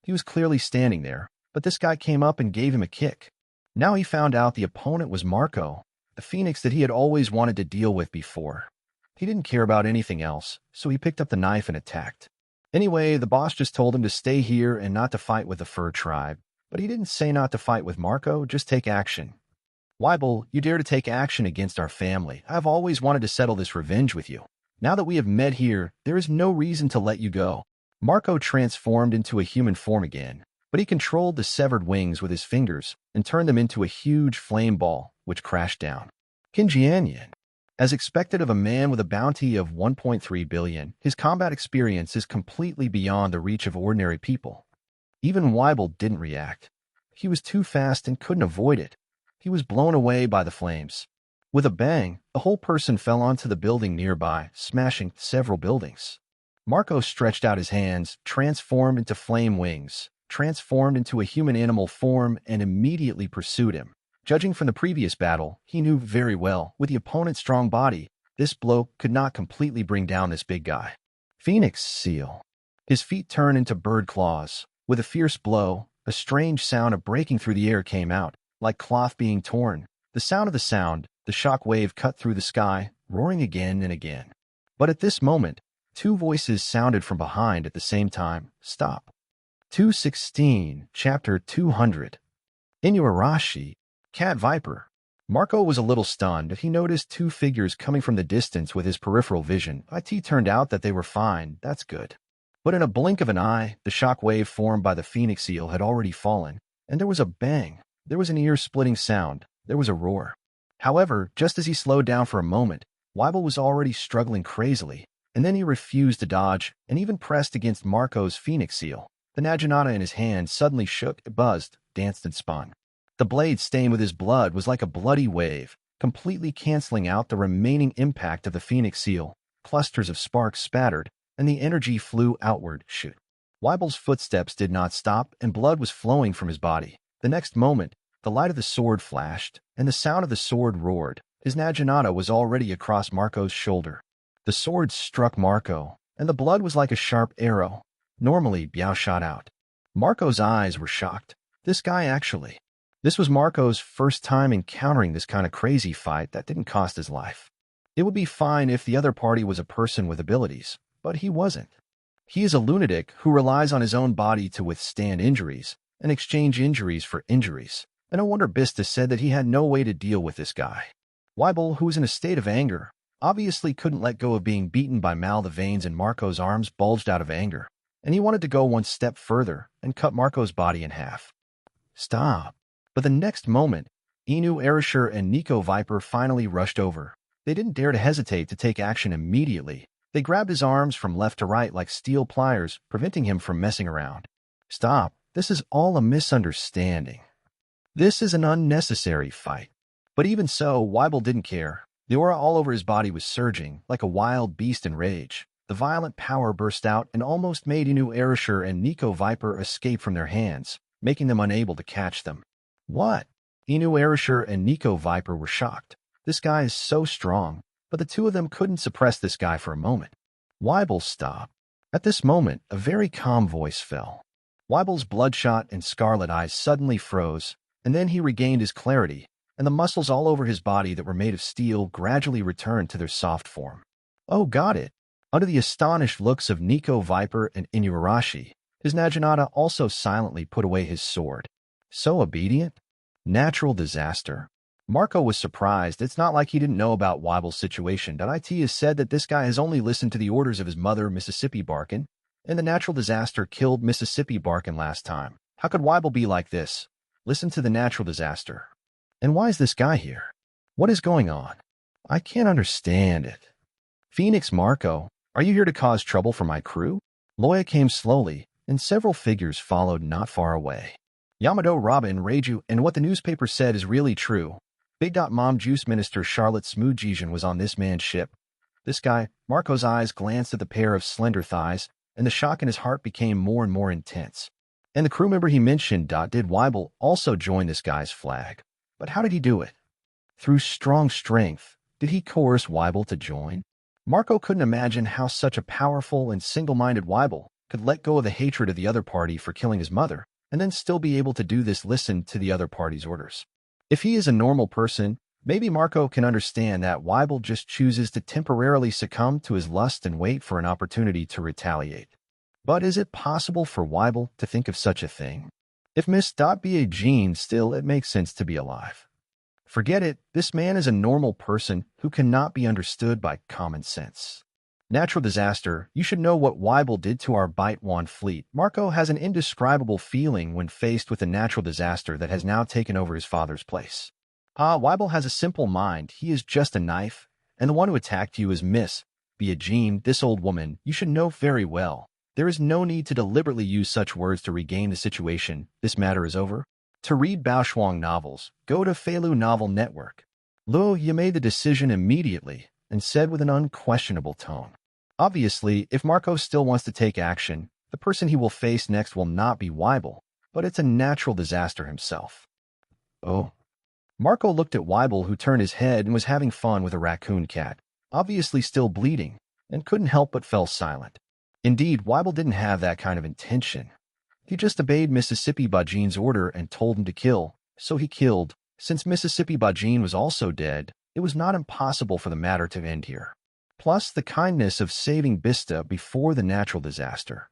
He was clearly standing there, but this guy came up and gave him a kick. Now he found out the opponent was Marco, the Phoenix that he had always wanted to deal with before. He didn't care about anything else, so he picked up the knife and attacked. Anyway, the boss just told him to stay here and not to fight with the Fur Tribe, but he didn't say not to fight with Marco, just take action. Weibel, you dare to take action against our family. I've always wanted to settle this revenge with you. Now that we have met here, there is no reason to let you go. Marco transformed into a human form again, but he controlled the severed wings with his fingers and turned them into a huge flame ball, which crashed down. Kinjianyan. As expected of a man with a bounty of 1.3 billion, his combat experience is completely beyond the reach of ordinary people. Even Weibel didn't react. He was too fast and couldn't avoid it. He was blown away by the flames. With a bang, the whole person fell onto the building nearby, smashing several buildings. Marco stretched out his hands, transformed into flame wings, transformed into a human animal form, and immediately pursued him. Judging from the previous battle, he knew very well, with the opponent's strong body, this blow could not completely bring down this big guy. Phoenix Seal. His feet turned into bird claws. With a fierce blow, a strange sound of breaking through the air came out, like cloth being torn. The shock wave cut through the sky, roaring again and again. But at this moment, two voices sounded from behind at the same time. Stop. 216, Chapter 200. Inuarashi, Cat Viper. Marco was a little stunned. He noticed two figures coming from the distance with his peripheral vision. It turned out that they were fine. That's good. But in a blink of an eye, the shock wave formed by the Phoenix Seal had already fallen, and there was a bang. There was an ear-splitting sound. There was a roar. However, just as he slowed down for a moment, Weibel was already struggling crazily, and then he refused to dodge and even pressed against Marco's Phoenix Seal. The Naginata in his hand suddenly shook, it buzzed, danced, and spun. The blade stained with his blood was like a bloody wave, completely canceling out the remaining impact of the Phoenix Seal. Clusters of sparks spattered, and the energy flew outward. Shoot. Weibel's footsteps did not stop, and blood was flowing from his body. The next moment, the light of the sword flashed, and the sound of the sword roared. His Naginata was already across Marco's shoulder. The sword struck Marco, and the blood was like a sharp arrow. Normally, Biao shot out. Marco's eyes were shocked. This was Marco's first time encountering this kind of crazy fight that didn't cost his life. It would be fine if the other party was a person with abilities, but he wasn't. He is a lunatic who relies on his own body to withstand injuries and exchange injuries for injuries. And no wonder Bista said that he had no way to deal with this guy. Weibel, who was in a state of anger, obviously couldn't let go of being beaten by Mal. The veins in Marco's arms bulged out of anger, and he wanted to go one step further and cut Marco's body in half. Stop. But the next moment, Inu Erishur and Nico Viper finally rushed over. They didn't dare to hesitate to take action immediately. They grabbed his arms from left to right like steel pliers, preventing him from messing around. Stop. This is all a misunderstanding. This is an unnecessary fight. But even so, Weibel didn't care. The aura all over his body was surging, like a wild beast in rage. The violent power burst out and almost made Inu Erishur and Nico Viper escape from their hands, making them unable to catch them. What? Inu Erishur and Nico Viper were shocked. This guy is so strong, but the two of them couldn't suppress this guy for a moment. Weibel stopped. At this moment, a very calm voice fell. Weibel's bloodshot and scarlet eyes suddenly froze, and then he regained his clarity, and the muscles all over his body that were made of steel gradually returned to their soft form. Oh, got it. Under the astonished looks of Nico Viper and Inuarashi, his Naginata also silently put away his sword. So obedient? Natural disaster. Marco was surprised. It's not like he didn't know about Weibel's situation. It has said that this guy has only listened to the orders of his mother, Mississippi Barkin, and the natural disaster killed Mississippi Barkin last time. How could Weibel be like this? Listen to the natural disaster. And why is this guy here? What is going on? I can't understand it. Phoenix Marco, are you here to cause trouble for my crew? Loya came slowly, and several figures followed not far away. Yamado, Robin, Reiju, and what the newspaper said is really true. Big Mom Juice Minister Charlotte Smoojijin was on this man's ship. This guy, Marco's eyes glanced at the pair of slender thighs, and the shock in his heart became more and more intense. And the crew member he mentioned, did Weibel also join this guy's flag? But how did he do it? Through strong strength. Did he coerce Weibel to join? Marco couldn't imagine how such a powerful and single-minded Weibel could let go of the hatred of the other party for killing his mother, and then still be able to do this, listen to the other party's orders. If he is a normal person, maybe Marco can understand that Weibel just chooses to temporarily succumb to his lust and wait for an opportunity to retaliate. But is it possible for Weibel to think of such a thing? If Miss be a gene, still it makes sense to be alive. Forget it, this man is a normal person who cannot be understood by common sense. Natural disaster, you should know what Weibel did to our Baitwan fleet. Marco has an indescribable feeling when faced with a natural disaster that has now taken over his father's place. Weibel has a simple mind. He is just a knife, and the one who attacked you is Miss Biagine, this old woman. You should know very well. There is no need to deliberately use such words to regain the situation. This matter is over. To read Baoshuang novels, go to Feilu Novel Network. Loya made the decision immediately and said with an unquestionable tone. Obviously, if Marco still wants to take action, the person he will face next will not be Weibel, but it's a natural disaster himself. Oh. Marco looked at Weibel, who turned his head and was having fun with a raccoon cat. obviously still bleeding, and couldn't help but fell silent. Indeed, Weibel didn't have that kind of intention. He just obeyed Mississippi Bajin's order and told him to kill, so he killed. Since Mississippi Bajin was also dead, it was not impossible for the matter to end here. Plus, the kindness of saving Bista before the natural disaster.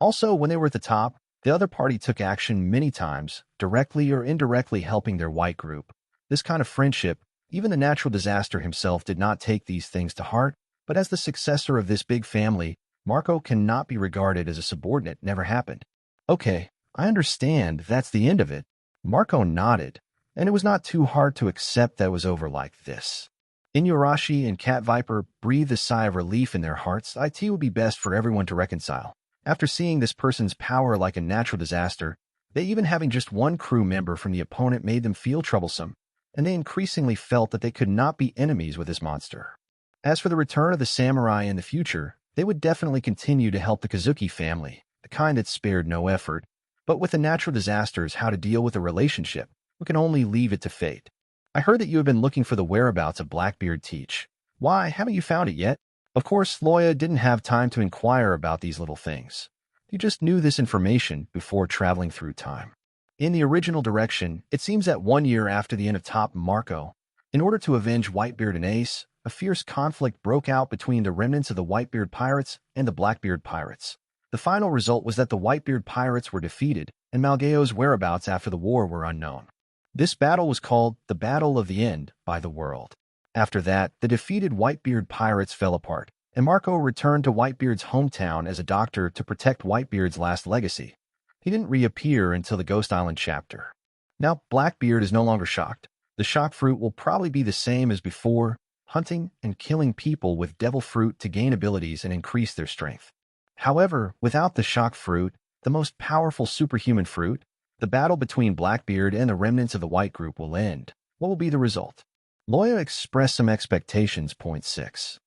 Also, when they were at the top, the other party took action many times, directly or indirectly helping their white group. This kind of friendship, even the natural disaster himself did not take these things to heart, but as the successor of this big family, Marco cannot be regarded as a subordinate. Never happened. Okay, I understand that's the end of it. Marco nodded, and it was not too hard to accept that it was over like this. Inuarashi and Cat Viper breathed a sigh of relief in their hearts. It would be best for everyone to reconcile. After seeing this person's power like a natural disaster, they even having just one crew member from the opponent made them feel troublesome, and they increasingly felt that they could not be enemies with this monster. As for the return of the samurai in the future, they would definitely continue to help the Kazuki family, the kind that spared no effort, but with the natural disasters, how to deal with a relationship, we can only leave it to fate. I heard that you have been looking for the whereabouts of Blackbeard Teach. Why, haven't you found it yet? Of course, Loya didn't have time to inquire about these little things. He just knew this information before traveling through time. In the original direction, it seems that 1 year after the end of Top Marco, in order to avenge Whitebeard and Ace, a fierce conflict broke out between the remnants of the Whitebeard pirates and the Blackbeard pirates. The final result was that the Whitebeard pirates were defeated, and Malgao's whereabouts after the war were unknown. This battle was called the Battle of the End by the world. After that, the defeated Whitebeard pirates fell apart, and Marco returned to Whitebeard's hometown as a doctor to protect Whitebeard's last legacy. He didn't reappear until the Ghost Island chapter. Now, Blackbeard is no longer shocked. The shock fruit will probably be the same as before, hunting and killing people with devil fruit to gain abilities and increase their strength. However, without the shock fruit, the most powerful superhuman fruit, the battle between Blackbeard and the remnants of the white group will end. What will be the result? Loya expressed some expectations. Point 6.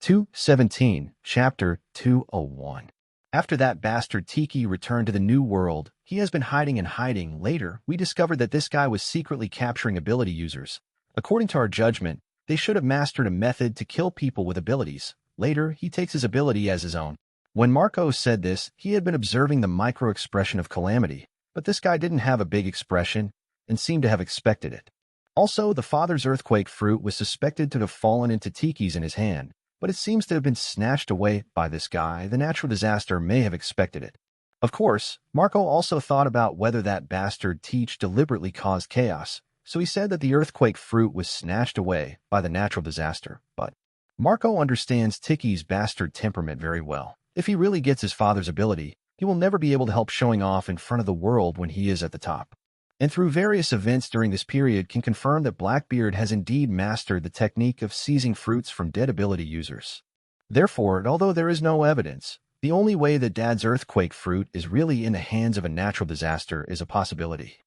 217, Chapter 201. After that bastard Tiki returned to the New World, he has been hiding and hiding. Later, we discovered that this guy was secretly capturing ability users. According to our judgment, they should have mastered a method to kill people with abilities. Later, he takes his ability as his own. When Marco said this, he had been observing the micro-expression of calamity, but this guy didn't have a big expression and seemed to have expected it. Also, the father's earthquake fruit was suspected to have fallen into Tiki's in his hand, but it seems to have been snatched away by this guy. The natural disaster may have expected it. Of course, Marco also thought about whether that bastard Teach deliberately caused chaos, so he said that the earthquake fruit was snatched away by the natural disaster. But Marco understands Tiki's bastard temperament very well. If he really gets his father's ability, he will never be able to help showing off in front of the world when he is at the top. And through various events during this period can confirm that Blackbeard has indeed mastered the technique of seizing fruits from dead ability users. Therefore, although there is no evidence, the only way that Dad's earthquake fruit is really in the hands of a natural disaster is a possibility.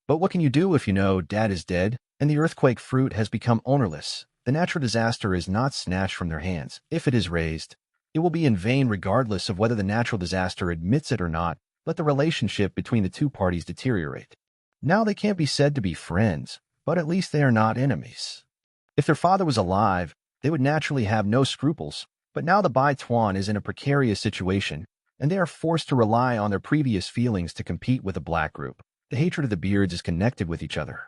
But what can you do if you know Dad is dead and the earthquake fruit has become ownerless? The natural disaster is not snatched from their hands. If it is raised, it will be in vain regardless of whether the natural disaster admits it or not. Let the relationship between the two parties deteriorate. Now they can't be said to be friends, but at least they are not enemies. If their father was alive, they would naturally have no scruples, but now the Bai Tuan is in a precarious situation, and they are forced to rely on their previous feelings to compete with the black group. The hatred of the beards is connected with each other.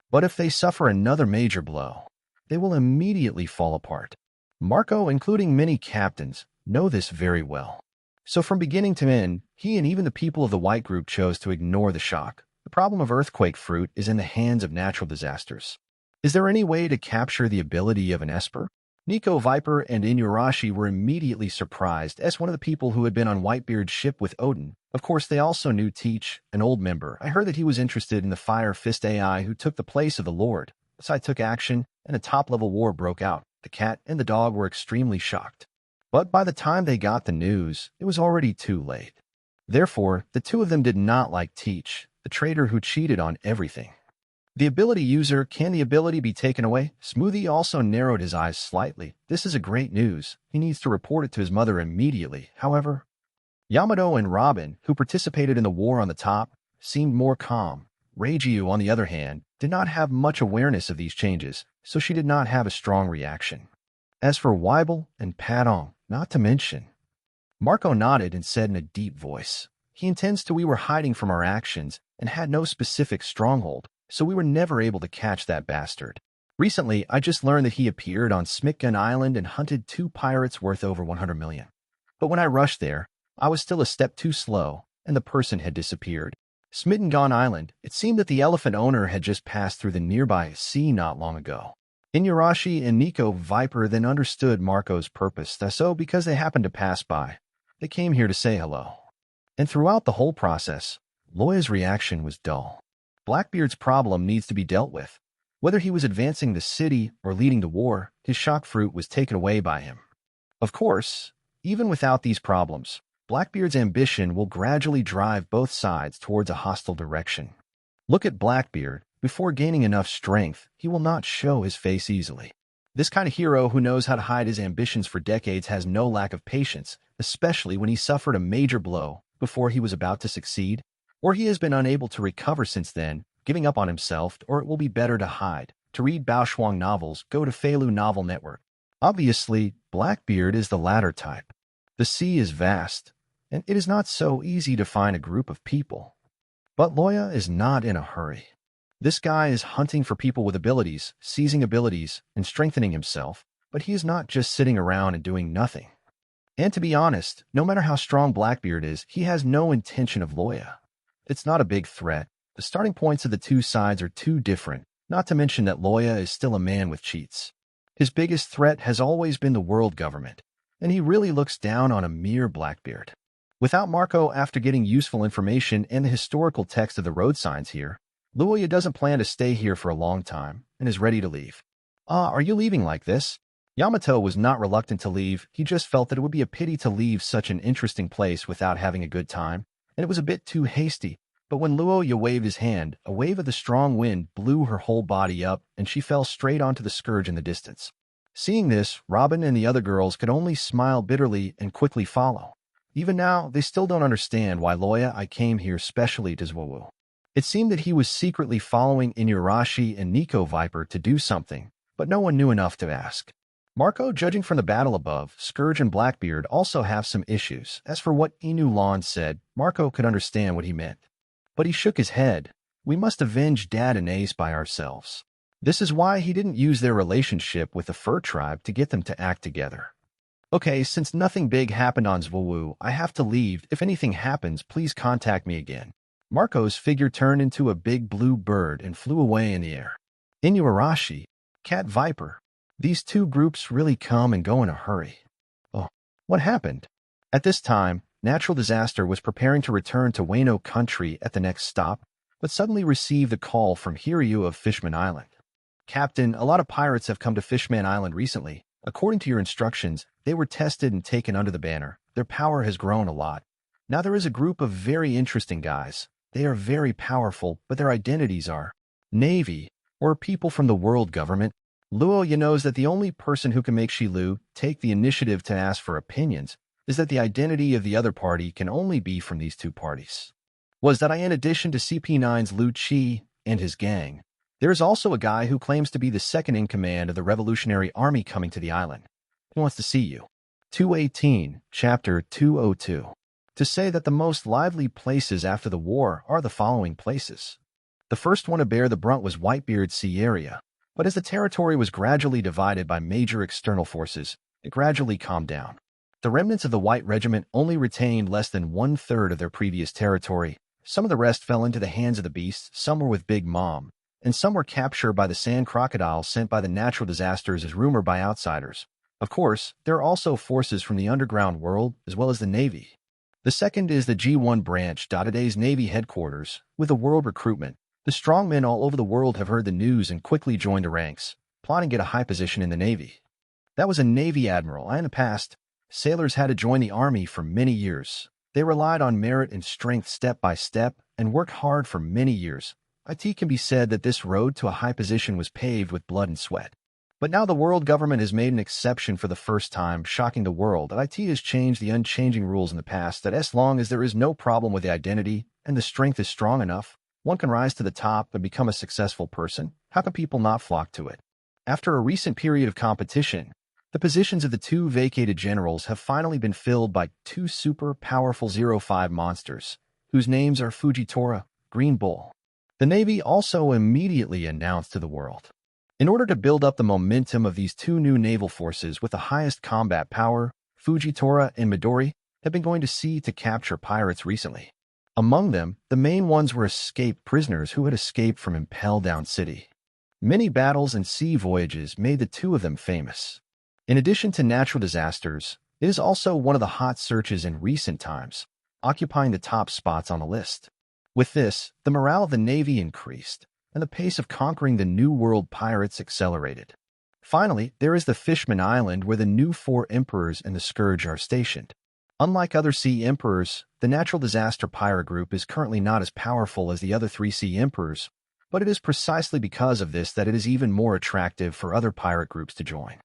But if they suffer another major blow, they will immediately fall apart. Marco, including many captains, know this very well. So from beginning to end, he and even the people of the white group chose to ignore the shock. The problem of earthquake fruit is in the hands of natural disasters. Is there any way to capture the ability of an Esper? Nico, Viper, and Inuarashi were immediately surprised as one of the people who had been on Whitebeard's ship with Odin. Of course, they also knew Teach, an old member. I heard that he was interested in the Fire Fist AI who took the place of the Lord. The side took action, and a top-level war broke out. The cat and the dog were extremely shocked. But by the time they got the news, it was already too late. Therefore, the two of them did not like Teach, the traitor who cheated on everything. The ability user, can the ability be taken away? Smoothie also narrowed his eyes slightly. This is a great news. He needs to report it to his mother immediately. However, Yamato and Robin, who participated in the war on the top, seemed more calm. Reiju, on the other hand, did not have much awareness of these changes, so she did not have a strong reaction. As for Weibel and Padong, not to mention. Marco nodded and said in a deep voice, he intends to we were hiding from our actions and had no specific stronghold, so we were never able to catch that bastard. Recently, I just learned that he appeared on Smitgun Island and hunted 2 pirates worth over 100 million. But when I rushed there, I was still a step too slow, and the person had disappeared. Smitgun Island, it seemed that the elephant owner had just passed through the nearby sea not long ago. Inuarashi and Nico Viper then understood Marco's purpose, so because they happened to pass by, they came here to say hello. And throughout the whole process, Loya's reaction was dull. Blackbeard's problem needs to be dealt with. Whether he was advancing the city or leading the war, his shock fruit was taken away by him. Of course, even without these problems, Blackbeard's ambition will gradually drive both sides towards a hostile direction. Look at Blackbeard. Before gaining enough strength, he will not show his face easily. This kind of hero who knows how to hide his ambitions for decades has no lack of patience, especially when he suffered a major blow before he was about to succeed, or he has been unable to recover since then, giving up on himself, or it will be better to hide. To read Bao Shuang novels, go to Feilu Novel Network. Obviously, Blackbeard is the latter type. The sea is vast, and it is not so easy to find a group of people. But Loya is not in a hurry. This guy is hunting for people with abilities, seizing abilities, and strengthening himself, but he is not just sitting around and doing nothing. And to be honest, no matter how strong Blackbeard is, he has no intention of Loya. It's not a big threat. The starting points of the two sides are too different, not to mention that Loya is still a man with cheats. His biggest threat has always been the world government, and he really looks down on a mere Blackbeard. Without Marco, after getting useful information and the historical text of the road signs here, Loya doesn't plan to stay here for a long time and is ready to leave. Are you leaving like this? Yamato was not reluctant to leave, he just felt that it would be a pity to leave such an interesting place without having a good time, and it was a bit too hasty. But when Loya waved his hand, a wave of the strong wind blew her whole body up, and she fell straight onto the scourge in the distance. Seeing this, Robin and the other girls could only smile bitterly and quickly follow. Even now, they still don't understand why Loya I came here specially to Zwowu. It seemed that he was secretly following Inuarashi and Nico Viper to do something, but no one knew enough to ask. Marco, judging from the battle above, Scourge and Blackbeard also have some issues. As for what Inu Lon said, Marco could understand what he meant. But he shook his head. We must avenge Dad and Ace by ourselves. This is why he didn't use their relationship with the Fur Tribe to get them to act together. Okay, since nothing big happened on Zwowu, I have to leave. If anything happens, please contact me again. Marco's figure turned into a big blue bird and flew away in the air. Inuarashi, Cat Viper. These two groups really come and go in a hurry. Oh, what happened? At this time, Natural Disaster was preparing to return to Wano country at the next stop, but suddenly received a call from Hiryu of Fishman Island. Captain, a lot of pirates have come to Fishman Island recently. According to your instructions, they were tested and taken under the banner. Their power has grown a lot. Now there is a group of very interesting guys. They are very powerful, but their identities are Navy, or people from the world government. Luoya knows that the only person who can make Shilu take the initiative to ask for opinions is that the identity of the other party can only be from these two parties. Was that in addition to CP9's Lu Chi and his gang, there is also a guy who claims to be the second in command of the Revolutionary Army coming to the island. He wants to see you. 218, Chapter 202. To say that the most lively places after the war are the following places. The first one to bear the brunt was Whitebeard's Sea area, but as the territory was gradually divided by major external forces, it gradually calmed down. The remnants of the White Regiment only retained less than 1/3 of their previous territory. Some of the rest fell into the hands of the beasts, some were with Big Mom, and some were captured by the sand crocodiles sent by the natural disasters as rumored by outsiders. Of course, there are also forces from the underground world as well as the Navy. The second is the G1 branch, today's Navy headquarters, with the world recruitment. The strongmen all over the world have heard the news and quickly joined the ranks, plotting to get a high position in the Navy. That was a Navy admiral, and in the past, sailors had to join the Army for many years. They relied on merit and strength step by step and worked hard for many years. It can be said that this road to a high position was paved with blood and sweat. But now the world government has made an exception for the first time, shocking the world. IT has changed the unchanging rules in the past that as long as there is no problem with the identity and the strength is strong enough, one can rise to the top and become a successful person. How can people not flock to it? After a recent period of competition, The positions of the two vacated generals have finally been filled by two super powerful 05 monsters, whose names are Fujitora, Green Bull. The Navy also immediately announced to the world. In order to build up the momentum of these two new naval forces with the highest combat power, Fujitora and Midori have been going to sea to capture pirates recently. Among them, the main ones were escaped prisoners who had escaped from Impel Down City. Many battles and sea voyages made the two of them famous. In addition to natural disasters, it is also one of the hot searches in recent times, occupying the top spots on the list. With this, the morale of the Navy increased, and the pace of conquering the New World pirates accelerated. Finally, there is the Fishman Island where the new 4 emperors and the Scourge are stationed. Unlike other sea emperors, the natural disaster pirate group is currently not as powerful as the other 3 sea emperors, but it is precisely because of this that it is even more attractive for other pirate groups to join.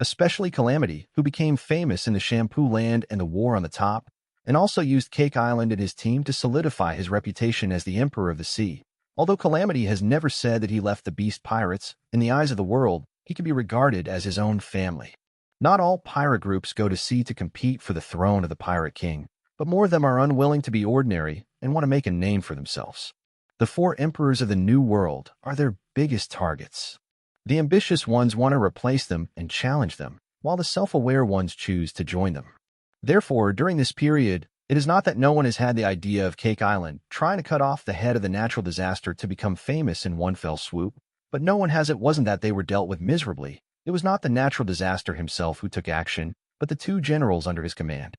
Especially Calamity, who became famous in the Shampoo Land and the War on the Top, and also used Cake Island and his team to solidify his reputation as the Emperor of the Sea. Although Calamity has never said that he left the Beast Pirates, in the eyes of the world, he can be regarded as his own family. Not all pirate groups go to sea to compete for the throne of the Pirate King, but more of them are unwilling to be ordinary and want to make a name for themselves. The 4 emperors of the New World are their biggest targets. The ambitious ones want to replace them and challenge them, while the self-aware ones choose to join them. Therefore, during this period, it is not that no one has had the idea of Cake Island trying to cut off the head of the natural disaster to become famous in one fell swoop, but no one has it wasn't that they were dealt with miserably. It was not the natural disaster himself who took action, but the 2 generals under his command.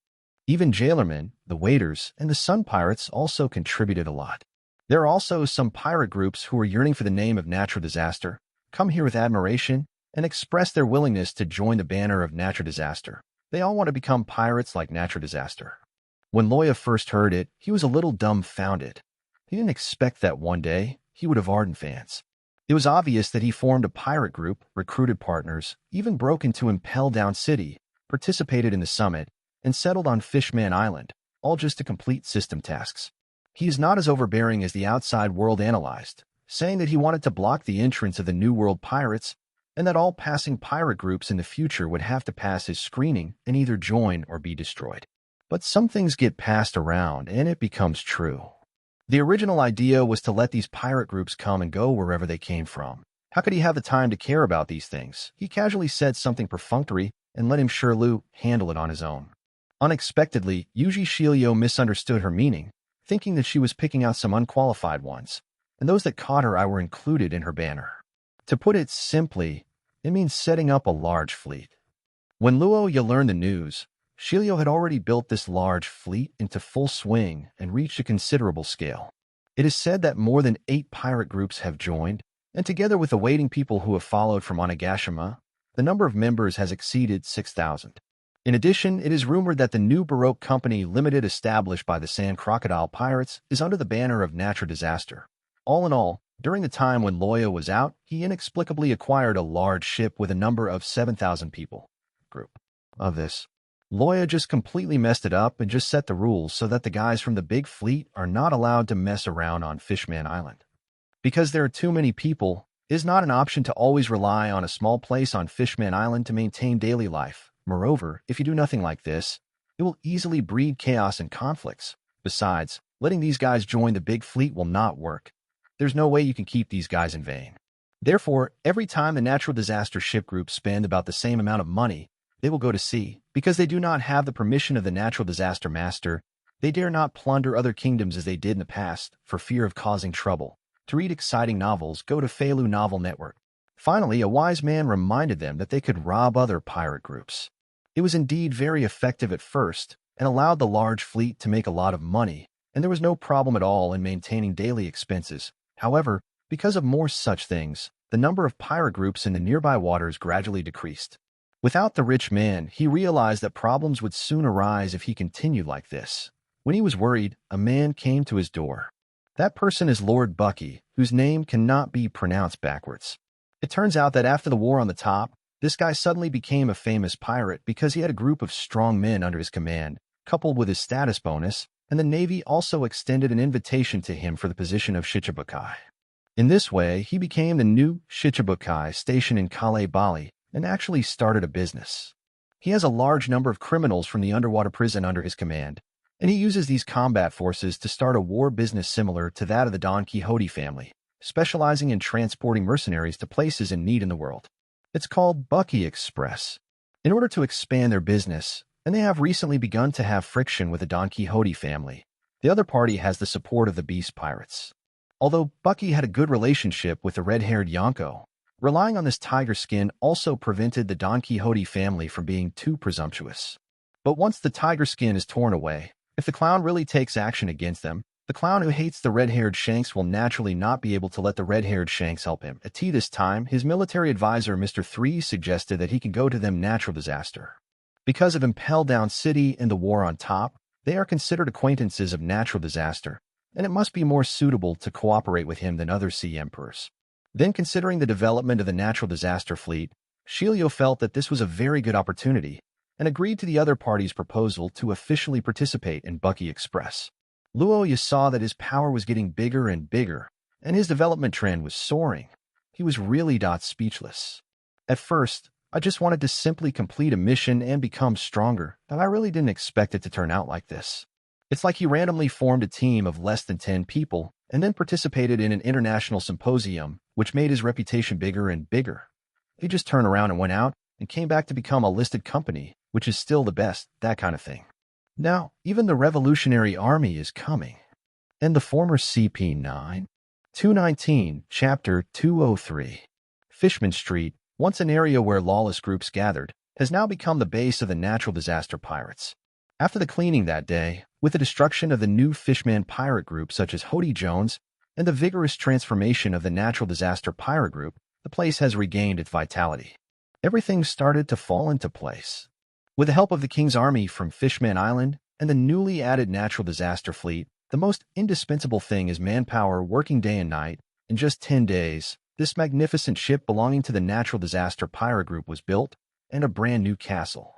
Even Jailermen, the Waiters, and the Sun Pirates also contributed a lot. There are also some pirate groups who are yearning for the name of natural disaster, come here with admiration, and express their willingness to join the banner of natural disaster. They all want to become pirates like natural disaster. When Loya first heard it, he was a little dumbfounded. He didn't expect that one day he would have ardent fans. It was obvious that he formed a pirate group, recruited partners, even broke into Impel Down City, participated in the summit, and settled on Fishman Island, all just to complete system tasks. He is not as overbearing as the outside world analyzed, saying that he wanted to block the entrance of the New World pirates and that all passing pirate groups in the future would have to pass his screening and either join or be destroyed. But some things get passed around and it becomes true. The original idea was to let these pirate groups come and go wherever they came from. How could he have the time to care about these things? He casually said something perfunctory and let him Shirley handle it on his own. Unexpectedly, Yuji Shirley misunderstood her meaning, thinking that she was picking out some unqualified ones, and those that caught her eye were included in her banner. To put it simply, it means setting up a large fleet. When Loya learned the news, Shirley had already built this large fleet into full swing and reached a considerable scale. It is said that more than 8 pirate groups have joined, and together with the waiting people who have followed from Onigashima, the number of members has exceeded 6,000. In addition, it is rumored that the new Baroque Company Limited established by the Sand Crocodile Pirates is under the banner of natural disaster. All in all, during the time when Loya was out, he inexplicably acquired a large ship with a number of 7,000 people. Group of this. Loya just completely messed it up and just set the rules so that the guys from the big fleet are not allowed to mess around on Fishman Island. Because there are too many people, it is not an option to always rely on a small place on Fishman Island to maintain daily life. Moreover, if you do nothing like this, it will easily breed chaos and conflicts. Besides, letting these guys join the big fleet will not work. There's no way you can keep these guys in vain. Therefore, every time the natural disaster ship groups spend about the same amount of money, they will go to sea. Because they do not have the permission of the natural disaster master, they dare not plunder other kingdoms as they did in the past, for fear of causing trouble. To read exciting novels, go to Feilu Novel Network. Finally, a wise man reminded them that they could rob other pirate groups. It was indeed very effective at first, and allowed the large fleet to make a lot of money, and there was no problem at all in maintaining daily expenses. However, because of more such things, the number of pirate groups in the nearby waters gradually decreased. Without the rich man, he realized that problems would soon arise if he continued like this. When he was worried, a man came to his door. That person is Lord Bucky, whose name cannot be pronounced backwards. It turns out that after the War on the Top, this guy suddenly became a famous pirate because he had a group of strong men under his command, coupled with his status bonus, and the Navy also extended an invitation to him for the position of Shichibukai. In this way, he became the new Shichibukai station in Kale Bali, and actually started a business. He has a large number of criminals from the underwater prison under his command, and he uses these combat forces to start a war business similar to that of the Don Quixote family, specializing in transporting mercenaries to places in need in the world. It's called Bucky Express. In order to expand their business, and they have recently begun to have friction with the Don Quixote family, the other party has the support of the Beast Pirates. Although Bucky had a good relationship with the red-haired Yonko, relying on this tiger skin also prevented the Don Quixote family from being too presumptuous. But once the tiger skin is torn away, if the clown really takes action against them, the clown who hates the red-haired Shanks will naturally not be able to let the red-haired Shanks help him. At this time, his military advisor Mr. 3 suggested that he can go to them natural disaster. Because of Impel Down City and the war on top, they are considered acquaintances of natural disaster, and it must be more suitable to cooperate with him than other sea emperors. Then, considering the development of the natural disaster fleet, Shilio felt that this was a very good opportunity and agreed to the other party's proposal to officially participate in Bucky Express. Loya saw that his power was getting bigger and bigger, and his development trend was soaring. He was really speechless. At first, I just wanted to simply complete a mission and become stronger, but I really didn't expect it to turn out like this. It's like he randomly formed a team of less than 10 people and then participated in an international symposium, which made his reputation bigger and bigger. He just turned around and went out and came back to become a listed company, which is still the best, that kind of thing. Now, even the Revolutionary Army is coming. And the former CP9. 219, Chapter 203. Fishman Street, once an area where lawless groups gathered, has now become the base of the natural disaster pirates. After the cleaning that day, with the destruction of the new Fishman pirate group such as Hody Jones, and the vigorous transformation of the natural disaster pirate group, the place has regained its vitality. Everything started to fall into place. With the help of the King's Army from Fishman Island and the newly added natural disaster fleet, the most indispensable thing is manpower working day and night. In just 10 days, this magnificent ship belonging to the natural disaster pirate group was built, and a brand new castle.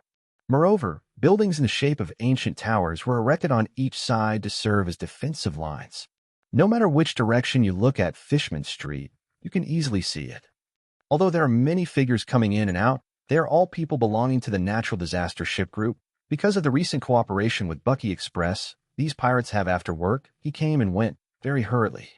Moreover, buildings in the shape of ancient towers were erected on each side to serve as defensive lines. No matter which direction you look at Fishman Street, you can easily see it. Although there are many figures coming in and out, they are all people belonging to the natural disaster ship group. Because of the recent cooperation with Bucky Express, these pirates have after work, he came and went, very hurriedly.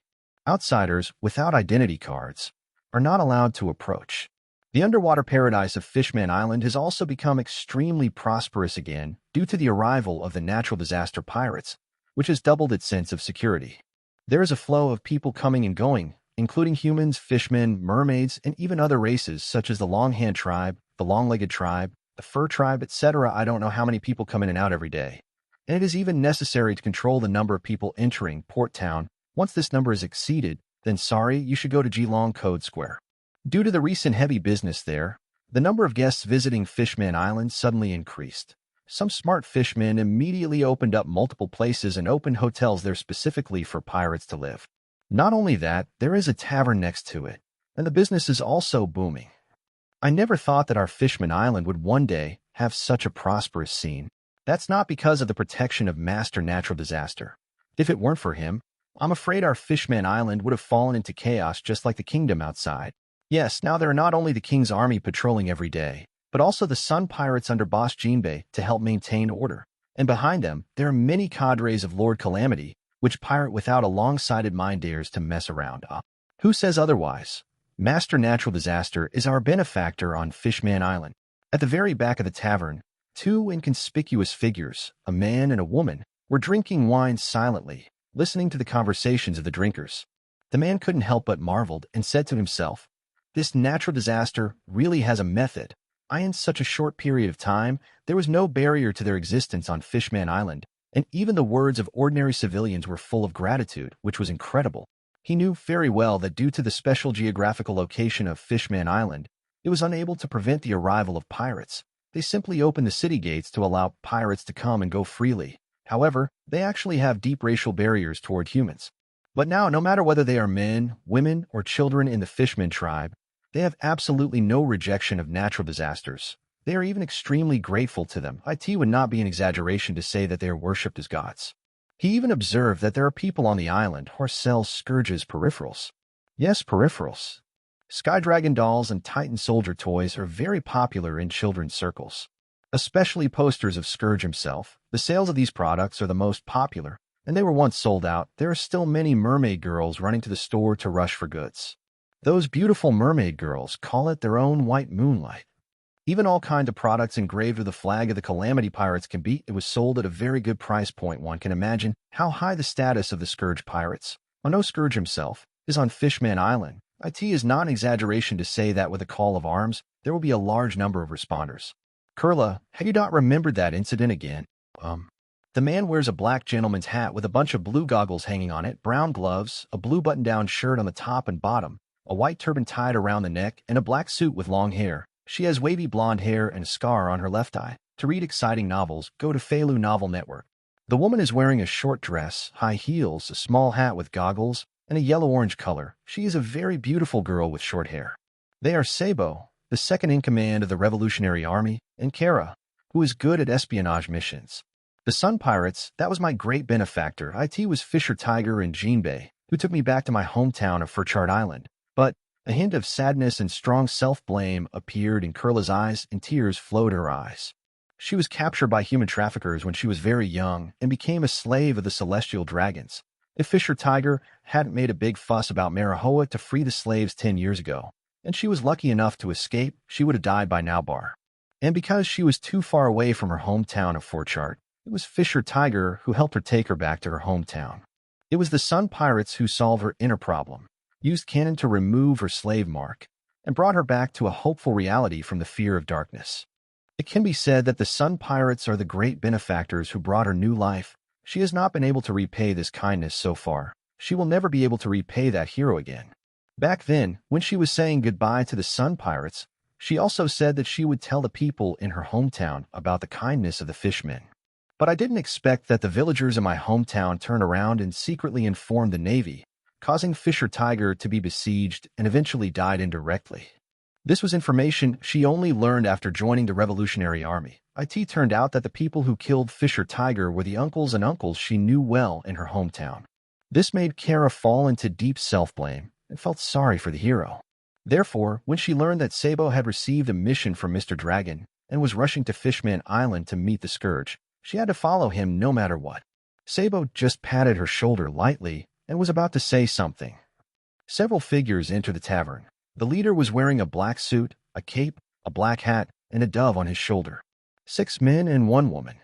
Outsiders, without identity cards, are not allowed to approach. The underwater paradise of Fishman Island has also become extremely prosperous again due to the arrival of the natural disaster pirates, which has doubled its sense of security. There is a flow of people coming and going, including humans, fishmen, mermaids, and even other races such as the Longhand tribe, the Long-Legged tribe, the Fur tribe, etc. I don't know how many people come in and out every day. And it is even necessary to control the number of people entering Port Town. Once this number is exceeded, then sorry, you should go to Geelong Code Square. Due to the recent heavy business there, the number of guests visiting Fishman Island suddenly increased. Some smart fishmen immediately opened up multiple places and opened hotels there specifically for pirates to live. Not only that, there is a tavern next to it, and the business is also booming. I never thought that our Fishman Island would one day have such a prosperous scene. That's not because of the protection of Master Natural Disaster. If it weren't for him, I'm afraid our Fishman Island would have fallen into chaos just like the kingdom outside. Yes, now there are not only the King's Army patrolling every day, but also the Sun Pirates under Boss Jinbei to help maintain order. And behind them, there are many cadres of Lord Calamity, which pirate without a long-sighted mind dares to mess around. Who says otherwise? Master Natural Disaster is our benefactor on Fishman Island. At the very back of the tavern, two inconspicuous figures, a man and a woman, were drinking wine silently, listening to the conversations of the drinkers. The man couldn't help but marveled and said to himself, "This natural disaster really has a method. In such a short period of time, there was no barrier to their existence on Fishman Island, and even the words of ordinary civilians were full of gratitude, which was incredible." He knew very well that due to the special geographical location of Fishman Island, it was unable to prevent the arrival of pirates. They simply opened the city gates to allow pirates to come and go freely. However, they actually have deep racial barriers toward humans. But now, no matter whether they are men, women, or children in the Fishman tribe, they have absolutely no rejection of natural disasters. They are even extremely grateful to them. It would not be an exaggeration to say that they are worshipped as gods. He even observed that there are people on the island who sell Scourge's peripherals. Yes, peripherals. Sky Dragon dolls and Titan Soldier toys are very popular in children's circles, especially posters of Scourge himself. The sales of these products are the most popular, and they were once sold out. There are still many mermaid girls running to the store to rush for goods. Those beautiful mermaid girls call it their own white moonlight. Even all kinds of products engraved with the flag of the Calamity Pirates can be. It was sold at a very good price point. One can imagine how high the status of the Scourge pirates. Although Scourge himself is on Fishman Island, it is not an exaggeration to say that with a call of arms, there will be a large number of responders. Kurla, have you not remembered that incident again? The man wears a black gentleman's hat with a bunch of blue goggles hanging on it, brown gloves, a blue button-down shirt on the top and bottom, a white turban tied around the neck, and a black suit with long hair. She has wavy blonde hair and a scar on her left eye. To read exciting novels, go to Feilu Novel Network. The woman is wearing a short dress, high heels, a small hat with goggles, and a yellow-orange color. She is a very beautiful girl with short hair. They are Sabo, the second-in-command of the Revolutionary Army, and Kara, who is good at espionage missions. The Sun Pirates, that was my great benefactor. It was Fisher Tiger and Jinbei, who took me back to my hometown of Furchard Island. But a hint of sadness and strong self-blame appeared in Kurla's eyes, and tears flowed her eyes. She was captured by human traffickers when she was very young and became a slave of the Celestial Dragons. If Fisher Tiger hadn't made a big fuss about Marahoa to free the slaves 10 years ago, and she was lucky enough to escape, she would have died by now. And because she was too far away from her hometown of Forchart, it was Fisher Tiger who helped her take her back to her hometown. It was the Sun Pirates who solved her inner problem, used cannon to remove her slave mark, and brought her back to a hopeful reality from the fear of darkness. It can be said that the Sun Pirates are the great benefactors who brought her new life. She has not been able to repay this kindness so far. She will never be able to repay that hero again. Back then, when she was saying goodbye to the Sun Pirates, she also said that she would tell the people in her hometown about the kindness of the fishmen. But I didn't expect that the villagers in my hometown turned around and secretly informed the Navy, causing Fisher Tiger to be besieged and eventually died indirectly. This was information she only learned after joining the Revolutionary Army. It turned out that the people who killed Fisher Tiger were the uncles and uncles she knew well in her hometown. This made Kara fall into deep self-blame and felt sorry for the hero. Therefore, when she learned that Sabo had received a mission from Mr. Dragon and was rushing to Fishman Island to meet the Scourge, she had to follow him no matter what. Sabo just patted her shoulder lightly and was about to say something. Several figures entered the tavern. The leader was wearing a black suit, a cape, a black hat, and a dove on his shoulder. 6 men and 1 woman.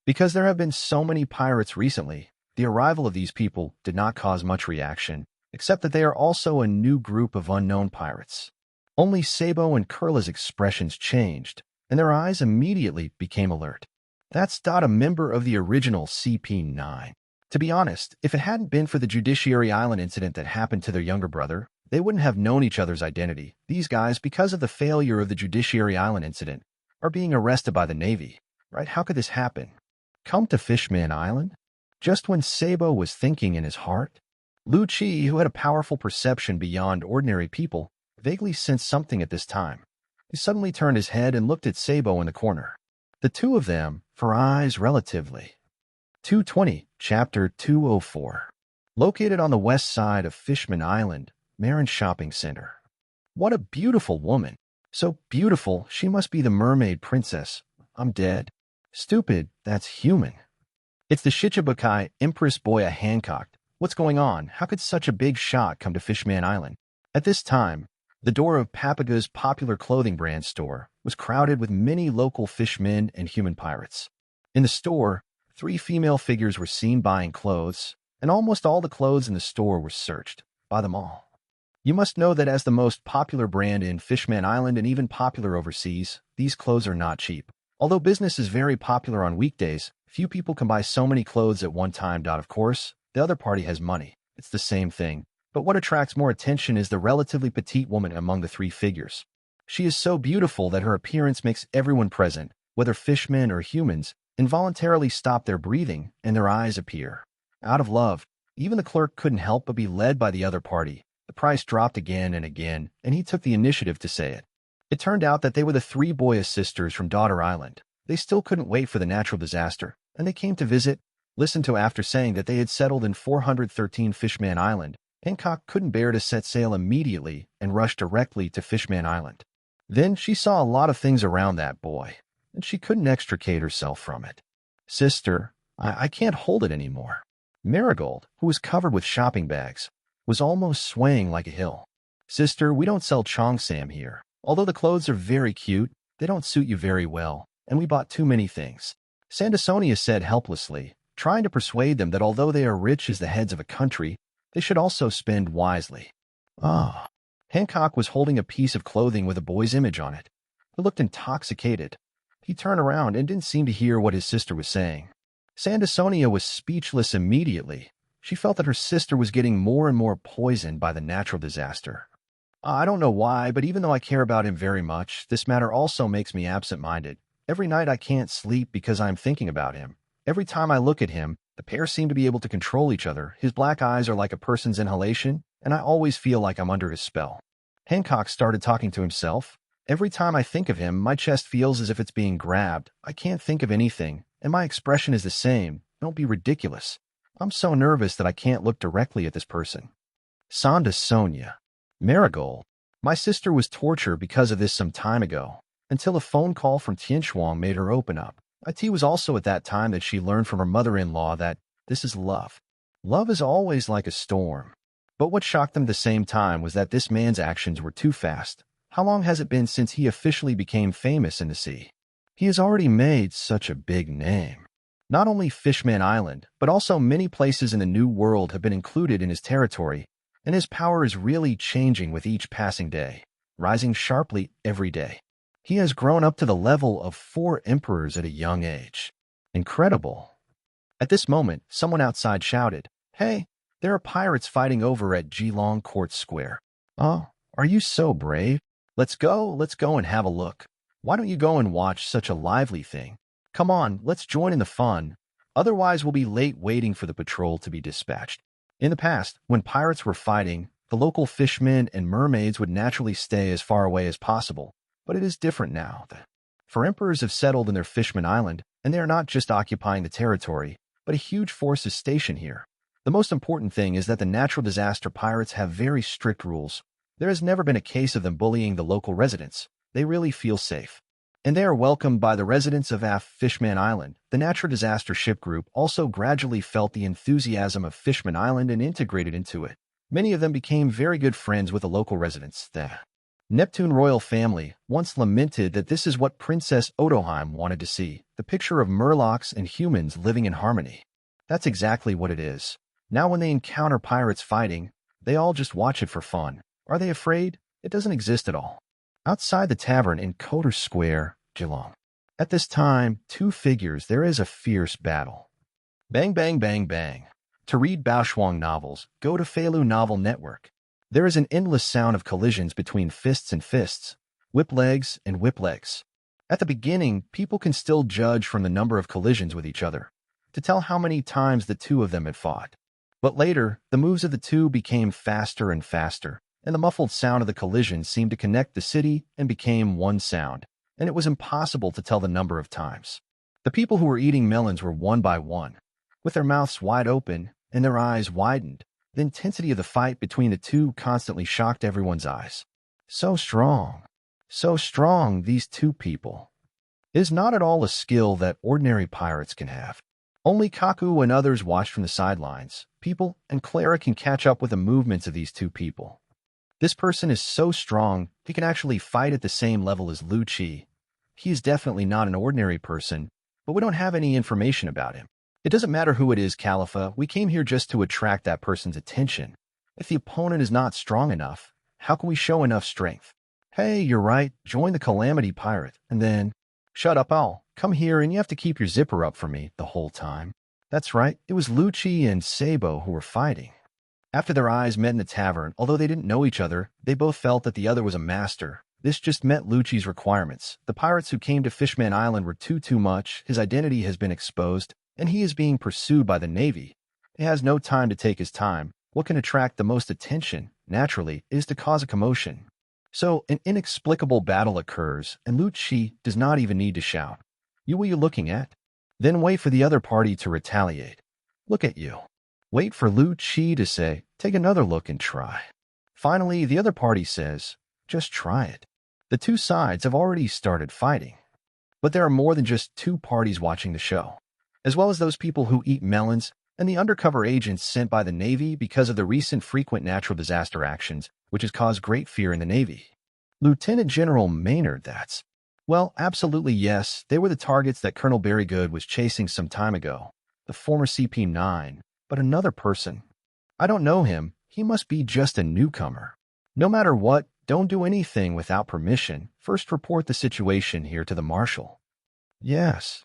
Because there have been so many pirates recently, the arrival of these people did not cause much reaction, except that they are also a new group of unknown pirates. Only Sabo and Kurla's expressions changed, and their eyes immediately became alert. That's a member of the original CP9. To be honest, if it hadn't been for the Judiciary Island incident that happened to their younger brother, they wouldn't have known each other's identity. These guys, because of the failure of the Judiciary Island incident, are being arrested by the Navy, right? How could this happen? Come to Fishman Island? Just when Sabo was thinking in his heart? Lu Chi, who had a powerful perception beyond ordinary people, vaguely sensed something at this time. He suddenly turned his head and looked at Sabo in the corner. The two of them, for eyes relatively. 220, Chapter 204. Located on the west side of Fishman Island, Marin Shopping Center. What a beautiful woman. So beautiful, she must be the mermaid princess. I'm dead. Stupid, that's human. It's the Shichibukai Empress Boya Hancock. What's going on? How could such a big shot come to Fishman Island? At this time, the door of Papaga's popular clothing brand store was crowded with many local fishmen and human pirates. In the store, 3 female figures were seen buying clothes, and almost all the clothes in the store were searched by them all. You must know that as the most popular brand in Fishman Island and even popular overseas, these clothes are not cheap. Although business is very popular on weekdays, few people can buy so many clothes at one time. Of course, the other party has money. It's the same thing. But what attracts more attention is the relatively petite woman among the 3 figures. She is so beautiful that her appearance makes everyone present, whether fishmen or humans, involuntarily stop their breathing and their eyes appear. Out of love, even the clerk couldn't help but be led by the other party. The price dropped again, and he took the initiative to say it. It turned out that they were the 3 Boya sisters from Daughter Island. They still couldn't wait for the natural disaster, and they came to visit, listened to after saying that they had settled in 413 Fishman Island, Hancock couldn't bear to set sail immediately and rushed directly to Fishman Island. Then she saw a lot of things around that boy, and she couldn't extricate herself from it. Sister, I can't hold it anymore. Marigold, who was covered with shopping bags, was almost swaying like a hill. Sister, we don't sell Cheongsam here. Although the clothes are very cute, they don't suit you very well, and we bought too many things. Sandersonia said helplessly, trying to persuade them that although they are rich as the heads of a country, they should also spend wisely. Ah. Hancock was holding a piece of clothing with a boy's image on it. He looked intoxicated. He turned around and didn't seem to hear what his sister was saying. Sandersonia was speechless immediately. She felt that her sister was getting more and more poisoned by the natural disaster. I don't know why, but even though I care about him very much, this matter also makes me absent-minded. Every night I can't sleep because I'm thinking about him. Every time I look at him, the pair seem to be able to control each other. His black eyes are like a person's inhalation, and I always feel like I'm under his spell. Hancock started talking to himself. Every time I think of him, my chest feels as if it's being grabbed. I can't think of anything, and my expression is the same. Don't be ridiculous. I'm so nervous that I can't look directly at this person. Sandersonia. Marigold. My sister was tortured because of this some time ago, until a phone call from Tianchuan made her open up. It was also at that time that she learned from her mother-in-law that this is love. Love is always like a storm. But what shocked them at the same time was that this man's actions were too fast. How long has it been since he officially became famous in the sea? He has already made such a big name. Not only Fishman Island, but also many places in the New World have been included in his territory, and his power is really changing with each passing day, rising sharply every day. He has grown up to the level of 4 emperors at a young age. Incredible. At this moment, someone outside shouted, "Hey, there are pirates fighting over at Geelong Court Square." "Oh, are you so brave? Let's go and have a look. Why don't you go and watch such a lively thing? Come on, let's join in the fun. Otherwise we'll be late waiting for the patrol to be dispatched." In the past, when pirates were fighting, the local fishermen and mermaids would naturally stay as far away as possible. But it is different now. For emperors have settled in their Fishman Island, and they are not just occupying the territory, but a huge force is stationed here. The most important thing is that the natural disaster pirates have very strict rules. There has never been a case of them bullying the local residents. They really feel safe. And they are welcomed by the residents of Fishman Island. The natural disaster ship group also gradually felt the enthusiasm of Fishman Island and integrated into it. Many of them became very good friends with the local residents. The Neptune royal family once lamented that this is what Princess Odoheim wanted to see, the picture of Murlocs and humans living in harmony. That's exactly what it is. Now when they encounter pirates fighting, they all just watch it for fun. Are they afraid? It doesn't exist at all. Outside the tavern in Coder Square, Geelong. At this time, 2 figures, there is a fierce battle. Bang, bang, bang, bang. To read Baoshuang novels, go to Feilu Novel Network. There is an endless sound of collisions between fists and fists, whip legs and whip legs. At the beginning, people can still judge from the number of collisions with each other, to tell how many times the 2 of them had fought. But later, the moves of the 2 became faster and faster, and the muffled sound of the collision seemed to connect the city and became one sound, and it was impossible to tell the number of times. The people who were eating melons were one by one, with their mouths wide open and their eyes widened. The intensity of the fight between the 2 constantly shocked everyone's eyes. So strong, these 2 people. It is not at all a skill that ordinary pirates can have. Only Kaku and others watched from the sidelines. People and Clara can catch up with the movements of these 2 people. This person is so strong, he can actually fight at the same level as Lu Chi. He is definitely not an ordinary person, but we don't have any information about him. It doesn't matter who it is, Khalifa. We came here just to attract that person's attention. If the opponent is not strong enough, how can we show enough strength? Hey, you're right. Join the Calamity Pirate, and then... Shut up, Al. Come here, and you have to keep your zipper up for me the whole time. That's right. It was Lucci and Sabo who were fighting. After their eyes met in the tavern, although they didn't know each other, they both felt that the other was a master. This just met Lucci's requirements. The pirates who came to Fishman Island were too much. His identity has been exposed, and he is being pursued by the Navy. He has no time to take his time. What can attract the most attention, naturally, is to cause a commotion. So, an inexplicable battle occurs, and Lucci does not even need to shout. "You, what are you looking at?" Then wait for the other party to retaliate. "Look at you. Wait for Lu Chi to say, take another look and try. Finally, the other party says, just try it. The two sides have already started fighting. But there are more than just two parties watching the show, as well as those people who eat melons and the undercover agents sent by the Navy because of the recent frequent natural disaster actions, which has caused great fear in the Navy. Lieutenant General Maynard, that's. Well, absolutely yes, they were the targets that Colonel Berrygood was chasing some time ago, the former CP9, but another person. I don't know him, he must be just a newcomer. No matter what, don't do anything without permission. First report the situation here to the Marshal. Yes.